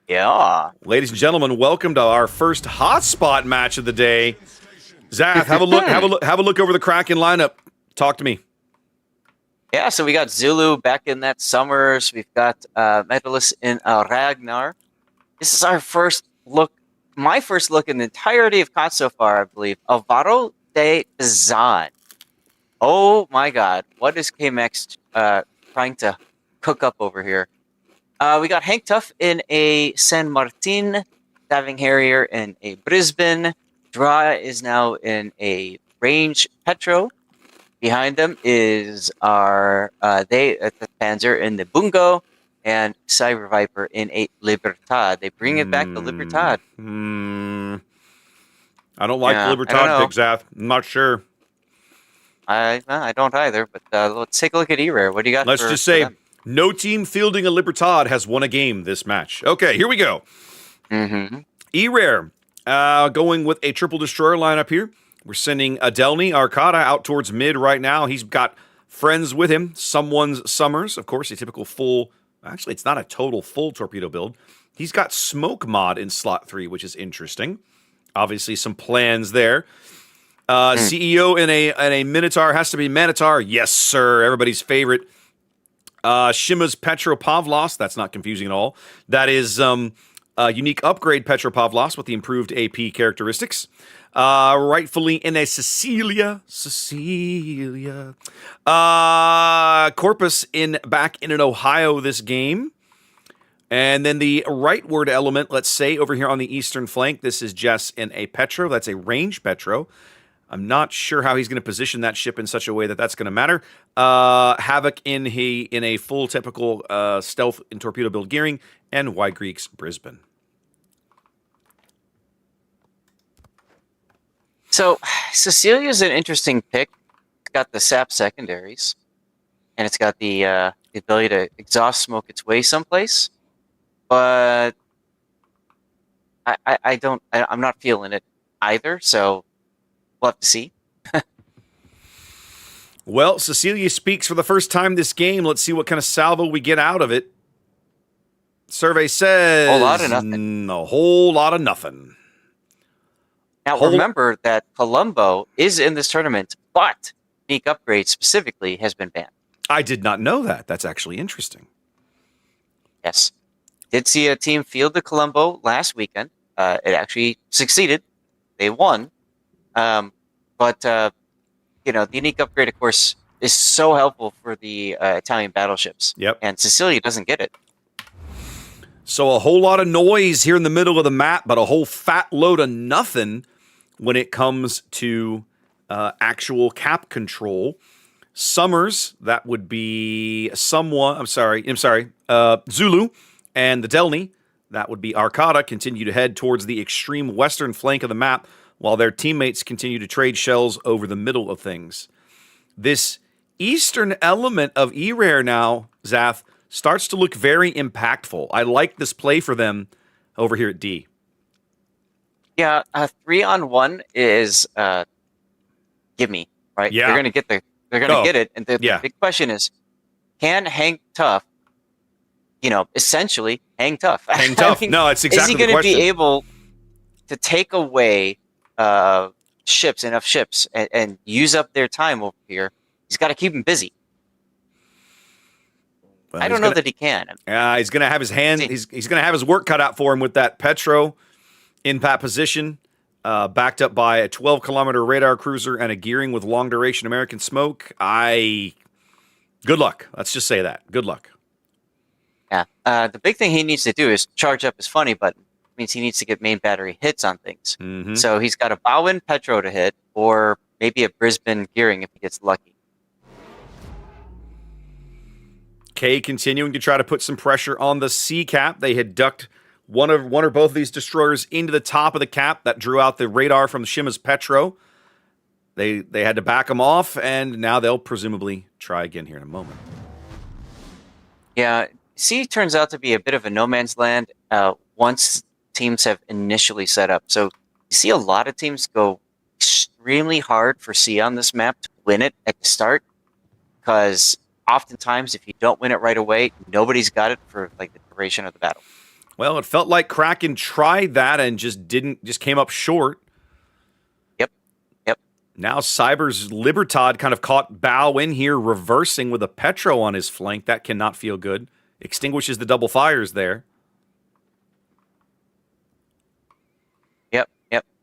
Yeah. Ladies and gentlemen, welcome to our first hotspot match of the day. Zath, have a look. Have a look over the Kraken lineup. Talk to me. Yeah, so we got Zulu back in that Summers. We've got Medalist in Ragnar. This is our first look, my first look in the entirety of COD so far, I believe, of Varo de Zan. Oh my god, what is KMX trying to cook up over here? We got Hank Tuff in a San Martin, Diving Harrier in a Brisbane. Dra is now in a Range Petro. Behind them is our the Panzer in the Bungo, and Cyber Viper in a Libertad. They bring it back to Libertad. I don't like Libertad, Big Zath. I'm not sure. I don't either, but let's take a look at E-Rare. What do you got? Let's just say, no team fielding a Libertad has won a game this match. Okay, here we go. E-Rare going with a triple destroyer lineup here. We're sending Adelny Arcada out towards mid right now. He's got friends with him. Someone's Summers, of course, a typical full. Actually, it's not a total full torpedo build. He's got smoke mod in slot 3, which is interesting. Obviously, some plans there. CEO in a Minotaur has to be Manitar. Yes, sir. Everybody's favorite. Shima's Petropavlos. That's not confusing at all. That is unique upgrade Petropavlos with the improved AP characteristics. Rightfully in a Cecilia. Corpus back in an Ohio this game. And then the rightward element, let's say, over here on the eastern flank, this is Jess in a Petro. That's a range Petro. I'm not sure how he's going to position that ship in such a way that that's going to matter. Havoc in a full typical stealth and torpedo build gearing, and Y Greeks Brisbane. So Cecilia's an interesting pick. It's got the SAP secondaries, and it's got the ability to exhaust smoke its way someplace. But I'm not feeling it either. So we'll have to see. Well, Cecilia speaks for the first time this game. Let's see what kind of salvo we get out of it. Survey says a whole lot of nothing. A whole lot of nothing. Now, remember that Colombo is in this tournament, but unique upgrade specifically has been banned. I did not know that. That's actually interesting. Yes. Did see a team field the Colombo last weekend. It actually succeeded. They won. But the unique upgrade, of course, is so helpful for the Italian battleships. Yep. And Sicilia doesn't get it. So a whole lot of noise here in the middle of the map, but a whole fat load of nothing when it comes to actual cap control. Summers, that would be someone. I'm sorry. Zulu and the Delny, that would be Arcata, continue to head towards the extreme western flank of the map, while their teammates continue to trade shells over the middle of things. This eastern element of E-Rare now, Zath, starts to look very impactful. I like this play for them over here at D. Yeah, 3-on-1 is gimme, right? Yeah. They're gonna get get it, and the big question is, can Hang Tough, essentially hang tough? Hang tough. No, it's exactly the question. Is he going to be able to take away enough ships, and use up their time over here? He's got to keep them busy. Well, I don't know that he can. He's going to have his hand. He's going to have his work cut out for him with that Petro in pat position, backed up by a 12-kilometer radar cruiser and a gearing with long-duration American smoke. Good luck. Let's just say that. Good luck. Yeah. The big thing he needs to do is charge up his funny button. It means he needs to get main battery hits on things. Mm-hmm. So he's got a Bowen Petro to hit, or maybe a Brisbane gearing if he gets lucky. K continuing to try to put some pressure on the C cap. They had ducked one or both of these destroyers into the top of the cap. That drew out the radar from Shima's Petro. They had to back them off, and now they'll presumably try again here in a moment. Yeah, C turns out to be a bit of a no man's land once teams have initially set up. So you see a lot of teams go extremely hard for C on this map to win it at the start, because oftentimes if you don't win it right away, nobody's got it for the duration of the battle. Well, it felt like Kraken tried that and just came up short. Yep. Now Cyber's Libertad kind of caught Bow in here, reversing with a Petro on his flank. That cannot feel good. Extinguishes the double fires there. Yep.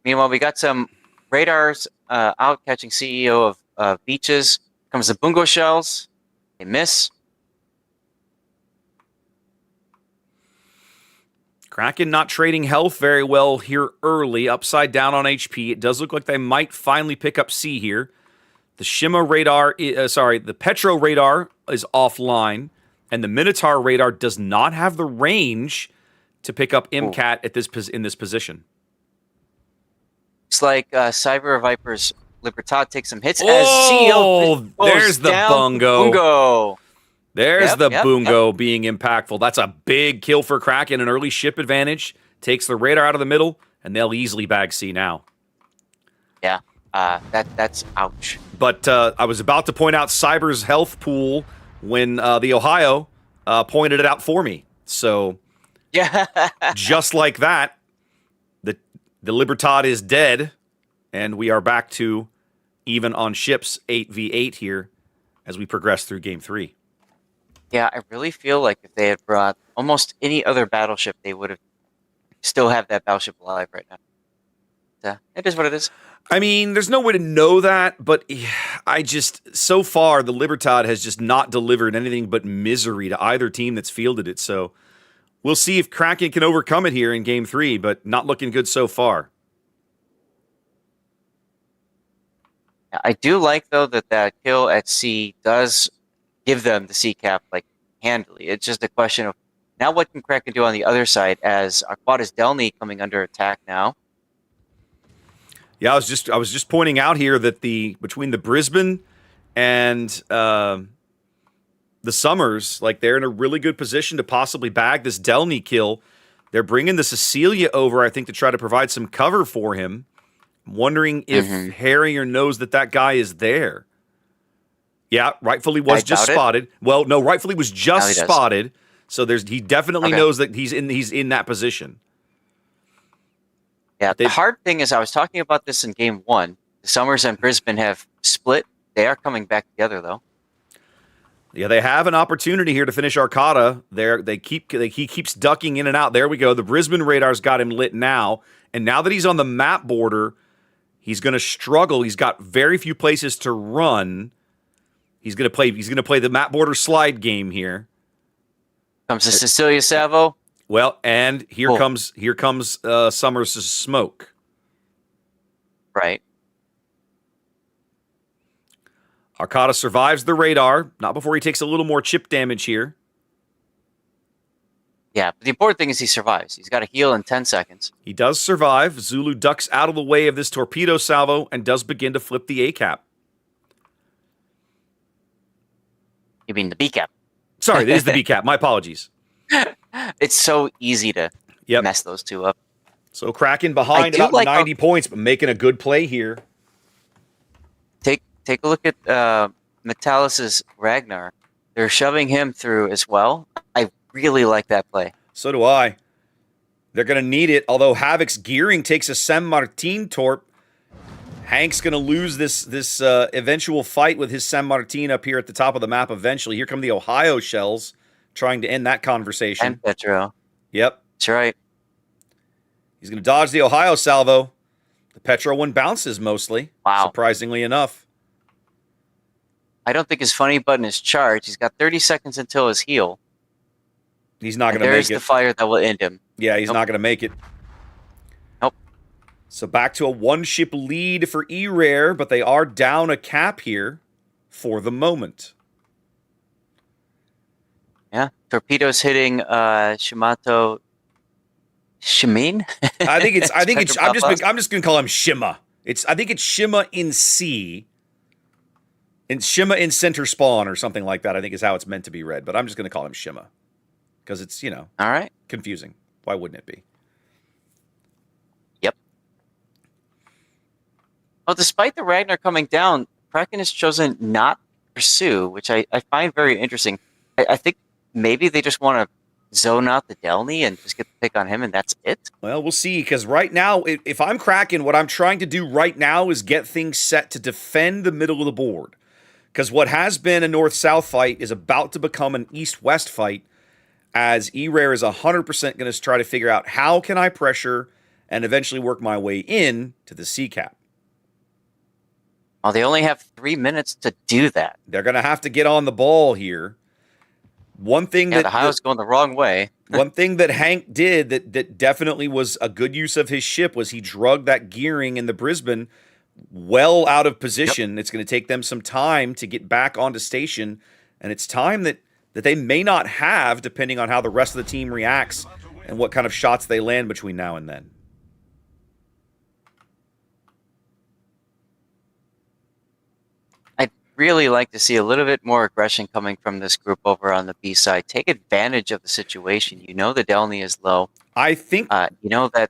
Meanwhile, we got some radars out catching CEO of beaches. Comes the bungo shells. They miss. Kraken not trading health very well here early, upside down on HP. It does look like they might finally pick up C here. The Shima radar, the Petro radar is offline, and the Minotaur radar does not have the range to pick up MCAT in this position. It's like Cyber Viper's Libertad takes some hits. There's the bungo. There's the bungo being impactful. That's a big kill for Kraken, an early ship advantage. Takes the radar out of the middle, and they'll easily bag C now. Yeah, that's ouch. But I was about to point out Cyber's health pool when the Ohio pointed it out for me. So, yeah, just like that, the Libertad is dead, and we are back to even on ships 8v8 here as we progress through Game 3. Yeah, I really feel like if they had brought almost any other battleship, they would have still have that battleship alive right now. It is what it is. I mean, there's no way to know that, but so far, the Libertad has just not delivered anything but misery to either team that's fielded it. So we'll see if Kraken can overcome it here in Game 3, but not looking good so far. I do like, though, that kill at C does give them the C cap handily. It's just a question of now what can Kraken do on the other side as Arquada's Delny coming under attack now. Yeah, I was just pointing out here that between the Brisbane and the Summers, they're in a really good position to possibly bag this Delny kill. They're bringing the Cecilia over, I think, to try to provide some cover for him. I'm wondering if Harrier knows that guy is there. Yeah, rightfully was just spotted. Well, no, rightfully was just spotted. So he definitely knows that he's in that position. Yeah, the hard thing is I was talking about this in Game 1. The Summers and Brisbane have split. They are coming back together, though. Yeah, they have an opportunity here to finish Arcata. He keeps ducking in and out. There we go. The Brisbane radar's got him lit now, and now that he's on the map border, he's going to struggle. He's got very few places to run. He's going to play the map border slide game here. Comes the Cecilia Salvo. Well, and here comes Summers' smoke. Right. Arcata survives the radar, not before he takes a little more chip damage here. Yeah, but the important thing is he survives. He's got to heal in 10 seconds. He does survive. Zulu ducks out of the way of this torpedo salvo and does begin to flip the A-cap. You mean the B-cap? Sorry, it is the B-cap. My apologies. It's so easy to mess those two up. So Kraken behind about 90 points, but making a good play here. Take a look at Metallis's Ragnar. They're shoving him through as well. I really like that play. So do I. They're going to need it, although Havoc's gearing takes a San Martin torp. Hank's going to lose this eventual fight with his San Martin up here at the top of the map eventually. Here come the Ohio shells trying to end that conversation. And Petro. Yep. That's right. He's going to dodge the Ohio salvo. The Petro one bounces mostly, surprisingly enough. I don't think his funny button is charged. He's got 30 seconds until his heal. He's not going to make it. There's the fire that will end him. Yeah, he's not going to make it. Nope. So back to a one-ship lead for E-Rare, but they are down a cap here for the moment. Yeah, torpedoes hitting Shimato. Shimin? I'm just gonna call him Shima. I think it's Shima in C. And Shima in center spawn or something like that, I think is how it's meant to be read. But I'm just gonna call him Shima. Because it's, all right, confusing. Why wouldn't it be? Yep. Well, despite the Ragnar coming down, Kraken has chosen not to pursue, which I find very interesting. I think maybe they just want to zone out the Delny and just get the pick on him, and that's it? Well, we'll see, because right now, if I'm Kraken, what I'm trying to do right now is get things set to defend the middle of the board. Because what has been a north-south fight is about to become an east-west fight, as E-Rare is 100% going to try to figure out how can I pressure and eventually work my way in to the C-cap. Well, they only have 3 minutes to do that. They're going to have to get on the ball here. One thing the Ohio's going the wrong way. One thing that Hank did that definitely was a good use of his ship was he drugged that gearing in the Brisbane well out of position. It's going to take them some time to get back onto station, and it's time that they may not have, depending on how the rest of the team reacts and what kind of shots they land between now and then. Really like to see a little bit more aggression coming from this group over on the B side. Take advantage of the situation. You know the Delny is low. I think you know that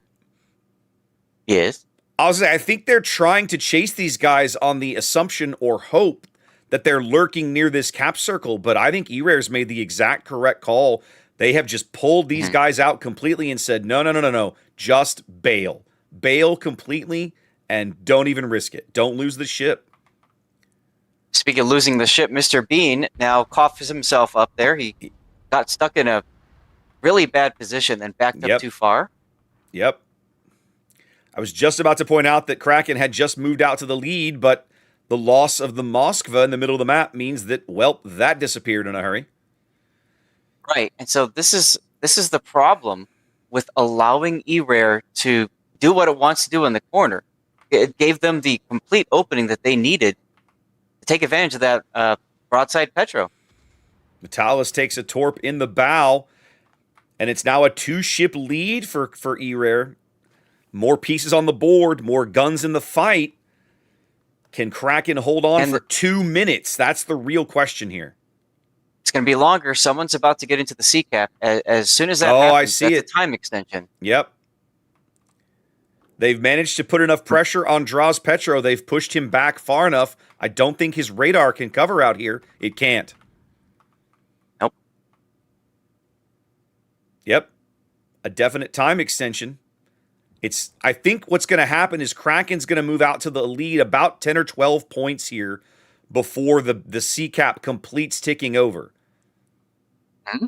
is. I think they're trying to chase these guys on the assumption or hope that they're lurking near this cap circle, but I think E-Rare's made the exact correct call. They have just pulled these guys out completely and said, no, just bail. Bail completely and don't even risk it. Don't lose the ship. Speaking of losing the ship, Mr. Bean now coughs himself up there. He got stuck in a really bad position and backed up too far. Yep. I was just about to point out that Kraken had just moved out to the lead, but the loss of the Moskva in the middle of the map means that, well, that disappeared in a hurry. Right, and so this is the problem with allowing E-Rare to do what it wants to do in the corner. It gave them the complete opening that they needed to take advantage of that broadside Petro. Metallis takes a torp in the bow, and it's now a 2-ship lead for E-Rare. More pieces on the board, more guns in the fight. Can Kraken hold on for 2 minutes? That's the real question here. It's going to be longer. Someone's about to get into the C-cap. As soon as that happens, I see that's a time extension. Yep. They've managed to put enough pressure on Draws Petro. They've pushed him back far enough. I don't think his radar can cover out here. It can't. Nope. Yep. A definite time extension. I think what's going to happen is Kraken's going to move out to the lead about 10 or 12 points here before the C-cap completes ticking over. Mm-hmm.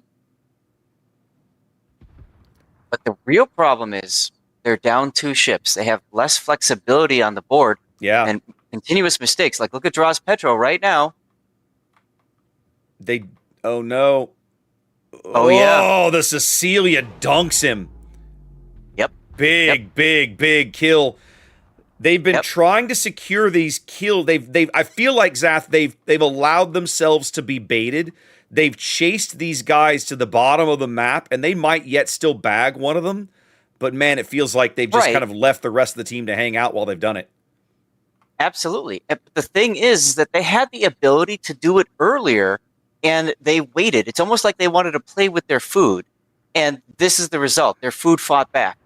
But the real problem is they're down 2 ships. They have less flexibility on the board. Yeah. And continuous mistakes. Like, look at Draws Petro right now. Oh, no. Oh, yeah. Oh, the Cecilia dunks him. Yep. Big kill. They've been trying to secure these kills. I feel like, Zath, they've allowed themselves to be baited. They've chased these guys to the bottom of the map, and they might yet still bag one of them. But man, it feels like they've just kind of left the rest of the team to hang out while they've done it. Absolutely. The thing is that they had the ability to do it earlier, and they waited. It's almost like they wanted to play with their food, and this is the result. Their food fought back.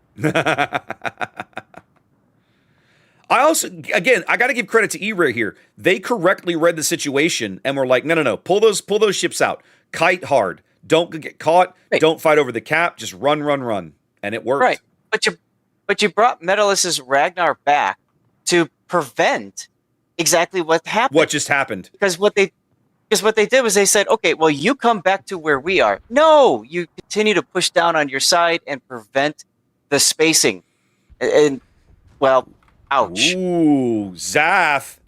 I also, again, I got to give credit to E-Rare here. They correctly read the situation and were like, no, pull those ships out. Kite hard. Don't get caught. Right. Don't fight over the cap. Just run. And it worked. Right. But you brought Medalist's Ragnar back to prevent exactly what happened. What just happened? Because what they did was they said, okay, well, you come back to where we are. No, you continue to push down on your side and prevent the spacing. And well, ouch. Ooh, Zath.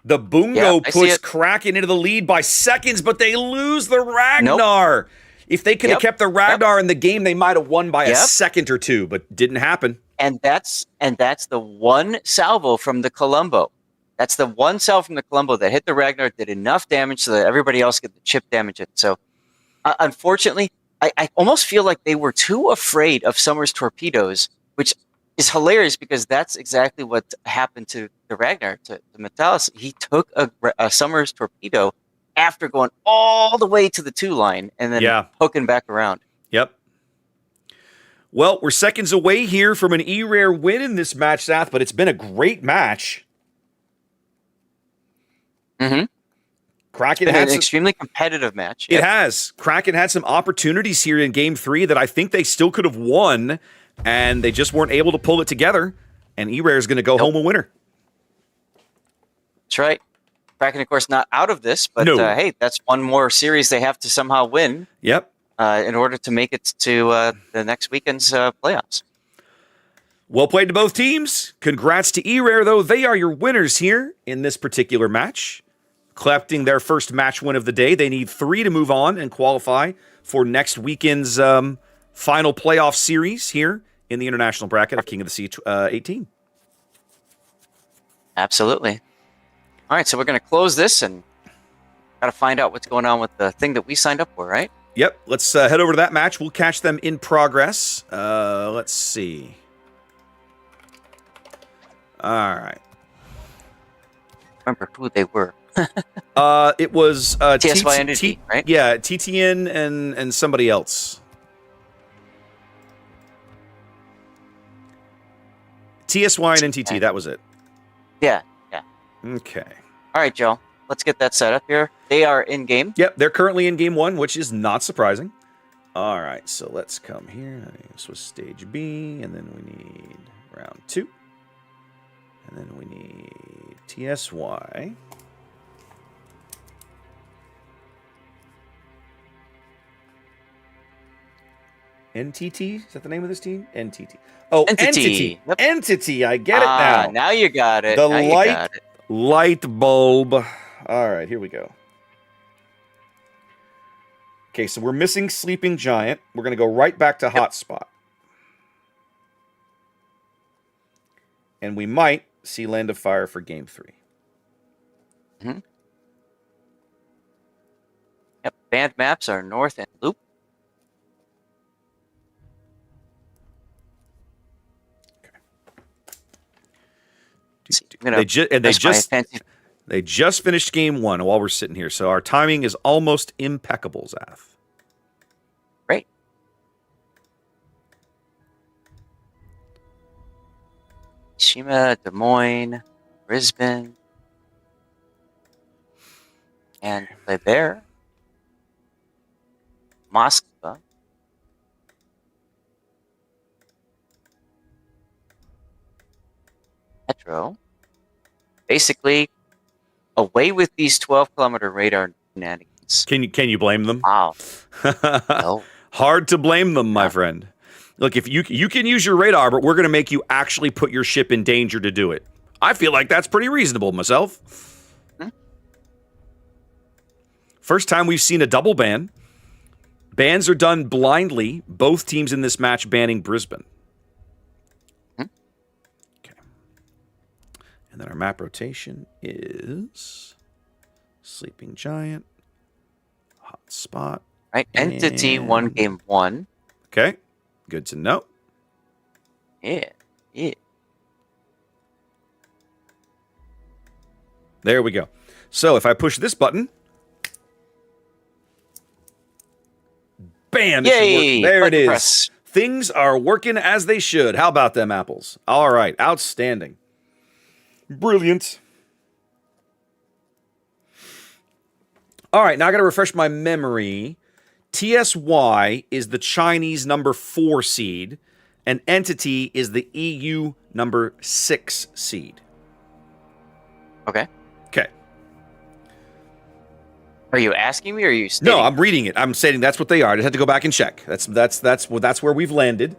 The Bungo puts Kraken into the lead by seconds, but they lose the Ragnar. Nope. If they could have kept the Ragnar in the game, they might have won by a second or two, but didn't happen. And that's the one salvo from the Columbo. That's the one salvo from the Columbo that hit the Ragnar, did enough damage so that everybody else could chip damage it. So, unfortunately, I almost feel like they were too afraid of Summer's torpedoes, which is hilarious because that's exactly what happened to the Ragnar, to Metalis. He took a Summer's torpedo after going all the way to the 2 line and then hooking back around. Yep. Well, we're seconds away here from an E-Rare win in this match, Zath, but it's been a great match. Mm-hmm. Kraken had an extremely competitive match. It has. Kraken had some opportunities here in Game 3 that I think they still could have won, and they just weren't able to pull it together, and E-Rare is going to go home a winner. That's right. Kraken, of course, not out of this, but hey, that's one more series they have to somehow win. Yep. In order to make it to the next weekend's playoffs. Well played to both teams. Congrats to E-Rare, though. They are your winners here in this particular match. Collecting their first match win of the day. They need 3 to move on and qualify for next weekend's final playoff series here in the international bracket of King of the Sea 18. Absolutely. All right, so we're going to close this and got to find out what's going on with the thing that we signed up for, right? Yep, let's head over to that match. We'll catch them in progress. Let's see. All right. Remember who they were. It was TSY Entity, right? Yeah, TTN and somebody else. TSY and NTT, that was it. Yeah. Okay. All right, Joe. Let's get that set up here. They are in game. Yep, they're currently in game 1, which is not surprising. All right, so let's come here. This was stage B, and then we need round 2. And then we need TSY. NTT? Is that the name of this team? NTT. Oh, Entity. Yep. Entity. I get it now. Now you got it. The light bulb. All right, here we go. Okay, so we're missing Sleeping Giant. We're going to go right back to Hotspot. And we might see Land of Fire for Game 3. Mm-hmm. Yep, band maps are North and Loop. They just finished game 1 while we're sitting here, so our timing is almost impeccable, Zath. Great. Shima, Des Moines, Brisbane, and Kleber, Moscow, Metro. Basically, away with these 12-kilometer radar shenanigans. Can you blame them? Wow. No. Hard to blame them, my friend. Look, if you can use your radar, but we're going to make you actually put your ship in danger to do it. I feel like that's pretty reasonable myself. First time we've seen a double ban. Bans are done blindly. Both teams in this match banning Brisbane. And then our map rotation is Sleeping Giant, Hot Spot. Right. Entity and- 1 game 1. Okay, good to know. Yeah. Yeah. There we go. So if I push this button, bam! It should Yay! work. There it Button is. press. Things are working as they should. How about them apples? All right, outstanding. Brilliant. All right, now I got to refresh my memory. TSY is the Chinese number 4 seed, and Entity is the EU number 6 seed. Okay. Okay. Are you asking me or are you stating? No, I'm reading it. I'm saying that's what they are. I just had to go back and check. That's where we've landed.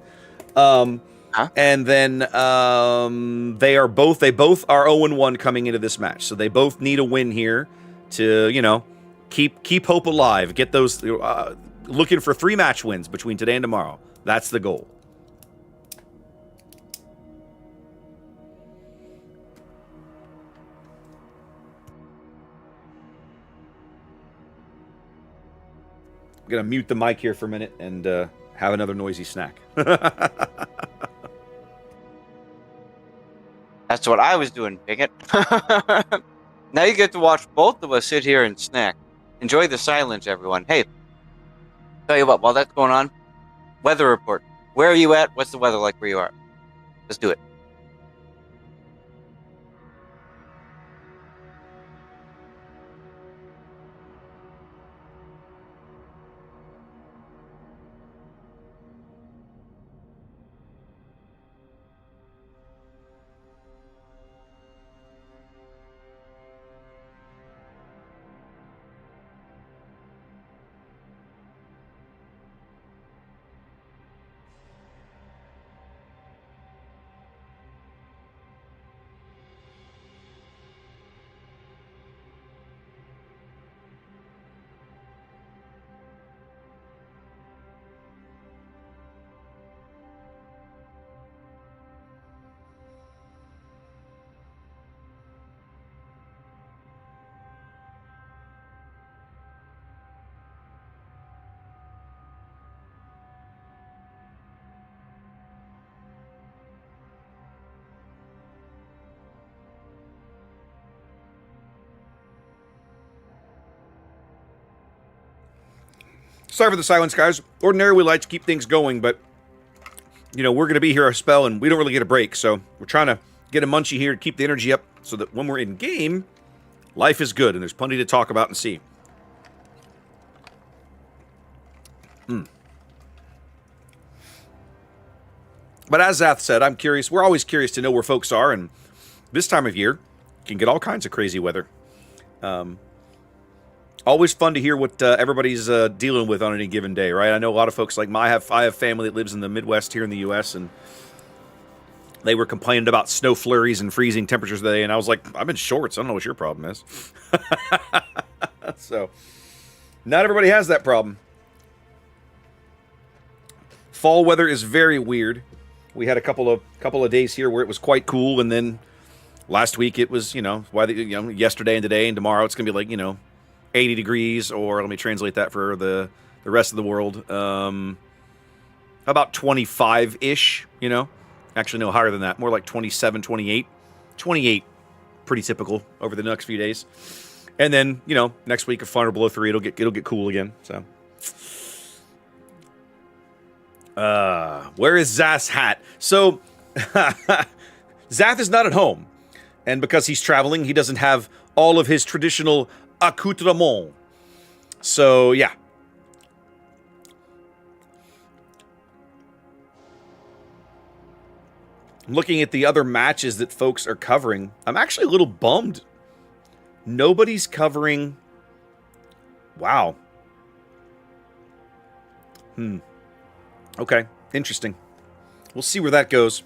And then they both are 0-1 coming into this match. So they both need a win here to, keep hope alive. Get those looking for 3 match wins between today and tomorrow. That's the goal. I'm going to mute the mic here for a minute and have another noisy snack. That's what I was doing, bigot. Now you get to watch both of us sit here and snack. Enjoy the silence, everyone. Hey, tell you what, while that's going on, weather report. Where are you at? What's the weather like where you are? Let's do it. Sorry for the silence, guys. Ordinarily, we like to keep things going, but, we're going to be here a spell, and we don't really get a break, so we're trying to get a munchie here to keep the energy up so that when we're in game, life is good, and there's plenty to talk about and see. But as Zath said, I'm curious. We're always curious to know where folks are, and this time of year, you can get all kinds of crazy weather. Always fun to hear what everybody's dealing with on any given day, right? I know a lot of folks like I have family that lives in the Midwest here in the U.S., and they were complaining about snow flurries and freezing temperatures today, and I was like, I'm in shorts. I don't know what your problem is. So, not everybody has that problem. Fall weather is very weird. We had a couple of days here where it was quite cool, and then last week it was, yesterday and today and tomorrow it's gonna be like, 80 degrees, or let me translate that for the rest of the world. About 25-ish, Actually, no, higher than that. More like 27, 28. 28, pretty typical over the next few days. And then, next week, if far below 3, it'll get cool again. So, where is Zath's hat? So, Zath is not at home. And because he's traveling, he doesn't have all of his traditional accoutrement. So, yeah. Looking at the other matches that folks are covering, I'm actually a little bummed. Nobody's covering... Wow. Okay, interesting. We'll see where that goes.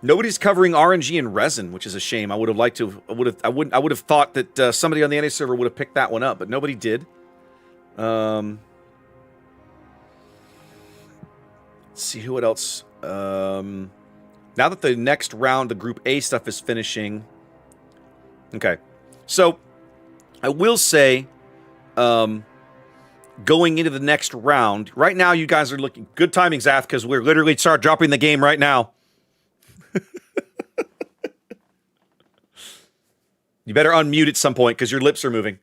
Nobody's covering RNG and resin, which is a shame. I would have liked to. I would have thought that somebody on the NA server would have picked that one up, but nobody did. Let's see who else. Now that the next round of Group A stuff is finishing, Okay. So, I will say, going into the next round, right now you guys are looking good timing, Zath, because we're literally start dropping the game right now. You better unmute at some point because your lips are moving.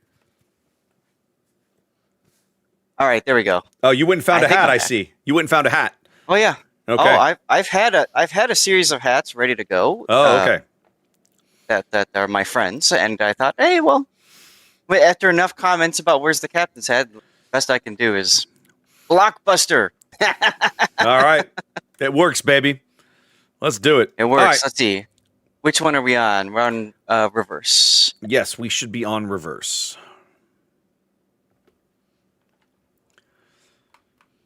All right, there we go. Oh, you went and found a hat, I'm I back. see. You went and found a hat. Oh yeah. Okay. Oh, I've had a series of hats ready to go. Oh, okay. That are my friends, and I thought, hey, well, after enough comments about where's the captain's hat, the best I can do is Blockbuster. All right. It works, baby. Let's do it. It works. All right. Let's see. Which one are we on? We're on reverse. Yes, we should be on reverse.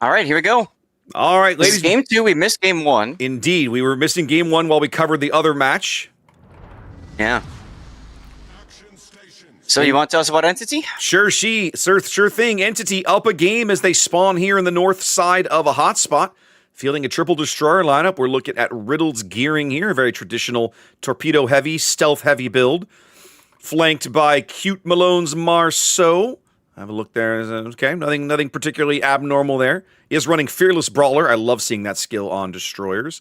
All right, here we go. All right, This ladies. is game 2. We missed game 1. Indeed, we were missing game 1 while we covered the other match. Yeah. Action stations. So you want to tell us about Entity? Sure thing. Entity up a game as they spawn here in the north side of a hotspot. Fielding a triple destroyer lineup. We're looking at Riddle's gearing here. A very traditional torpedo heavy, stealth heavy build. Flanked by Cute Malone's Marceau. Have a look there. Okay, nothing particularly abnormal there. He is running Fearless Brawler. I love seeing that skill on destroyers.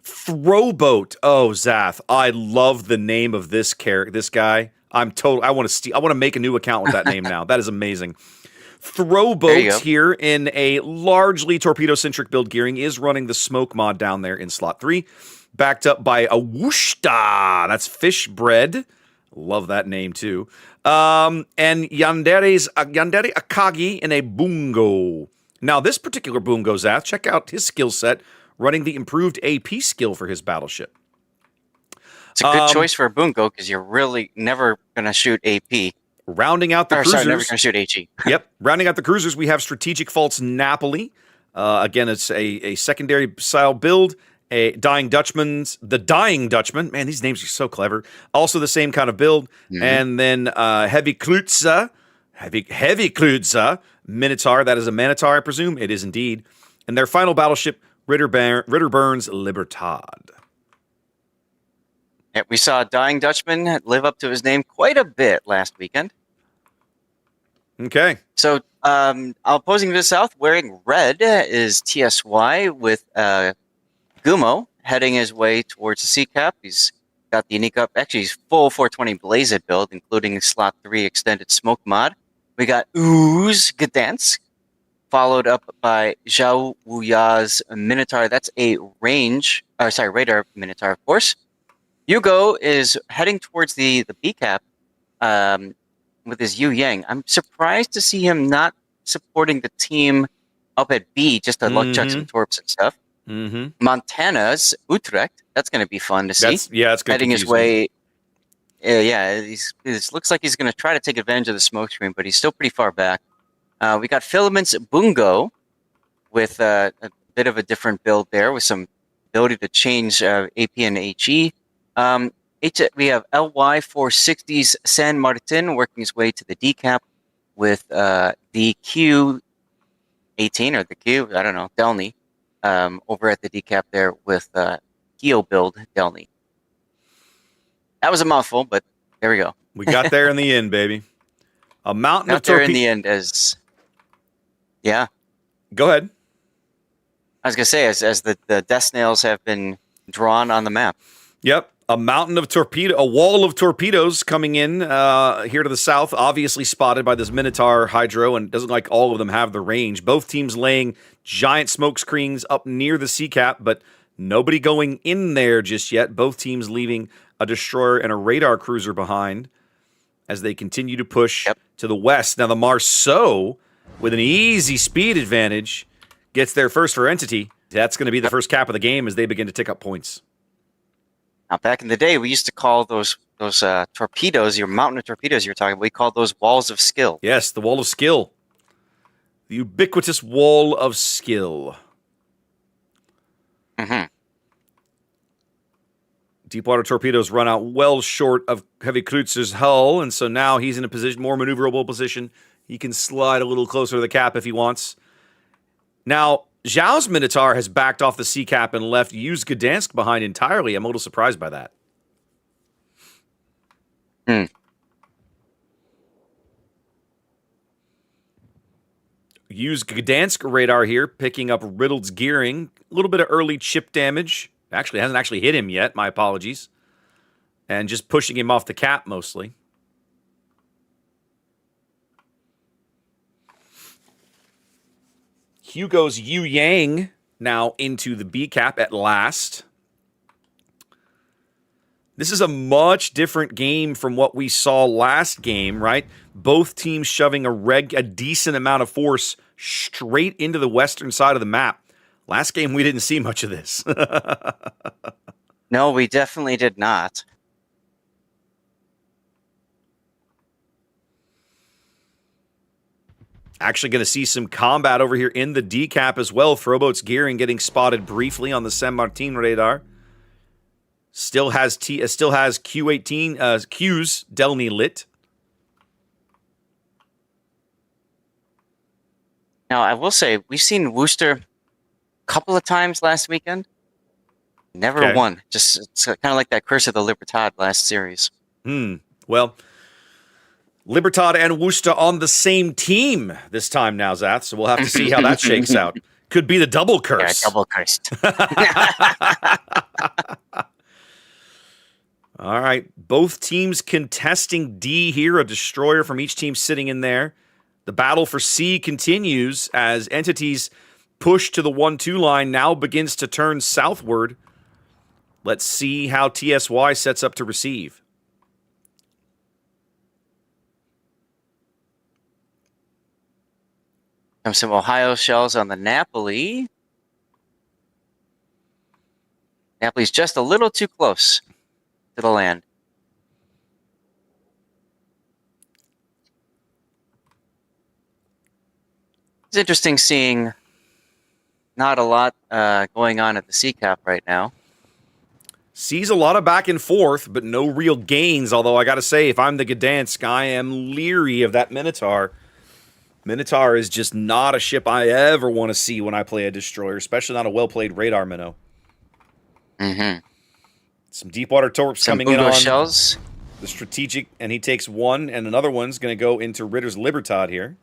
Throwboat. Oh, Zath, I love the name of this guy. I want to make a new account with that name now. That is amazing. Throwboat here in a largely torpedo-centric build gearing is running the smoke mod down there in slot 3. Backed up by a Wooshta. That's fish bread. Love that name too. And Yandere Akagi in a Bungo. Now, this particular Bungo, Zath, check out his skill set, running the improved AP skill for his battleship. It's a good choice for a Bungo because you're really never going to shoot AP. Rounding out the cruisers. Sorry, never going to shoot HE. Yep. Rounding out the cruisers, we have Strategic Faults Napoli. Again, it's a secondary style build. The Dying Dutchman. Man, these names are so clever. Also the same kind of build. Mm-hmm. And then Heavy Klutza. Heavy Klutza. Minotaur. That is a Minotaur, I presume. It is indeed. And their final battleship, Ritter Burns Libertad. Yeah, we saw Dying Dutchman live up to his name quite a bit last weekend. Okay. So, opposing to the south, wearing red is TSY with Gumo heading his way towards the CCAP. He's got the unique up. Actually, he's full 420 Blazed build, including slot 3 extended smoke mod. We got Ooze Gdansk, followed up by Zhao Wuya's Minotaur. That's a radar Minotaur, of course. Yugo is heading towards the BCAP with his Yu Yang. I'm surprised to see him not supporting the team up at B just to luck chuck some torps and stuff. Mm-hmm. Montana's Utrecht. That's going to be fun to see. It's going to heading his way. It looks like he's going to try to take advantage of the smoke screen, but he's still pretty far back. We got Filaments Bungo with a bit of a different build there with some ability to change AP and HE. We have LY460's San Martin working his way to the decap with the Q18 or the Q, I don't know, Delny, over at the decap there with Keo build Delny. That was a mouthful, but there we go. We got there in the end, baby. A mountain of torpedoes. There in the end as, yeah. Go ahead. I was going to say, as the death snails have been drawn on the map. Yep. A wall of torpedoes coming in here to the south, obviously spotted by this Minotaur Hydro, and it doesn't like all of them have the range. Both teams laying giant smoke screens up near the CCAP, but nobody going in there just yet. Both teams leaving a destroyer and a radar cruiser behind as they continue to push to the west. Now the Marceau, with an easy speed advantage, gets there first for Entity. That's going to be the first cap of the game as they begin to tick up points. Now, back in the day, we used to call those torpedoes, your mountain of torpedoes you're talking about, we called those walls of skill. Yes, the wall of skill. The ubiquitous wall of skill. Mm-hmm. Deepwater torpedoes run out well short of Heavy Klutzer's hull, and so now he's in a more maneuverable position. He can slide a little closer to the cap if he wants. Now, Zhao's Minotaur has backed off the CCAP and left Use Gdansk behind entirely. I'm a little surprised by that. use Gdansk radar here, picking up Riddled's gearing. A little bit of early chip damage. Actually, hasn't actually hit him yet. My apologies. And just pushing him off the cap mostly. Hugo's Yu Yang now into the B cap at last. This is a much different game from what we saw last game, right? Both teams shoving a decent amount of force straight into the western side of the map. Last game, we didn't see much of this. No, we definitely did not. Actually going to see some combat over here in the D cap as well. Throwboat's gearing getting spotted briefly on the San Martin radar. Still has Q18 Q's Delny lit. Now, I will say, we've seen Worcester a couple of times last weekend. Never won. Just it's kind of like that Curse of the Libertad last series. Well, Libertad and Worcester on the same team this time now, Zath. So we'll have to see how that shakes out. Could be the double curse. Yeah, double cursed. All right. Both teams contesting D here. A destroyer from each team sitting in there. The battle for C continues as entities push to the 1-2 line now begins to turn southward. Let's see how TSY sets up to receive. Some Ohio shells on the Napoli. Napoli's just a little too close to the land. It's interesting seeing not a lot going on at the C cap right now. Sees a lot of back and forth, but no real gains. Although I got to say, if I'm the Gdansk, I am leery of that Minotaur. Minotaur is just not a ship I ever want to see when I play a destroyer, especially not a well-played radar minnow. Some deepwater torps coming in on shells. The strategic, and he takes one, and another one's going to go into Ritter's Libertad here.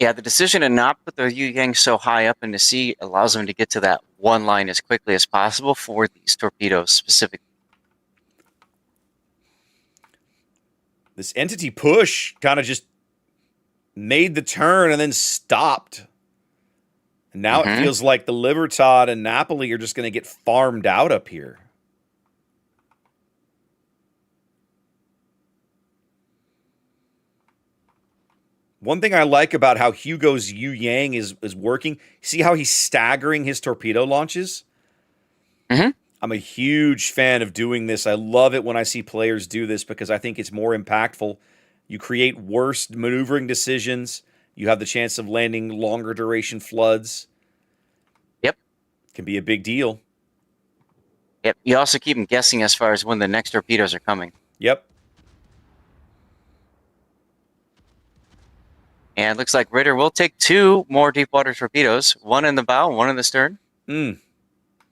Yeah, the decision to not put the Yu Yang so high up in the sea allows them to get to that one line as quickly as possible for these torpedoes specifically. This entity push kind of just made the turn and then stopped. And now it feels like the Libertad and Napoli are just going to get farmed out up here. One thing I like about how Hugo's Yu Yang is working, see how he's staggering his torpedo launches? I'm a huge fan of doing this. I love it when I see players do this because I think it's more impactful. You create worse maneuvering decisions. You have the chance of landing longer duration floods. Yep. Can be a big deal. Yep. You also keep them guessing as far as when the next torpedoes are coming. Yep. And it looks like Ritter will take 2 more deep water torpedoes, one in the bow, one in the stern.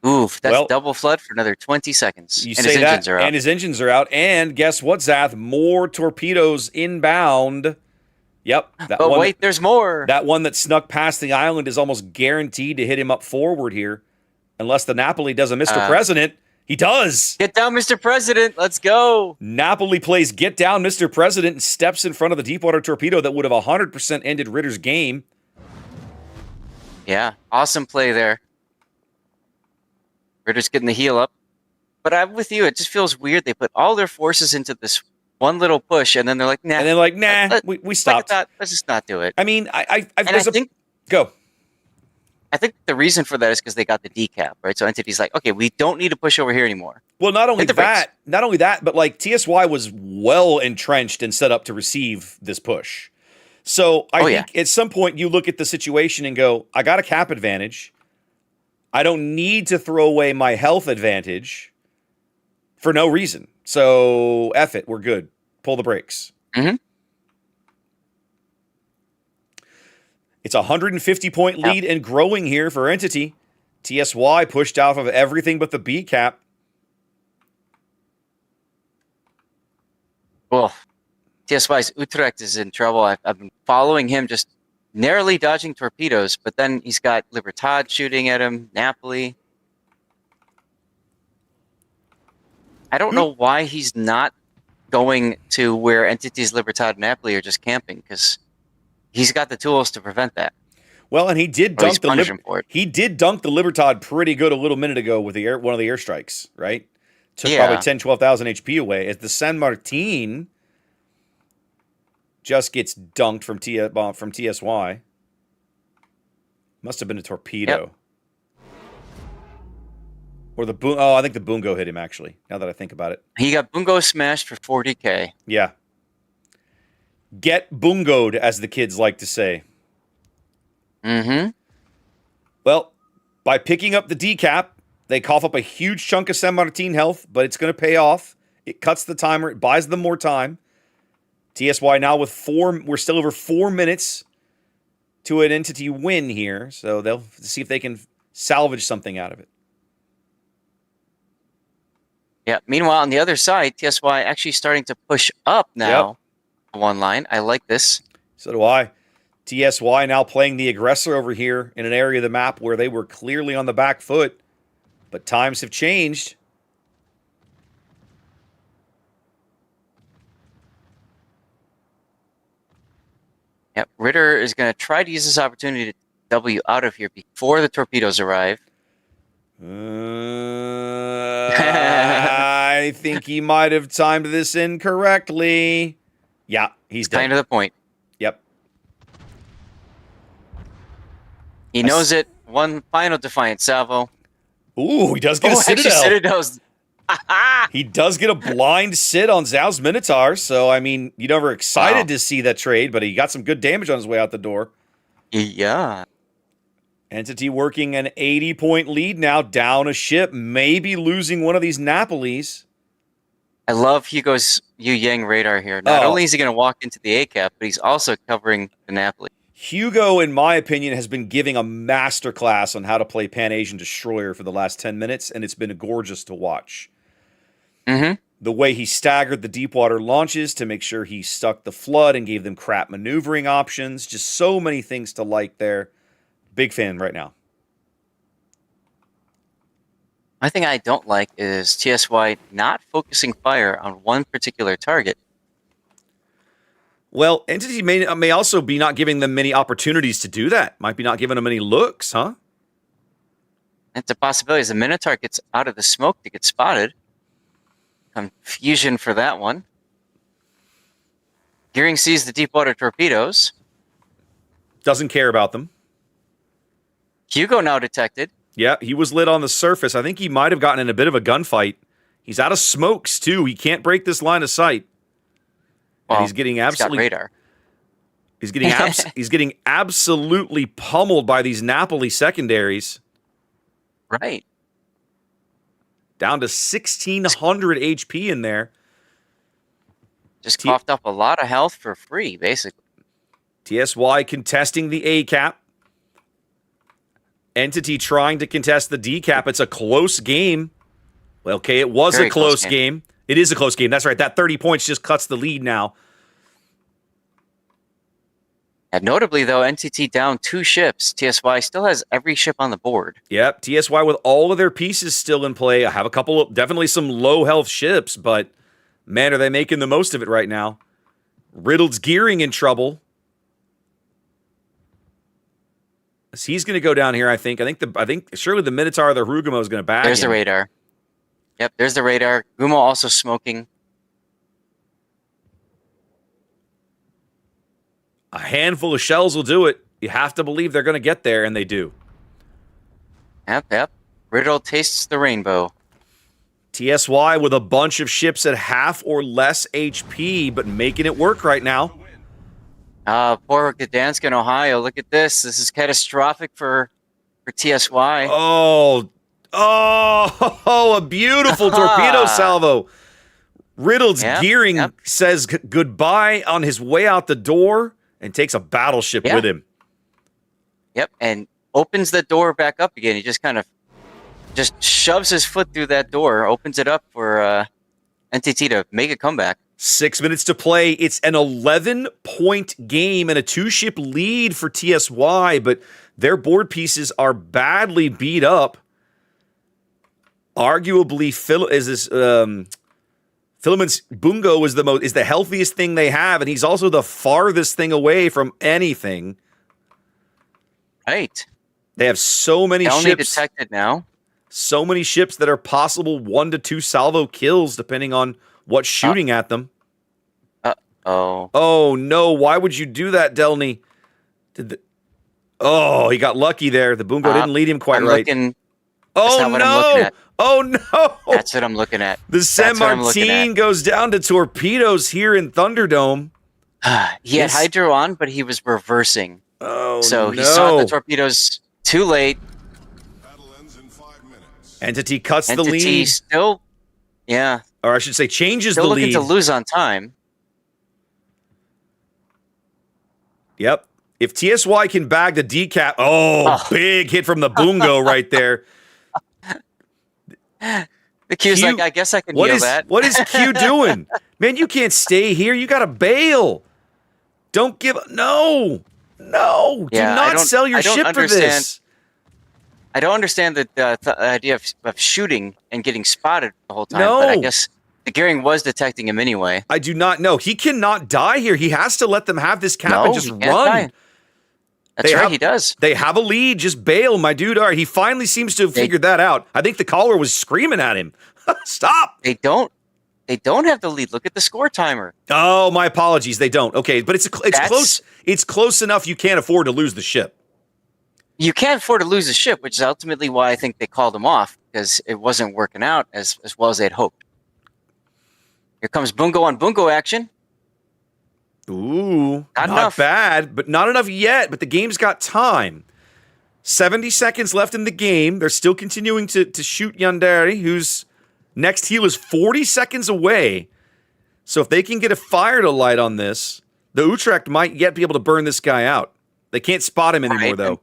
Oof, that's double flood for another 20 seconds. You and say his that, engines are out. and his engines are out. And guess what, Zath? More torpedoes inbound. Yep. Wait, there's more. That one that snuck past the island is almost guaranteed to hit him up forward here. Unless the Napoli does a Mr. President. He does. Get down, Mr. President. Let's go. Napoli plays Get Down, Mr. President, and steps in front of the Deepwater torpedo that would have 100% ended Ritter's game. Yeah, awesome play there. Ritter's getting the heel up. But I'm with you. It just feels weird. They put all their forces into this one little push, and then they're like, nah. And then like, nah, we stopped. Let's just not do it. I mean, I think... Go. I think the reason for that is because they got the decap, right? So Entity's like, okay, we don't need to push over here anymore. Well, not only that, but like TSY was well entrenched and set up to receive this push. So I think at some point you look at the situation and go, I got a cap advantage. I don't need to throw away my health advantage for no reason. So F it, we're good. Pull the brakes. It's a 150-point lead and growing here for Entity. TSY pushed out of everything but the B cap. Well, TSY's Utrecht is in trouble. I've been following him, just narrowly dodging torpedoes, but then he's got Libertad shooting at him, Napoli. I don't know why he's not going to where entities Libertad and Napoli are just camping, because he's got the tools to prevent that. Well, and he did Or at least dunk punish him for it. he did dunk the Libertad pretty good a little minute ago with one of the airstrikes, right? Took Yeah. probably 10, 12,000 HP away. As the San Martin just gets dunked from TSY. Must have been a torpedo. Yep. Or the boom. Oh, I think the Bungo hit him, actually, now that I think about it. He got Bungo smashed for 40K. Yeah. Get bungoed, as the kids like to say. Mm-hmm. Well, by picking up the decap, they cough up a huge chunk of San Martin health, but it's going to pay off. It cuts the timer. It buys them more time. TSY now with 4. We're still over 4 minutes to an entity win here, so they'll see if they can salvage something out of it. Yeah. Meanwhile, on the other side, TSY actually starting to push up now. Yep. One line. I like this. So do I. TSY now playing the aggressor over here in an area of the map where they were clearly on the back foot, but times have changed. Yep. Ritter is going to try to use this opportunity to W out of here before the torpedoes arrive. I think he might have timed this incorrectly. Yeah, he's dead. Kind of the point. Yep. He knows it. One final defiant salvo. Ooh, he does get a Citadel. Citadel's. He does get a blind sit on Zhao's Minotaur, so, I mean, you never excited to see that trade, but he got some good damage on his way out the door. Yeah. Entity working an 80-point lead now, down a ship, maybe losing one of these Napolis. I love Hugo's Yu Yang radar here. Not only is he going to walk into the A-cap, but he's also covering the Napoli. Hugo, in my opinion, has been giving a masterclass on how to play Pan-Asian Destroyer for the last 10 minutes, and it's been gorgeous to watch. Mm-hmm. The way he staggered the deepwater launches to make sure he stuck the flood and gave them crap maneuvering options. Just so many things to like there. Big fan right now. One thing I don't like is TSY not focusing fire on one particular target. Well, Entity may also be not giving them many opportunities to do that. Might be not giving them any looks, huh? It's a possibility as the Minotaur gets out of the smoke to get spotted. Confusion for that one. Gearing sees the deepwater torpedoes. Doesn't care about them. Hugo now detected. Yeah, he was lit on the surface. I think he might have gotten in a bit of a gunfight. He's out of smokes, too. He can't break this line of sight. Well, and he's getting absolutely... He's got radar. He's getting absolutely pummeled by these Napoli secondaries. Right. Down to 1,600 HP in there. Just coughed up a lot of health for free, basically. TSY contesting the A-cap. Entity trying to contest the D-cap. It's a close game. Well, okay, it was Very a close game. It is a close game. That's right. That 30 points just cuts the lead now. And notably, though, NTT down 2 ships. TSY still has every ship on the board. Yep, TSY with all of their pieces still in play. I have a couple of, definitely some low-health ships, but man, are they making the most of it right now. Riddled's gearing in trouble. He's going to go down here, I think. I think surely the Minotaur or the Harugumo is going to back There's him. the radar. Yep, there's the radar. Gumo also smoking. A handful of shells will do it. You have to believe they're going to get there, and they do. Yep. Riddle tastes the rainbow. TSY with a bunch of ships at half or less HP, but making it work right now. Poor Gdansk in Ohio. Look at this. This is catastrophic for TSY. Oh, a beautiful torpedo salvo. Riddled's gearing says goodbye on his way out the door and takes a battleship with him. Yep, and opens the door back up again. He just kind of shoves his foot through that door, opens it up for NTT to make a comeback. 6 minutes to play. It's an 11-point game and a 2-ship lead for TSY, but their board pieces are badly beat up. Arguably, Filament's Bungo is the healthiest thing they have, and he's also the farthest thing away from anything. Right. They have so many Only ships detected now. So many ships that are possible 1 to 2 salvo kills, depending on what's shooting at them. Oh. Oh, no. Why would you do that, Delny? Oh, he got lucky there. The Bungo didn't lead him quite right. Oh, no. Oh, no. That's what I'm looking at. The San Martin goes down to torpedoes here in Thunderdome. He had Hydro on, but he was reversing. Oh, so no. He saw the torpedoes too late. Battle ends in 5 minutes. Entity cuts the lead. Entity still, yeah. Or I should say changes the lead. Still looking to lose on time. Yep. If TSY can bag the decap, big hit from the Bungo right there. The Q's like, I guess I can heal that. What is Q doing? Man, you can't stay here. You got to bail. Don't give No. Do not sell your ship for this. I don't understand the idea of shooting and getting spotted the whole time. No. But I guess the gearing was detecting him anyway. I do not know. He cannot die here. He has to let them have this cap and just run. Die. That's right, he does. They have a lead. Just bail, my dude. All right, he finally seems to have figured that out. I think the caller was screaming at him. Stop. They don't have the lead. Look at the score timer. Oh, my apologies. They don't. Okay, but it's close. It's close enough you can't afford to lose the ship. You can't afford to lose the ship, which is ultimately why I think they called him off, because it wasn't working out as well as they'd hoped. Here comes Bungo on Bungo action. Ooh, not bad, but not enough yet. But the game's got time. 70 seconds left in the game. They're still continuing to shoot Yandere, whose next heal is 40 seconds away. So if they can get a fire to light on this, the Utrecht might yet be able to burn this guy out. They can't spot him anymore, though.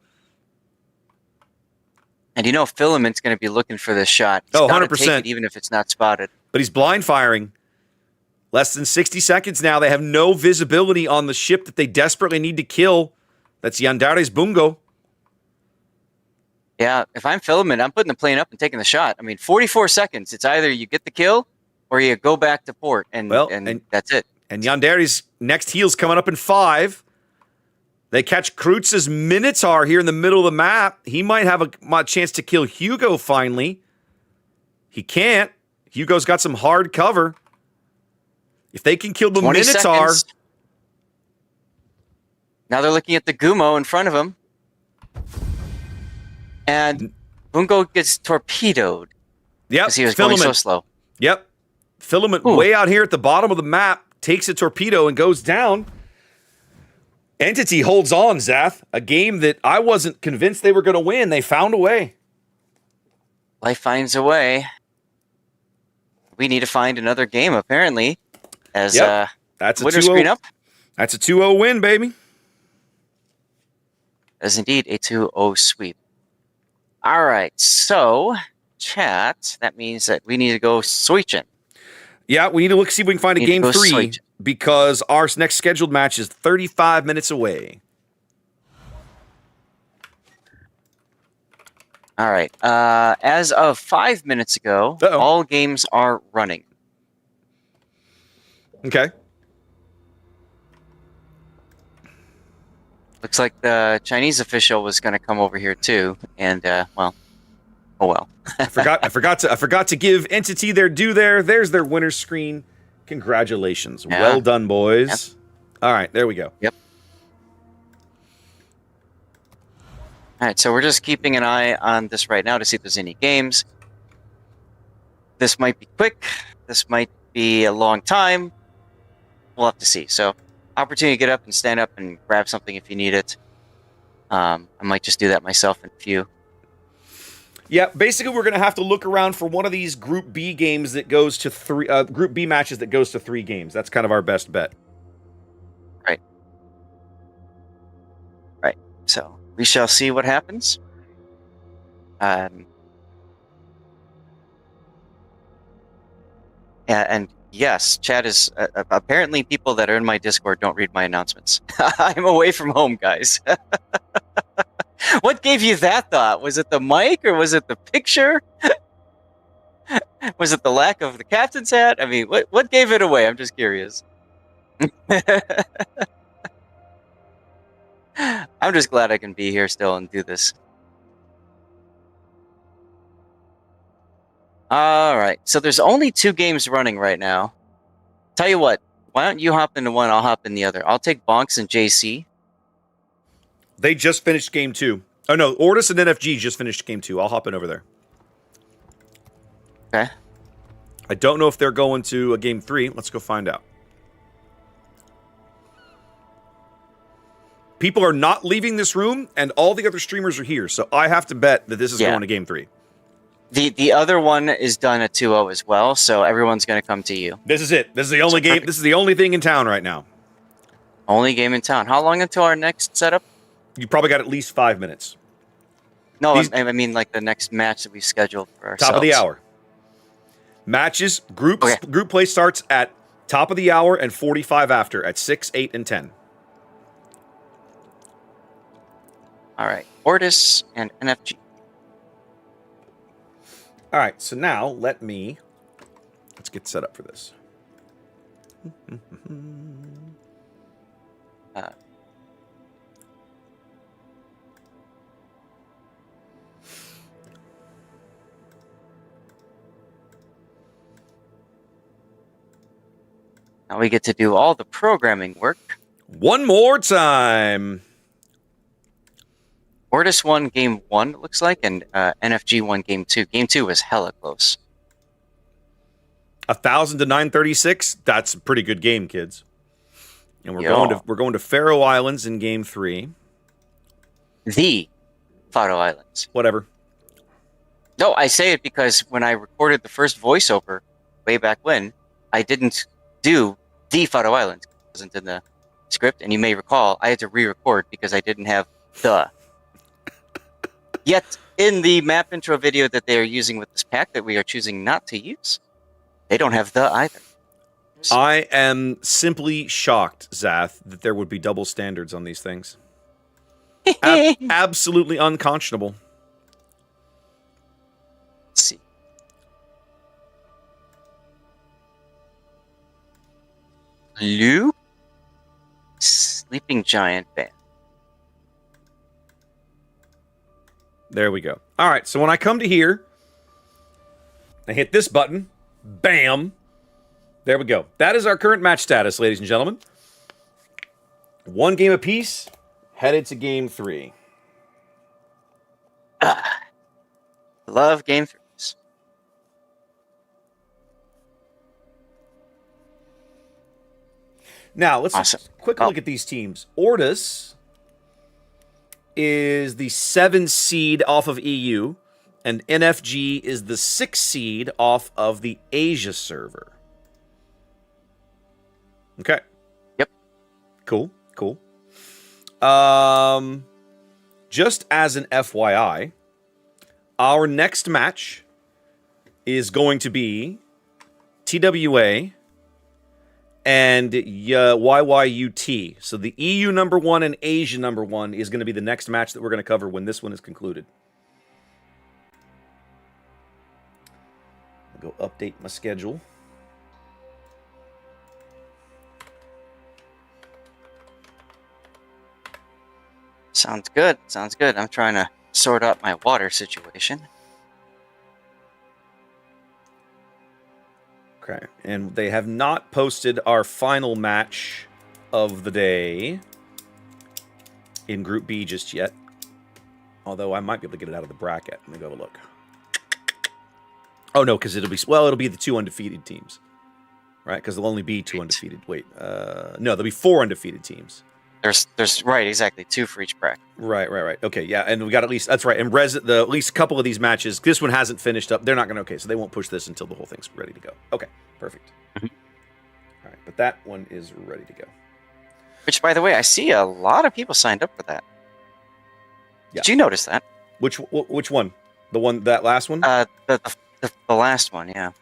And Filament's going to be looking for this shot. He's 100%. Take it, even if it's not spotted. But he's blind firing. Less than 60 seconds now. They have no visibility on the ship that they desperately need to kill. That's Yandare's Bungo. Yeah, if I'm Filament, I'm putting the plane up and taking the shot. I mean, 44 seconds. It's either you get the kill or you go back to port, and that's it. And Yandare's next heal's coming up in 5. They catch Krutz's Minotaur here in the middle of the map. He might have a chance to kill Hugo finally. He can't. Hugo's got some hard cover. If they can kill the Minotaur. Seconds. Now they're looking at the Gumo in front of him. And Bungo gets torpedoed. Yep. Because he was going so slow. Yep. Filament way out here at the bottom of the map takes a torpedo and goes down. Entity holds on, Zath. A game that I wasn't convinced they were going to win. They found a way. Life finds a way. We need to find another game, apparently. As that's a winner screen up. That's a 2-0 win, baby. That is indeed a 2-0 sweep. All right, so chat. That means that we need to go switching. Yeah, we need to see if we can find a game 3 because our next scheduled match is 35 minutes away. All right. As of 5 minutes ago, all games are running. Okay. Looks like the Chinese official was going to come over here too, and well. I forgot to give Entity their due there. There's their winner screen. Congratulations. Yeah. Well done, boys. Yep. All right, there we go. Yep. All right, so we're just keeping an eye on this right now to see if there's any games. This might be quick. This might be a long time. We'll have to see. So, opportunity to get up and stand up and grab something if you need it. I might just do that myself in a few. Yeah, basically we're going to have to look around for one of these Group B games that goes to Group B matches that goes to 3 games. That's kind of our best bet. Right. Right. So, we shall see what happens. Yeah, and Yes, chat is apparently people that are in my Discord don't read my announcements. I'm away from home, guys. What gave you that thought? Was it the mic or was it the picture? Was it the lack of the captain's hat? I mean, what gave it away? I'm just curious. I'm just glad I can be here still and do this. All right, so there's only 2 games running right now. Tell you what, why don't you hop into one? I'll hop in the other. I'll take Bonks and JC. They just finished game 2. Oh no, Ortis and NFG just finished game 2. I'll hop in over there. Okay. I don't know if they're going to a game 3. Let's go find out. People are not leaving this room, and all the other streamers are here, so I have to bet that this is going to game 3. The other one is done at 2-0 as well, so everyone's going to come to you. This is it. This is the only game. Perfect. This is the only thing in town right now. Only game in town. How long until our next setup? You probably got at least 5 minutes. No, I mean like the next match that we scheduled for ourselves. Top of the hour. Matches, group play starts at top of the hour and 45 after at 6, 8, and 10. All right. Ortis and NFG. All right, so now let's get set up for this. Now we get to do all the programming work. One more time. Ortis won game 1, it looks like, and NFG won game 2. Game 2 was hella close. 1,000 to 936. That's a pretty good game, kids. And we're going to Faroe Islands in game 3. The Faroe Islands. Whatever. No, I say it because when I recorded the first voiceover way back when, I didn't do the Faroe Islands. It wasn't in the script, and you may recall I had to re-record because I didn't have the. Yet, in the map intro video that they are using with this pack that we are choosing not to use, they don't have the either. So, I am simply shocked, Zath, that there would be double standards on these things. Absolutely unconscionable. Let's see. Luke? Sleeping Giant Band. There we go. All right, so when I come to here, I hit this button. Bam. There we go. That is our current match status, ladies and gentlemen. 1 game apiece, headed to game 3. Love game 3s. Now, let's quickly look at these teams. Ortis is the 7 seed off of EU, and NFG is the 6 seed off of the Asia server. Okay. Yep. Cool. Just as an FYI, our next match is going to be TWA and YYUT. So the EU number 1 and Asia number 1 is going to be the next match that we're going to cover when this one is concluded. I'll go update my schedule. Sounds good. I'm trying to sort out my water situation. Okay, and they have not posted our final match of the day in Group B just yet. Although I might be able to get it out of the bracket. Let me go have a look. Oh no, because it'll be the 2 undefeated teams, right? Because there'll only be 2 undefeated. Wait, no, there'll be 4 undefeated teams. There's right, exactly 2 for each bracket. Right. Okay, yeah, and we got at least that's right. And at least a couple of these matches. This one hasn't finished up. They're not going to. Okay, so they won't push this until the whole thing's ready to go. Okay, perfect. Mm-hmm. All right, but that one is ready to go. Which, by the way, I see a lot of people signed up for that. Yeah. Did you notice that? Which one? That last one? The last one, yeah.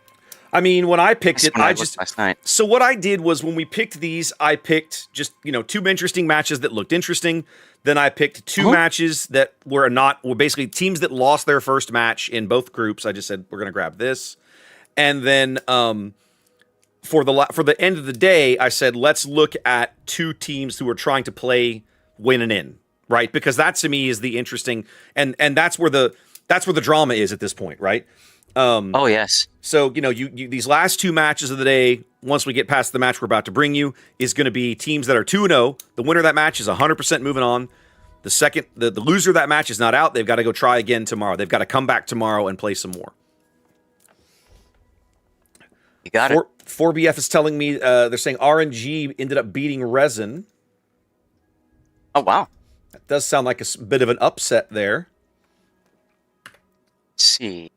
I mean, when I picked it, When I looked just last night. so what I did was when we picked these, I picked just two interesting matches that looked interesting. Then I picked two matches that were basically teams that lost their first match in both groups. I just said we're gonna grab this, and then for the end of the day, I said let's look at two teams who are trying to play win and in, right? Because that to me is the interesting and that's where the drama is at this point, right? Oh yes. So, you these last two matches of the day, once we get past the match we're about to bring you, is going to be teams that are 2-0. The winner of that match is 100% moving on. The loser of that match is not out. They've got to go try again tomorrow. They've got to come back tomorrow and play some more. You got it. 4BF is telling me they're saying RNG ended up beating Resin. Oh, wow. That does sound like a bit of an upset there. Let's see.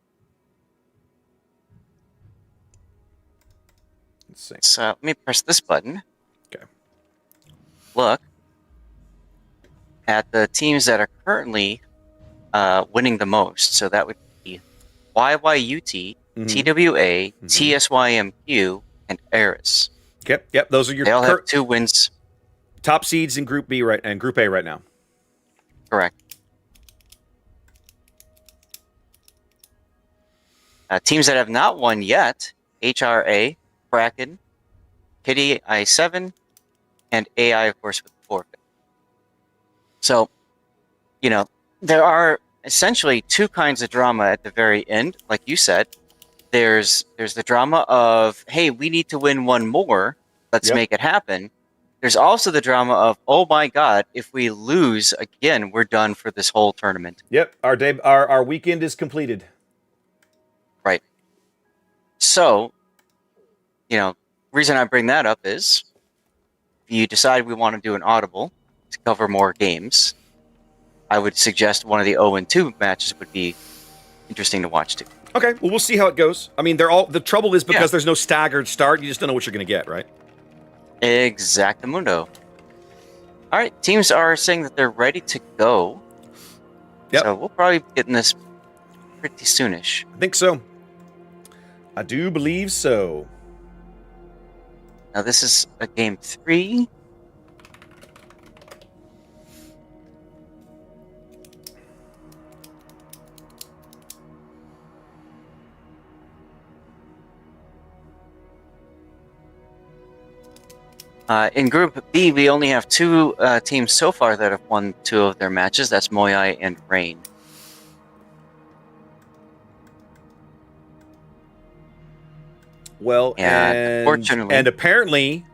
So let me press this button. Okay. Look at the teams that are currently winning the most. So that would be YYUT, TWA, TSYMQ, and Eris. Yep. Those are your They all have 2 wins. top seeds in Group B and Group A right now. Correct. Teams that have not won yet: HRA, Kraken, Kitty I7, and AI, of course, with the forfeit. So, there are essentially 2 kinds of drama at the very end. Like you said, there's the drama of, hey, we need to win one more. Let's make it happen. There's also the drama of, oh my God, if we lose again, we're done for this whole tournament. Yep, our weekend is completed. Right. So, reason I bring that up is, if you decide we want to do an audible to cover more games, I would suggest one of the 0-2 matches would be interesting to watch too. Okay, well, we'll see how it goes. I mean, the trouble is because there's no staggered start, you just don't know what you're going to get, right? Exactamundo. All right, teams are saying that they're ready to go. Yep. So we'll probably be getting this pretty soonish. I think so. I do believe so. Now this is a game 3. In Group B, we only have 2 teams so far that have won 2 of their matches. That's Moyai and Rain. Well, and unfortunately, and apparently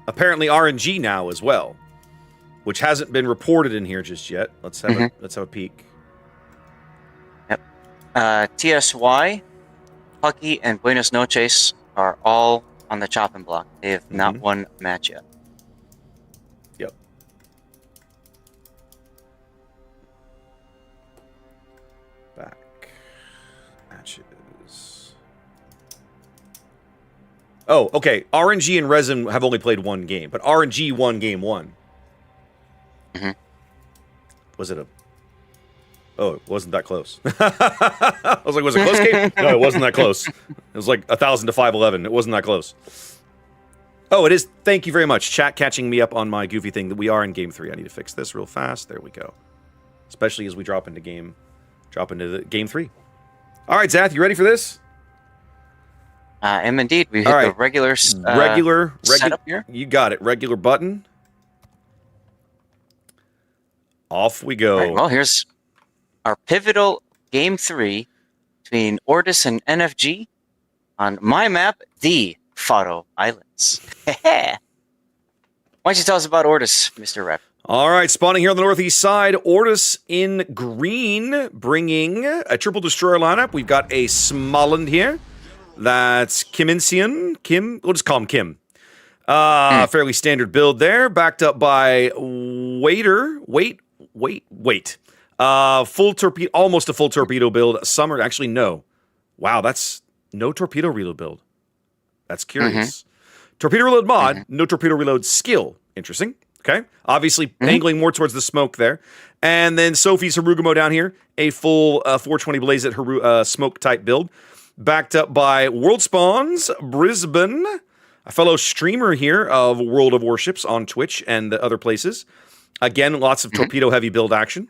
RNG now as well, which hasn't been reported in here just yet. Let's have a peek. Yep. TSY, Pucky, and Buenos Noches are all on the chopping block. They have not won a match yet. Yep. Back matches. Oh, okay. RNG and Resin have only played 1 game, but RNG won game 1. Was it a... Oh, it wasn't that close. I was like, was it a close game? No, it wasn't that close. It was like 1,000 to 511. It wasn't that close. Oh, it is. Thank you very much. Chat catching me up on my goofy thing that we are in game 3. I need to fix this real fast. There we go. Especially as we drop into game 3. All right, Zath, you ready for this? And indeed, we hit the regular setup here. You got it. Regular button. Off we go. All right, well, here's our pivotal game 3 between Ortis and NFG on my map, the Faro Islands. Why don't you tell us about Ortis, Mr. Rep? All right, spawning here on the northeast side, Ortis in green, bringing a triple destroyer lineup. We've got a Smoland here. That's Kiminsian. We'll just call him Kim. Fairly standard build there, backed up by Wait. Full torpedo, almost a full torpedo build. Summer, actually, no. Wow, that's no torpedo reload build. That's curious. Torpedo reload mod, no torpedo reload skill. Interesting. Okay. Obviously, angling more towards the smoke there. And then Sophie's Harugamo down here, a full 420 Blaze at smoke type build. backed up by World Spawns Brisbane, a fellow streamer here of World of Warships on Twitch and other places. Again, lots of torpedo-heavy build action.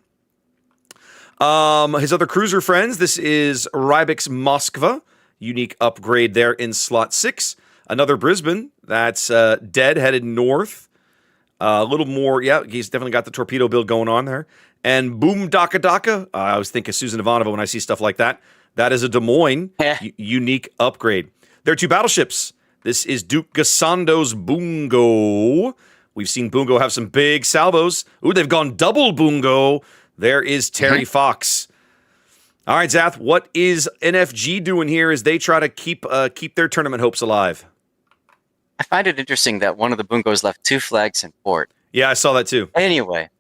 His other cruiser friends, this is Rybix Moskva. Unique upgrade there in slot 6. Another Brisbane, that's Dead, headed north. A little more, yeah, he's definitely got the torpedo build going on there. And Boom Daka Daka, I always think of Susan Ivanova when I see stuff like that. That is a Des Moines unique upgrade. There are 2 battleships. This is Duke Gassando's Bungo. We've seen Bungo have some big salvos. Ooh, they've gone double Bungo. There is Terry Fox. All right, Zath, what is NFG doing here as they try to keep their tournament hopes alive? I find it interesting that one of the Bungos left 2 flags in port. Yeah, I saw that too. Anyway,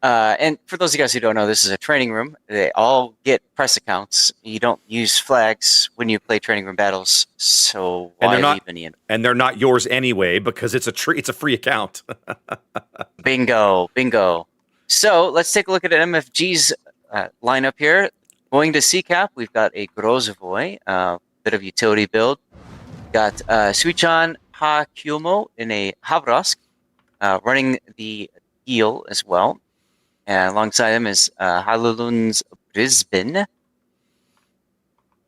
and for those of you guys who don't know, this is a training room. They all get press accounts. You don't use flags when you play training room battles, so why leave any in? And they're not yours anyway because it's a free account. Bingo. So let's take a look at MFG's lineup here. Going to CCAP, we've got a Grozovoy, bit of utility build. Got Suichan Ha Kyumo in a Havrosk, running the eel as well. And alongside him is Halulun's Brisbane.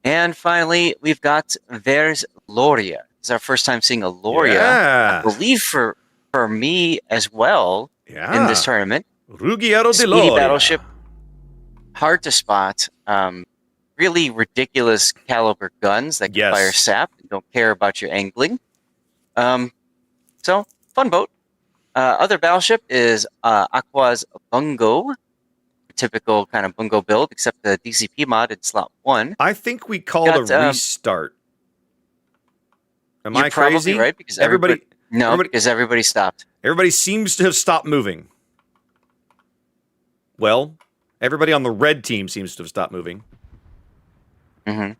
And finally, we've got Vers Loria. It's our first time seeing a Loria, yeah. I believe for me as well in this tournament. Ruggiero de Speedy Loria. battleship, hard to spot. Really ridiculous caliber guns that can fire sap. Don't care about your angling. So fun boat. Other battleship is Aqua's Bungo. Typical kind of Bungo build, except the DCP mod in slot 1. I think we called a restart. Am I crazy? Probably right, because because everybody stopped. Everybody seems to have stopped moving. Well, everybody on the red team seems to have stopped moving. Mm-hmm.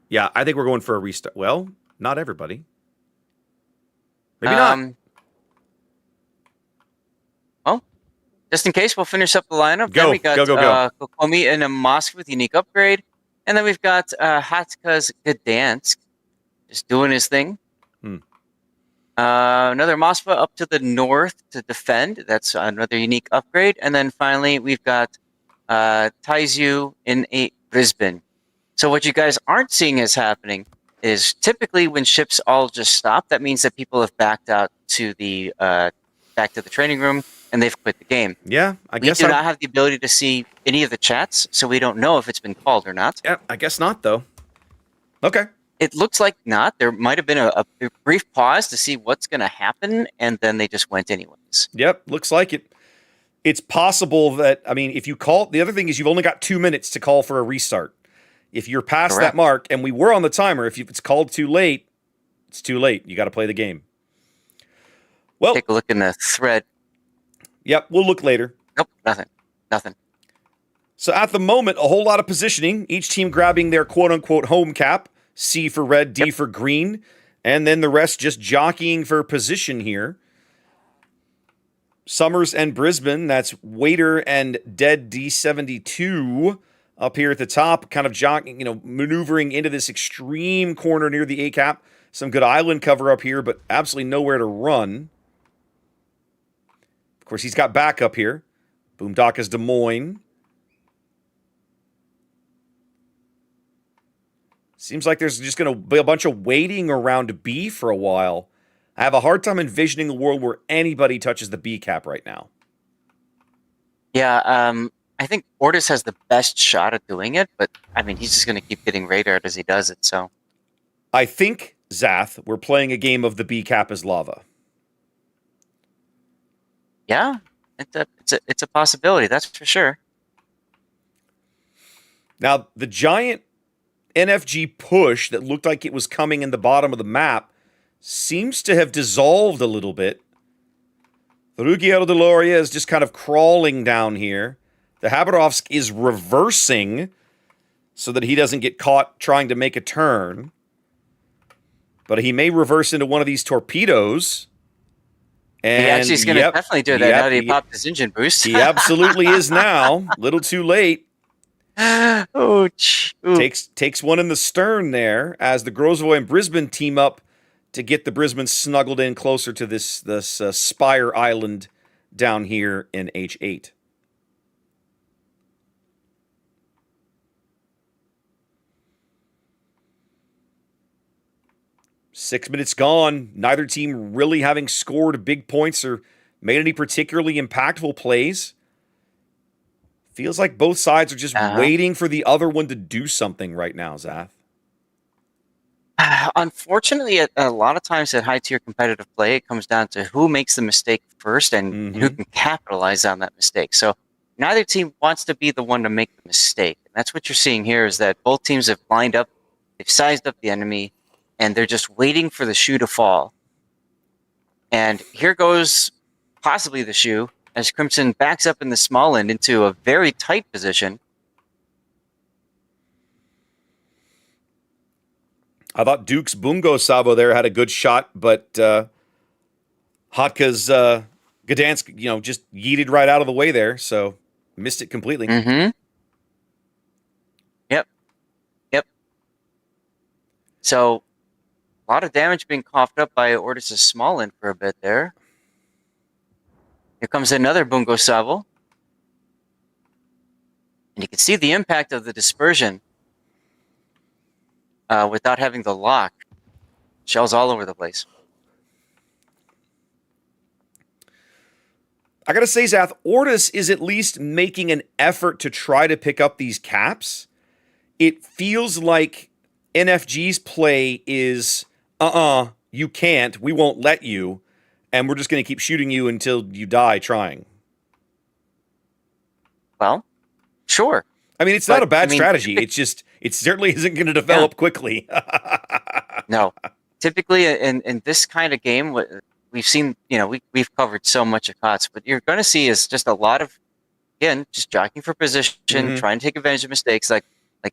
Yeah, I think we're going for a restart. Well, not everybody. Maybe not. Well, just in case, we'll finish up the lineup. Go, then we got go. Kokomi and a Moskva with unique upgrade. And then we've got Hatka's Gdansk just doing his thing. Another Moskva up to the north to defend. That's another unique upgrade. And then finally, we've got Taizu in a Brisbane. So what you guys aren't seeing is happening is typically when ships all just stop, that means that people have backed out to the back to the training room and they've quit the game. Yeah, I guess we do not have the ability to see any of the chats, so we don't know if it's been called or not. Yeah, I guess not though. Okay. It looks like not. There might have been a brief pause to see what's going to happen, and then they just went anyways. Yep, looks like it. It's possible that, I mean, if you call, the other thing is you've only got 2 minutes to call for a restart. If you're past that mark, and we were on the timer, if it's called too late, it's too late. You got to play the game. Well, take a look in the thread. Yep, we'll look later. Nope, nothing. So at the moment, a whole lot of positioning. Each team grabbing their quote-unquote home cap. C for red, D for green. And then the rest just jockeying for position here. Summers and Brisbane, that's Waiter and Dead D72 up here at the top, kind of jockeying, maneuvering into this extreme corner near the A cap. Some good island cover up here, but absolutely nowhere to run. Of course, he's got backup here. Boomdaka's Des Moines. Seems like there's just going to be a bunch of waiting around B for a while. I have a hard time envisioning a world where anybody touches the B cap right now. Yeah, I think Ortis has the best shot at doing it, but I mean, he's just going to keep getting radared as he does it. So, I think Zath, we're playing a game of the B cap as lava. Yeah, it's a possibility. That's for sure. Now, the giant NFG push that looked like it was coming in the bottom of the map seems to have dissolved a little bit. The Ruggiero de Loria is just kind of crawling down here. The Habarovsk is reversing so that he doesn't get caught trying to make a turn. But he may reverse into one of these torpedoes. And he actually is going to definitely do that now that he popped his engine boost. He absolutely is now. Little too late. Ooh. Takes one in the stern there as the Grosvoy and Brisbane team up to get the Brisbane snuggled in closer to this Spire Island down here in H8. .6 minutes gone. Neither team really having scored big points or made any particularly impactful plays. Feels like both sides are just waiting for the other one to do something right now, Zath. Unfortunately, a lot of times at high-tier competitive play, it comes down to who makes the mistake first and who can capitalize on that mistake. So neither team wants to be the one to make the mistake. And that's what you're seeing here is that both teams have lined up, they've sized up the enemy, and they're just waiting for the shoe to fall. And here goes possibly the shoe as Crimson backs up in the small end into a very tight position. I thought Duke's Bungo Sabo there had a good shot, but Hotka's Gdansk, just yeeted right out of the way there, so missed it completely. Yep. So a lot of damage being coughed up by Ortis' small end for a bit there. Here comes another Bungo Sabo. And you can see the impact of the dispersion without having the lock. Shells all over the place. I gotta say, Zath, Ortis is at least making an effort to try to pick up these caps. It feels like NFG's play is, you can't, we won't let you, and we're just gonna keep shooting you until you die trying. Well, sure. I mean, it's not a bad strategy. It's just, it certainly isn't going to develop quickly. No. Typically, in this kind of game, we've seen, we've covered so much of COTS. What you're going to see is just a lot of, again, just jockeying for position, trying to take advantage of mistakes like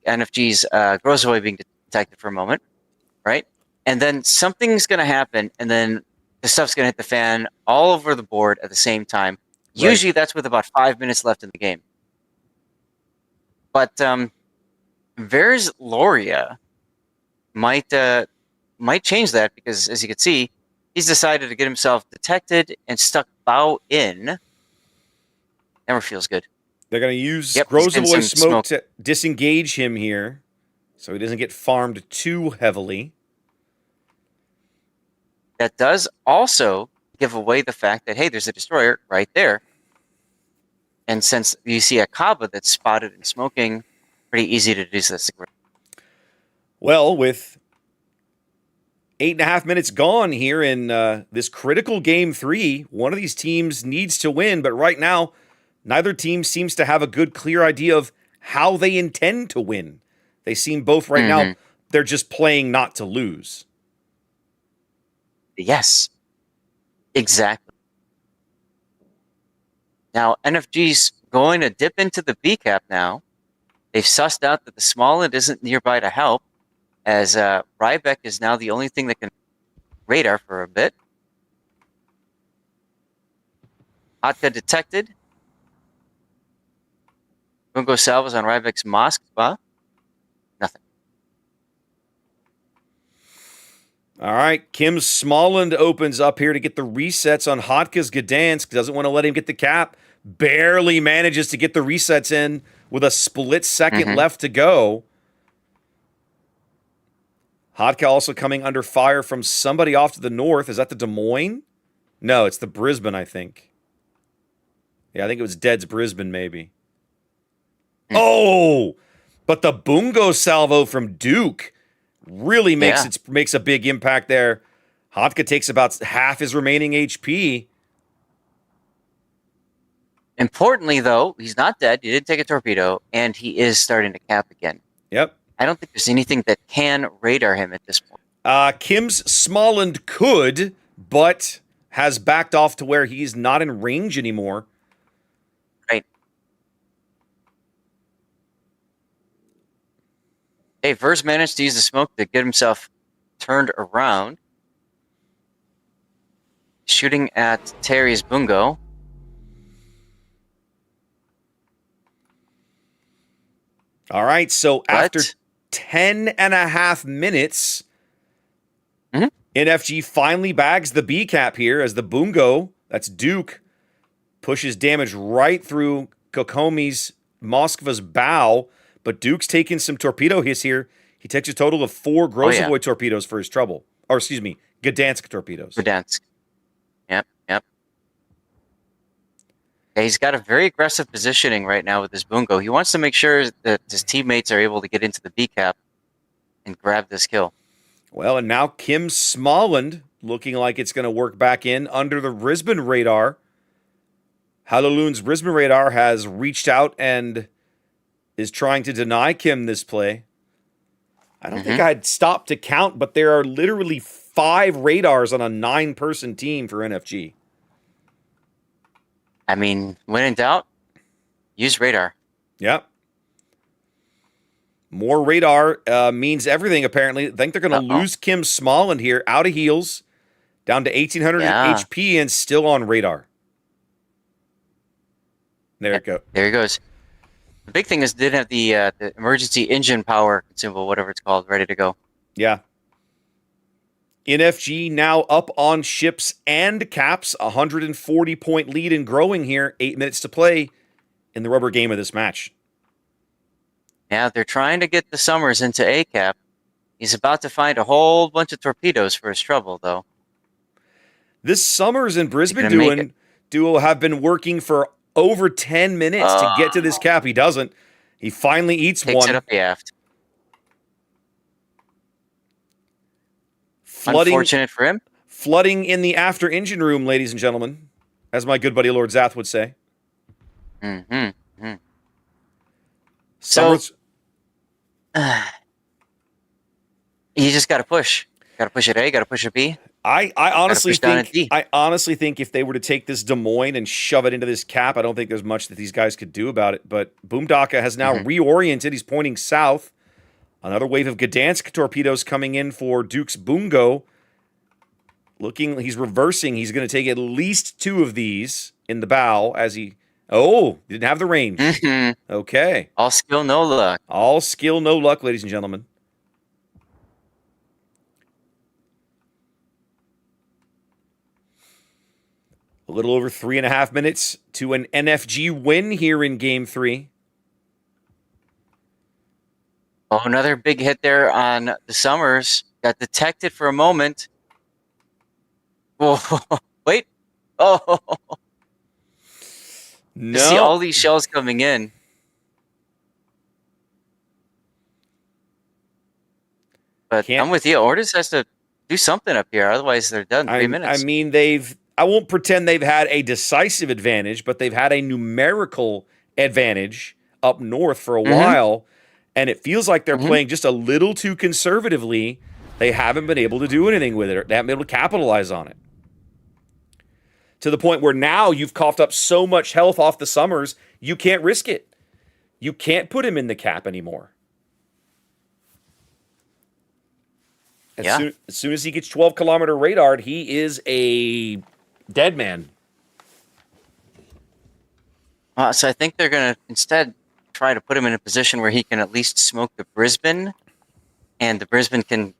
NFG's Grosvoy being detected for a moment, right? And then something's going to happen, and then the stuff's going to hit the fan all over the board at the same time. Right. Usually that's with about 5 minutes left in the game. But Vers Loria might change that because, as you can see, he's decided to get himself detected and stuck bow in. Never feels good. They're going to use Grosvoy smoke to disengage him here so he doesn't get farmed too heavily. That does also give away the fact that, hey, there's a destroyer right there. And since you see a Kaba that's spotted and smoking, pretty easy to do this. Well, with 8.5 minutes gone here in this critical game 3, one of these teams needs to win, but right now, neither team seems to have a good, clear idea of how they intend to win. They seem both right now, they're just playing not to lose. Yes, exactly. Now, NFG's going to dip into the B cap now. They've sussed out that the small end isn't nearby to help, as Rybeck is now the only thing that can radar for a bit. Hotka detected. Bungo salvos on Rybeck's Moskva. Nothing. All right, Kim's Smallland opens up here to get the resets on Hotka's Gdansk. Doesn't want to let him get the cap. Barely manages to get the resets in with a split second left to go. Hotka also coming under fire from somebody off to the north. Is that the Des Moines? No, it's the Brisbane, I think. Yeah, I think it was Dead's Brisbane, maybe. Oh! But the Bungo salvo from Duke really makes a big impact there. Hotka takes about half his remaining HP. Importantly, though, he's not dead. He did take a torpedo, and he is starting to cap again. Yep. I don't think there's anything that can radar him at this point. Kim's Smallland could, but has backed off to where he's not in range anymore. Right. Hey, Vers managed to use the smoke to get himself turned around. Shooting at Terry's Bungo. All right, so after But 10 and a half minutes, Mhm. NFG finally bags the B cap here as the Bungo, that's Duke, pushes damage right through Kokomi's Moskva's bow, but Duke's taking some torpedo hits here. He takes a total of 4 Oh yeah, Grozavoy torpedoes for his trouble. Or excuse me, Gdansk torpedoes. Gdansk. Yep, yep. Yeah, he's got a very aggressive positioning right now with his Bungo. He wants to make sure that his teammates are able to get into the B cap and grab this kill. Well, and now Kim Smolland looking like it's going to work back in under the Brisbane radar. Halaloon's Brisbane radar has reached out and is trying to deny Kim this play. I don't think I'd stop to count, but there are literally 5 radars on a 9-person team for NFG. I mean, when in doubt, use radar. Yep. More radar means everything, apparently. I think they're going to lose Kim Smolland here, out of heals, down to 1,800 HP, and still on radar. There it goes. There he goes. The big thing is they didn't have the emergency engine power consumable, whatever it's called, ready to go. Yeah. NFG now up on ships and caps, 140-point lead and growing here. 8 minutes to play in the rubber game of this match. Yeah, they're trying to get the Summers into A cap. He's about to find a whole bunch of torpedoes for his trouble, though. This Summers and Brisbane duo have been working for over 10 minutes to get to this cap. He doesn't. He finally eats Takes one. it up the aft. Flooding, Unfortunate for him. flooding in the after engine room, ladies and gentlemen, as my good buddy Lord Zath would say. Summers, You just got to push. Got to push at A, got to push at B. I honestly push down at think D. I honestly think if they were to take this Des Moines and shove it into this cap, I don't think there's much that these guys could do about it. But Boomdaka has now reoriented. He's pointing south. Another wave of Gdansk torpedoes coming in for Duke's Bungo. He's reversing. He's going to take at least 2 of these in the bow as he... Oh, didn't have the range. Okay. All skill, no luck. All skill, no luck, ladies and gentlemen. A little over 3.5 minutes to an NFG win here in Game 3. Oh, another big hit there on the Summers. Got detected for a moment. Oh, wait. Oh, No. to see all these shells coming in. But I'm with you. Ordis has to do something up here. Otherwise, they're done in 3 minutes. I mean, I won't pretend they've had a decisive advantage, but they've had a numerical advantage up north for a while, and it feels like they're playing just a little too conservatively. They haven't been able to do anything with it. They haven't been able to capitalize on it. To the point where now you've coughed up so much health off the Summers, you can't risk it. You can't put him in the cap anymore. As soon as he gets 12-kilometer radar, he is a dead man. So I think they're going to instead try to put him in a position where he can at least smoke the Brisbane, and the Brisbane can,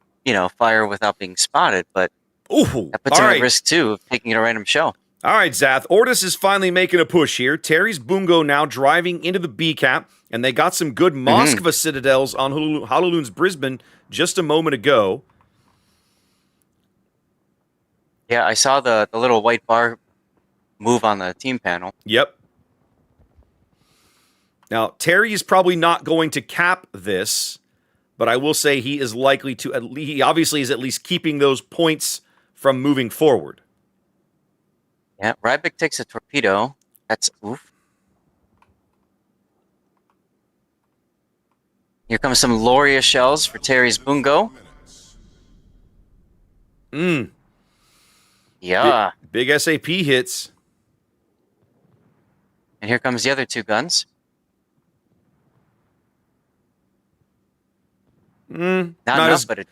fire without being spotted. But that puts him at risk, too, of taking a random shell. All right, Zath. Ordis is finally making a push here. Terry's Bungo now driving into the B cap, and they got some good Moskva citadels on Halaloon's Brisbane just a moment ago. Yeah, I saw the little white bar move on the team panel. Yep. Now, Terry is probably not going to cap this, but I will say he is likely to, he obviously is at least keeping those points from moving forward. Yeah, Rybik takes a torpedo. That's oof. Here comes some Loria shells for Terry's Bungo. Yeah. Big SAP hits. And here comes the other 2 guns. Not enough, but it's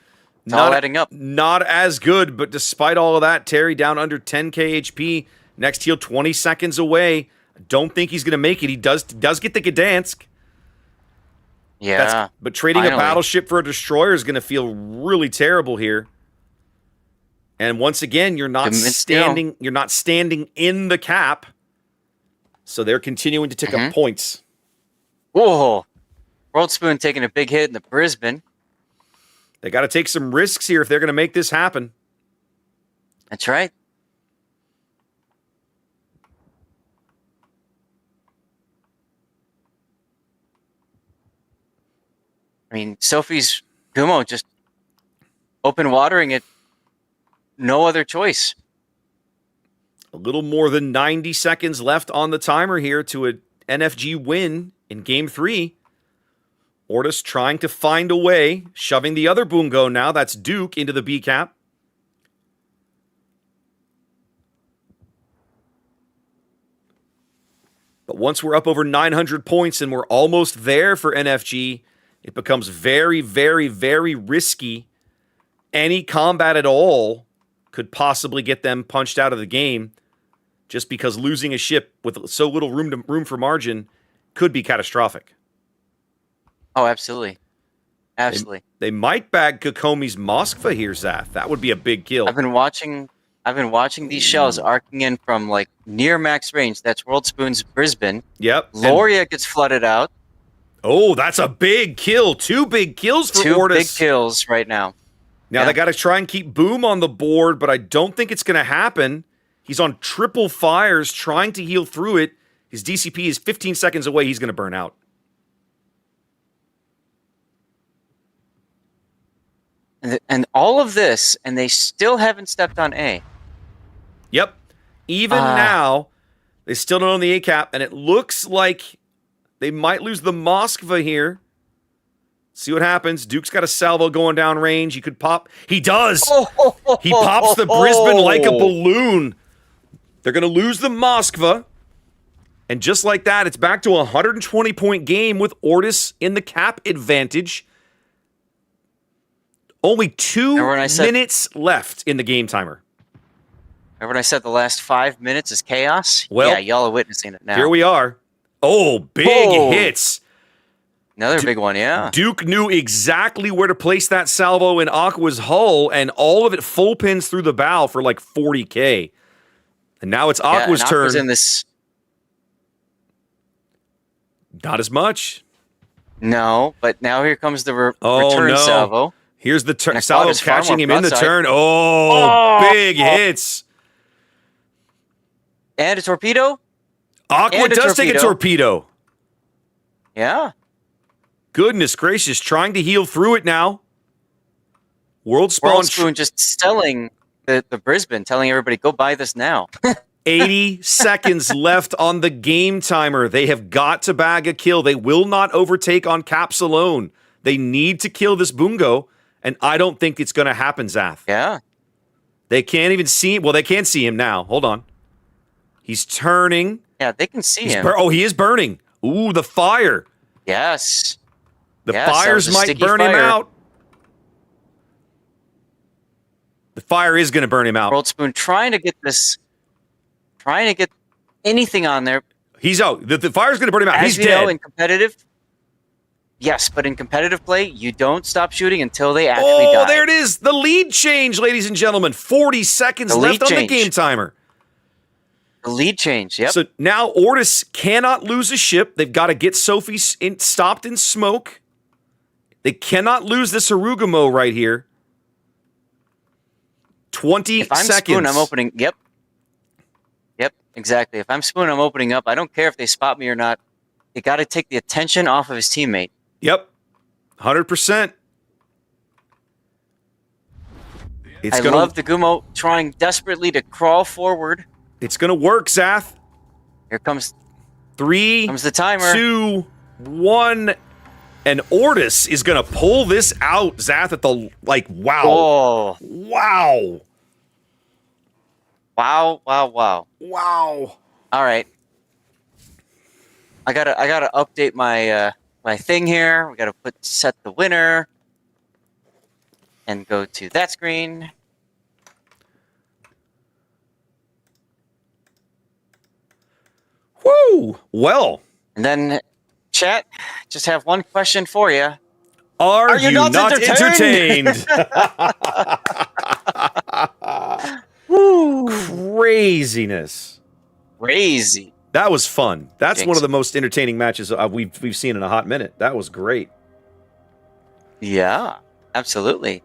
all adding up. Not as good, but despite all of that, Terry down under 10k HP. Next heal 20 seconds away. Don't think he's going to make it. He does get the Gdansk. Yeah. But trading finally. a battleship for a destroyer is going to feel really terrible here. And once again, you're not standing in the cap. So they're continuing to tick up points. Whoa. World Spoon taking a big hit in the Brisbane. They got to take some risks here if they're going to make this happen. That's right. I mean, Sophie's Gumo just open watering it. No other choice. A little more than 90 seconds left on the timer here to an NFG win in Game 3. Ortis trying to find a way, shoving the other Bungo now. That's Duke into the B cap. But once we're up over 900 points and we're almost there for NFG, it becomes very, very, very risky. Any combat at all could possibly get them punched out of the game, just because losing a ship with so little room for margin could be catastrophic. Oh, absolutely. Absolutely. They might bag Kokomi's Moskva here, Zath. That would be a big kill. I've been watching these shells arcing in from like near max range. That's World Spoon's Brisbane. Yep. Loria gets flooded out. Oh, that's a big kill. 2 big kills for Two Ortis. big kills right now. Now they got to try and keep Boom on the board, but I don't think it's going to happen. He's on triple fires trying to heal through it. His DCP is 15 seconds away. He's going to burn out. And all of this, and they still haven't stepped on A. Yep. Even now, they still don't own the A cap, and it looks like they might lose the Moskva here. See what happens. Duke's got a salvo going down range. He could pop. He does. He pops the Brisbane like a balloon. They're going to lose the Moskva. And just like that, it's back to a 120-point game with Ortis in the cap advantage. Only 2 minutes left in the game timer. Remember when I said the last 5 minutes is chaos? Well, yeah, y'all are witnessing it now. Here we are. Oh, big hits. Another big one, yeah. Duke knew exactly where to place that salvo in Aqua's hull, and all of it full pins through the bow for like 40K. And now it's Aqua's turn. Aqua's in this. Not as much. No, but now here comes the return salvo. Here's the salvo catching him in the turn. Big hits. And a torpedo. Aqua does take a torpedo. Yeah. Goodness gracious, trying to heal through it now. World Spoon just selling the Brisbane, telling everybody, go buy this now. 80 seconds left on the game timer. They have got to bag a kill. They will not overtake on caps alone. They need to kill this Bungo, and I don't think it's going to happen, Zath. Yeah. They can't even see him. Well, they can't see him now. Hold on. He's turning. Yeah, they can see him. He is burning. Ooh, the fire. Yes. The fires might burn him out. The fire is going to burn him out. World Spoon trying to get anything on there. He's out. The fire's going to burn him out. As He's dead. Know, in competitive, yes, but in competitive play, you don't stop shooting until they actually die. Oh, there it is. The lead change, ladies and gentlemen. 40 seconds left on the game timer. The lead change, yep. So now Ortis cannot lose a ship. They've got to get Sophie stopped in smoke. They cannot lose this Harugamo right here. 20 if I'm seconds. Spoon, I'm opening. Yep, exactly. If I'm Spoon, I'm opening up. I don't care if they spot me or not. They got to take the attention off of his teammate. Yep, 100%. I love the Gumo trying desperately to crawl forward. It's going to work, Zath. Here comes 3, comes the timer. 2, 1, and Ortis is going to pull this out, Zath, at the, wow. Oh. Wow. Wow, wow, wow. Wow. All right. I gotta update my my thing here. We gotta set the winner and go to that screen. Woo! Well. And then chat, just have one question for you. Are you not entertained? Woo! Craziness. Crazy. That was fun. That's Jinx. one of the most entertaining matches we've seen in a hot minute. That was great. Yeah, absolutely.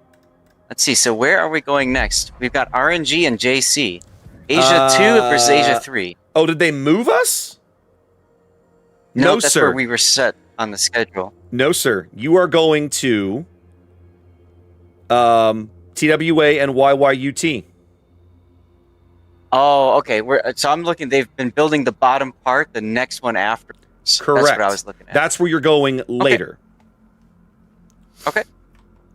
Let's see. So where are we going next? We've got RNG and JC. Asia 2 versus Asia 3. Oh, did they move us? No, No, that's sir. where we were set on the schedule. No, sir. You are going to TWA and YYUT. Oh, okay. So I'm looking. They've been building the bottom part. The next one after. Correct. That's what I was looking at. That's where you're going later. Okay.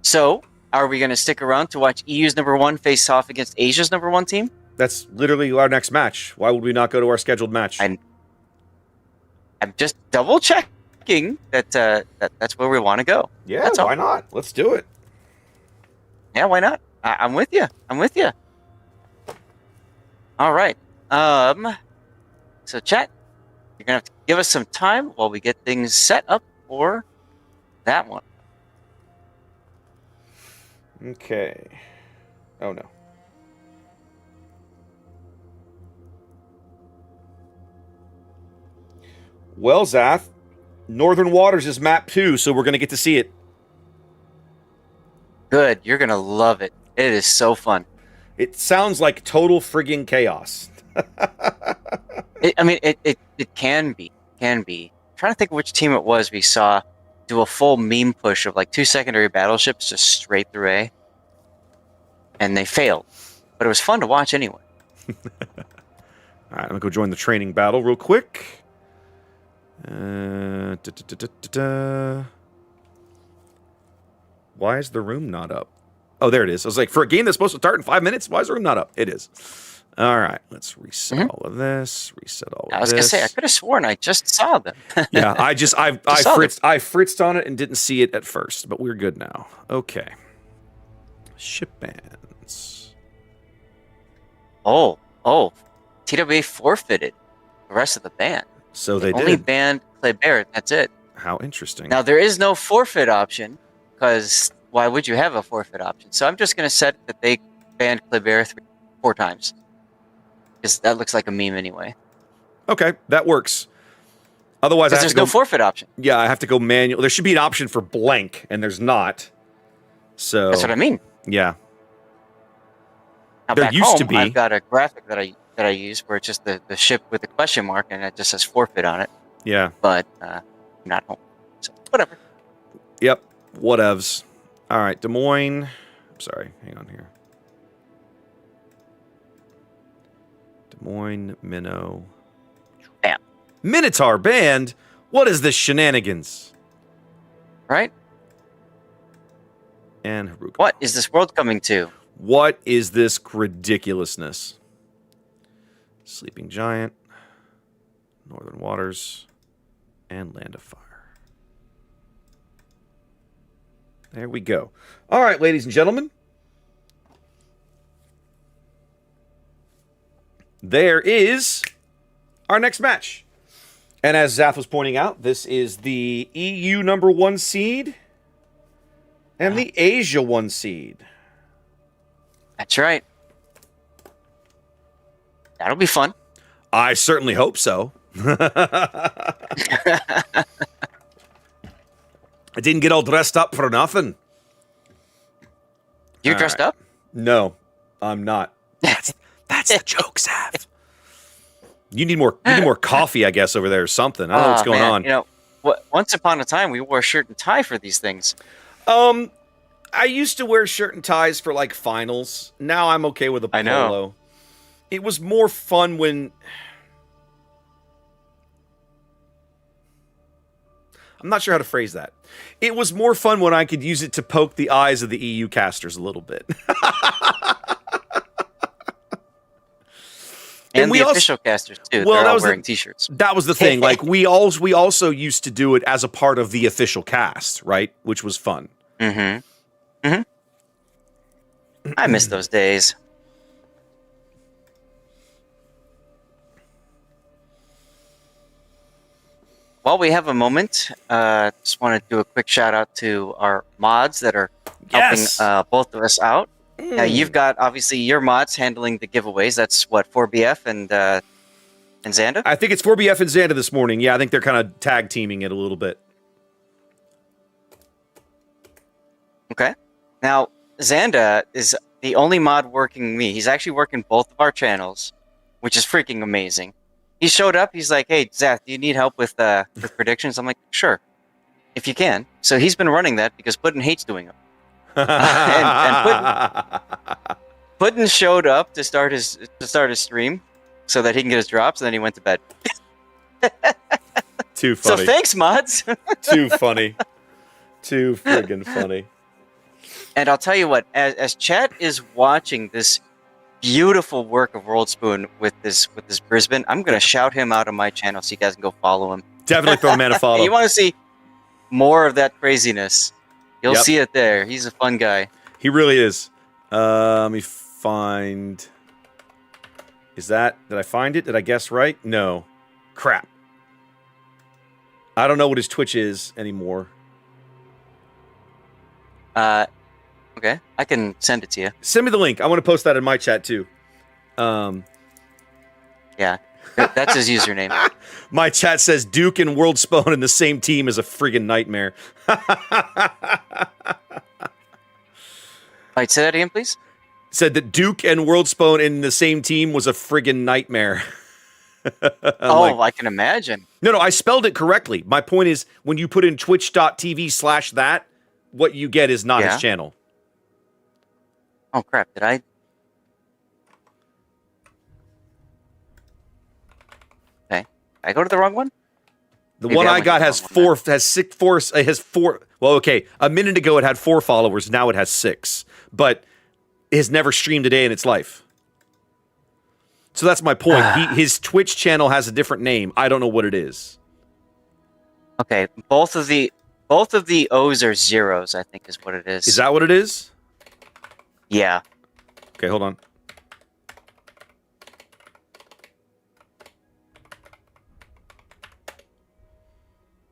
So are we going to stick around to watch EU's #1 face off against Asia's #1 team? That's literally our next match. Why would we not go to our scheduled match? I'm just double checking that that's where we want to go. Yeah, that's all. why not? Let's do it. Yeah, why not? I'm with you. I'm with you. All right. So chat, you're gonna have to give us some time while we get things set up for that one. Okay. Oh no. Well, Zath, Northern Waters is map 2, so we're going to get to see it. Good. You're gonna love it. It is so fun. It sounds like total frigging chaos. It can be. I'm trying to think of which team it was we saw do a full meme push of like 2 secondary battleships just straight through A. And they failed. But it was fun to watch anyway. All right, I'm going to go join the training battle real quick. Why is the room not up? Oh, there it is. I was like, for a game that's supposed to start in 5 minutes, why is the room not up? It is. All right, let's reset all of this. Reset all of this. I was gonna say I could have sworn I just saw them. Yeah, I fritzed on it and didn't see it at first, but we're good now. Okay. Ship bans. Oh, TWA forfeited the rest of the ban. So they only did. banned Clay Barrett. That's it. How interesting. Now there is no forfeit option because why would you have a forfeit option? So I'm just gonna set that they banned Clay Barrett 4 times. Because that looks like a meme anyway. Okay, that works. Otherwise, I have there's to go, no forfeit option. Yeah, I have to go manual. There should be an option for blank, and there's not. So That's what I mean. Yeah. Now, There back used home, to be. I've got a graphic that I use where it's just the ship with the question mark and it just says forfeit on it. Yeah. But not home. So whatever. Yep. Whatevs. All right, Des Moines. I'm sorry. Hang on here. Des Moines, Minnow. Bam. Minotaur banned? What is this shenanigans? Right? And Haruka. What is this world coming to? What is this ridiculousness? Sleeping Giant, Northern Waters, and Land of Fire. There we go. All right, ladies and gentlemen. There is our next match. And as Zath was pointing out, this is the EU #1 seed and the Asia 1 seed. That's right. That'll be fun. I certainly hope so. I didn't get all dressed up for nothing. You're dressed up? No, I'm not. That's the joke, Zav. You need more coffee, I guess, over there or something. I don't know what's going on. You know, once upon a time, we wore a shirt and tie for these things. I used to wear shirt and ties for like finals. Now I'm okay with a polo. I know. It was more fun when... I'm not sure how to phrase that. It was more fun when I could use it to poke the eyes of the EU casters a little bit. And the official casters too. Well, they're all wearing t-shirts. That was the thing. Like we also used to do it as a part of the official cast, right? Which was fun. Mm-hmm. Mm-hmm. I miss those days. while we have a moment, just want to do a quick shout out to our mods that are helping both of us out. You've got obviously your mods handling the giveaways. That's what 4BF and Xanda. I think it's 4BF and Xanda this morning. Yeah, I think they're kind of tag teaming it a little bit. Okay. Now Xanda is the only mod working me. He's actually working both of our channels, which is freaking amazing. He showed up. He's like, "Hey, Zach, do you need help with predictions?" I'm like, "Sure, if you can." So he's been running that because Puddin hates doing them. and Puddin showed up to start his stream so that he can get his drops, and then he went to bed. Too funny. So thanks, mods. Too funny. Too friggin' funny. And I'll tell you what, as Chat is watching this beautiful work of World Spoon with this Brisbane, I'm gonna shout him out on my channel so you guys can go follow him. Definitely throw a man a follow. You want to see more of that craziness? You'll see it there. He's a fun guy. He really is. Let me find. Did I find it? Did I guess right? No. Crap. I don't know what his Twitch is anymore. Okay. I can send it to you. Send me the link. I want to post that in my chat too. Yeah. That's his username. My chat says Duke and World Spawn in the same team is a friggin' nightmare. Wait, say that again, please? Said that Duke and World Spawn in the same team was a friggin' nightmare. I can imagine. No, I spelled it correctly. My point is, when you put in twitch.tv/that, what you get is not his channel. Oh, crap. Did I? Okay. I go to the wrong one? The one I got has four. Well, okay. A minute ago it had 4 followers. Now it has 6. But it has never streamed a day in its life. So that's my point. His Twitch channel has a different name. I don't know what it is. Okay. Both of the O's are zeros, I think is what it is. Is that what it is? Yeah. Okay, hold on.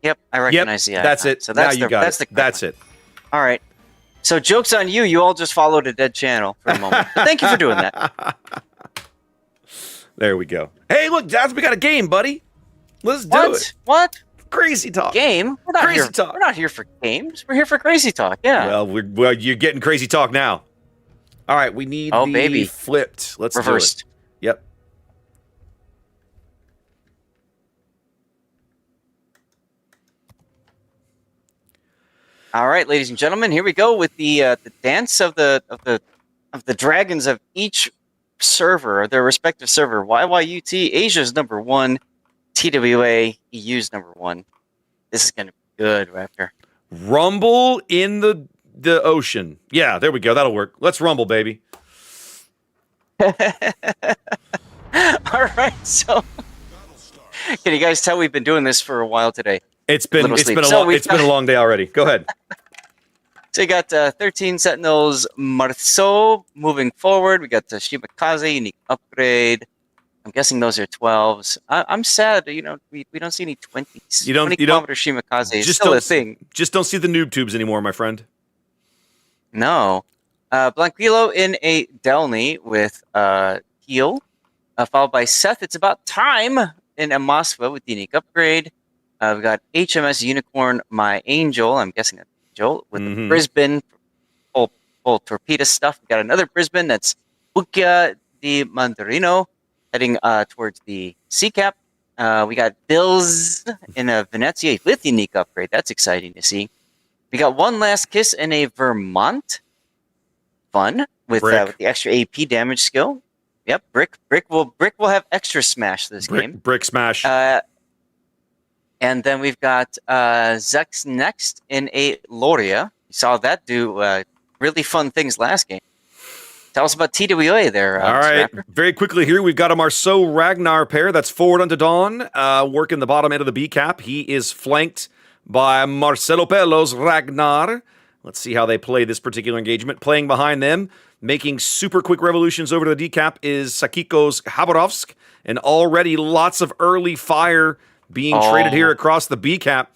Yep, I recognize the icon. That's it. So that's now you got it. That's it. All right. So joke's on you. You all just followed a dead channel for a moment. But thank you for doing that. There we go. Hey, look, Daz, we got a game, buddy. Let's do it. What? Crazy talk. Game? We're not crazy talk. We're not here for games. We're here for crazy talk. Yeah. Well, you're getting crazy talk now. All right, we need the flipped. Let's reversed. Do it. Yep. All right, ladies and gentlemen, here we go with the dance of the dragons of each server, or their respective server. YYUT Asia's number 1, TWA EU's number 1. This is gonna be good, Raptor. Rumble in the ocean. Yeah, there we go. That'll work. Let's rumble, baby. All right, so can you guys tell we've been doing this for a while today? It's been a long day already. Go ahead. So you got 13 Sentinels Marceau moving forward. We got the Shimakaze unique upgrade. I'm guessing those are 12s. I'm sad, we don't see any 20s. 20-kilometer Shimakaze is still a thing. Just don't see the noob tubes anymore, my friend. No. Blanquilo in a Delny with Heal, followed by Seth. It's about time in a Moskva with the unique upgrade. We've got HMS Unicorn, My Angel. I'm guessing that's Angel with the Brisbane full torpedo stuff. We got another Brisbane that's Bucchia di Mandarino heading towards the Sea Cap. We got Bills in a Venezia with the unique upgrade. That's exciting to see. We got One Last Kiss in a Vermont. Fun with the extra AP damage skill. Yep, Brick will have extra smash this game. Brick smash. And then we've got Zex next in a Loria. You saw that do really fun things last game. Tell us about TWA there. All right, very quickly here, we've got a Marceau Ragnar pair. That's forward onto Dawn, working the bottom end of the B cap. He is flanked by Marcelo Pelos Ragnar. Let's see how they play this particular engagement. Playing behind them, making super quick revolutions over to the D cap is Sakiko's Habarovsk, and already lots of early fire being traded here across the B cap.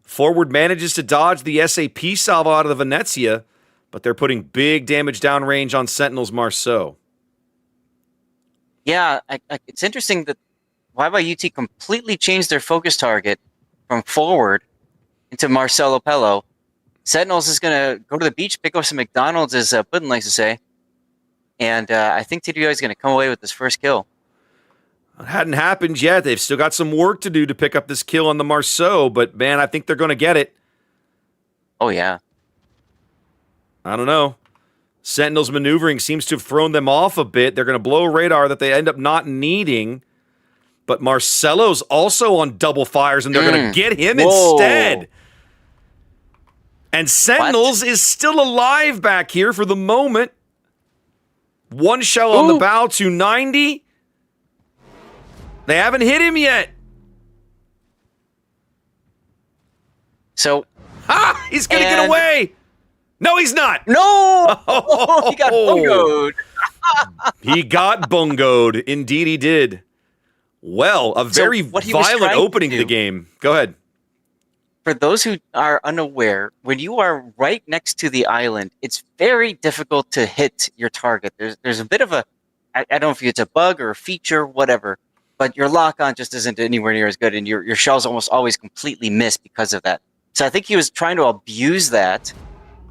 Forward manages to dodge the SAP salvo out of the Venezia, but they're putting big damage downrange on Sentinel's Marceau. Yeah, it's interesting that YYUT completely changed their focus target from forward into Marcelo Pello. Sentinels is going to go to the beach, pick up some McDonald's, as Puddin likes to say. And I think TWI is going to come away with this first kill. It hadn't happened yet. They've still got some work to do to pick up this kill on the Marceau, but man, I think they're going to get it. Oh, yeah. I don't know. Sentinel's maneuvering seems to have thrown them off a bit. They're going to blow a radar that they end up not needing. But Marcelo's also on double fires, and they're going to get him instead. And Sentinels is still alive back here for the moment. One shell on the bow, 290. They haven't hit him yet. So, he's going to get away. No, he's not. No! He got bungoed. He got bungoed. Indeed, he did. Well, a very violent opening to the game. Go ahead. For those who are unaware, when you are right next to the island, it's very difficult to hit your target. There's a bit of a, I don't know if it's a bug or a feature, whatever, but your lock-on just isn't anywhere near as good, and your shells almost always completely miss because of that. So I think he was trying to abuse that,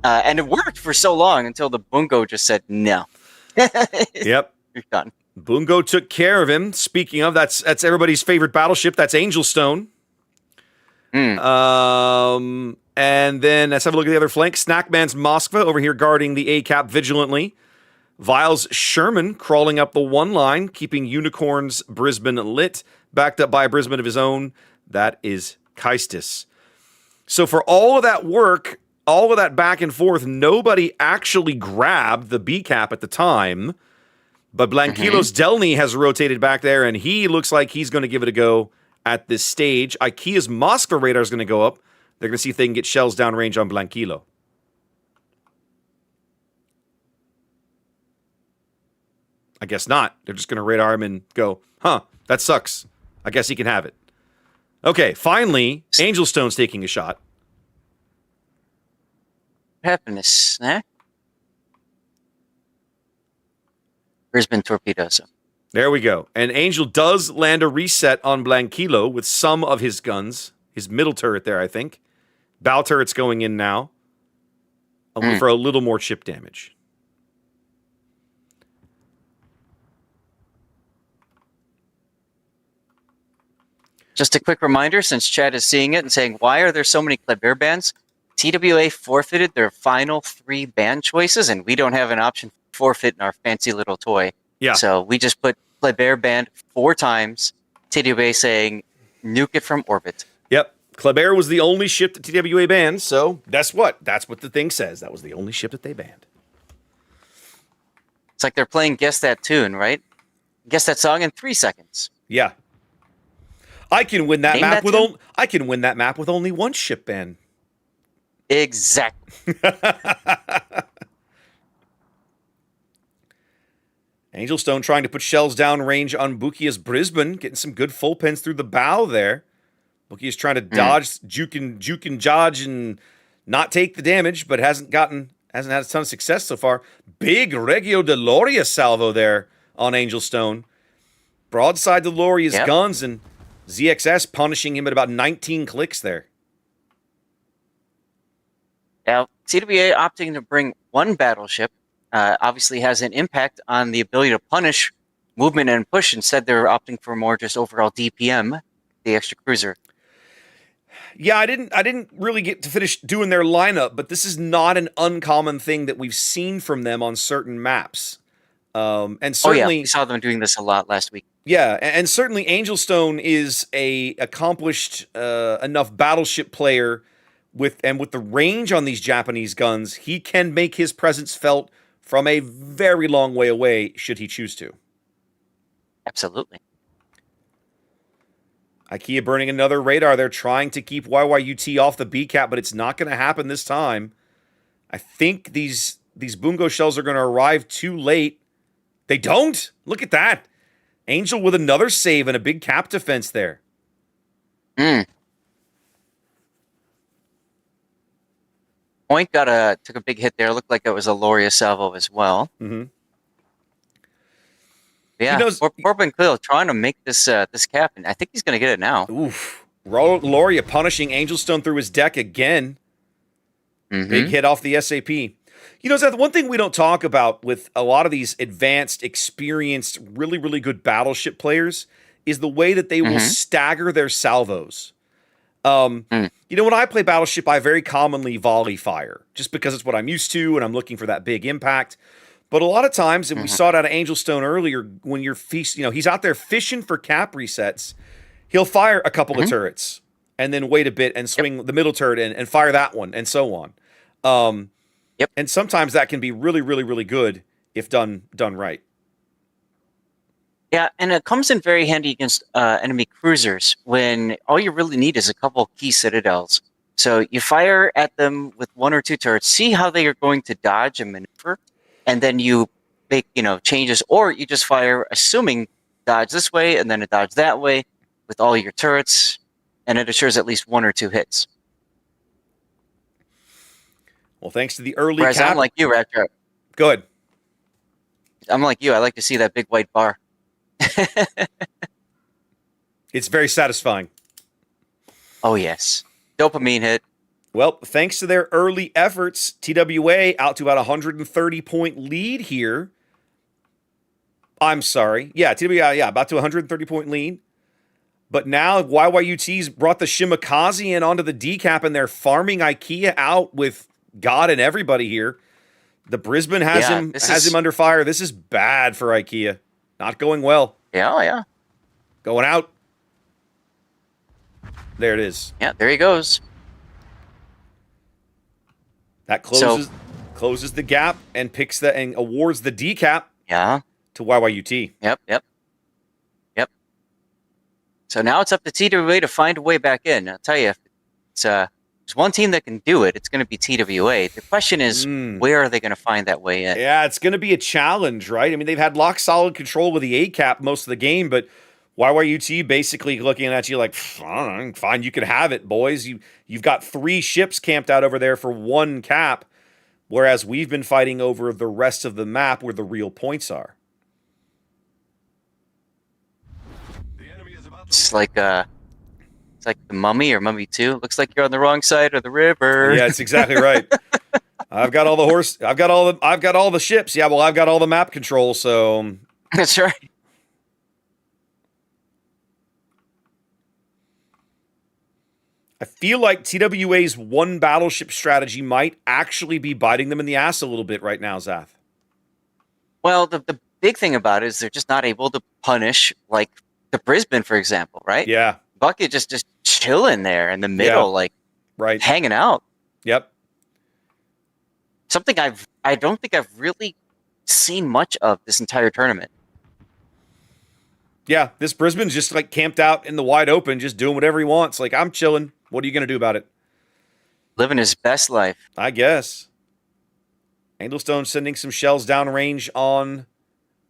and it worked for so long until the bungo just said no. Yep. You're done. Bungo took care of him. Speaking of, that's everybody's favorite battleship. That's Angel Stone. And then let's have a look at the other flank. Snackman's Moskva over here guarding the A-cap vigilantly. Vile's Sherman crawling up the one line, keeping Unicorn's Brisbane lit, backed up by a Brisbane of his own. That is Keistis. So for all of that work, all of that back and forth, nobody actually grabbed the B-cap at the time. But Blanquilo's Delny has rotated back there, and he looks like he's going to give it a go at this stage. IKEA's Moskva radar is going to go up. They're going to see if they can get shells downrange on Blanquilo. I guess not. They're just going to radar him and go, that sucks. I guess he can have it. Okay, finally, Angel Stone's taking a shot. Happiness, eh? Brisbane Torpedoes. There we go. And Angel does land a reset on Blanquilo with some of his guns. His middle turret there, I think. Bow turret's going in now. For a little more chip damage. Just a quick reminder, since Chad is seeing it and saying, why are there so many Kleber bans? TWA forfeited their final 3 ban choices, and we don't have an option for forfeit in our fancy little toy. Yeah. So we just put Kleber banned 4 times. TWA saying, nuke it from orbit. Yep. Kleber was the only ship that TWA banned, so that's what the thing says. That was the only ship that they banned. It's like they're playing Guess That Tune, right? Guess that song in 3 seconds. Yeah. I can win that map with only one ship ban. Exactly. Angel Stone trying to put shells down range on Bukia's Brisbane, getting some good full pins through the bow there. Bukia's trying to dodge, juke and dodge and not take the damage, but hasn't had a ton of success so far. Big Regio de Loria salvo there on Angel Stone. Broadside to Loria's guns, and ZXS punishing him at about 19 clicks there. Now, TWA opting to bring one battleship obviously has an impact on the ability to punish movement and push. Instead, they're opting for more just overall DPM, the extra cruiser. Yeah, I didn't really get to finish doing their lineup, but this is not an uncommon thing that we've seen from them on certain maps. And certainly, we saw them doing this a lot last week. Yeah, and certainly Angel Stone is a accomplished enough battleship player with the range on these Japanese guns. He can make his presence felt from a very long way away, should he choose to. Absolutely. IKEA burning another radar. They're trying to keep YYUT off the B-cap, but it's not going to happen this time. I think these bungo shells are going to arrive too late. They don't? Look at that. Angel with another save and a big cap defense there. Mm. Point took a big hit there. Looked like it was a Loria salvo as well. Mm-hmm. He Yeah, knows. poor Ben Quill trying to make this cap, and I think he's gonna get it now. Oof. Loria punishing Angelstone through his deck again. Big hit off the SAP. You know, Seth, one thing we don't talk about with a lot of these advanced, experienced, really, really good battleship players is the way that they will stagger their salvos. You know, when I play Battleship, I very commonly volley fire, just because it's what I'm used to, and I'm looking for that big impact. But a lot of times, and we saw it out of Angelstone earlier, when you're he's out there fishing for cap resets, he'll fire a couple of turrets, and then wait a bit and swing the middle turret in and fire that one, and so on. And sometimes that can be really, really, really good if done right. Yeah, and it comes in very handy against enemy cruisers when all you really need is a couple key citadels. So you fire at them with 1 or 2 turrets, see how they are going to dodge and maneuver, and then you make, changes, or you just fire assuming dodge this way and then a dodge that way with all your turrets, and it assures at least 1 or 2 hits. Well, thanks to the early Whereas cap. I'm like you, Raptor. Go ahead. I'm like you. I like to see that big white bar. It's very satisfying. Oh, yes. Dopamine hit. Well, thanks to their early efforts, TWA out to about 130-point lead here. I'm sorry. Yeah, TWA, about to 130-point lead. But now YYUT's brought the Shimakaze in onto the decap, and they're farming IKEA out with God and everybody here. The Brisbane has him under fire. This is bad for IKEA. Not going well. Yeah. Going out. There it is. Yeah, there he goes. That closes the gap and and awards the decap to YYUT. Yep. So now it's up to TWA to find a way back in. I'll tell you, if there's one team that can do it, it's going to be TWA. The question is, where are they going to find that way in? Yeah, it's going to be a challenge, right? I mean, they've had lock solid control of the A cap most of the game, but YYUT basically looking at you like, fine, you can have it, boys. You've got 3 ships camped out over there for 1 cap, whereas we've been fighting over the rest of the map where the real points are. It's like the Mummy or Mummy 2. Looks like you're on the wrong side of the river. Yeah, it's exactly right. I've got all the I've got all the ships. Yeah, well, I've got all the map control, so that's right. I feel like TWA's 1 battleship strategy might actually be biting them in the ass a little bit right now, Zath. Well, the big thing about it is they're just not able to punish, like, the Brisbane, for example, right? Yeah. Bucket just chilling there in the middle, right, hanging out. Yep. Something I don't think I've really seen much of this entire tournament. Yeah, this Brisbane's just like camped out in the wide open, just doing whatever he wants. Like, I'm chilling. What are you going to do about it? Living his best life. I guess. Angelstone sending some shells downrange on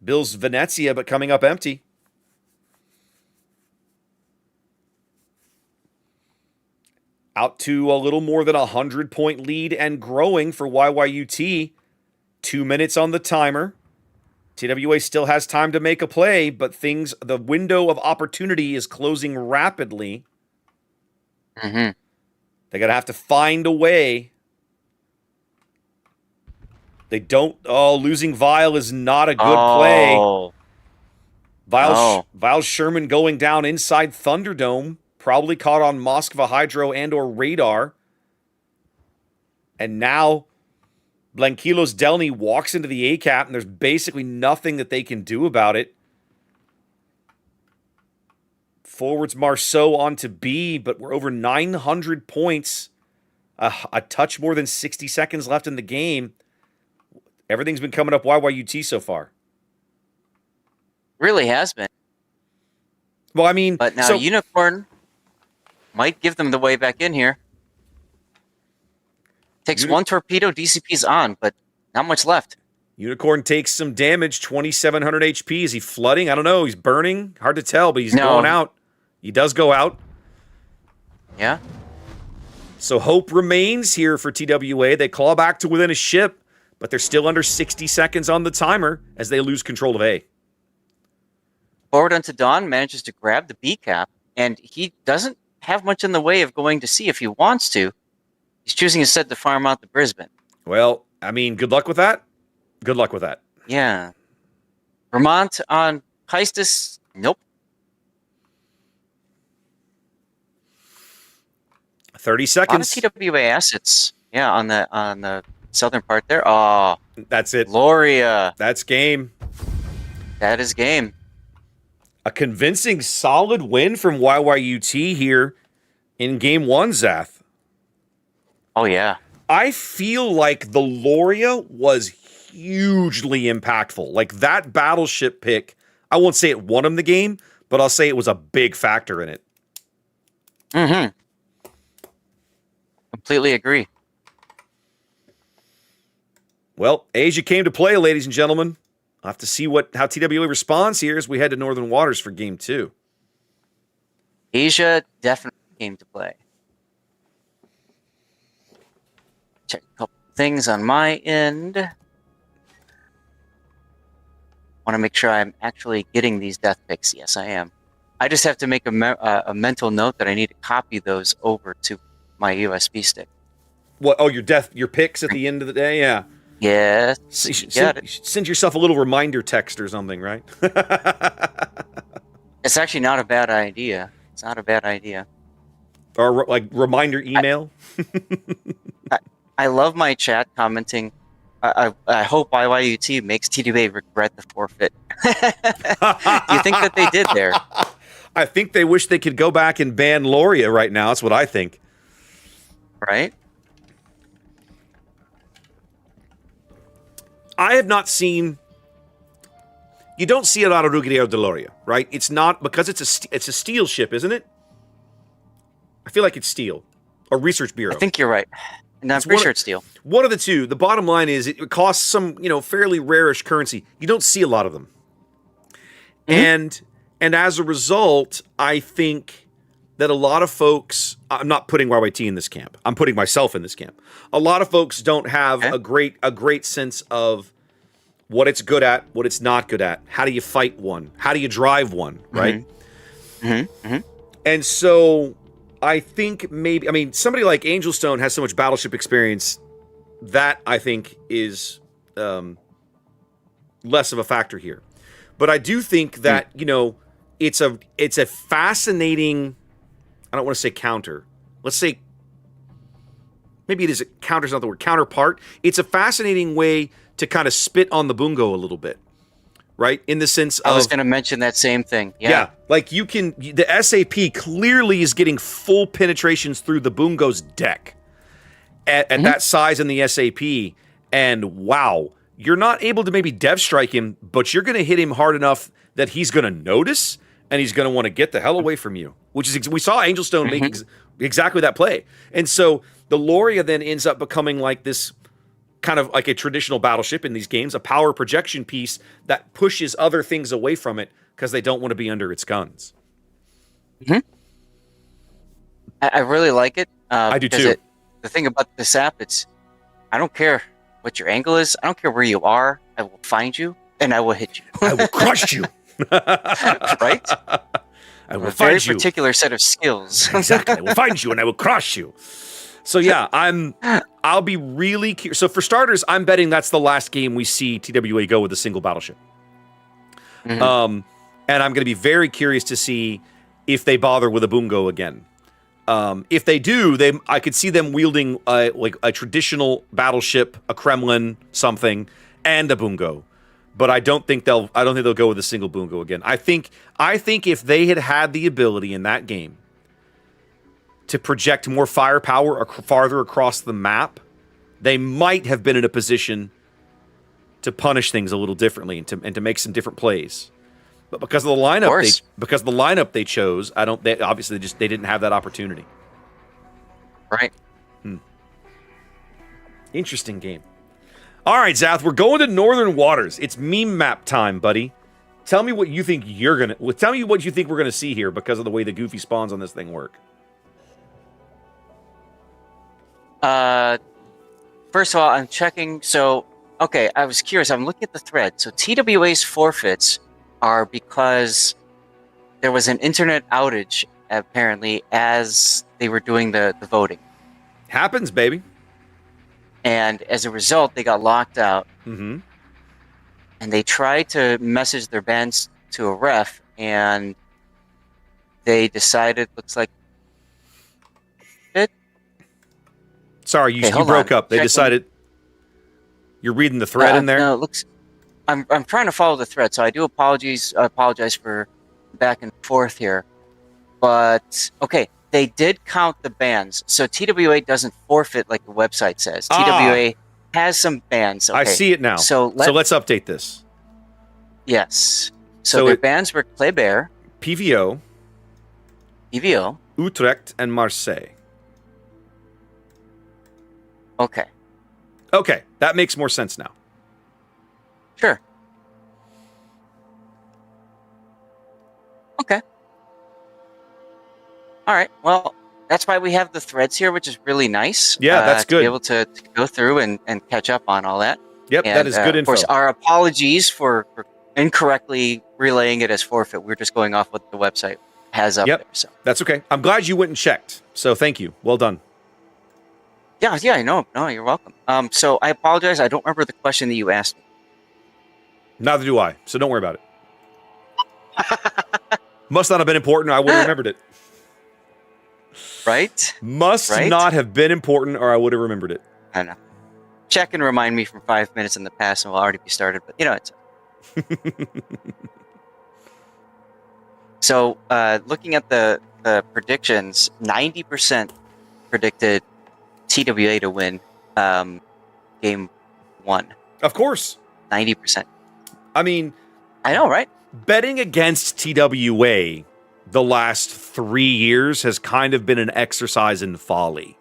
Bill's Venezia, but coming up empty. Out to a little more than 100-point lead and growing for YYUT. 2 minutes on the timer. TWA still has time to make a play, but the window of opportunity is closing rapidly. They're going to have to find a way. They don't. Oh, losing Vile is not a good play. Vile Sherman going down inside Thunderdome. Probably caught on Moskva Hydro and or radar. And now Blanquilos Delny walks into the A-cap, and there's basically nothing that they can do about it. Forwards Marceau on to B, but we're over 900 points. A touch more than 60 seconds left in the game. Everything's been coming up YYUT so far. Really has been. Well, I mean... But now Unicorn might give them the way back in here. Takes 1 torpedo, DCP's on, but not much left. Unicorn takes some damage, 2,700 HP. Is he flooding? I don't know. He's burning. Hard to tell, but he's going out. He does go out. Yeah. So hope remains here for TWA. They claw back to within a ship, but they're still under 60 seconds on the timer as they lose control of A. Forward Unto Dawn manages to grab the B cap, and he doesn't have much in the way of going to C if he wants to. He's choosing instead to farm out the Brisbane. Well, I mean, good luck with that. Good luck with that. Yeah. Vermont on Heistus, nope. 30 seconds. A lot of TWA assets. Yeah, on the southern part there. Oh, That's it. Gloria. That's game. That is game. A convincing, solid win from YYUT here in game one, Zath. Oh, yeah. I feel like the Loria was hugely impactful. Like that battleship pick, I won't say it won him the game, but I'll say it was a big factor in it. Mm-hmm. Completely agree. Well, Asia came to play, ladies and gentlemen. I'll have to see how TWA responds here as we head to Northern Waters for game two. Asia definitely came to play. Check a couple things on my end. Want to make sure I'm actually getting these death picks. Yes, I am. I just have to make a mental note that I need to copy those over to my USB stick. What? Oh, your picks at the end of the day? Yeah. Yes. You should send yourself a little reminder text or something, right? It's actually not a bad idea. It's not a bad idea. Or like reminder email. I love my chat commenting. I hope YYUT makes TWA regret the forfeit. Do you think that they did there? I think they wish they could go back and ban Loria right now. That's what I think. Right? I have not seen. You don't see a lot of Ruggiero de Loria, right? It's not because it's a steel ship, isn't it? I feel like it's steel or Research Bureau. I think you're right. And I'm pretty sure it's steel. One of the two. The bottom line is it costs some, fairly rarish currency. You don't see a lot of them. Mm-hmm. And as a result, I think that a lot of folks, I'm not putting YYT in this camp. I'm putting myself in this camp. A lot of folks don't have a great sense of what it's good at, what it's not good at. How do you fight one? How do you drive one, right? Mm-hmm. Mm-hmm. Mm-hmm. And so I think somebody like Angelstone has so much battleship experience that I think is less of a factor here. But I do think that, it's a fascinating, I don't want to say counter. Let's say, maybe it is, counter's not the word, counterpart. It's a fascinating way to kind of spit on the bungo a little bit, right? In the sense of... I was going to mention that same thing. Yeah. Like the SAP clearly is getting full penetrations through the bungo's deck at that size in the SAP. And wow, you're not able to maybe dev strike him, but you're going to hit him hard enough that he's going to notice and he's going to want to get the hell away from you, which is, we saw Angelstone make exactly that play. And so the Loria then ends up becoming like this kind of like a traditional battleship in these games, a power projection piece that pushes other things away from it because they don't want to be under its guns. Mm-hmm. I really like it. I do too. The thing about this app, I don't care what your angle is. I don't care where you are. I will find you and I will hit you. I will crush you. Right? I will a find very you. particular set of skills. Exactly. I will find you and I will crush you. So yeah, I'll be really curious. So for starters, I'm betting that's the last game we see TWA go with a single battleship. Mm-hmm. And I'm going to be very curious to see if they bother with a bungo again. If they do, I could see them wielding like a traditional battleship, a Kremlin, something, and a bungo. But I don't think they'll go with a single bungo again. I think if they had the ability in that game to project more firepower farther across the map, they might have been in a position to punish things a little differently and to make some different plays. But because of the lineup they chose, they didn't have that opportunity. Right. Interesting game. All right, Zath, we're going to Northern Waters. It's meme map time, buddy. Tell me what you think we're gonna see here because of the way the goofy spawns on this thing work. First of all, I'm checking. So, okay, I was curious. I'm looking at the thread. So TWA's forfeits are because there was an internet outage, apparently, as they were doing the voting. Happens, baby. And as a result, they got locked out. Mm-hmm. And they tried to message their bans to a ref, and they decided, looks like it. Sorry, you hold broke on. up. They Checking. decided. You're reading the thread in there? No, it looks. I'm trying to follow the thread, so I do apologize for back and forth here. But okay, they did count the bans. So TWA doesn't forfeit like the website says. TWA has some bans. Okay. I see it now. So let's update this. Yes. So their bans were Kleber, PVO, EVO, Utrecht, and Marseille. Okay. Okay, that makes more sense now. Sure. Okay. All right. Well, that's why we have the threads here, which is really nice. Yeah, that's good. To be able to go through and catch up on all that. Yep, and, that is good info. Of course, our apologies for incorrectly relaying it as forfeit. We're just going off what the website has up there. So that's okay. I'm glad you went and checked. So thank you. Well done. Yeah, I know. No, you're welcome. So I apologize. I don't remember the question that you asked me. Neither do I. So don't worry about it. Must not have been important. I would have remembered it. Right? Must not have been important, or I would have remembered it. I don't know. Check and remind me from 5 minutes in the past, and we'll already be started. But it's. So, looking at the predictions, 90% predicted TWA to win game 1. Of course. 90%. I mean, I know, right? Betting against TWA the last 3 years has kind of been an exercise in folly.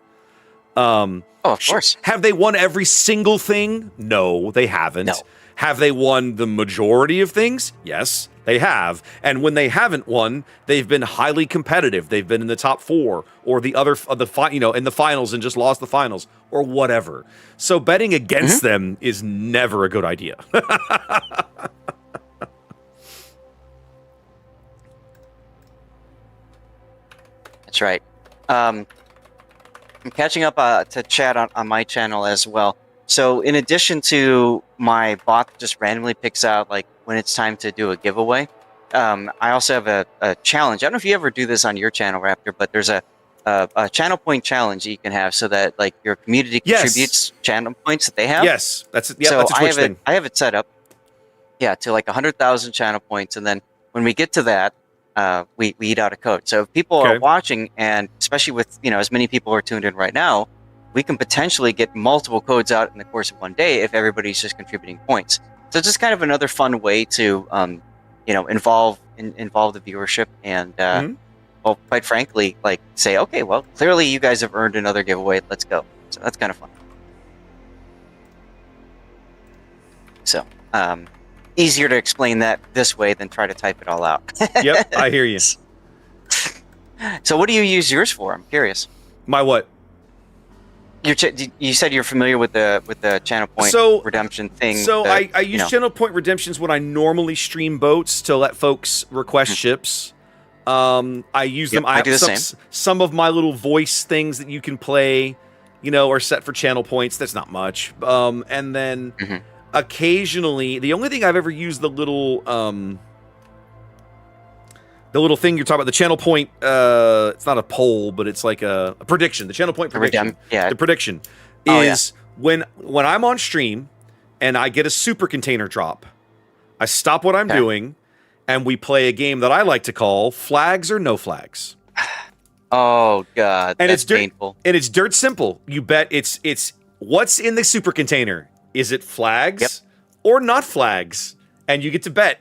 Of course. Have they won every single thing? No, they haven't. No. Have they won the majority of things? Yes, they have. And when they haven't won, they've been highly competitive. They've been in the top 4 or in the finals and just lost the finals or whatever. So betting against them is never a good idea. That's right. I'm catching up to chat on my channel as well. So in addition to my bot that just randomly picks out like when it's time to do a giveaway, I also have a challenge. I don't know if you ever do this on your channel, Raptor, but there's a channel point challenge that you can have so that like your community contributes channel points that they have. Yes, that's a Twitch thing. I have it set up, to like 100,000 channel points, and then when we get to that, we eat out a code. So if people are watching, and especially with as many people are tuned in right now, we can potentially get multiple codes out in the course of one day if everybody's just contributing points. So it's just kind of another fun way to involve the viewership and well, quite frankly, like say, okay, well, clearly you guys have earned another giveaway. Let's go. So that's kind of fun. So easier to explain that this way than try to type it all out. Yep, I hear you. So what do you use yours for? I'm curious. My what? You said you're familiar with the channel point redemption thing. So I use channel point redemptions when I normally stream boats to let folks request ships. I use them. I do the same. Some of my little voice things that you can play, are set for channel points. That's not much. And then occasionally, the only thing I've ever used the little thing you're talking about, the channel point, it's not a poll, but it's like a prediction. The channel point prediction. The prediction is when I'm on stream and I get a super container drop, I stop what I'm doing and we play a game that I like to call Flags or No Flags. Oh God, and that's painful. And it's dirt simple. You bet it's what's in the super container. Is it flags or not flags? And you get to bet.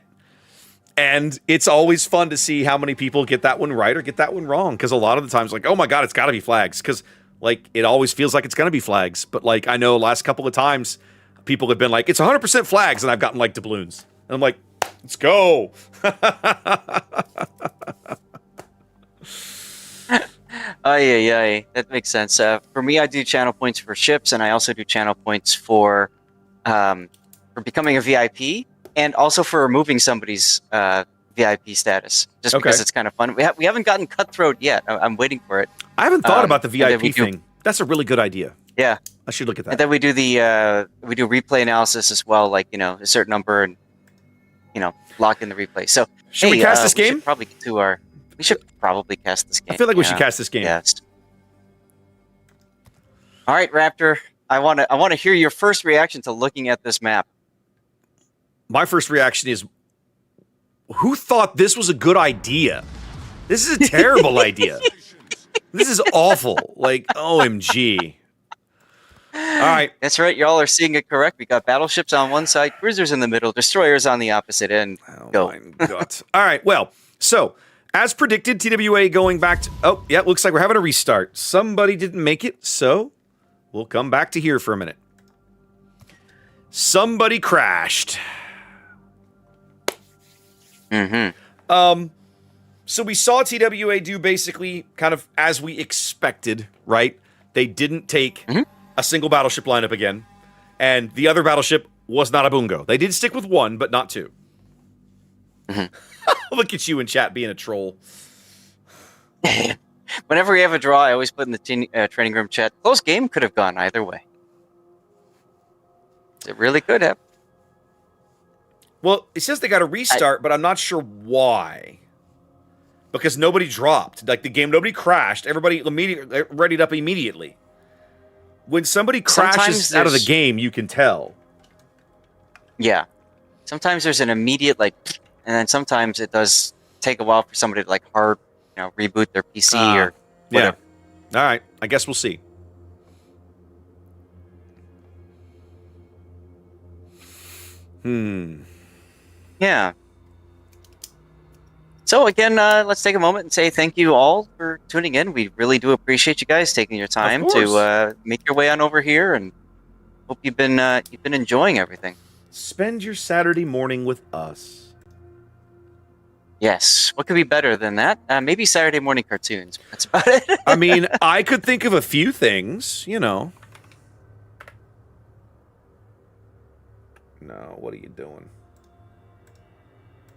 And it's always fun to see how many people get that one right or get that one wrong. Because a lot of the times, like, oh my God, it's got to be flags. Because, like, it always feels like it's going to be flags. But, like, I know last couple of times, people have been like, it's 100% flags. And I've gotten, like, doubloons. And I'm like, let's go. Yeah. That makes sense. For me, I do channel points for ships, and I also do channel points for becoming a VIP, and also for removing somebody's VIP status, just Okay. because it's kind of fun. We haven't gotten cutthroat yet. I'm waiting for it. I haven't thought about the and then VIP thing. That's a really good idea. Yeah, I should look at and that. then we do replay analysis as well, like a certain number, and lock in the replay. So Should we cast this We game? should probably get to our. We should probably cast this game. I feel like we should cast this game. Yes. All right, Raptor. I want to hear your first reaction to looking at this map. My first reaction is, who thought this was a good idea? This is a terrible idea. This is awful. Like, OMG. All right. That's right. Y'all are seeing it correct. We got battleships on one side, cruisers in the middle, destroyers on the opposite end. Oh, Go. my God. All right. Well, so as predicted, TWA going back to... Oh, yeah, looks like we're having a restart. Somebody didn't make it, so we'll come back to here for a minute. Somebody crashed. Mm-hmm. So we saw TWA do basically kind of as we expected, right? They didn't take a single battleship lineup again, and the other battleship was not a bungo. They did stick with one, but not two. Look at you in chat being a troll. Whenever we have a draw, I always put in the training room chat, close game could have gone either way. It really could have. Well, it says they got a restart, but I'm not sure why. Because nobody dropped. Like, the game, nobody crashed. Everybody readied up immediately. When somebody crashes out of the game, you can tell. Yeah. Sometimes there's an immediate, and then sometimes it does take a while for somebody to, hard, reboot their PC or whatever. Yeah. All right. I guess we'll see. Yeah. So again, let's take a moment and say thank you all for tuning in. We really do appreciate you guys taking your time to make your way on over here, and hope you've been enjoying everything. Spend your Saturday morning with us. Yes. What could be better than that? Maybe Saturday morning cartoons. That's about it. I mean, I could think of a few things, No, what are you doing?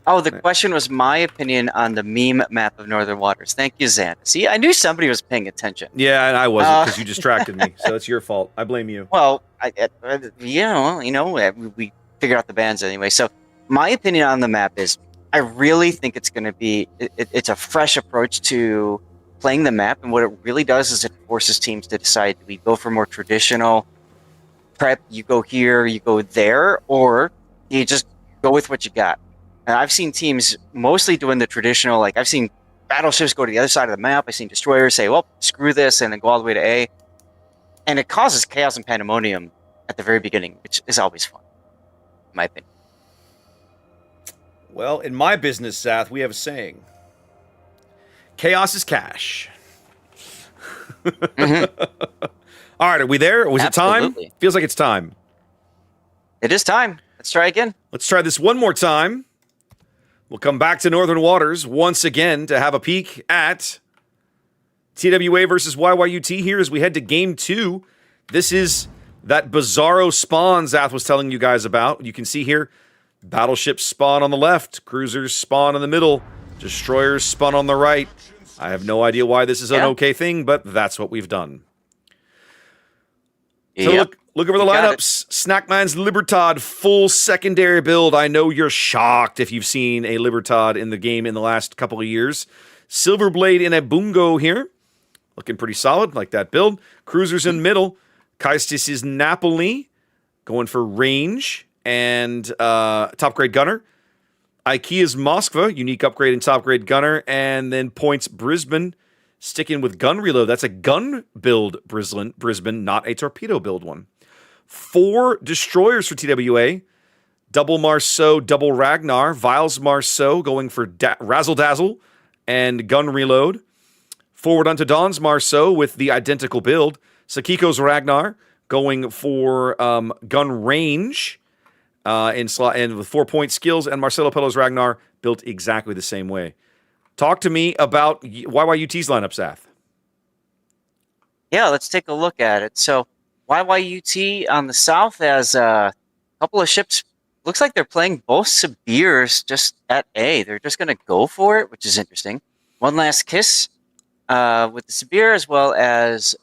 Oh, the question was my opinion on the meme map of Northern Waters. Thank you, Zan. See, I knew somebody was paying attention. Yeah, and I wasn't because you distracted me. So it's your fault. I blame you. Well, we figured out the bands anyway. So my opinion on the map is I really think it's going to be, it's a fresh approach to playing the map. And what it really does is it forces teams to decide, do we go for more traditional prep? You go here, you go there, or you just go with what you got. And I've seen teams mostly doing the traditional, I've seen battleships go to the other side of the map. I've seen destroyers say, well, screw this, and then go all the way to A. And it causes chaos and pandemonium at the very beginning, which is always fun, in my opinion. Well, in my business, Seth, we have a saying. Chaos is cash. All right, are we there? Was Absolutely. it time? Feels like it's time. It is time. Let's try again. Let's try this one more time. We'll come back to Northern Waters once again to have a peek at TWA versus YYUT here as we head to Game 2. This is that bizarro spawn Zath was telling you guys about. You can see here, battleships spawn on the left, cruisers spawn in the middle, destroyers spawn on the right. I have no idea why this is an okay thing, but that's what we've done. So look over the lineups. Snackman's Libertad, full secondary build. I know you're shocked if you've seen a Libertad in the game in the last couple of years. Silverblade in a Bungo here. Looking pretty solid, like that build. Cruisers in middle. Kaistis is Napoli, going for range and top grade gunner. IKEA's Moskva, unique upgrade and top grade gunner. And then Points Brisbane, sticking with gun reload. That's a gun build Brisbane, not a torpedo build one. 4 destroyers for TWA. Double Marceau, double Ragnar. Viles Marceau going for Razzle Dazzle and gun reload. Forward onto Don's Marceau with the identical build. Sakiko's Ragnar going for gun range and with 4-point skills. And Marcelo Pello's Ragnar built exactly the same way. Talk to me about YYUT's lineup, Sath. Yeah, let's take a look at it. So YYUT on the south has a couple of ships. Looks like they're playing both Sibirs just at A. They're just going to go for it, which is interesting. One Last Kiss with the Sibir, as well as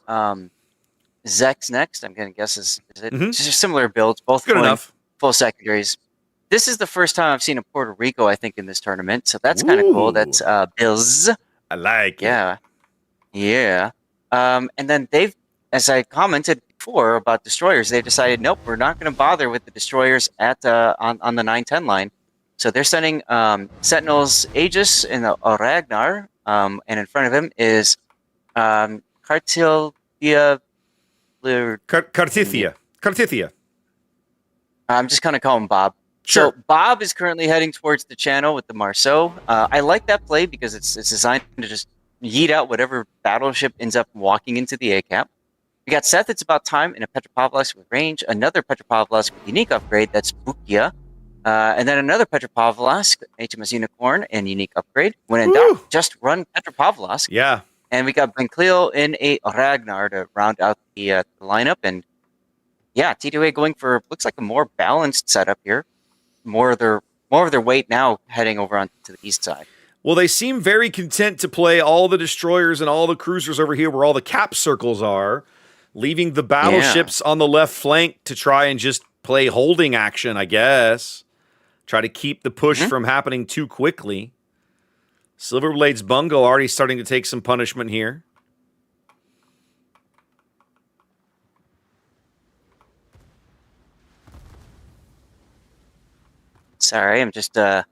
Zex next. I'm going to guess is it just similar builds, both Good going enough. full secondaries. This is the first time I've seen a Puerto Rico, I think, in this tournament. So that's kind of cool. That's Bills. I like it. Yeah. Yeah. And then they've, as I commented before about destroyers, they've decided, nope, we're not going to bother with the destroyers at on the 910 line. So they're sending Sentinels Aegis and the Ragnar, and in front of him is Cartilla. Cartithia. I'm just going to call him Bob. Sure. So Bob is currently heading towards the channel with the Marceau. I like that play because it's designed to just yeet out whatever battleship ends up walking into the A cap. We got Seth, It's About Time, in a Petropavlovsk with range, another Petropavlovsk with unique upgrade, that's Bukia, and then another Petropavlovsk, HMS Unicorn, and unique upgrade. When in doubt, just run Petropavlovsk. Yeah. And we got Benkleo in a Ragnar to round out the lineup. And yeah, T2A going for, looks like a more balanced setup here. More of their weight now heading over onto the east side. Well, they seem very content to play all the destroyers and all the cruisers over here where all the cap circles are, leaving the battleships on the left flank to try and just play holding action, I guess. Try to keep the push from happening too quickly. Silverblade's Bungo already starting to take some punishment here. Sorry, I'm just Yeah,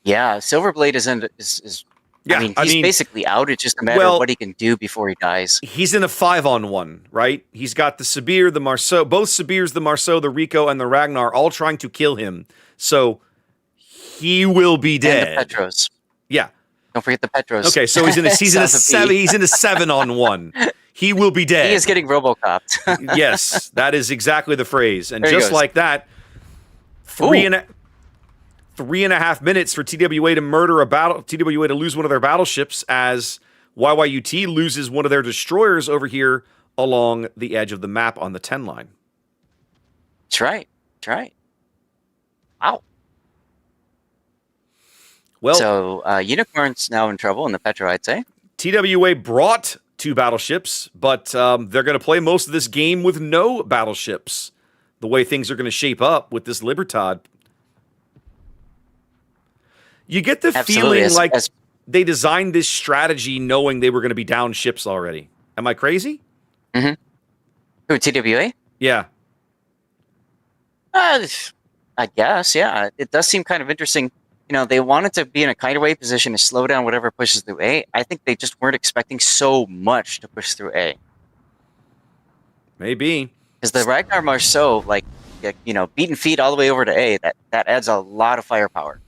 Silverblade is Yeah, I mean, he's basically out. It's just a matter of what he can do before he dies. He's in a 5-on-1, right? He's got the Sibir, the Marceau, both Sibirs, the Marceau, the Rico, and the Ragnar all trying to kill him. So he will be dead. And the Petros. Yeah. Don't forget the Petros. Okay, so he's in a 7-on-1. He will be dead. He is getting Robocopped. Yes, that is exactly the phrase. And just like that, 3.5 minutes for TWA to murder TWA to lose one of their battleships as YYUT loses one of their destroyers over here along the edge of the map on the 10 line. That's right. That's right. Wow. Well, so Unicorn's now in trouble in the Petro, I'd say. TWA brought 2 battleships, but they're going to play most of this game with no battleships. The way things are going to shape up with this Libertad. You get the feeling like they designed this strategy knowing they were going to be down ships already. Am I crazy? Mm-hmm. Who, TWA? Yeah. I guess, yeah. It does seem kind of interesting. You know, they wanted to be in a kind of way position to slow down whatever pushes through A. I think they just weren't expecting so much to push through A. Maybe. Because the Ragnar Marceau, like, you know, beaten feet all the way over to A, that adds a lot of firepower.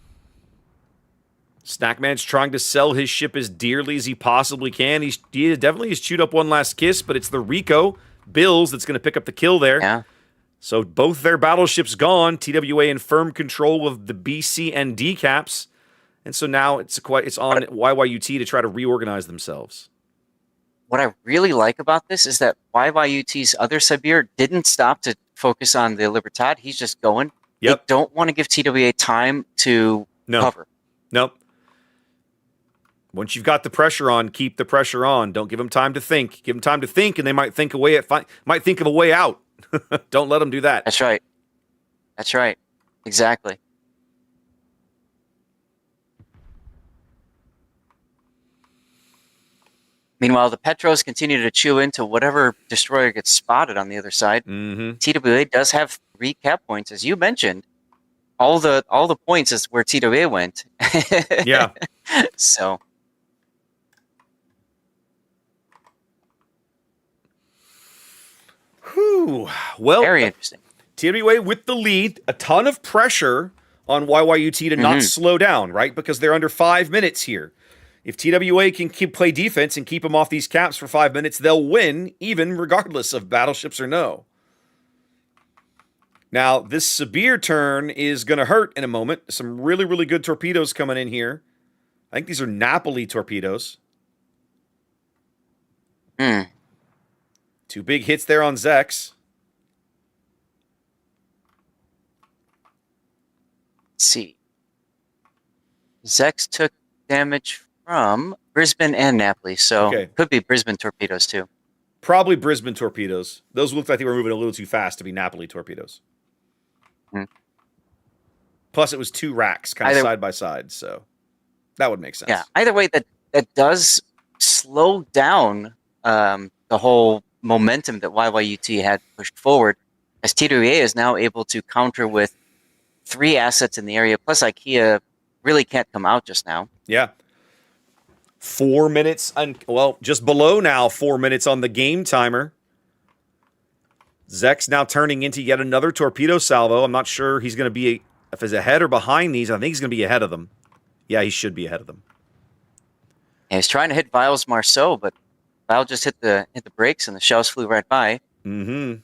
Snackman's trying to sell his ship as dearly as he possibly can. He definitely has chewed up One Last Kiss, but it's the Rico Bills that's going to pick up the kill there. Yeah. So both their battleships gone. TWA in firm control of the B, C, and D caps. And so now it's on YYUT to try to reorganize themselves. What I really like about this is that YYUT's other Sibir didn't stop to focus on the Libertad. He's just going. Yep. They don't want to give TWA time to cover. Nope. Once you've got the pressure on, keep the pressure on. Don't give them time to think. Give them time to think, and they might think of a way out. Don't let them do that. That's right. That's right. Exactly. Meanwhile, the Petros continue to chew into whatever destroyer gets spotted on the other side. Mm-hmm. TWA does have 3 cap points, as you mentioned. All the points is where TWA went. Yeah. So. Whew. Well, very interesting. TWA with the lead, a ton of pressure on YYUT to not slow down, right? Because they're under 5 minutes here. If TWA can play defense and keep them off these caps for 5 minutes, they'll win, even regardless of battleships or no. Now, this Sibir turn is going to hurt in a moment. Some really, really good torpedoes coming in here. I think these are Napoli torpedoes. Hmm. 2 big hits there on Zex. Let's see. Zex took damage from Brisbane and Napoli, so Okay. could be Brisbane torpedoes too. Probably Brisbane torpedoes. Those looked like they were moving a little too fast to be Napoli torpedoes. Hmm. Plus, it was 2 racks kind of Either- side by side, so that would make sense. Yeah. Either way, that does slow down the whole momentum that YYUT had pushed forward, as TWA is now able to counter with 3 assets in the area. Plus, IKEA really can't come out just now. Yeah. 4 minutes, well, just below now 4 minutes on the game timer. Zek's now turning into yet another torpedo salvo. I'm not sure he's going to be, if he's ahead or behind these. I think he's going to be ahead of them. Yeah, he should be ahead of them. And he's trying to hit Vile's Marceau, but Vile just hit the brakes and the shells flew right by. Mm-hmm.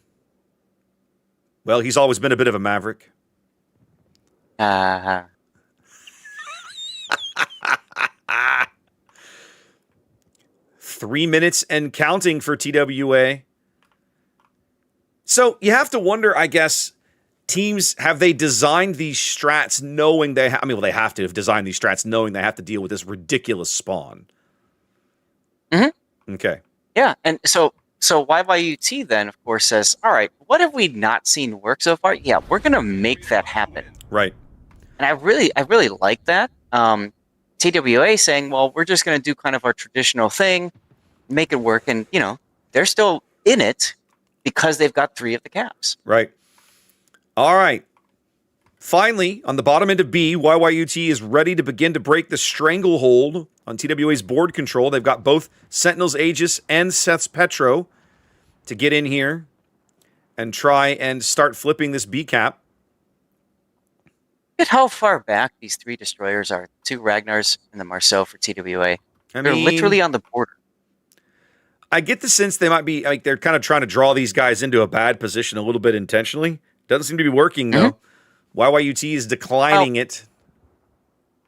Well, he's always been a bit of a maverick. 3 minutes and counting for TWA. So you have to wonder, I guess, teams, have they designed these strats knowing they they have to have designed these strats knowing they have to deal with this ridiculous spawn. Mm-hmm. Okay. Yeah, and so YYUT then, of course, says, all right, what have we not seen work so far? Yeah, we're going to make that happen. Right. And I really like that. TWA saying, well, we're just going to do kind of our traditional thing, make it work. And, they're still in it because they've got 3 of the caps. Right. All right. Finally, on the bottom end of B, YYUT is ready to begin to break the stranglehold on TWA's board control. They've got both Sentinel's Aegis and Seth's Petro to get in here and try and start flipping this B cap. Look at how far back these 3 destroyers are. 2 Ragnars and the Marceau for TWA. They're literally on the border. I get the sense they might be, like, they're kind of trying to draw these guys into a bad position a little bit intentionally. Doesn't seem to be working, though. YYUT is declining it.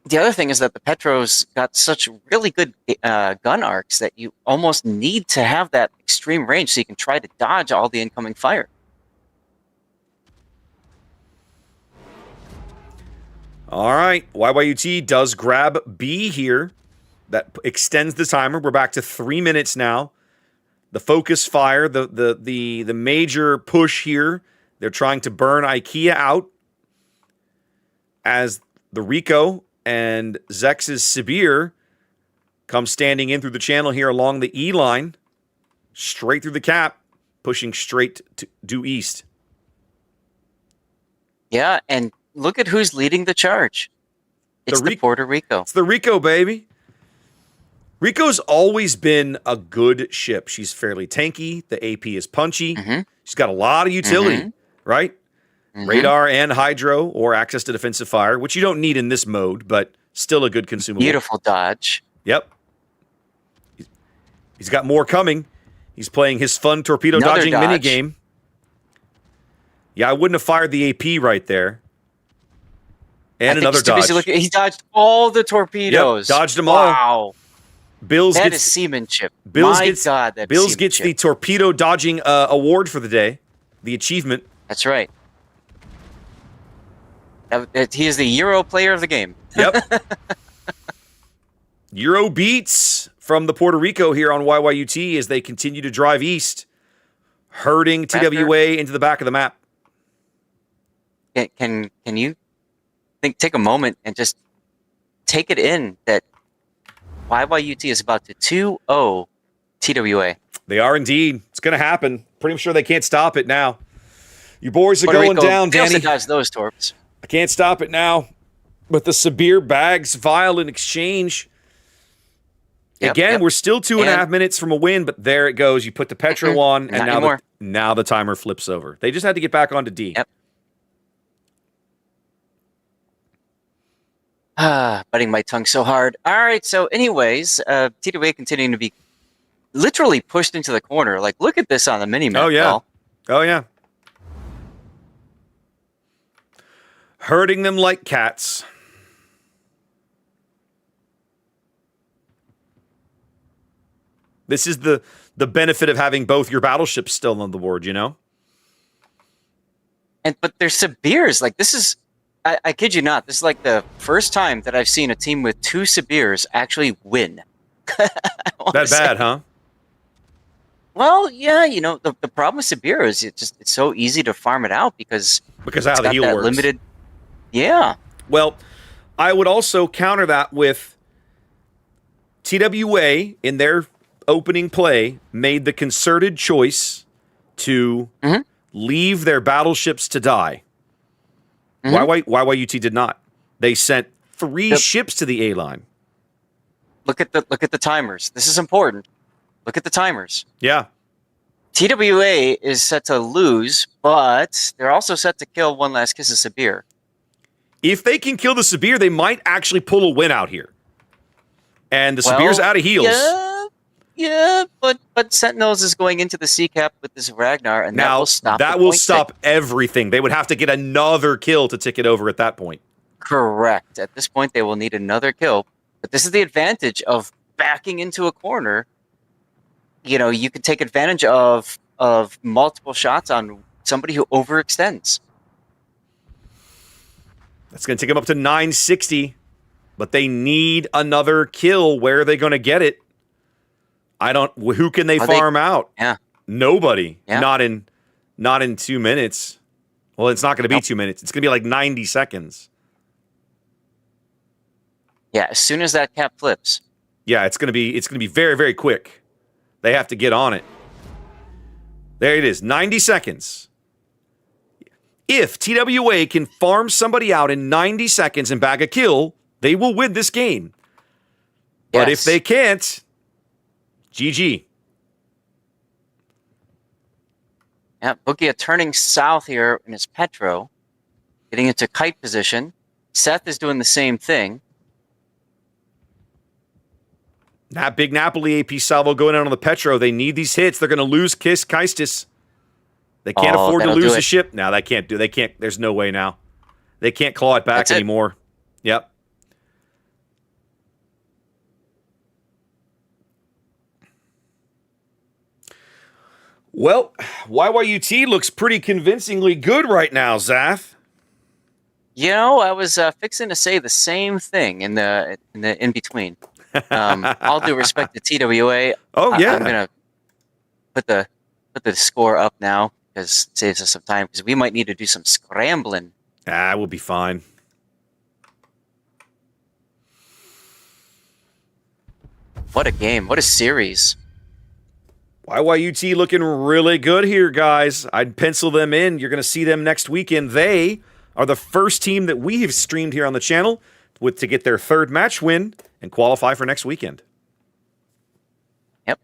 The other thing is that the Petros got such really good gun arcs that you almost need to have that extreme range so you can try to dodge all the incoming fire. All right. YYUT does grab B here. That extends the timer. We're back to 3 minutes now. The focus fire, the major push here. They're trying to burn IKEA out as the Rico and Zex's Sibir come standing in through the channel here along the E line, straight through the cap, pushing straight to due east. Yeah, and look at who's leading the charge. It's the Puerto Rico. It's the Rico, baby. Rico's always been a good ship. She's fairly tanky. The AP is punchy. She's got a lot of utility, right? Radar and hydro or access to defensive fire, which you don't need in this mode, but still a good consumable. Beautiful dodge. Yep. He's got more coming. He's playing his fun torpedo dodging minigame. Yeah, I wouldn't have fired the AP right there. And another dodge. He dodged all the torpedoes. Yep, dodged them all. Wow. Bills that gets, is seamanship. Bills My gets, God, that Bills is gets seamanship. the torpedo dodging award for the day, the achievement. That's right. He is the Euro player of the game. Yep. Euro beats from the Puerto Rico here on YYUT as they continue to drive east, herding TWA into the back of the map. Can you take a moment and just take it in that YYUT is about to 2-0 TWA. They are indeed. It's going to happen. Pretty sure they can't stop it now. You boys are Puerto going Rico down, fails Danny. to dodge those torps. I can't stop it now. But the Sibir bags Vile in exchange. Again, we're still 2.5 minutes from a win, but there it goes. You put the Petro on, and now the timer flips over. They just had to get back onto D. Yep. Biting my tongue so hard. All right, so anyways, TWA continuing to be literally pushed into the corner. Like, look at this on the mini-map. Oh, yeah. Paul. Oh, yeah. Herding them like cats. This is the benefit of having both your battleships still on the board, you know? But they're Sibirs. Like, this is, I kid you not, this is like the first time that I've seen a team with 2 Sibirs actually win. That bad, huh? Well, yeah, you know, the problem with Sibir is it's so easy to farm it out because of how the heal works. Limited, yeah. Well, I would also counter that with TWA in their opening play made the concerted choice to leave their battleships to die. Why YUT did not? They sent 3 ships to the A line. Look at the timers. This is important. Look at the timers. Yeah. TWA is set to lose, but they're also set to kill one last kiss of Sibir. If they can kill the Sibir, they might actually pull a win out here. And the Sibir's out of heals. Yeah, but Sentinels is going into the Sea Cap with this Ragnar, and now, that will stop everything. They would have to get another kill to tick it over at that point. Correct. At this point, they will need another kill. But this is the advantage of backing into a corner. You know, you can take advantage of multiple shots on somebody who overextends. That's going to take them up to 960, but they need another kill. Where are they going to get it? Who can they farm out? Yeah. Nobody. Yeah. Not in 2 minutes. Well, it's not going to be 2 minutes. It's going to be like 90 seconds. Yeah, as soon as that cap flips. Yeah, it's going to be very, very quick. They have to get on it. There it is, 90 seconds. If TWA can farm somebody out in 90 seconds and bag a kill, they will win this game. But if they can't, GG. Yeah, Bukia turning south here in his Petro, getting into kite position. Seth is doing the same thing. That big Napoli AP salvo going out on the Petro. They need these hits. They're going to lose Kaistis. They can't afford to lose a ship. No, they can't. There's no way now. They can't claw it back anymore. Yep. Well, YYUT looks pretty convincingly good right now, Zath. You know, I was fixing to say the same thing in the in between. All due respect to TWA. Oh yeah, I'm gonna put the score up now because it saves us some time because we might need to do some scrambling. We'll be fine. What a game! What a series! YYUT looking really good here, guys. I'd pencil them in. You're going to see them next weekend. They are the first team that we have streamed here on the channel to get their 3rd match win and qualify for next weekend. Yep.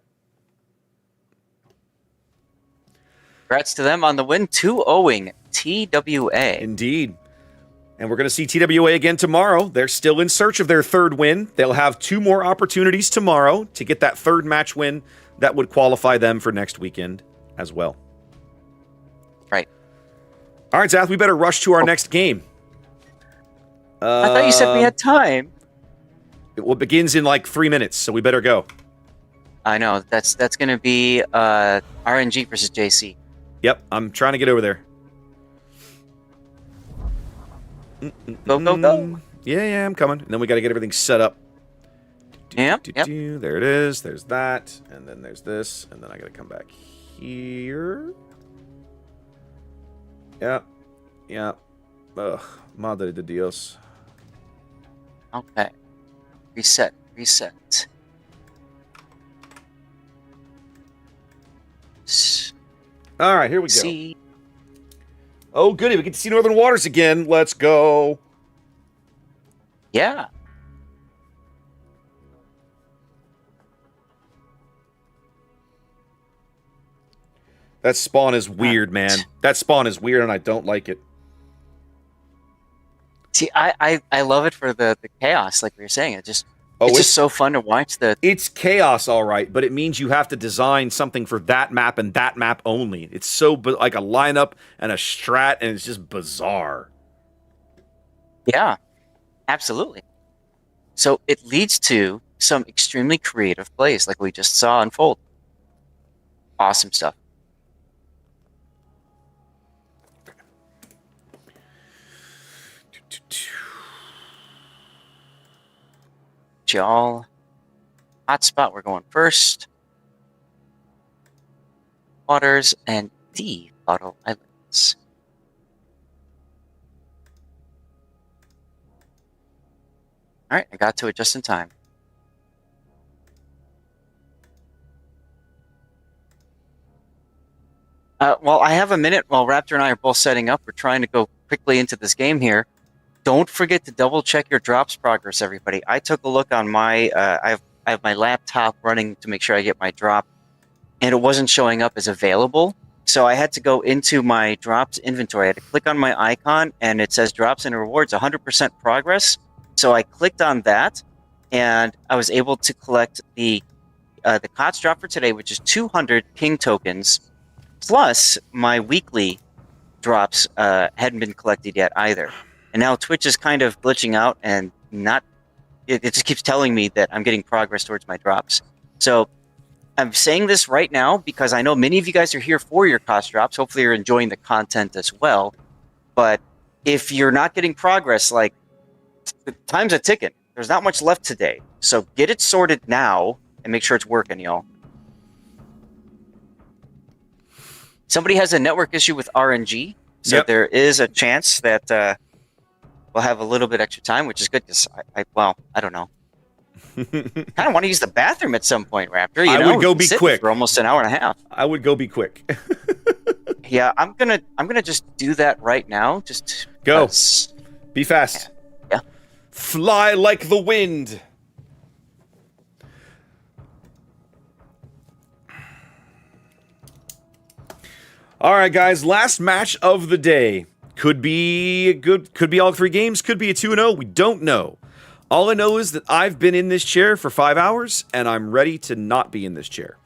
Congrats to them on the win, 2-0ing TWA. Indeed. And we're going to see TWA again tomorrow. They're still in search of their 3rd win. They'll have 2 more opportunities tomorrow to get that 3rd match win that would qualify them for next weekend as well. Right. All right, Zath, we better rush to our next game. I thought you said we had time. It begins in like 3 minutes, so we better go. I know. That's going to be RNG versus JC. Yep, I'm trying to get over there. Go. Yeah, I'm coming. And then we got to get everything set up. Yep. There it is. There's that. And then there's this. And then I got to come back here. Yeah. Ugh. Madre de Dios. Okay. Reset. All right, here we go. Oh, goody. We get to see Northern Waters again. Let's go. Yeah. That spawn is weird, man. That spawn is weird, and I don't like it. See, I love it for the chaos, like we were saying. It's just so fun to watch. It's chaos, all right, but it means you have to design something for that map and that map only. It's so like a lineup and a strat, and it's just bizarre. Yeah, absolutely. So it leads to some extremely creative plays like we just saw unfold. Awesome stuff. Y'all, hotspot, we're going first. Waters and the Bottle Islands. All right, I got to it just in time. Well, I have a minute while Raptor and I are both setting up. We're trying to go quickly into this game here. Don't forget to double check your drops progress, everybody. I took a look on my, I have my laptop running to make sure I get my drop, and it wasn't showing up as available. So I had to go into my drops inventory. I had to click on my icon, and it says drops and rewards, 100% progress. So I clicked on that, and I was able to collect the COTS drop for today, which is 200 ping tokens, plus my weekly drops hadn't been collected yet either. And now Twitch is kind of glitching out and not. It just keeps telling me that I'm getting progress towards my drops. So I'm saying this right now because I know many of you guys are here for your COTS drops. Hopefully you're enjoying the content as well. But if you're not getting progress, like, the time's a ticking. There's not much left today. So get it sorted now and make sure it's working, y'all. Somebody has a network issue with RNG. So there is a chance that we'll have a little bit extra time, which is good because I don't know. Kind of want to use the bathroom at some point, Raptor. You know, would go be quick for almost an hour and a half. I would go be quick. Yeah, I'm gonna just do that right now. Just go. Be fast. Yeah. Fly like the wind. All right, guys. Last match of the day. Could be good. Could be all 3 games. Could be a 2-0. We don't know. All I know is that I've been in this chair for 5 hours, and I'm ready to not be in this chair.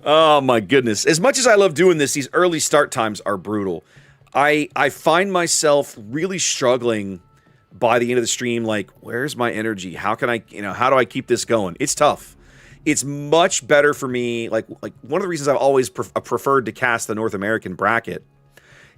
Oh, my goodness. As much as I love doing this, these early start times are brutal. I find myself really struggling by the end of the stream, like, where's my energy? How can I, how do I keep this going? It's tough. It's much better for me. Like one of the reasons I've always preferred to cast the North American bracket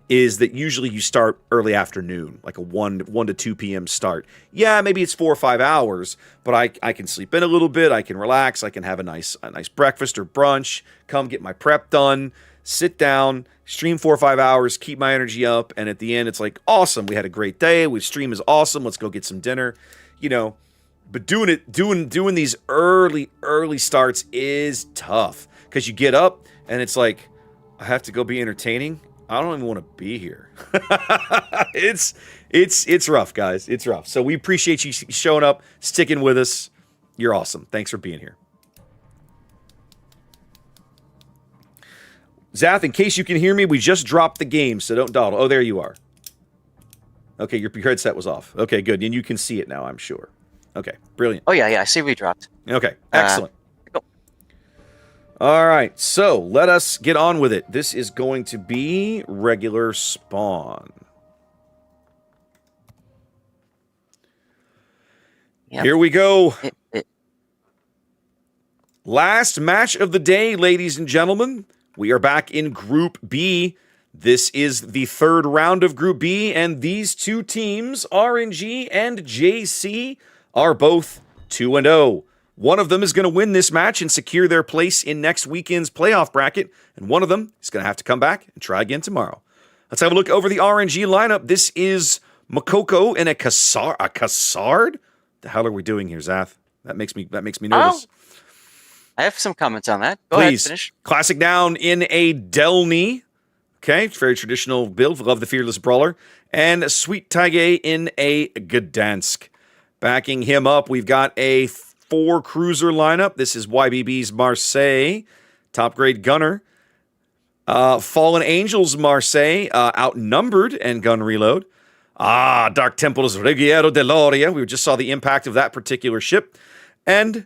is that usually you start early afternoon, like a 1 to 2 p.m. start. Yeah, maybe it's 4 or 5 hours, but I can sleep in a little bit. I can relax. I can have a nice breakfast or brunch. Come get my prep done. Sit down. Stream 4 or 5 hours. Keep my energy up. And at the end, it's like, awesome. We had a great day. We stream is awesome. Let's go get some dinner. But doing these early starts is tough because you get up and it's like, I have to go be entertaining. I don't even want to be here. It's rough, guys. It's rough. So we appreciate you showing up, sticking with us. You're awesome. Thanks for being here. Zath, in case you can hear me, we just dropped the game, so don't dawdle. Oh, there you are. Okay, your headset was off. Okay, good. And you can see it now, I'm sure. Okay, brilliant. Oh, yeah, I see we dropped. Okay, excellent. Go. All right, so let us get on with it. This is going to be regular spawn. Yep. Here we go. Last match of the day, ladies and gentlemen. We are back in Group B. This is the 3rd round of Group B, and these 2 teams, RNG and JC, are both 2-0. One of them is going to win this match and secure their place in next weekend's playoff bracket, and one of them is going to have to come back and try again tomorrow. Let's have a look over the RNG lineup. This is Makoko and a Cassard? The hell are we doing here, Zath? That makes me nervous. I have some comments on that. Go Please. ahead, finish. Classic down in a Delny. Okay, it's very traditional build. Love the Fearless Brawler. And Sweet Taige in a Gdansk. Backing him up, we've got a 4-cruiser lineup. This is YBB's Marseille, top grade gunner. Fallen Angels Marseille, outnumbered and gun reload. Dark Temple's Ruggiero de Loria. We just saw the impact of that particular ship. And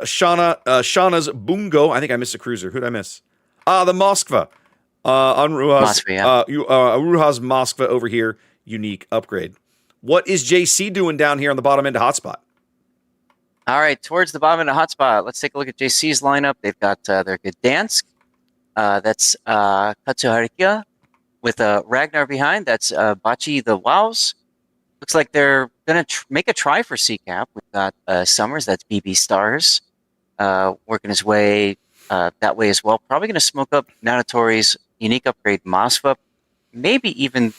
Shauna's Bungo. I think I missed a cruiser. Who'd I miss? The Moskva. Unruha's Moskva over here. Unique upgrade. What is JC doing down here on the bottom end of hotspot? All right, towards the bottom of the hotspot, let's take a look at JC's lineup. They've got their Gdansk. That's Katsuharikia with Ragnar behind. That's Bachi the Wows. Looks like they're going to make a try for CCAP. We've got Summers, that's BB Stars, working his way that way as well. Probably going to smoke up Nanatori's unique upgrade Moskva, maybe even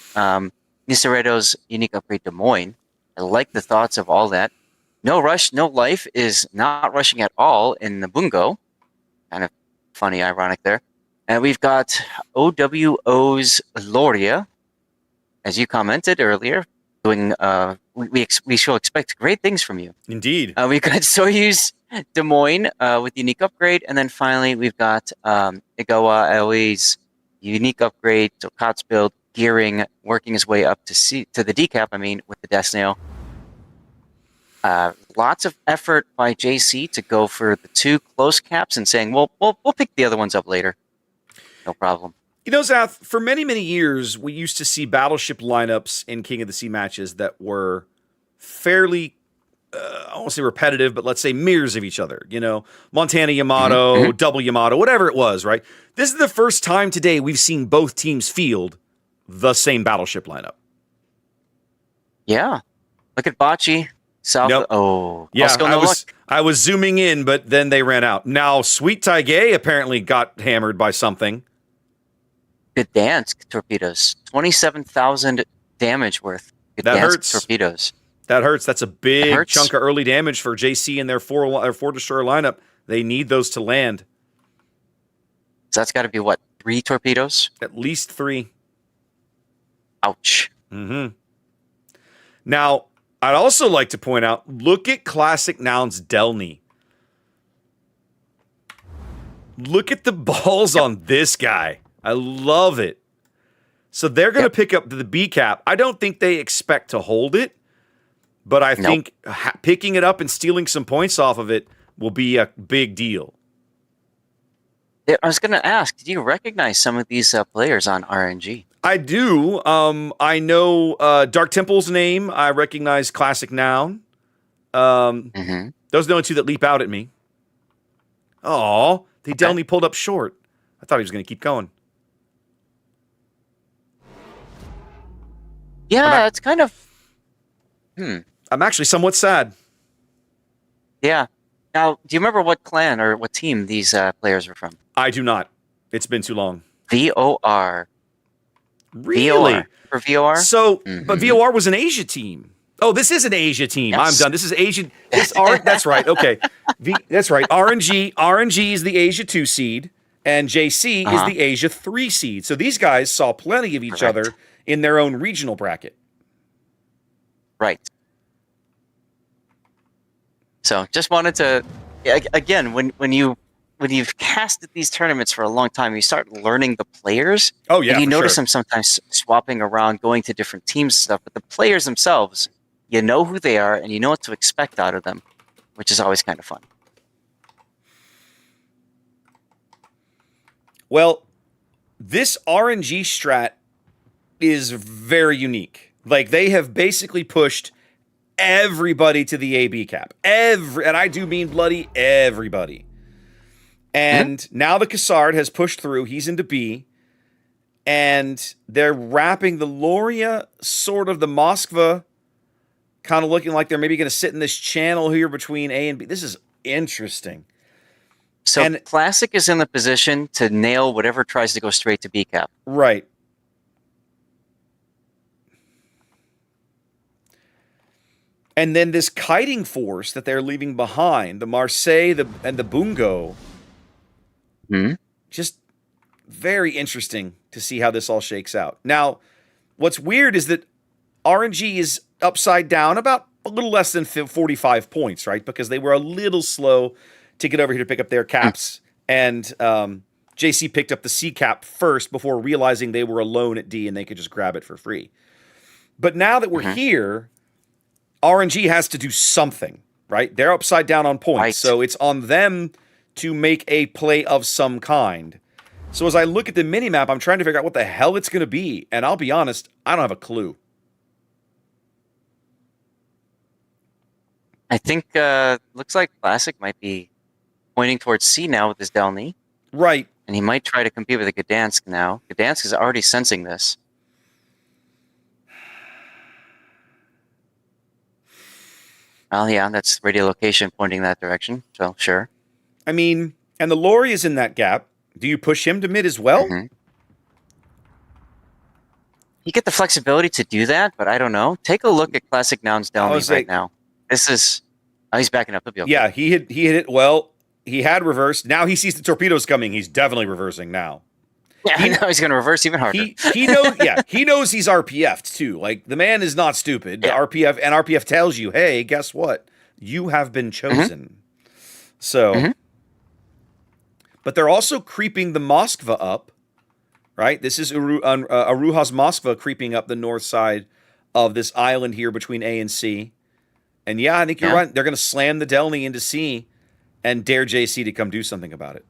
Nisaredo's unique upgrade Des Moines. I like the thoughts of all that. No Rush, No Life is not rushing at all in the Bungo. Kind of funny, ironic there. And we've got OWO's Loria, as you commented earlier, doing. We shall expect great things from you. Indeed. We've got Soyuz Des Moines with unique upgrade, and then finally we've got Igawa Aoi's unique upgrade, so Kot's build, gearing, working his way up to the decap. I mean, with the Death Snail. Lots of effort by JC to go for the 2 close caps and saying, well, we'll pick the other ones up later. No problem. You know, Zath, for many, many years, we used to see battleship lineups in King of the Sea matches that were fairly, I won't say repetitive, but let's say mirrors of each other. You know, Montana Yamato, double Yamato, whatever it was, right? This is the first time today we've seen both teams field the same battleship lineup. Yeah. Look at Bachi. South. Nope. Oh, yeah. no I was zooming in, but then they ran out. Now, Sweet Taige apparently got hammered by something. Gdansk torpedoes, 27,000 damage worth. Gdansk That hurts. Torpedoes. That hurts. That's a big chunk of early damage for JC and their four destroyer lineup. They need those to land. So that's got to be what, 3 torpedoes? At least 3. Ouch. Mm-hmm. Now, I'd also like to point out, look at Classic Noun's Delny. Look at the balls on this guy. I love it. So they're going to pick up the B cap. I don't think they expect to hold it, but I think picking it up and stealing some points off of it will be a big deal. I was going to ask, did you recognize some of these players on RNG? I do. I know Dark Temple's name. I recognize Classic Noun. Those are the only 2 that leap out at me. Oh, they definitely pulled up short. I thought he was going to keep going. Yeah, it's kind of... I'm actually somewhat sad. Yeah. Now, do you remember what clan or what team these players were from? I do not. It's been too long. VOR. Really? VOR. For VOR? So, but VOR was an Asia team. Oh, this is an Asia team. Yes. I'm done. This is Asian. That's right. Okay. That's right. RNG is the Asia 2 seed, and JC is the Asia 3 seed. So these guys saw plenty of each other in their own regional bracket. Right. So just wanted to, again, when you've casted these tournaments for a long time, you start learning the players. Oh yeah, and you notice them sometimes swapping around, going to different teams and stuff. But the players themselves, you know who they are, and you know what to expect out of them, which is always kind of fun. Well, this RNG strat is very unique. Like, they have basically pushed everybody to the AB cap. And I do mean bloody everybody. And now the Cassard has pushed through. He's into B. And they're wrapping the Loria, sort of the Moskva, kind of looking like they're maybe going to sit in this channel here between A and B. This is interesting. So Classic is in the position to nail whatever tries to go straight to B cap. Right. And then this kiting force that they're leaving behind, the Marseille and the Bungo, just very interesting to see how this all shakes out. Now, what's weird is that RNG is upside down about a little less than 45 points, right? Because they were a little slow to get over here to pick up their caps. And JC picked up the C cap first before realizing they were alone at D and they could just grab it for free. But now that we're here, RNG has to do something, right? They're upside down on points. Right. So it's on them to make a play of some kind. So as I look at the minimap, I'm trying to figure out what the hell it's going to be. And I'll be honest, I don't have a clue. I think looks like Classic might be pointing towards C now with his Delny, Right. and he might try to compete with the Gdansk now. Gdansk is already sensing this. Well, yeah, that's radio location pointing that direction, so sure. I mean, and the Lori is in that gap. Do you push him to mid as well? Mm-hmm. You get the flexibility to do that, but I don't know. Take a look at Classic Noun's Delny right now. This is... Oh, he's backing up. Okay. Yeah, he hit it well. He had reversed. Now he sees the torpedoes coming. He's definitely reversing now. Yeah, I know he's going to reverse even harder. He knows. Yeah, he knows he's RPF'd too. Like, the man is not stupid. Yeah. RPF tells you, hey, guess what? You have been chosen. So, but they're also creeping the Moskva up, right? This is Aruha's Moskva creeping up the north side of this island here between A and C. And yeah, I think you're right. They're going to slam the Delny into C and dare JC to come do something about it.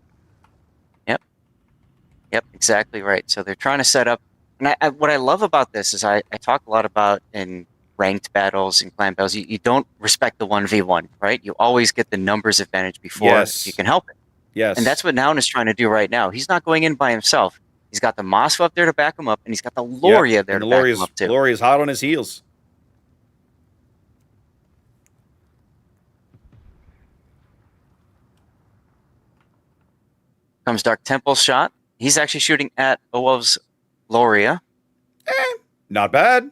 Yep, exactly right. So they're trying to set up. And what I love about this is I talk a lot about in ranked battles and clan battles, you don't respect the 1v1, right? You always get the numbers advantage before if you can help it. Yes. And that's what Noun is trying to do right now. He's not going in by himself. He's got the Moskva up there to back him up, and he's got the Loria there to back him up too. Loria's hot on his heels. Comes Dark Temple's shot. He's actually shooting at Owov's Loria. Not bad.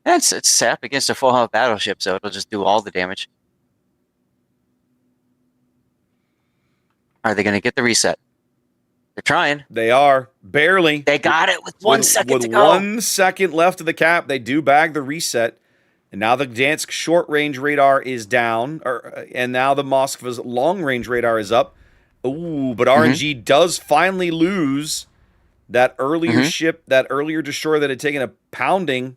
And it's sap against a full health battleship, so it'll just do all the damage. Are they going to get the reset? They're trying. They are. Barely. They got it with 1 second to go. With 1 second left of the cap, they do bag the reset. And now the Gdansk short-range radar is down. And now the Moskva's long-range radar is up. Ooh, but RNG does finally lose that earlier ship, that earlier destroyer that had taken a pounding.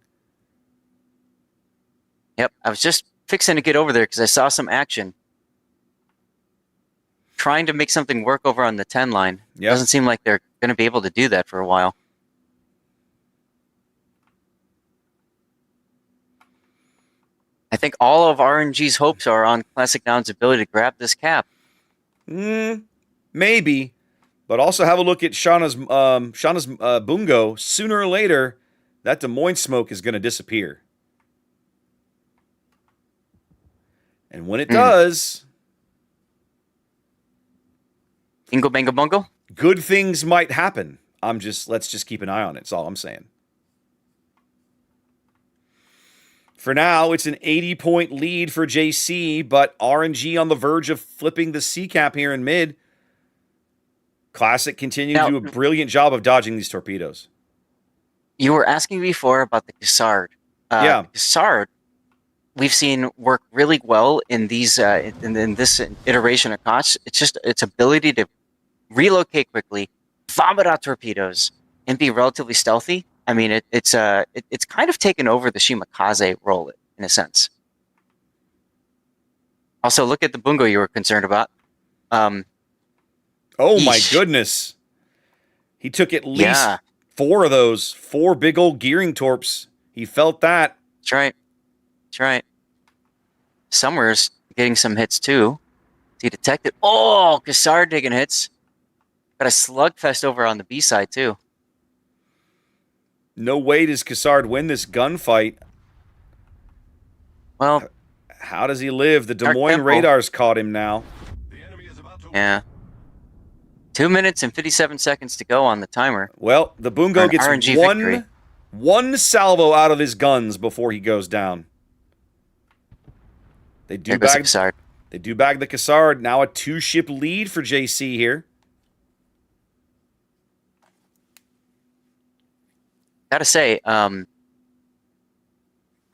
Yep, I was just fixing to get over there because I saw some action. Trying to make something work over on the 10 line. Yep. Doesn't seem like they're going to be able to do that for a while. I think all of RNG's hopes are on Classic Noun's ability to grab this cap. Maybe, but also have a look at Shauna's Bungo. Sooner or later, that Des Moines smoke is going to disappear. And when it does... Bingo, bango, bungo? Good things might happen. Let's just keep an eye on it. That's all I'm saying. For now, it's an 80-point lead for JC, but RNG on the verge of flipping the C cap here in mid. Classic continues to do a brilliant job of dodging these torpedoes. You were asking before about the Cassard. Yeah. Cassard, we've seen work really well in these in this iteration of Koch. It's just its ability to relocate quickly, vomit out torpedoes, and be relatively stealthy. I mean, it's kind of taken over the Shimakaze role in a sense. Also, look at the Bungo you were concerned about. Oh my goodness. He took at least 4 of those. 4 big old gearing torps. He felt that. That's right. That's right. Summer's getting some hits too. He detected. Oh, Cassard taking hits. Got a slugfest over on the B side too. No way does Cassard win this gunfight. Well, how does he live? The Des Moines radars caught him now. Yeah. 2 minutes and 57 seconds to go on the timer. Well, the Bungo gets one salvo out of his guns before he goes down. They do bag the Cassard. Now a 2-ship lead for JC here. Gotta say,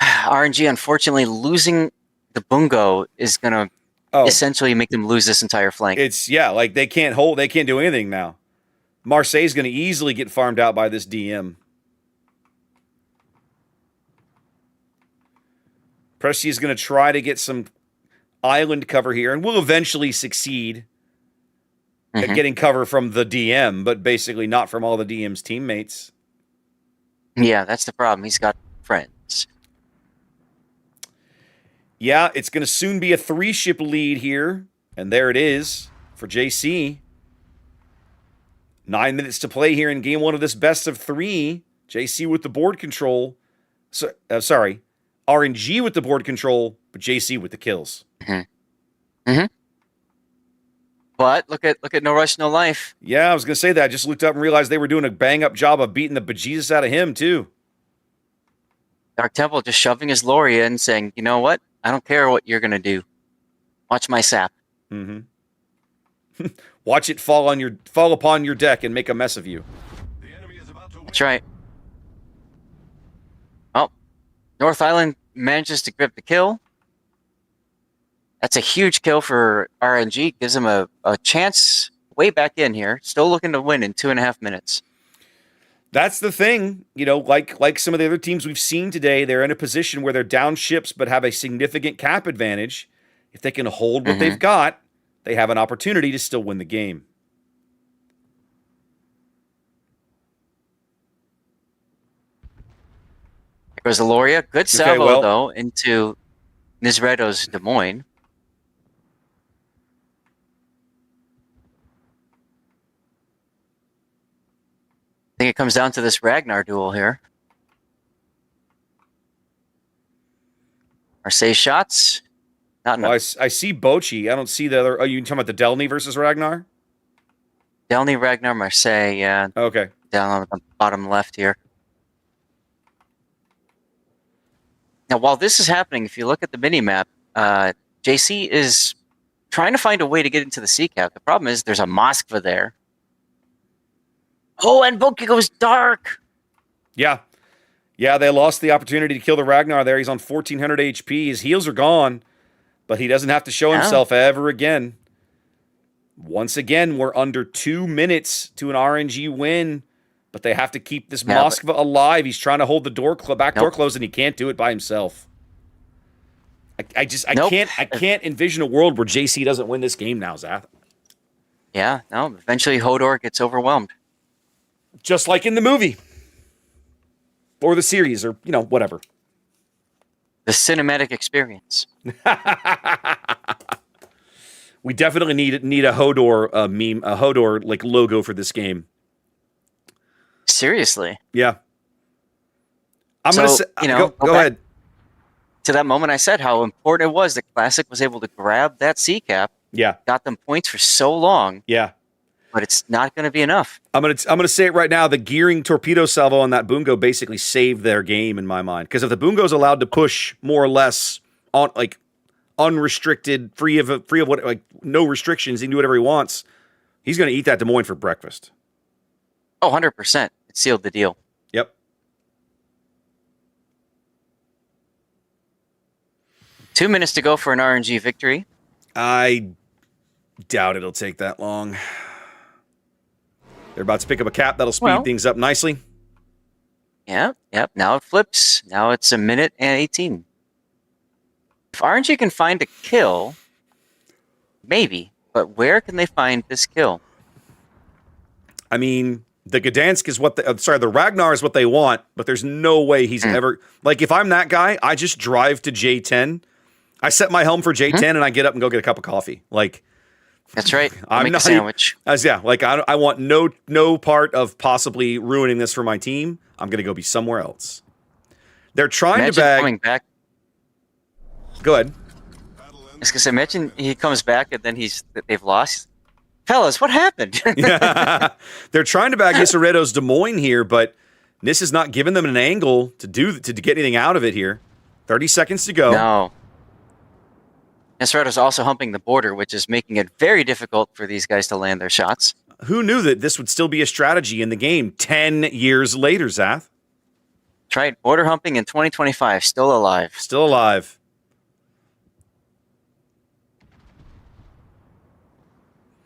RNG unfortunately losing the Bungo is gonna essentially make them lose this entire flank. Like they can't do anything now. Marseille's gonna easily get farmed out by this DM. Presti is gonna try to get some island cover here, and will eventually succeed at getting cover from the DM, but basically not from all the DM's teammates. Yeah, that's the problem. He's got friends. Yeah, it's going to soon be a 3-ship lead here. And there it is for JC. 9 minutes to play here in game 1 of this best of 3. JC with the board control. Sorry. RNG with the board control, but JC with the kills. Mm-hmm. Mm-hmm. But look at No Rush, No Life. Yeah, I was going to say that. I just looked up and realized they were doing a bang-up job of beating the bejesus out of him, too. Dark Temple just shoving his Loria and saying, you know what? I don't care what you're going to do. Watch my sap. Mm-hmm. Watch it fall upon your deck and make a mess of you. That's right. Oh, North Island manages to grip the kill. That's a huge kill for RNG. Gives him a chance way back in here. Still looking to win in 2.5 minutes. That's the thing. You know, like some of the other teams we've seen today, they're in a position where they're down ships but have a significant cap advantage. If they can hold what they've got, they have an opportunity to still win the game. There goes Aloria. Good salvo, though, into Nizredo's Des Moines. I think it comes down to this Ragnar duel here. Marseille shots. Not enough. I see Bochy. I don't see the other. Oh, you talking about the Delny versus Ragnar? Delny, Ragnar, Marseille, yeah. Okay. Down on the bottom left here. Now, while this is happening, if you look at the mini-map, JC is trying to find a way to get into the sea cap. The problem is there's a Moskva there. Oh, and Boki goes dark. Yeah. Yeah, they lost the opportunity to kill the Ragnar there. He's on 1,400 HP. His heals are gone, but he doesn't have to show himself ever again. Once again, we're under 2 minutes to an RNG win, but they have to keep this Moskva alive. He's trying to hold the back door closed, and he can't do it by himself. I can't envision a world where JC doesn't win this game now, Zath. Yeah, no, eventually Hodor gets overwhelmed. Just like in the movie. Or the series, or, whatever. The cinematic experience. We definitely need a Hodor meme, a Hodor logo for this game. Seriously. Yeah. I'm gonna say, go ahead. To that moment I said how important it was that Classic was able to grab that sea cap. Yeah. Got them points for so long. Yeah. But it's not going to be enough. I'm gonna say it right now. The gearing torpedo salvo on that Bungo basically saved their game in my mind. Because if the Bungo's allowed to push more or less on unrestricted, free of what no restrictions, he can do whatever he wants. He's gonna eat that Des Moines for breakfast. Oh, 100%. It sealed the deal. Yep. 2 minutes to go for an RNG victory. I doubt it'll take that long. They're about to pick up a cap that'll speed things up nicely. Yep. Now it flips. Now it's 1 minute and 18. If RNG can find a kill, maybe. But where can they find this kill? I mean, the Gdansk is the Ragnar is what they want, but there's no way he's ever... if I'm that guy, I just drive to J10. I set my helm for J10 and I get up and go get a cup of coffee. That's right. I'm make not a sandwich. I want no part of possibly ruining this for my team. I'm going to go be somewhere else. They're trying to bag... coming back. Go ahead. I was going to say, imagine he comes back and then they've lost. Fellas, what happened? Yeah. They're trying to bag Nizredo's Des Moines here, but Nis is not giving them an angle to get anything out of it here. 30 seconds to go. No. Nizredo's also humping the border, which is making it very difficult for these guys to land their shots. Who knew that this would still be a strategy in the game 10 years later, Zath? That's right. Border humping in 2025. Still alive. Still alive.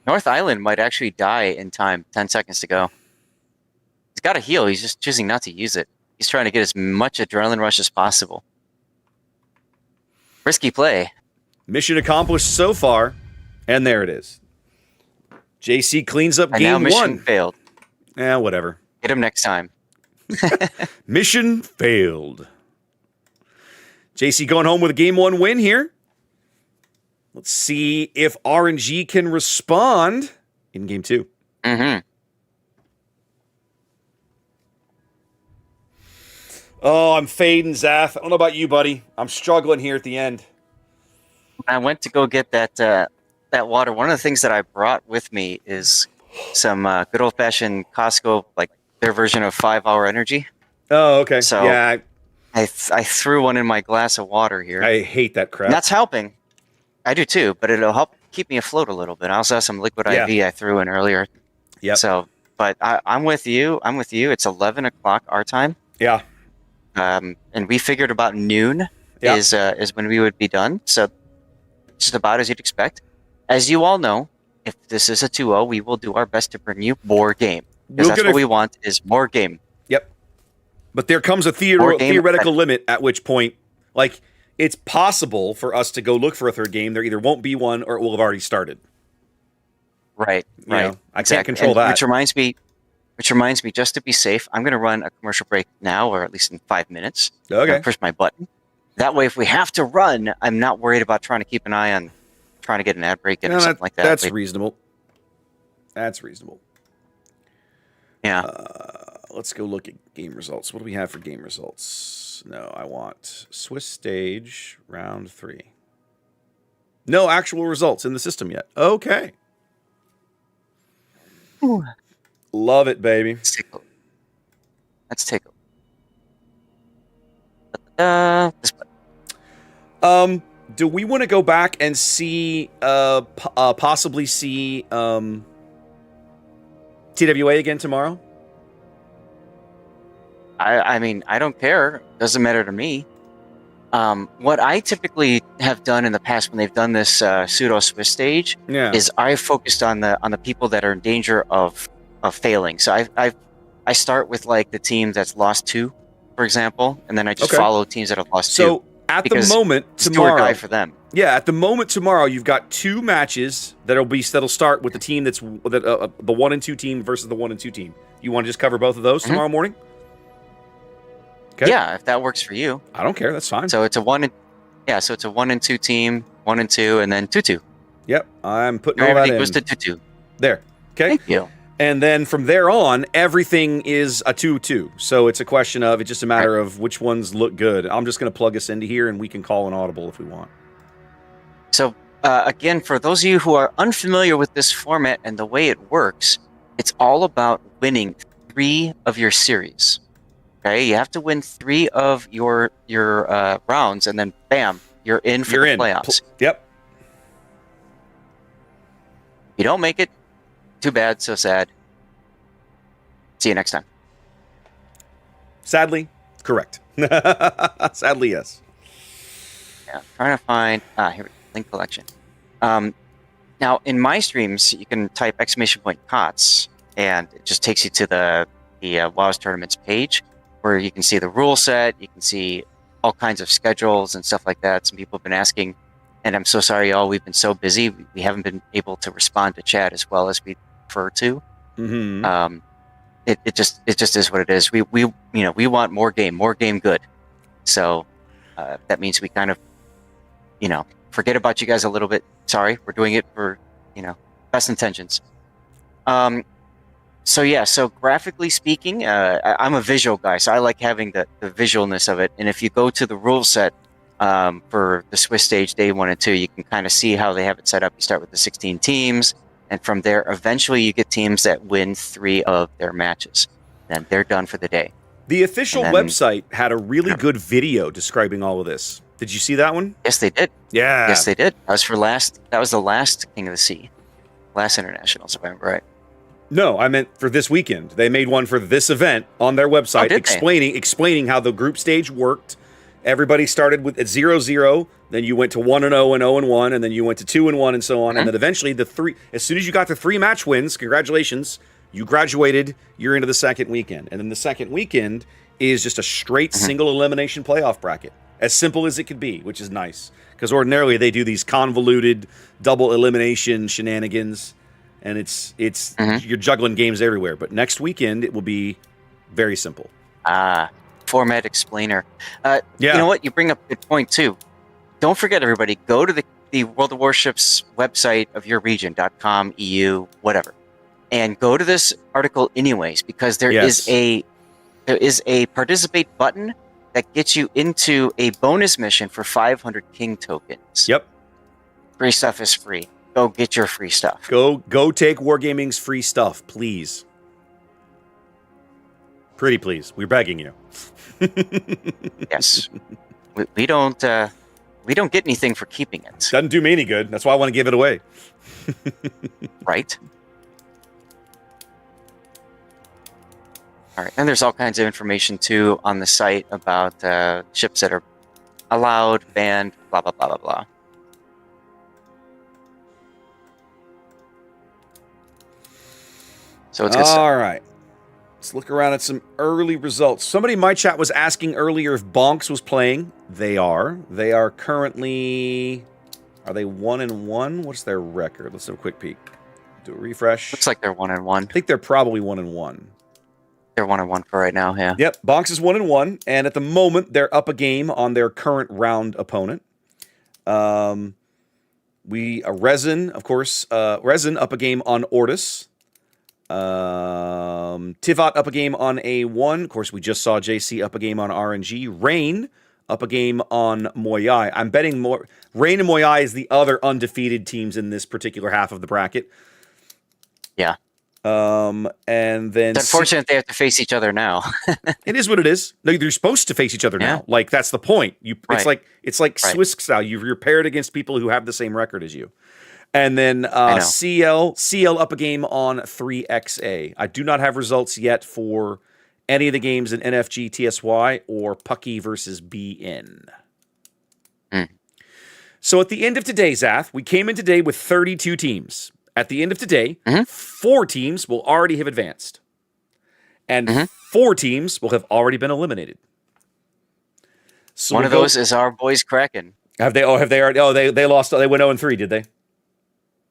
North Island might actually die in time. 10 seconds to go. He's got a heal. He's just choosing not to use it. He's trying to get as much adrenaline rush as possible. Risky play. Mission accomplished so far, and there it is. JC cleans up game now one. Mission failed. Yeah, whatever. Get him next time. Mission failed. JC going home with a game 1 win here. Let's see if RNG can respond in game 2. Mm-hmm. Oh, I'm fading, Zath. I don't know about you, buddy. I'm struggling here at the end. I went to go get that water. One of the things that I brought with me is some good old-fashioned Costco, like their version of 5-hour energy. Oh, okay. So yeah, I threw one in my glass of water here. I hate that crap. And that's helping. I do too, but it'll help keep me afloat a little bit. I also have some liquid IV I threw in earlier. Yep. So, but I'm with you. It's 11 o'clock our time. Yeah. And we figured about noon is when we would be done. So just about as you'd expect. As you all know, if this is a 2-0, we will do our best to bring you more game. Because that's what we want is more game. Yep. But there comes a theoretical limit at which point, like, it's possible for us to go look for a third game. There either won't be one or it will have already started. Right. You know, I can't control that. Which reminds me, just to be safe, I'm going to run a commercial break now, or at least in 5 minutes. Okay. Push my button. That way, if we have to run, I'm not worried about trying to keep an eye on trying to get an ad break in or something like that. That's reasonable. That's reasonable. Yeah. Let's go look at game results. What do we have for game results? No, I want Swiss stage round 3. No actual results in the system yet. Okay. Ooh. Love it, baby. Let's take a this button. Do we want to go back and see, possibly see, TWA again tomorrow? I mean, I don't care. Doesn't matter to me. What I typically have done in the past when they've done this pseudo Swiss stage is I focused on the people that are in danger of failing. So I start with like the team that's lost 2, for example, and then I just follow teams that have lost 2. So at the moment tomorrow, guy for them. Yeah, at the moment tomorrow, you've got 2 matches that'll start with the team that's the 1 and 2 team versus the 1 and 2 team. You want to just cover both of those tomorrow morning? Okay. Yeah, if that works for you. I don't care. That's fine. So it's a 1 and 2 team, 1 and 2, and then 2-2. Yep, I'm putting all that in. Everything goes to 2-2. There. Okay. Thank you. And then from there on, everything is a 2-2. So it's a question of, it's just a matter of which ones look good. I'm just going to plug us into here, and we can call an audible if we want. So again, for those of you who are unfamiliar with this format and the way it works, it's all about winning 3 of your series. Okay, you have to win 3 of your rounds, and then bam, you're in for the playoffs. Yep. You don't make it, too bad, so sad. See you next time. Sadly, correct. Sadly, yes. Yeah, trying to find here we go, link collection. Now in my streams, you can type !COTS, and it just takes you to the WoW's tournaments page, where you can see the rule set, you can see all kinds of schedules and stuff like that. Some people have been asking, and I'm so sorry, y'all. We've been so busy, we haven't been able to respond to chat as well as we prefer to. Mm-hmm. It just is what it is. We want more game good. So that means we kind of forget about you guys a little bit. Sorry, we're doing it for best intentions. So graphically speaking, I'm a visual guy, so I like having the visualness of it. And if you go to the rule set for the Swiss stage day 1 and 2, you can kind of see how they have it set up. You start with the 16 teams, and from there, eventually you get teams that win 3 of their matches. Then they're done for the day. The official website had a really good video describing all of this. Did you see that one? Yes, they did. Yeah. Yes, they did. That was the last King of the Sea, last Internationals, if I remember right. No, I meant for this weekend. They made one for this event on their website, explaining how the group stage worked. Everybody started with at 0-0, then you went to 1-0 and 0-1, and then you went to 2-1, and so on. And then eventually, as soon as you got to 3 match wins, congratulations, you graduated. You're into the second weekend, and then the second weekend is just a straight single elimination playoff bracket, as simple as it could be, which is nice because ordinarily they do these convoluted double elimination shenanigans. And it's you're juggling games everywhere. But next weekend, it will be very simple. format explainer. You Yeah. know what? You bring up a good point too. Don't forget, everybody, go to the World of Warships website of your region, .com, EU, whatever, and go to this article anyways, because there is a participate button that gets you into a bonus mission for 500 King tokens. Yep. Free stuff is free. Go get your free stuff. Go take Wargaming's free stuff, please. Pretty please. We're begging you. Yes. We don't get anything for keeping it. Doesn't do me any good. That's why I want to give it away. Right? All right. And there's all kinds of information, too, on the site about ships that are allowed, banned, blah, blah, blah, blah, blah. So it's good stuff. All right. Let's look around at some early results. Somebody in my chat was asking earlier if Bonks was playing. They are. They are currently... Are they 1-1? What's their record? Let's have a quick peek. Do a refresh. Looks like they're 1-1. I think they're probably 1-1. They're 1-1 for right now, yeah. Yep, Bonks is 1-1, and at the moment they're up a game on their current round opponent. Resin, of course, Resin up a game on Ortis. Tivat up a game on A1. Of course, we just saw JC up a game on RNG. Rain up a game on Moyai. I'm betting more. Rain and Moyai is the other undefeated teams in this particular half of the bracket. Yeah. And then it's unfortunate they have to face each other now. It is what it is. No, they're supposed to face each other now. Like that's the point. It's like Swiss style. You're paired against people who have the same record as you. And then CL up a game on 3XA. I do not have results yet for any of the games in NFG TSY or Pucky versus BN. So at the end of today, Zath, we came in today with 32 teams. At the end of today, 4 teams will already have advanced. And 4 teams will have already been eliminated. So one of those is our boys Kraken. Have they already? Oh, they lost. They went 0-3, did they?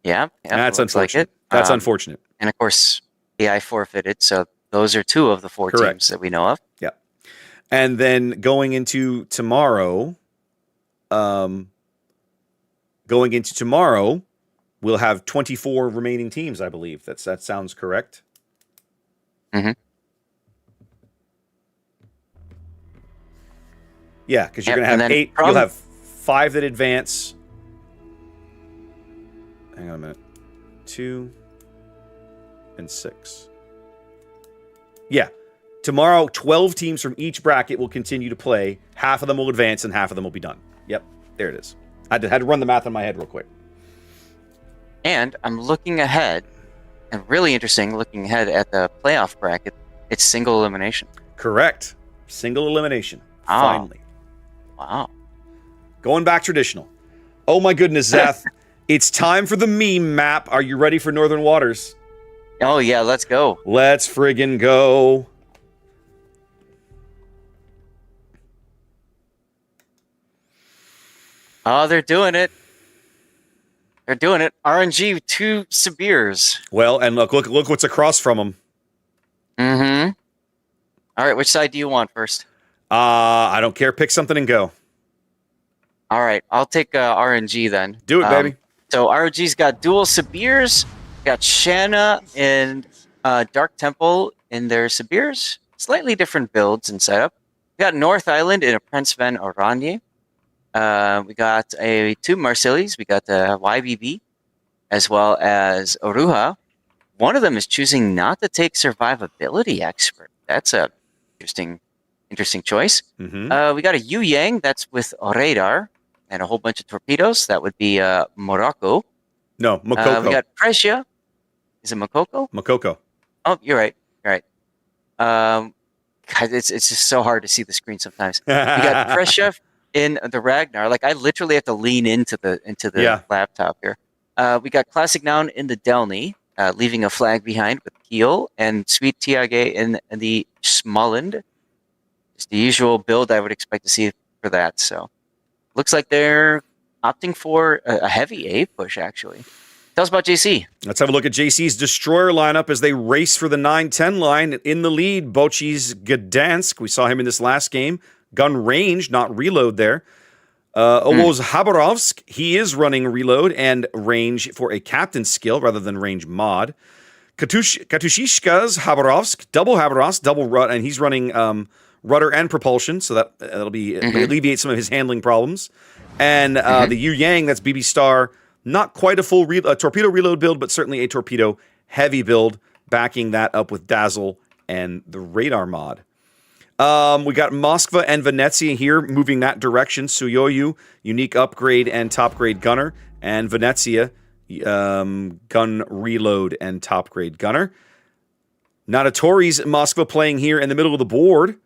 Yeah. That's unfortunate. That's unfortunate. And of course, AI forfeited. So those are 2 of the 4 teams that we know of. Yeah. And then going into tomorrow, we'll have 24 remaining teams, I believe. That sounds correct. Yeah, because you're going to have 8. You'll have 5 that advance. Hang on a minute. 2 and 6. Yeah. Tomorrow, 12 teams from each bracket will continue to play. Half of them will advance and half of them will be done. Yep. There it is. I had to run the math in my head real quick. And I'm looking ahead, and really interesting, looking ahead at the playoff bracket. It's single elimination. Correct. Single elimination. Finally. Wow. Going back traditional. Oh my goodness, Zath. It's time for the meme map. Are you ready for Northern Waters? Oh yeah, let's go. Let's friggin' go. Oh, they're doing it. They're doing it. RNG 2 Sibirs. Well, and look what's across from them. All right, which side do you want first? I don't care. Pick something and go. All right, I'll take RNG then. Do it, baby. So RNG's got dual Sibirs, got Shanna and Dark Temple in their Sibirs. Slightly different builds and setup. We got North Island in a Prince Van Oranje. We got 2 Marsilis. We got the YBB, as well as Oruha. One of them is choosing not to take Survivability Expert. That's a interesting choice. We got a Yu Yang. That's with Radar and a whole bunch of torpedoes. That would be Morocco. No, Makoko. We got Precia. Is it Makoko? Makoko. Oh, you're right. You're right. God, it's just so hard to see the screen sometimes. We got Precia in the Ragnar. Like I literally have to lean into the laptop here. We got Classic Noun in the Delny, leaving a flag behind with Kiel, and Sweet Tiage in the Smollend. It's the usual build I would expect to see for that. So looks like they're opting for a heavy A push, actually. Tell us about JC. Let's have a look at JC's destroyer lineup as they race for the 9-10 line. In the lead, Bochy's Gdansk. We saw him in this last game. Gun range, not reload there. Owo's Habarovsk. He is running reload and range for a captain skill rather than range mod. Katushishka's Habarovsk, double rudder, and he's running rudder and propulsion, so that'll be alleviate some of his handling problems. And the Yu Yang, that's BB Star, not quite a full torpedo reload build, but certainly a torpedo heavy build, backing that up with Dazzle and the radar mod. We got Moskva and Venezia here, moving that direction. Suyoyu, unique upgrade and top grade gunner, and Venezia, gun reload and top grade gunner. Natatori's Moskva playing here in the middle of the board.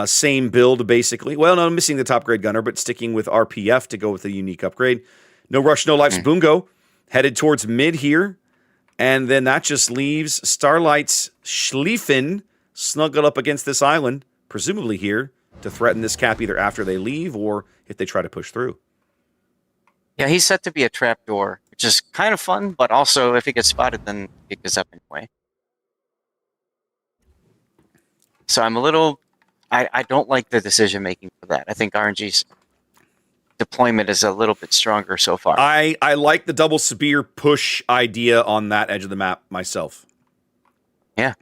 Same build, basically. Well, no, missing the top grade gunner, but sticking with RPF to go with a unique upgrade. No Rush, No Life's Bungo, headed towards mid here. And then that just leaves Starlight's Schlieffen snuggled up against this island, presumably here, to threaten this cap either after they leave or if they try to push through. Yeah, he's set to be a trapdoor, which is kind of fun, but also if he gets spotted, then it goes up anyway. So I'm a little... I don't like the decision-making for that. I think RNG's deployment is a little bit stronger so far. I like the double Sibir push idea on that edge of the map myself. Yeah.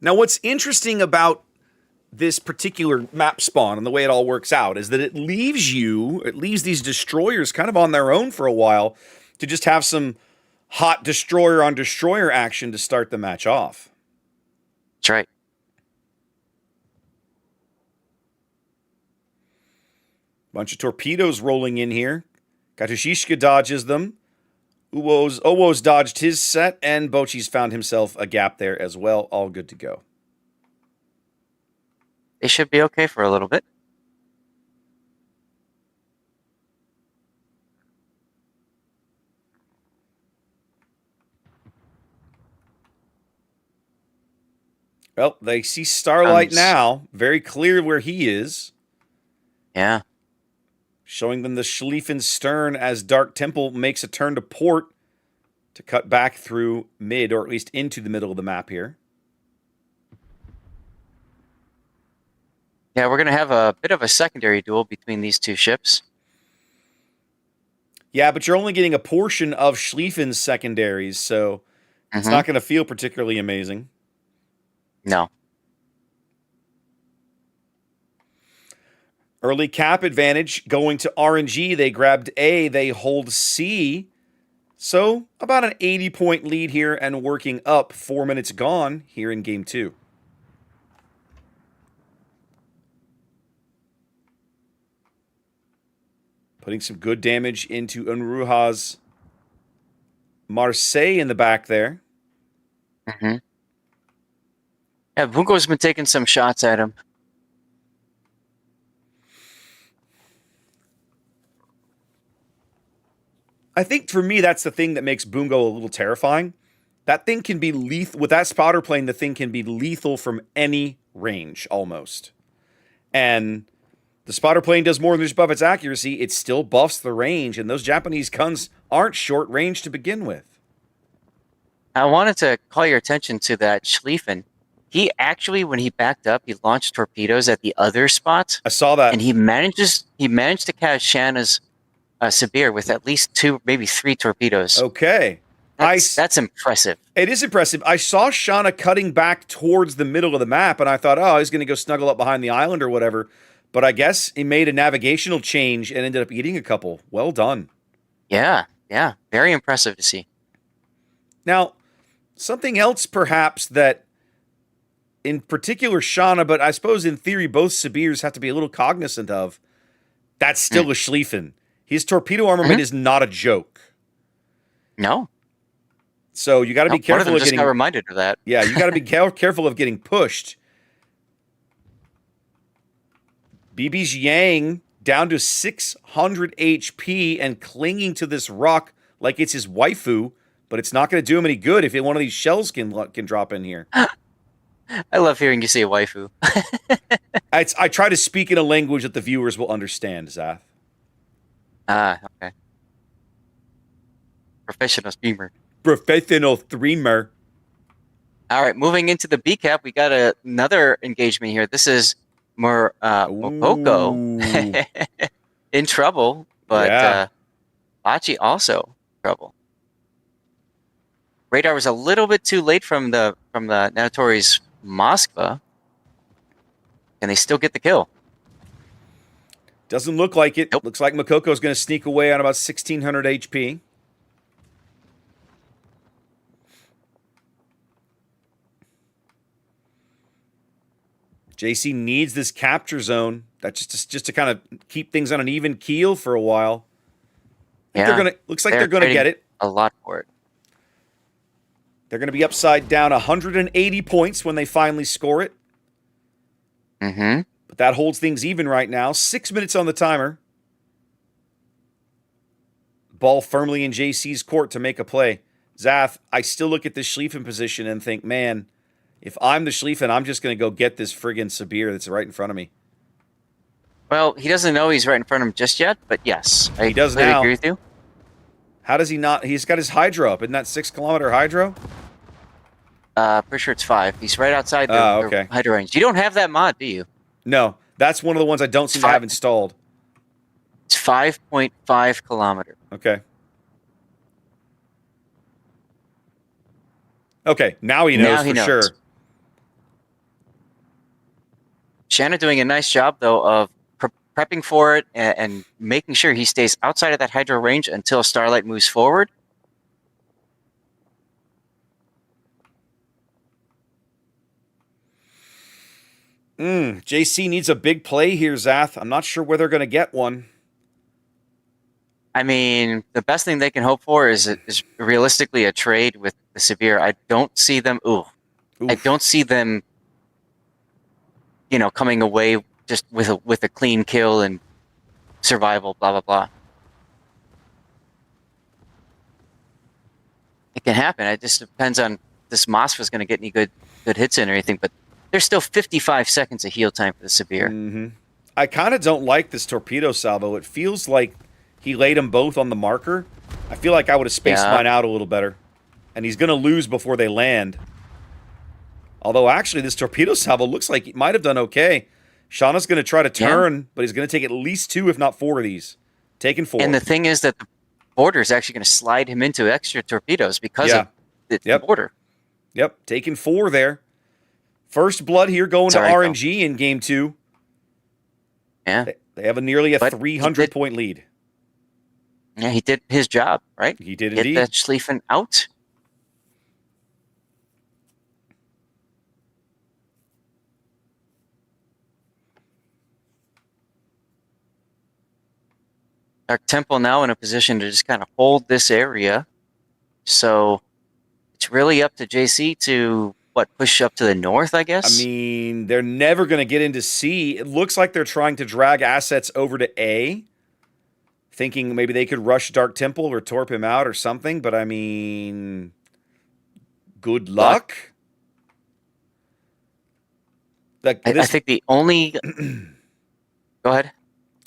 Now, what's interesting about this particular map spawn and the way it all works out is that it leaves these destroyers kind of on their own for a while to just have some hot destroyer on destroyer action to start the match off. That's right. Bunch of torpedoes rolling in here. Katushishka dodges them. Owo's dodged his set, and Bochy's found himself a gap there as well. All good to go. They should be okay for a little bit. Well, they see Starlight now. Very clear where he is. Yeah. Showing them the Schlieffen stern as Dark Temple makes a turn to port to cut back through mid, or at least into the middle of the map here. Yeah, we're going to have a bit of a secondary duel between these two ships. Yeah, but you're only getting a portion of Schlieffen's secondaries, so it's not going to feel particularly amazing. No. Early cap advantage going to RNG. They grabbed A, they hold C. So about an 80-point lead here and working up. 4 minutes gone here in game 2. Putting some good damage into Unruha's Marseille in the back there. Yeah, Bungo's been taking some shots at him. I think for me, that's the thing that makes Bungo a little terrifying. That thing can be lethal. With that spotter plane, the thing can be lethal from any range, almost. And the spotter plane does more than just buff its accuracy. It still buffs the range, and those Japanese guns aren't short range to begin with. I wanted to call your attention to that Schlieffen. He actually, when he backed up, he launched torpedoes at the other spot. I saw that. And he managed to catch Shanna's Sibir with at least 2, maybe 3 torpedoes. Okay. That's impressive. It is impressive. I saw Shanna cutting back towards the middle of the map, and I thought, oh, he's going to go snuggle up behind the island or whatever. But I guess he made a navigational change and ended up eating a couple. Well done. Yeah. Very impressive to see. Now, something else perhaps that, in particular Shanna, but I suppose in theory both Sibirs have to be a little cognizant of, that's still a Schlieffen. His torpedo armament is not a joke. No. So you got to be careful one of them of just getting got reminded of that. Yeah, you got to be careful of getting pushed. BB's Yang down to 600 HP and clinging to this rock like it's his waifu, but it's not going to do him any good if one of these shells can drop in here. I love hearing you say waifu. I try to speak in a language that the viewers will understand, Zath. Ah, okay. Professional streamer. Professional streamer. All right, moving into the B cap, we got another engagement here. This is Mokoko Ooh. in trouble, but Yeah. Bachi also in trouble. Radar was a little bit too late from the Natatori's Moskva. Can they still get the kill? Doesn't look like it. Nope. Looks like Mokoko's going to sneak away on about 1,600 HP. JC needs this capture zone. That's just to kind of keep things on an even keel for a while. Looks like they're gonna get it. A lot for it. They're gonna be upside down 180 points when they finally score it. Mm-hmm. But that holds things even right now. 6 minutes on the timer. Ball firmly in JC's court to make a play. Zath, I still look at this Schlieffen position and think, man, if I'm the Schlieffen, I'm just going to go get this friggin' Sabir that's right in front of me. Well, he doesn't know he's right in front of him just yet, but yes, He does completely now. agree with you. How does he not? He's got his hydro up. Isn't that 6 kilometer hydro? Pretty sure it's 5. He's right outside the okay. hydro range. You don't have that mod, do you? No, that's one of the ones I don't seem to have installed. It's 5.5 kilometer. Okay. Okay, now he knows for sure. Shanna doing a nice job, though, of prepping for it and making sure he stays outside of that hydro range until Starlight moves forward. JC needs a big play here, Zath. I'm not sure where they're going to get one. I mean, the best thing they can hope for is realistically a trade with the Severe. I don't see them. Oof. I don't see them. Coming away just with a clean kill and survival. Blah blah blah. It can happen. It just depends on this Moskva is going to get any good hits in or anything. But there's still 55 seconds of heal time for the Severe. Mm-hmm. I kind of don't like this torpedo salvo. It feels like he laid them both on the marker. I feel like I would have spaced mine out a little better. And he's going to lose before they land. Although, actually, this torpedo salvo looks like he might have done okay. Shauna's going to try to turn, but he's going to take at least 2, if not 4 of these. Taking 4. And the thing is that the border is actually going to slide him into extra torpedoes because of the border. Yep, taking 4 there. First blood here going to RNG in Game 2. Yeah. They have nearly a 300-point lead. Yeah, he did his job, right? He did indeed. indeed. Get that Schlieffen out. Dark Temple now in a position to just kind of hold this area. So it's really up to JC to, push up to the north, I guess? I mean, they're never going to get into C. It looks like they're trying to drag assets over to A, thinking maybe they could rush Dark Temple or torp him out or something. But, I mean, good luck. I think the only... Go ahead.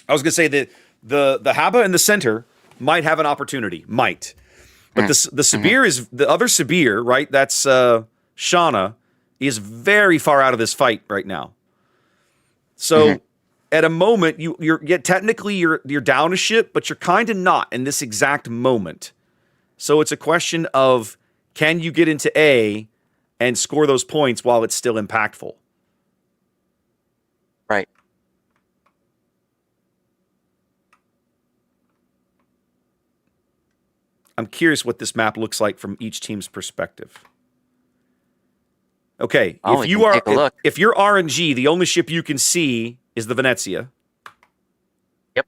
I was going to say that the Haba in the center might have an opportunity. Might. But the Sabir is... The other Sabir, right? That's Shauna, is very far out of this fight right now. So... At a moment, you're technically you're down a ship, but you're kind of not in this exact moment. So it's a question of, can you get into A and score those points while it's still impactful? Right. I'm curious what this map looks like from each team's perspective. Okay, if you're RNG, the only ship you can see is the Venezia. Yep.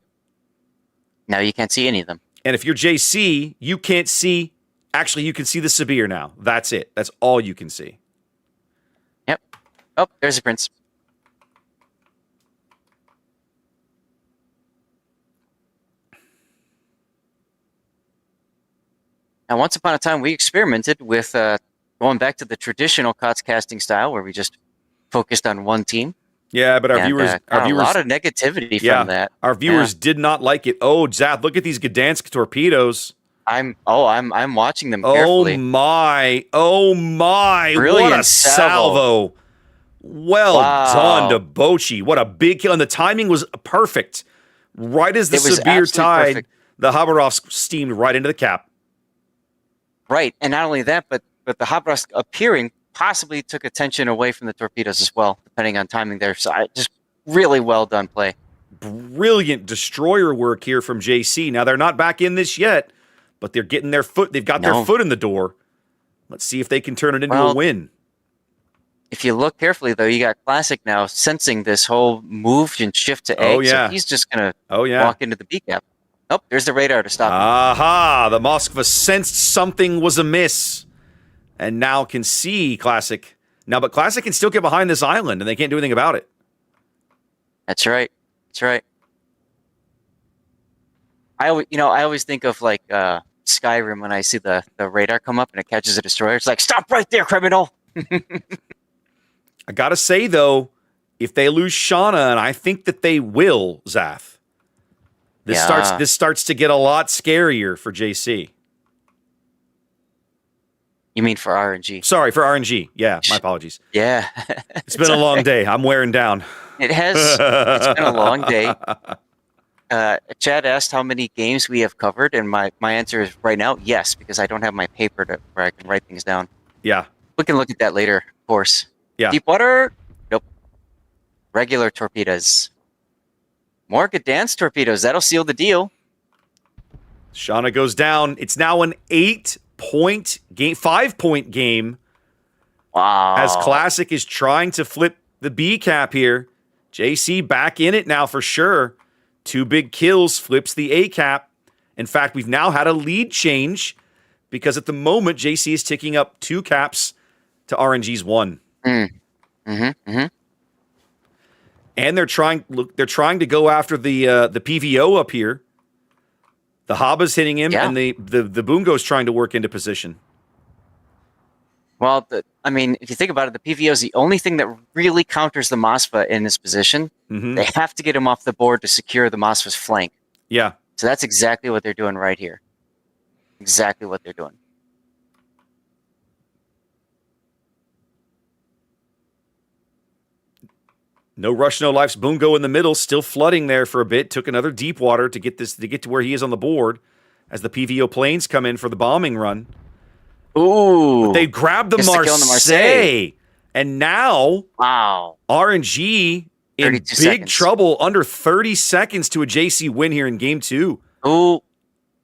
Now you can't see any of them. And if you're JC, you can't see... Actually, you can see the Sabir now. That's it. That's all you can see. Yep. Oh, there's a Prince. Now, once upon a time, we experimented with going back to the traditional COTS casting style where we just focused on one team. Yeah, but our viewers a lot of negativity from that. Our viewers did not like it. Oh, Zath, look at these Gdansk torpedoes. I'm watching them Oh carefully. my! Oh my! What a Brilliant salvo! Well done to Wow. Bochy. What a big kill, and the timing was perfect. Right as the It was severe absolutely tide, perfect. the Habarovsk steamed right into the cap. Right. And not only that, but the Habrosk appearing possibly took attention away from the torpedoes as well, depending on timing there. So just really well done play. Brilliant destroyer work here from JC. Now they're not back in this yet, but they're getting their foot. They've got their No. foot in the door. Let's see if they can turn it into a Well, win. if you look carefully, though, you got Classic now sensing this whole move and shift to Oh, egg. yeah. So he's just going to Oh yeah. walk into the B cap. Oh, there's the radar to stop him. Aha! The Moskva sensed something was amiss, and now can see Classic. Now, but Classic can still get behind this island, and they can't do anything about it. That's right. That's right. I always think of like Skyrim when I see the radar come up and it catches a destroyer. It's like, stop right there, criminal. I gotta say though, if they lose Shauna, and I think that they will, Zath, this starts to get a lot scarier for JC. You mean for RNG? Sorry, for RNG. Yeah, my apologies. Yeah. It's been a long day. I'm wearing down. It has. It's been a long day. Chad asked how many games we have covered, and my answer is right now, yes, because I don't have my paper where I can write things down. Yeah. We can look at that later, of course. Yeah. Deep water? Nope. Regular torpedoes. More Gdansk torpedoes. That'll seal the deal. Shauna goes down. It's now an 8-point game, 5-point game. Wow. As Classic is trying to flip the B cap here. JC back in it now for sure. 2 big kills, flips the A cap. In fact, we've now had a lead change because at the moment JC is ticking up 2 caps to RNG's 1. And they're trying to go after the PVO up here. The Haba's hitting him, and the Bungo's trying to work into position. Well, if you think about it, the PVO is the only thing that really counters the Moskva in this position. Mm-hmm. They have to get him off the board to secure the Moskva's flank. Yeah. So that's exactly what they're doing right here. Exactly what they're doing. No rush, no life's Bungo in the middle, still flooding there for a bit. Took another deep water to get to where he is on the board as the PVO planes come in for the bombing run. Ooh. But they grabbed the Marseille. And now RNG in big seconds. trouble, under 30 seconds to a JC win here in game 2. Ooh.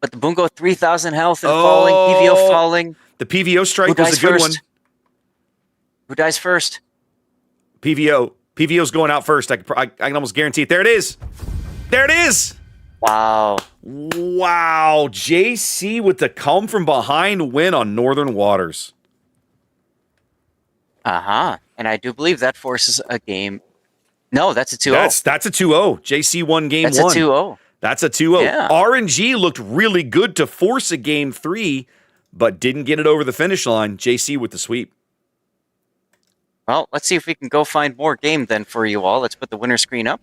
But the Bungo 3,000 health and falling, PVO falling. The PVO strike was a good one. Who dies first? PVO. PVO's going out first. I can almost guarantee it. There it is. There it is. Wow. Wow. JC with the come from behind win on Northern Waters. Uh-huh. And I do believe that forces a game. No, that's a 2-0. That's a 2-0. JC won game 1. That's a 2-0. That's a 2-0. Yeah. RNG looked really good to force a game 3, but didn't get it over the finish line. JC with the sweep. Well, let's see if we can go find more game then for you all. Let's put the winner screen up.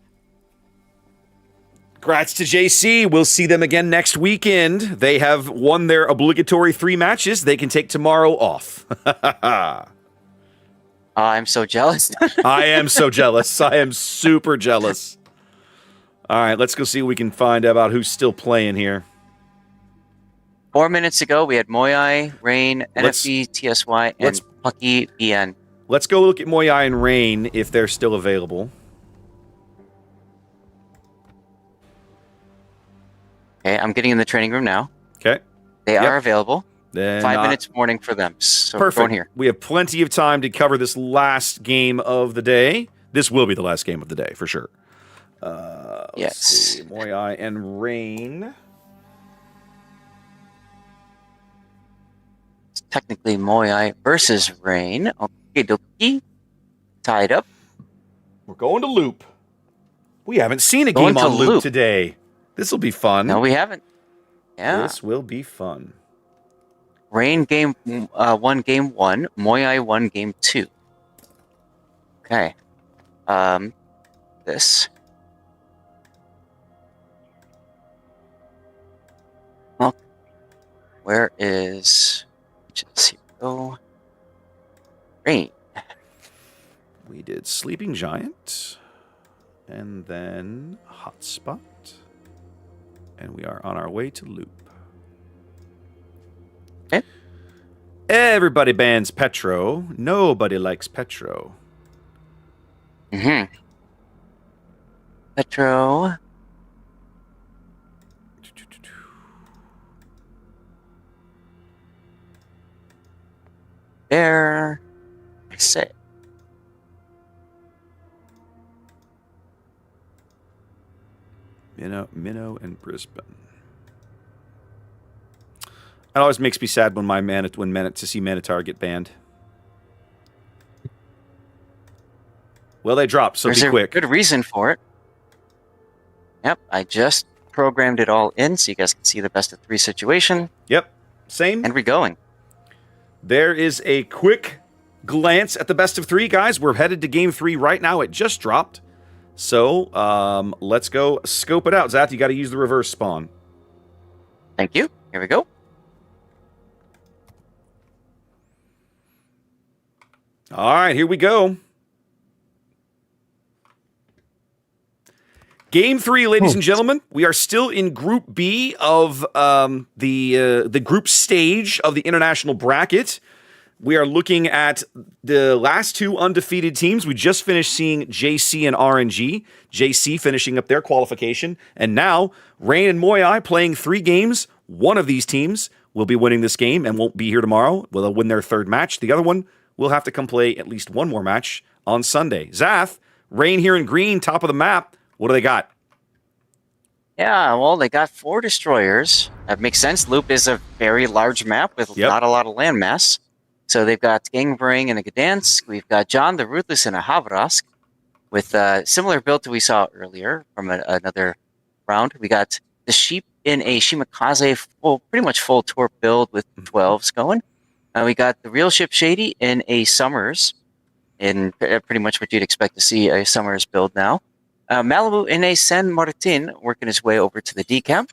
Congrats to JC. We'll see them again next weekend. They have won their obligatory 3 matches. They can take tomorrow off. I'm so jealous. I am so jealous. I am super jealous. All right, let's go see what we can find about who's still playing here. 4 minutes ago, we had Moyai, Rain, NFB, TSY, and Pucky BN. Let's go look at Moyai and Rain if they're still available. Okay, I'm getting in the training room now. Okay. They are available. Then 5 minutes morning for them. So perfect. We're going here. We have plenty of time to cover this last game of the day. This will be the last game of the day, for sure. Yes. Let's see. Moyai and Rain. It's technically Moyai versus Rain. Okay, dokie. Tied up. We're going to loop. We haven't seen a game on loop today. This will be fun. No, we haven't. Yeah. This will be fun. Rain game 1, game 1. Moyai 1, game 2. Okay. This. where is... Let's see. Oh, Rain. We did Sleeping Giant, and then Hotspot, and we are on our way to Loop. Okay. Everybody bans Petro. Nobody likes Petro. Mm-hmm. Petro. There. I say. Minnow, and Brisbane. It always makes me sad when to see Manitar get banned. Well, they dropped, so There's be a quick. good reason for it. Yep, I just programmed it all in so you guys can see the best of 3 situation. Yep, same. And we're going. There is a quick glance at the best of 3, guys. We're headed to game 3 right now. It just dropped. So let's go scope it out. Zath, you got to use the reverse spawn. Thank you. Here we go. All right, here we go. Game 3, ladies and gentlemen. We are still in Group B of the group stage of the international bracket. We are looking at the last 2 undefeated teams. We just finished seeing JC and RNG. JC finishing up their qualification. And now, Rain and Moyai playing 3 games. One of these teams will be winning this game and won't be here tomorrow. Well, they'll win their 3rd match. The other one will have to come play at least one more match on Sunday. Zath, Rain here in green, top of the map. What do they got? Yeah, well, they got 4 destroyers. That makes sense. Loop is a very large map with not a lot of landmass. So they've got Gangbring and a Gdansk. We've got John the Ruthless and a Havrask with a similar build to we saw earlier from another round. We got the Sheep in a Shimakaze pretty much full torp build with 12s going. We got the Real Ship Shady in a Summers in pretty much what you'd expect to see a Summers build now. Malibu in a San Martin working his way over to the decamp.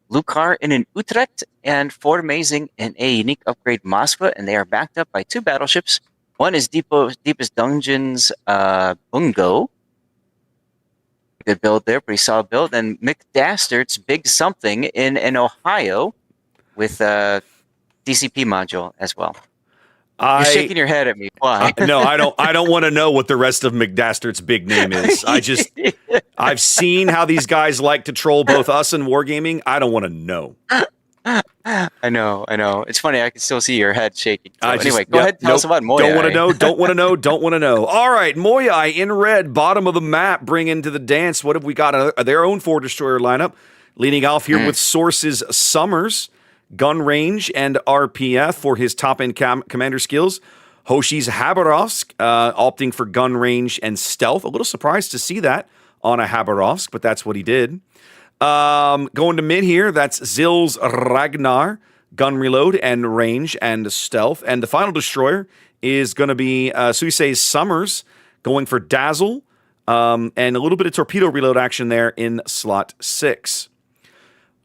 Lucar in an Utrecht, and Fort Amazing in a unique upgrade Moskva, and they are backed up by 2 battleships. One is Deepest Dungeons Bungo. Good build there, pretty solid build. And McDastard's Big Something in an Ohio with a DCP module as well. You're shaking your head at me. Why? No, I don't want to know what the rest of McDastard's big name is. I've seen how these guys like to troll both us and Wargaming. I don't want to know. I know. It's funny. I can still see your head shaking. So anyway, go ahead and tell us about Moyai. Don't want to know. All right, Moyai in red, bottom of the map, bring into the dance. What have we got? Their own 4-destroyer lineup. Leading off here with Source's Summers, gun range, and RPF for his top-end commander skills. Hoshi's Habarovsk, opting for gun range and stealth. A little surprised to see that on a Habarovsk, but that's what he did. Going to mid here, that's Zill's Ragnar, gun reload and range and stealth. And the final destroyer is going to be Suisei's Summers, going for dazzle, and a little bit of torpedo reload action there in slot 6.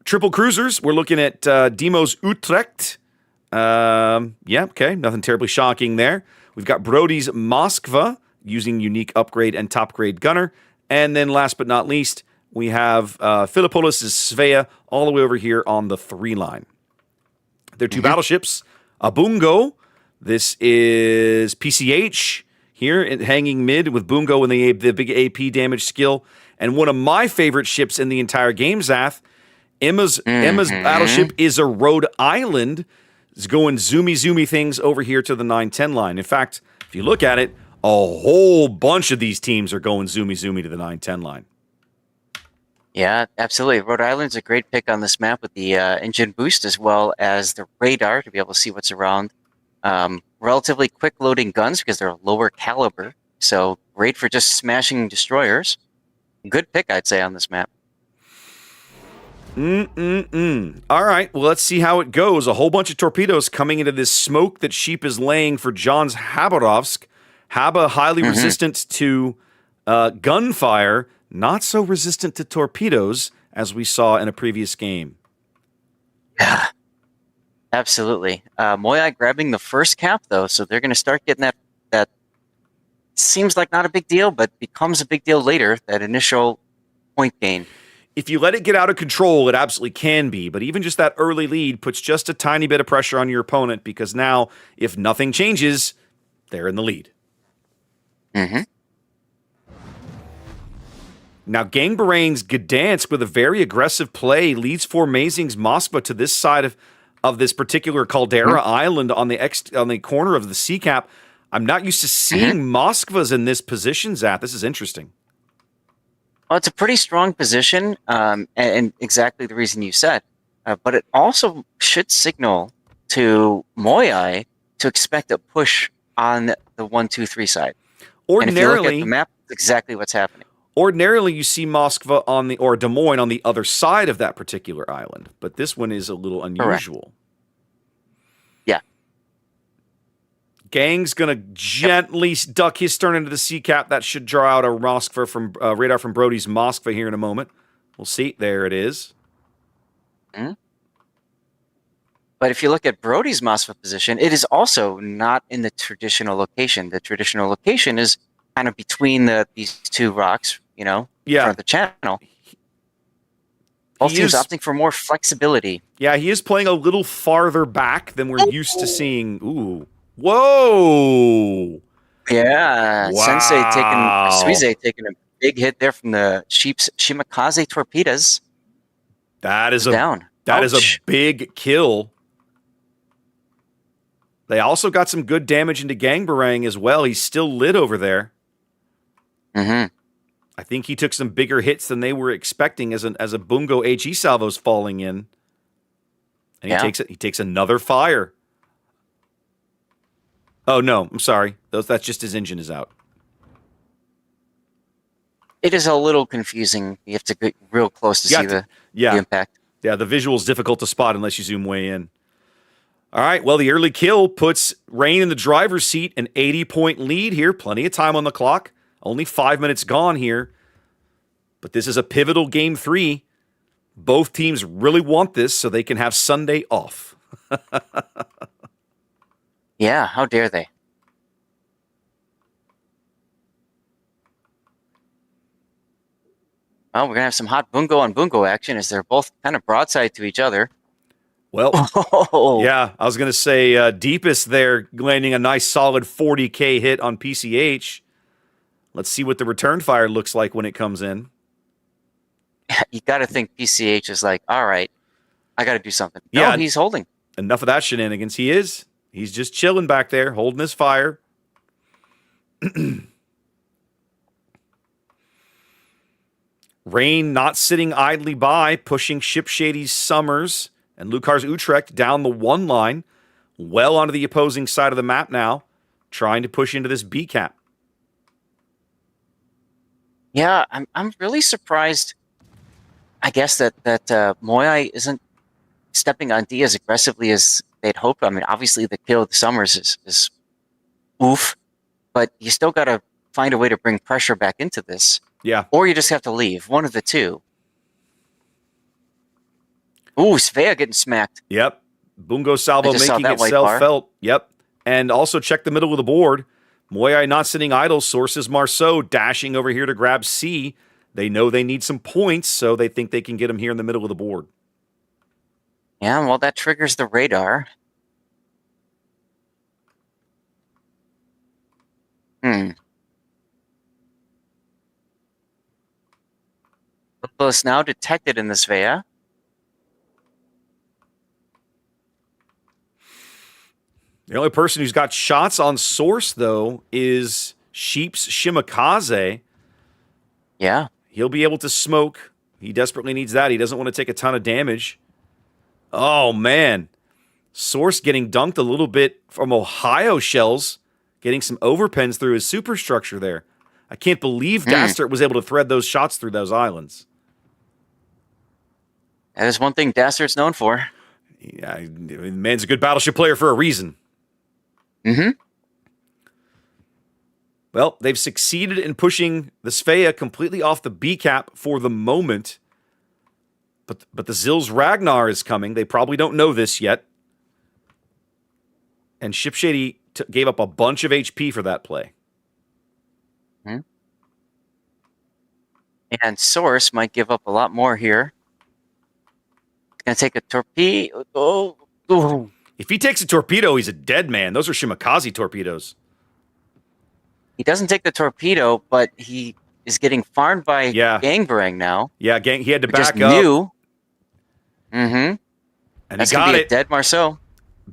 Triple cruisers, we're looking at Demo's Utrecht. Nothing terribly shocking there. We've got Brody's Moskva, using unique upgrade and top grade gunner. And then last but not least, we have Philippolis' Svea all the way over here on the 3 line. They're 2 battleships. Abungo, this is PCH here, hanging mid with Bungo and the big AP damage skill. And one of my favorite ships in the entire game, Zath, Emma's battleship is a Rhode Island. It's going zoomy things over here to the 9-10 line. In fact, if you look at it, a whole bunch of these teams are going zoomy to the 9-10 line. Yeah, absolutely. Rhode Island's a great pick on this map with the engine boost as well as the radar to be able to see what's around. Relatively quick loading guns because they're lower caliber. So great for just smashing destroyers. Good pick, I'd say, on this map. All right, well, let's see how it goes. A whole bunch of torpedoes coming into this smoke that Sheep is laying for John's Habarovsk. Haba, highly resistant to gunfire, not so resistant to torpedoes, as we saw in a previous game. Yeah. Absolutely. Moyai grabbing the first cap, though, so they're going to start getting that seems like not a big deal, but becomes a big deal later, that initial point gain. If you let it get out of control, it absolutely can be, but even just that early lead puts just a tiny bit of pressure on your opponent because now, if nothing changes, they're in the lead. Mm-hmm. Now, Gangbarain's Gdansk with a very aggressive play leads Formazing's Moskva to this side of this particular Caldera Island on the corner of the sea cap. I'm not used to seeing Moskvas in this position, Zap. This is interesting. Well, it's a pretty strong position, and exactly the reason you said. But it also should signal to Moyai to expect a push on the 1, 2, 3 side. And if you look at the map, that's exactly what's happening. Ordinarily, you see Moskva or Des Moines on the other side of that particular island, but this one is a little unusual. Correct. Yeah. Gang's gonna gently duck his stern into the sea cap. That should draw out a Moskva from radar from Brody's Moskva here in a moment. We'll see. There it is. Mm-hmm. But if you look at Brody's Moskva position, it is also not in the traditional location. The traditional location is kind of between these two rocks, in front of the channel. Both teams opting for more flexibility. Yeah, he is playing a little farther back than we're used to seeing. Ooh. Whoa! Yeah, wow. Suize taking a big hit there from the Shimakaze torpedoes. That is down. That is a big kill. They also got some good damage into Gangbarang as well. He's still lit over there. Mm-hmm. I think he took some bigger hits than they were expecting as a Bungo HE salvo's falling in. And he takes another fire. Oh, no, I'm sorry. That's just his engine is out. It is a little confusing. You have to get real close to see the impact. Yeah, the visual is difficult to spot unless you zoom way in. All right, well, the early kill puts Rain in the driver's seat, an 80-point lead here. Plenty of time on the clock. Only 5 minutes gone here. But this is a pivotal Game 3. Both teams really want this so they can have Sunday off. Yeah, how dare they? Well, we're going to have some hot Bungo on Bungo action as they're both kind of broadside to each other. Well, yeah, I was going to say Deepest there landing a nice solid 40K hit on PCH. Let's see what the return fire looks like when it comes in. You got to think PCH is like, all right, I got to do something. Yeah, no, he's holding. Enough of that shenanigans. He is. He's just chilling back there, holding his fire. Rain not sitting idly by, pushing Ship Shady's Summers and Lucar's Utrecht down the one line, well onto the opposing side of the map now, trying to push into this B cap. Yeah, I'm really surprised. I guess that Moyai isn't stepping on D as aggressively as they'd hoped. I mean, obviously the kill of the Summers is oof, but you still got to find a way to bring pressure back into this. Yeah. Or you just have to leave. One of the two. Ooh, Svea getting smacked. Yep. Bungo Salvo making itself felt. Yep. And also check the middle of the board. Moyai not sitting idle. Sources Marceau dashing over here to grab C. They know they need some points, so they think they can get him here in the middle of the board. Yeah, well, that triggers the radar. It's now detected in the Svea. The only person who's got shots on source, though, is Sheep's Shimakaze. Yeah. He'll be able to smoke. He desperately needs that. He doesn't want to take a ton of damage. Oh, man. Source getting dunked a little bit from Ohio shells, getting some overpens through his superstructure there. I can't believe Dastert was able to thread those shots through those islands. That is one thing Dastert's known for. Yeah, the man's a good battleship player for a reason. Mm-hmm. Well, they've succeeded in pushing the Svea completely off the B cap for the moment. But the Zil's Ragnar is coming. They probably don't know this yet. And Ship Shady gave up a bunch of HP for that play. Hmm. And Source might give up a lot more here. It's going to take a torpedo. Oh. If he takes a torpedo, he's a dead man. Those are Shimakaze torpedoes. He doesn't take the torpedo, but he is getting farmed by Gangbarang now. Yeah, he had to back up. New. Mm-hmm. And that's he got it. Dead Marceau.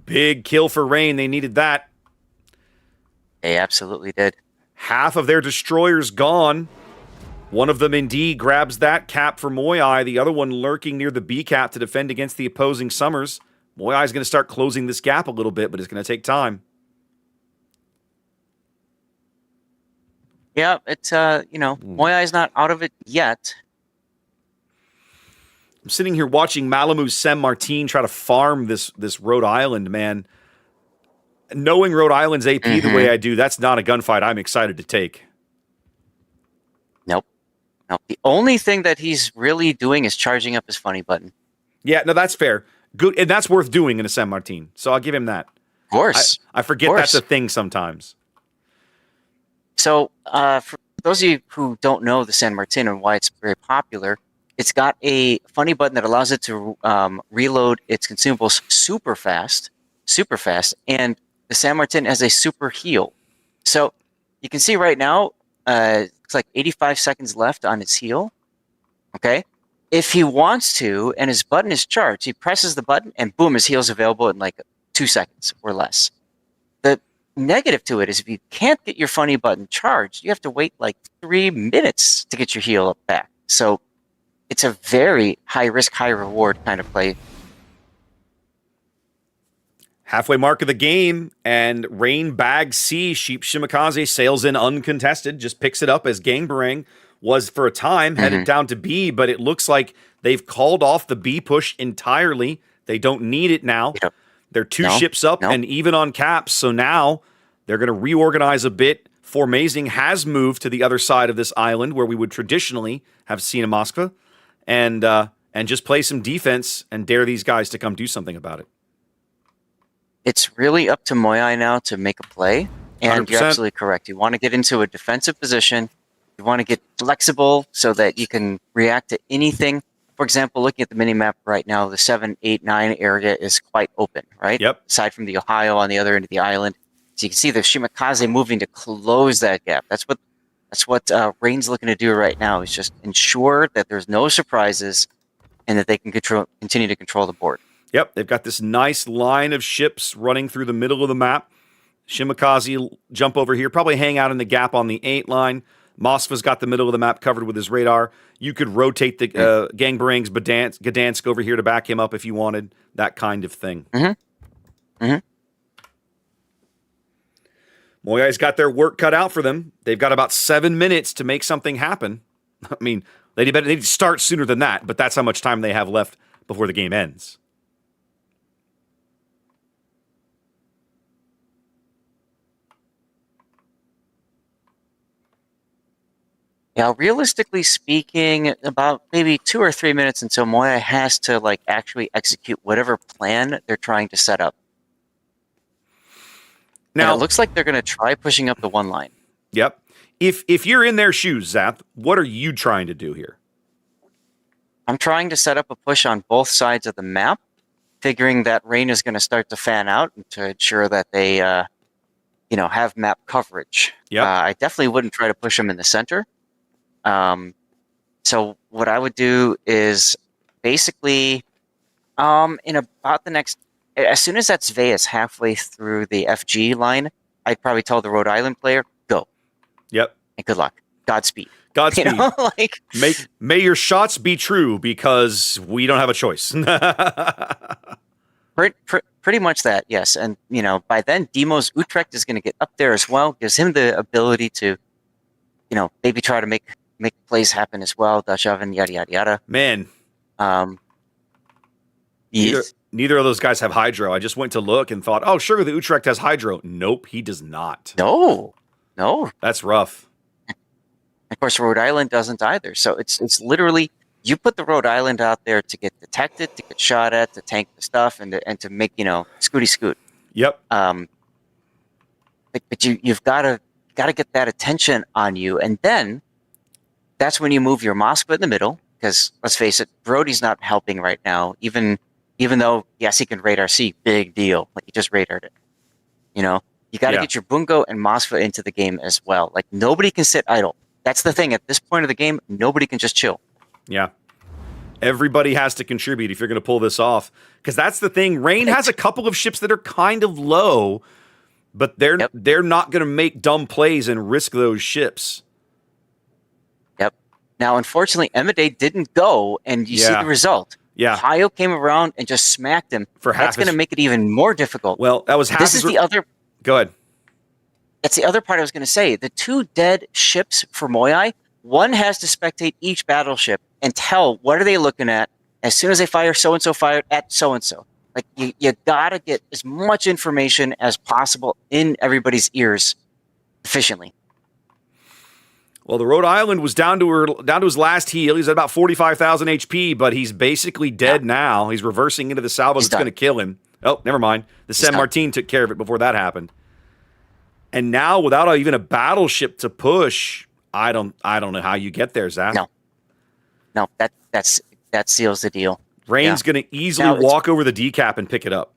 Big kill for Rain. They needed that. They absolutely did. Half of their destroyers gone. One of them indeed grabs that cap for Moyai. The other one lurking near the B cap to defend against the opposing Summers. Moyai is going to start closing this gap a little bit, but it's going to take time. Yeah, it's Moyai's not out of it yet. I'm sitting here watching Malamu's Sam Martin try to farm this Rhode Island, man. Knowing Rhode Island's AP the way I do, that's not a gunfight I'm excited to take. Nope. The only thing that he's really doing is charging up his funny button. Yeah, no, that's fair. Good, and that's worth doing in a San Martin. So I'll give him that. Of course. I forget that's a thing sometimes. So for those of you who don't know the San Martin and why it's very popular, it's got a funny button that allows it to reload its consumables super fast, and the San Martin has a super heal. So you can see right now, it's like 85 seconds left on its heal. Okay? If he wants to, and his button is charged, he presses the button, and boom, his heal's available in like 2 seconds or less. The negative to it is if you can't get your funny button charged, you have to wait like 3 minutes to get your heal back. So it's a very high risk, high reward kind of play. Halfway mark of the game, and Rain bags C. Sheep Shimakaze sails in uncontested, just picks it up as Gangbarang was for a time headed down to B, but it looks like they've called off the B push entirely. They don't need it now. Yep. They're 2 ships up and even on caps, so now they're going to reorganize a bit. Formazing has moved to the other side of this island where we would traditionally have seen a Moskva, and just play some defense and dare these guys to come do something about it. It's really up to Moyai now to make a play, and 100%. You're absolutely correct. You want to get into a defensive position. You want to get flexible so that you can react to anything. For example, looking at the mini-map right now, the 7, 8, 9 area is quite open, right? Yep. Aside from the Ohio on the other end of the island. So you can see the Shimakaze moving to close that gap. That's what Rain's looking to do right now, is just ensure that there's no surprises and that they can continue to control the board. Yep, they've got this nice line of ships running through the middle of the map. Shimakaze jump over here, probably hang out in the gap on the 8 line. Moskva's got the middle of the map covered with his radar. You could rotate the Gangbarang's Gdansk over here to back him up if you wanted, that kind of thing. Moyai's got their work cut out for them. They've got about 7 minutes to make something happen. I mean, they need to start sooner than that, but that's how much time they have left before the game ends. Yeah, realistically speaking, about maybe 2 or 3 minutes until Moyai has to actually execute whatever plan they're trying to set up. Now, and it looks like they're going to try pushing up the 1 line. Yep. If you're in their shoes, Zath, what are you trying to do here? I'm trying to set up a push on both sides of the map, figuring that Rain is going to start to fan out and to ensure that they, have map coverage. Yep. I definitely wouldn't try to push them in the center. So what I would do is basically, in about the next, as soon as that Svea is halfway through the FG line, I'd probably tell the Rhode Island player, go. Yep. And good luck. Godspeed. Godspeed. May your shots be true because we don't have a choice. Pretty much that, yes. And, by then, Demo's Utrecht is going to get up there as well. Gives him the ability to, maybe try to make plays happen as well. Dutch oven, yada, yada, yada. Man. Yes. Neither of those guys have hydro. I just went to look and thought, oh, sure, the Utrecht has hydro. Nope, he does not. No. That's rough. Of course, Rhode Island doesn't either. So it's literally, you put the Rhode Island out there to get detected, to get shot at, to tank the stuff, and to make, scooty scoot. Yep. But you've got to get that attention on you, and then that's when you move your Moskva in the middle. Because let's face it, Brody's not helping right now. Even though yes, he can radar C, big deal. Like he just radared it. You know, you got to get your Bungo and Moskva into the game as well. Like nobody can sit idle. That's the thing. At this point of the game, nobody can just chill. Yeah. Everybody has to contribute if you're going to pull this off. Because that's the thing. Rain has a couple of ships that are kind of low, but they're not going to make dumb plays and risk those ships. Yep. Now, unfortunately, Emmerdale didn't go, and you see the result. Yeah. Ohio came around and just smacked him. That's going to make it even more difficult. Well, that was half. This is the other. Go ahead. That's the other part I was going to say. The 2 dead ships for Moyai, one has to spectate each battleship and tell what are they looking at as soon as they fire so-and-so fired at so-and-so. Like, you got to get as much information as possible in everybody's ears efficiently. Well, the Rhode Island was down to his last heal. He's at about 45,000 HP, but he's basically dead now. He's reversing into the salvo that's going to kill him. Oh, never mind. The San Martin took care of it before that happened. And now, without even a battleship to push, I don't know how you get there, Zach. No, that seals the deal. Rain's going to easily walk over the decap and pick it up.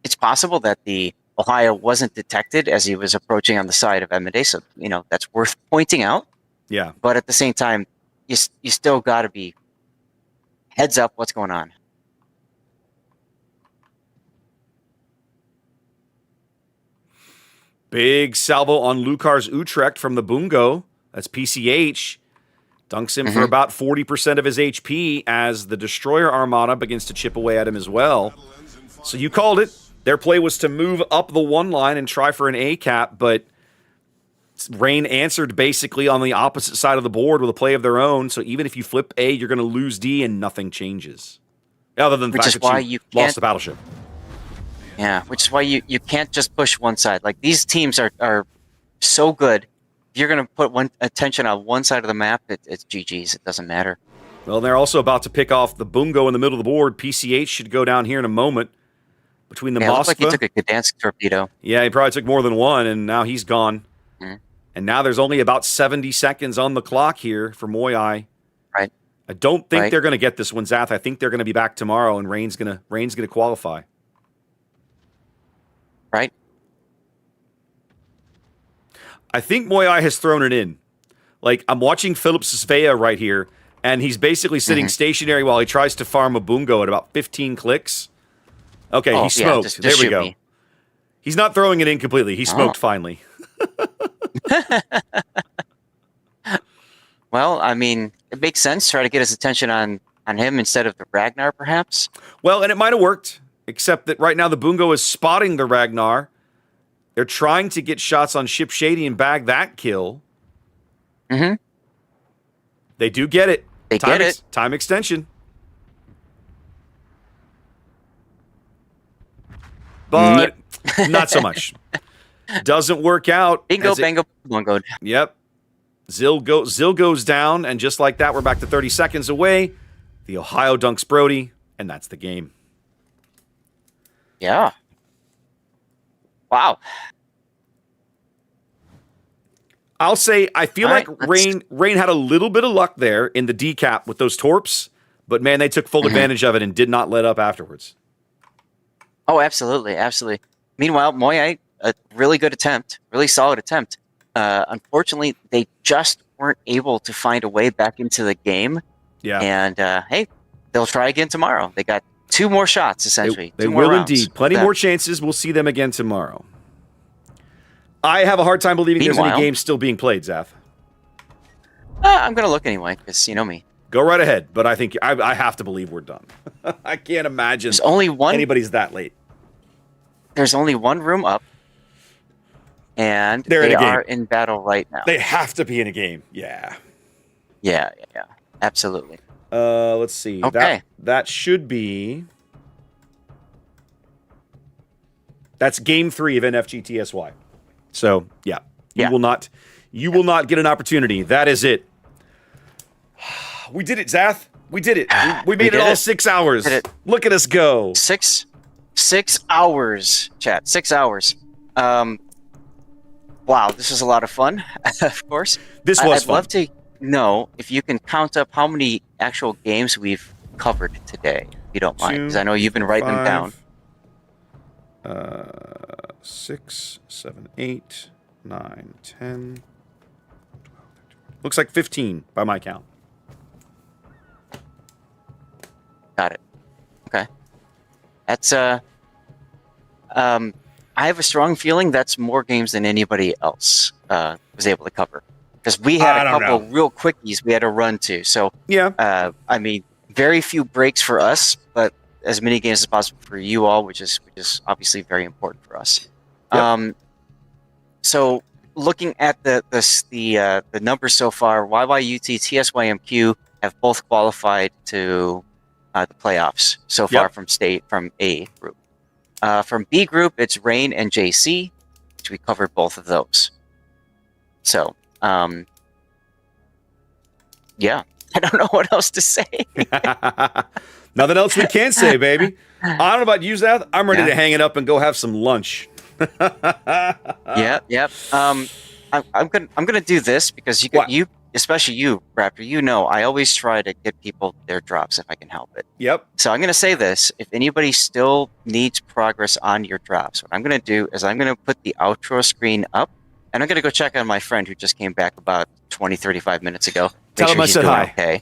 It's possible that the Ohio wasn't detected as he was approaching on the side of Emmerdale, so that's worth pointing out. Yeah, but at the same time, you still got to be heads up. What's going on? Big salvo on Lucar's Utrecht from the Bungo. That's PCH. Dunks him for about 40% of his HP as the Destroyer Armada begins to chip away at him as well. So you called it. Their play was to move up the 1 line and try for an A cap, but Rain answered basically on the opposite side of the board with a play of their own. So even if you flip A, you're going to lose D and nothing changes. Other than the fact that you lost the battleship. Yeah, which is why you can't just push one side. Like, these teams are so good. If you're going to put attention on one side of the map, it's GG's. It doesn't matter. Well, they're also about to pick off the Bungo in the middle of the board. PCH should go down here in a moment. Between the Moskva. It looked like he took a Gdansk torpedo. Yeah, he probably took more than one, and now he's gone. Mm-hmm. And now there's only about 70 seconds on the clock here for Moyai. Right. I don't think they're going to get this one, Zath. I think they're going to be back tomorrow, and Rain's going to qualify. Right. I think Moyai has thrown it in. Like, I'm watching Phillips Svea right here, and he's basically sitting stationary while he tries to farm a Bungo at about 15 clicks. Okay, he smoked. There we go. He's not throwing it in completely. He smoked finally. Well, I mean, it makes sense. Try to get his attention on him instead of the Ragnar, perhaps. Well, and it might have worked, except that right now the Bungo is spotting the Ragnar. They're trying to get shots on Ship Shady and bag that kill. Mm-hmm. They do get it. They get it. Time extension. But not so much. Doesn't work out. Bingo, bango, bungo. Yep. Zill goes down, and just like that, we're back to 30 seconds away. The Ohio dunks Brody, and that's the game. Yeah. Wow. I'll say I feel like Rain had a little bit of luck there in the decap with those torps, but man, they took full advantage of it and did not let up afterwards. Oh, absolutely, absolutely. Meanwhile, Moyai, a really good attempt, really solid attempt. Unfortunately, they just weren't able to find a way back into the game. Yeah. And hey, they'll try again tomorrow. They got 2 more shots, essentially. They will indeed. Plenty more chances. We'll see them again tomorrow. I have a hard time believing there's any games still being played, Zath. I'm going to look anyway, because you know me. Go right ahead, but I think I have to believe we're done. I can't imagine anybody's that late. There's only one room up, and they are in battle right now. They have to be in a game. Yeah. Yeah, absolutely. Let's see. Okay. That should be... That's game 3 of NFGTSY. So, yeah. You will not get an opportunity. That is it. We did it, Zath. We did it. We made it all 6 hours. Look at us go. 6 hours, chat. 6 hours. Wow, this is a lot of fun, of course. This was I'd fun. love to know if you can count up how many actual games we've covered today, if you don't mind, because I know you've been writing them down. 6, 7, 8, 9, 10. Looks like 15 by my count. Got it. Okay. That's I have a strong feeling that's more games than anybody else was able to cover, because we had a couple real quickies we had to run to. So yeah, I mean, very few breaks for us, but as many games as possible for you all, which is obviously very important for us. Yep. So looking at the numbers so far, YYUT, TSYMQ have both qualified to the playoffs so far from A group. From B group, it's Rain and JC, which we covered both of those. So, yeah, I don't know what else to say. Nothing else we can say, baby. I don't know about you, Zath. I'm ready to hang it up and go have some lunch. Yep. I'm gonna do this because you, especially you, Raptor. You know, I always try to get people their drops if I can help it. Yep. So I'm gonna say this: if anybody still needs progress on your drops, what I'm gonna do is I'm gonna put the outro screen up, and I'm gonna go check on my friend who just came back about 35 minutes ago. Tell him I said hi. Okay.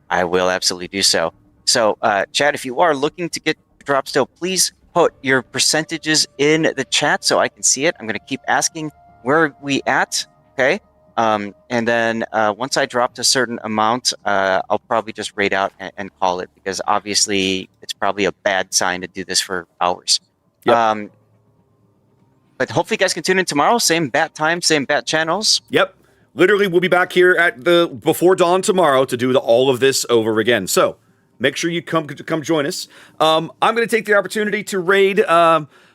I will absolutely do so. So, Chad, if you are looking to get drops still, please put your percentages in the chat so I can see it. I'm going to keep asking where are we at, okay? And then once I dropped a certain amount, I'll probably just rate out and call it, because obviously it's probably a bad sign to do this for hours. Yep. But hopefully you guys can tune in tomorrow. Same bat time, same bat channels. Yep. Literally, we'll be back here at the before dawn tomorrow to do all of this over again. So make sure you come join us. I'm going to take the opportunity to raid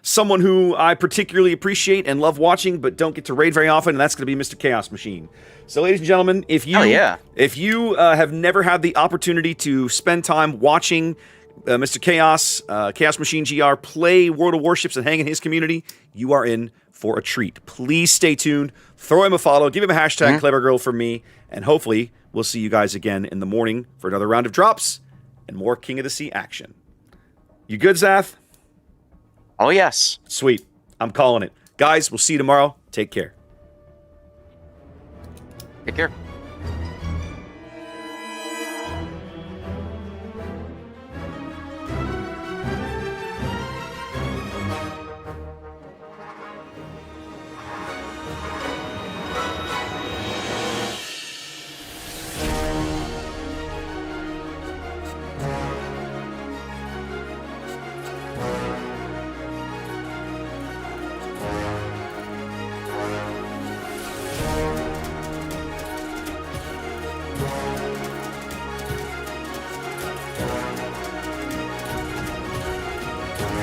someone who I particularly appreciate and love watching, but don't get to raid very often, and that's going to be Mr. Chaos Machine. So, ladies and gentlemen, if you have never had the opportunity to spend time watching Mr. Chaos Machine GR play World of Warships and hang in his community, you are in for a treat. Please stay tuned. Throw him a follow. Give him a hashtag #CleverGirl for me. And hopefully we'll see you guys again in the morning for another round of drops and more King of the Sea action. You good, Zath? Oh, yes. Sweet. I'm calling it. Guys, we'll see you tomorrow. Take care. Take care.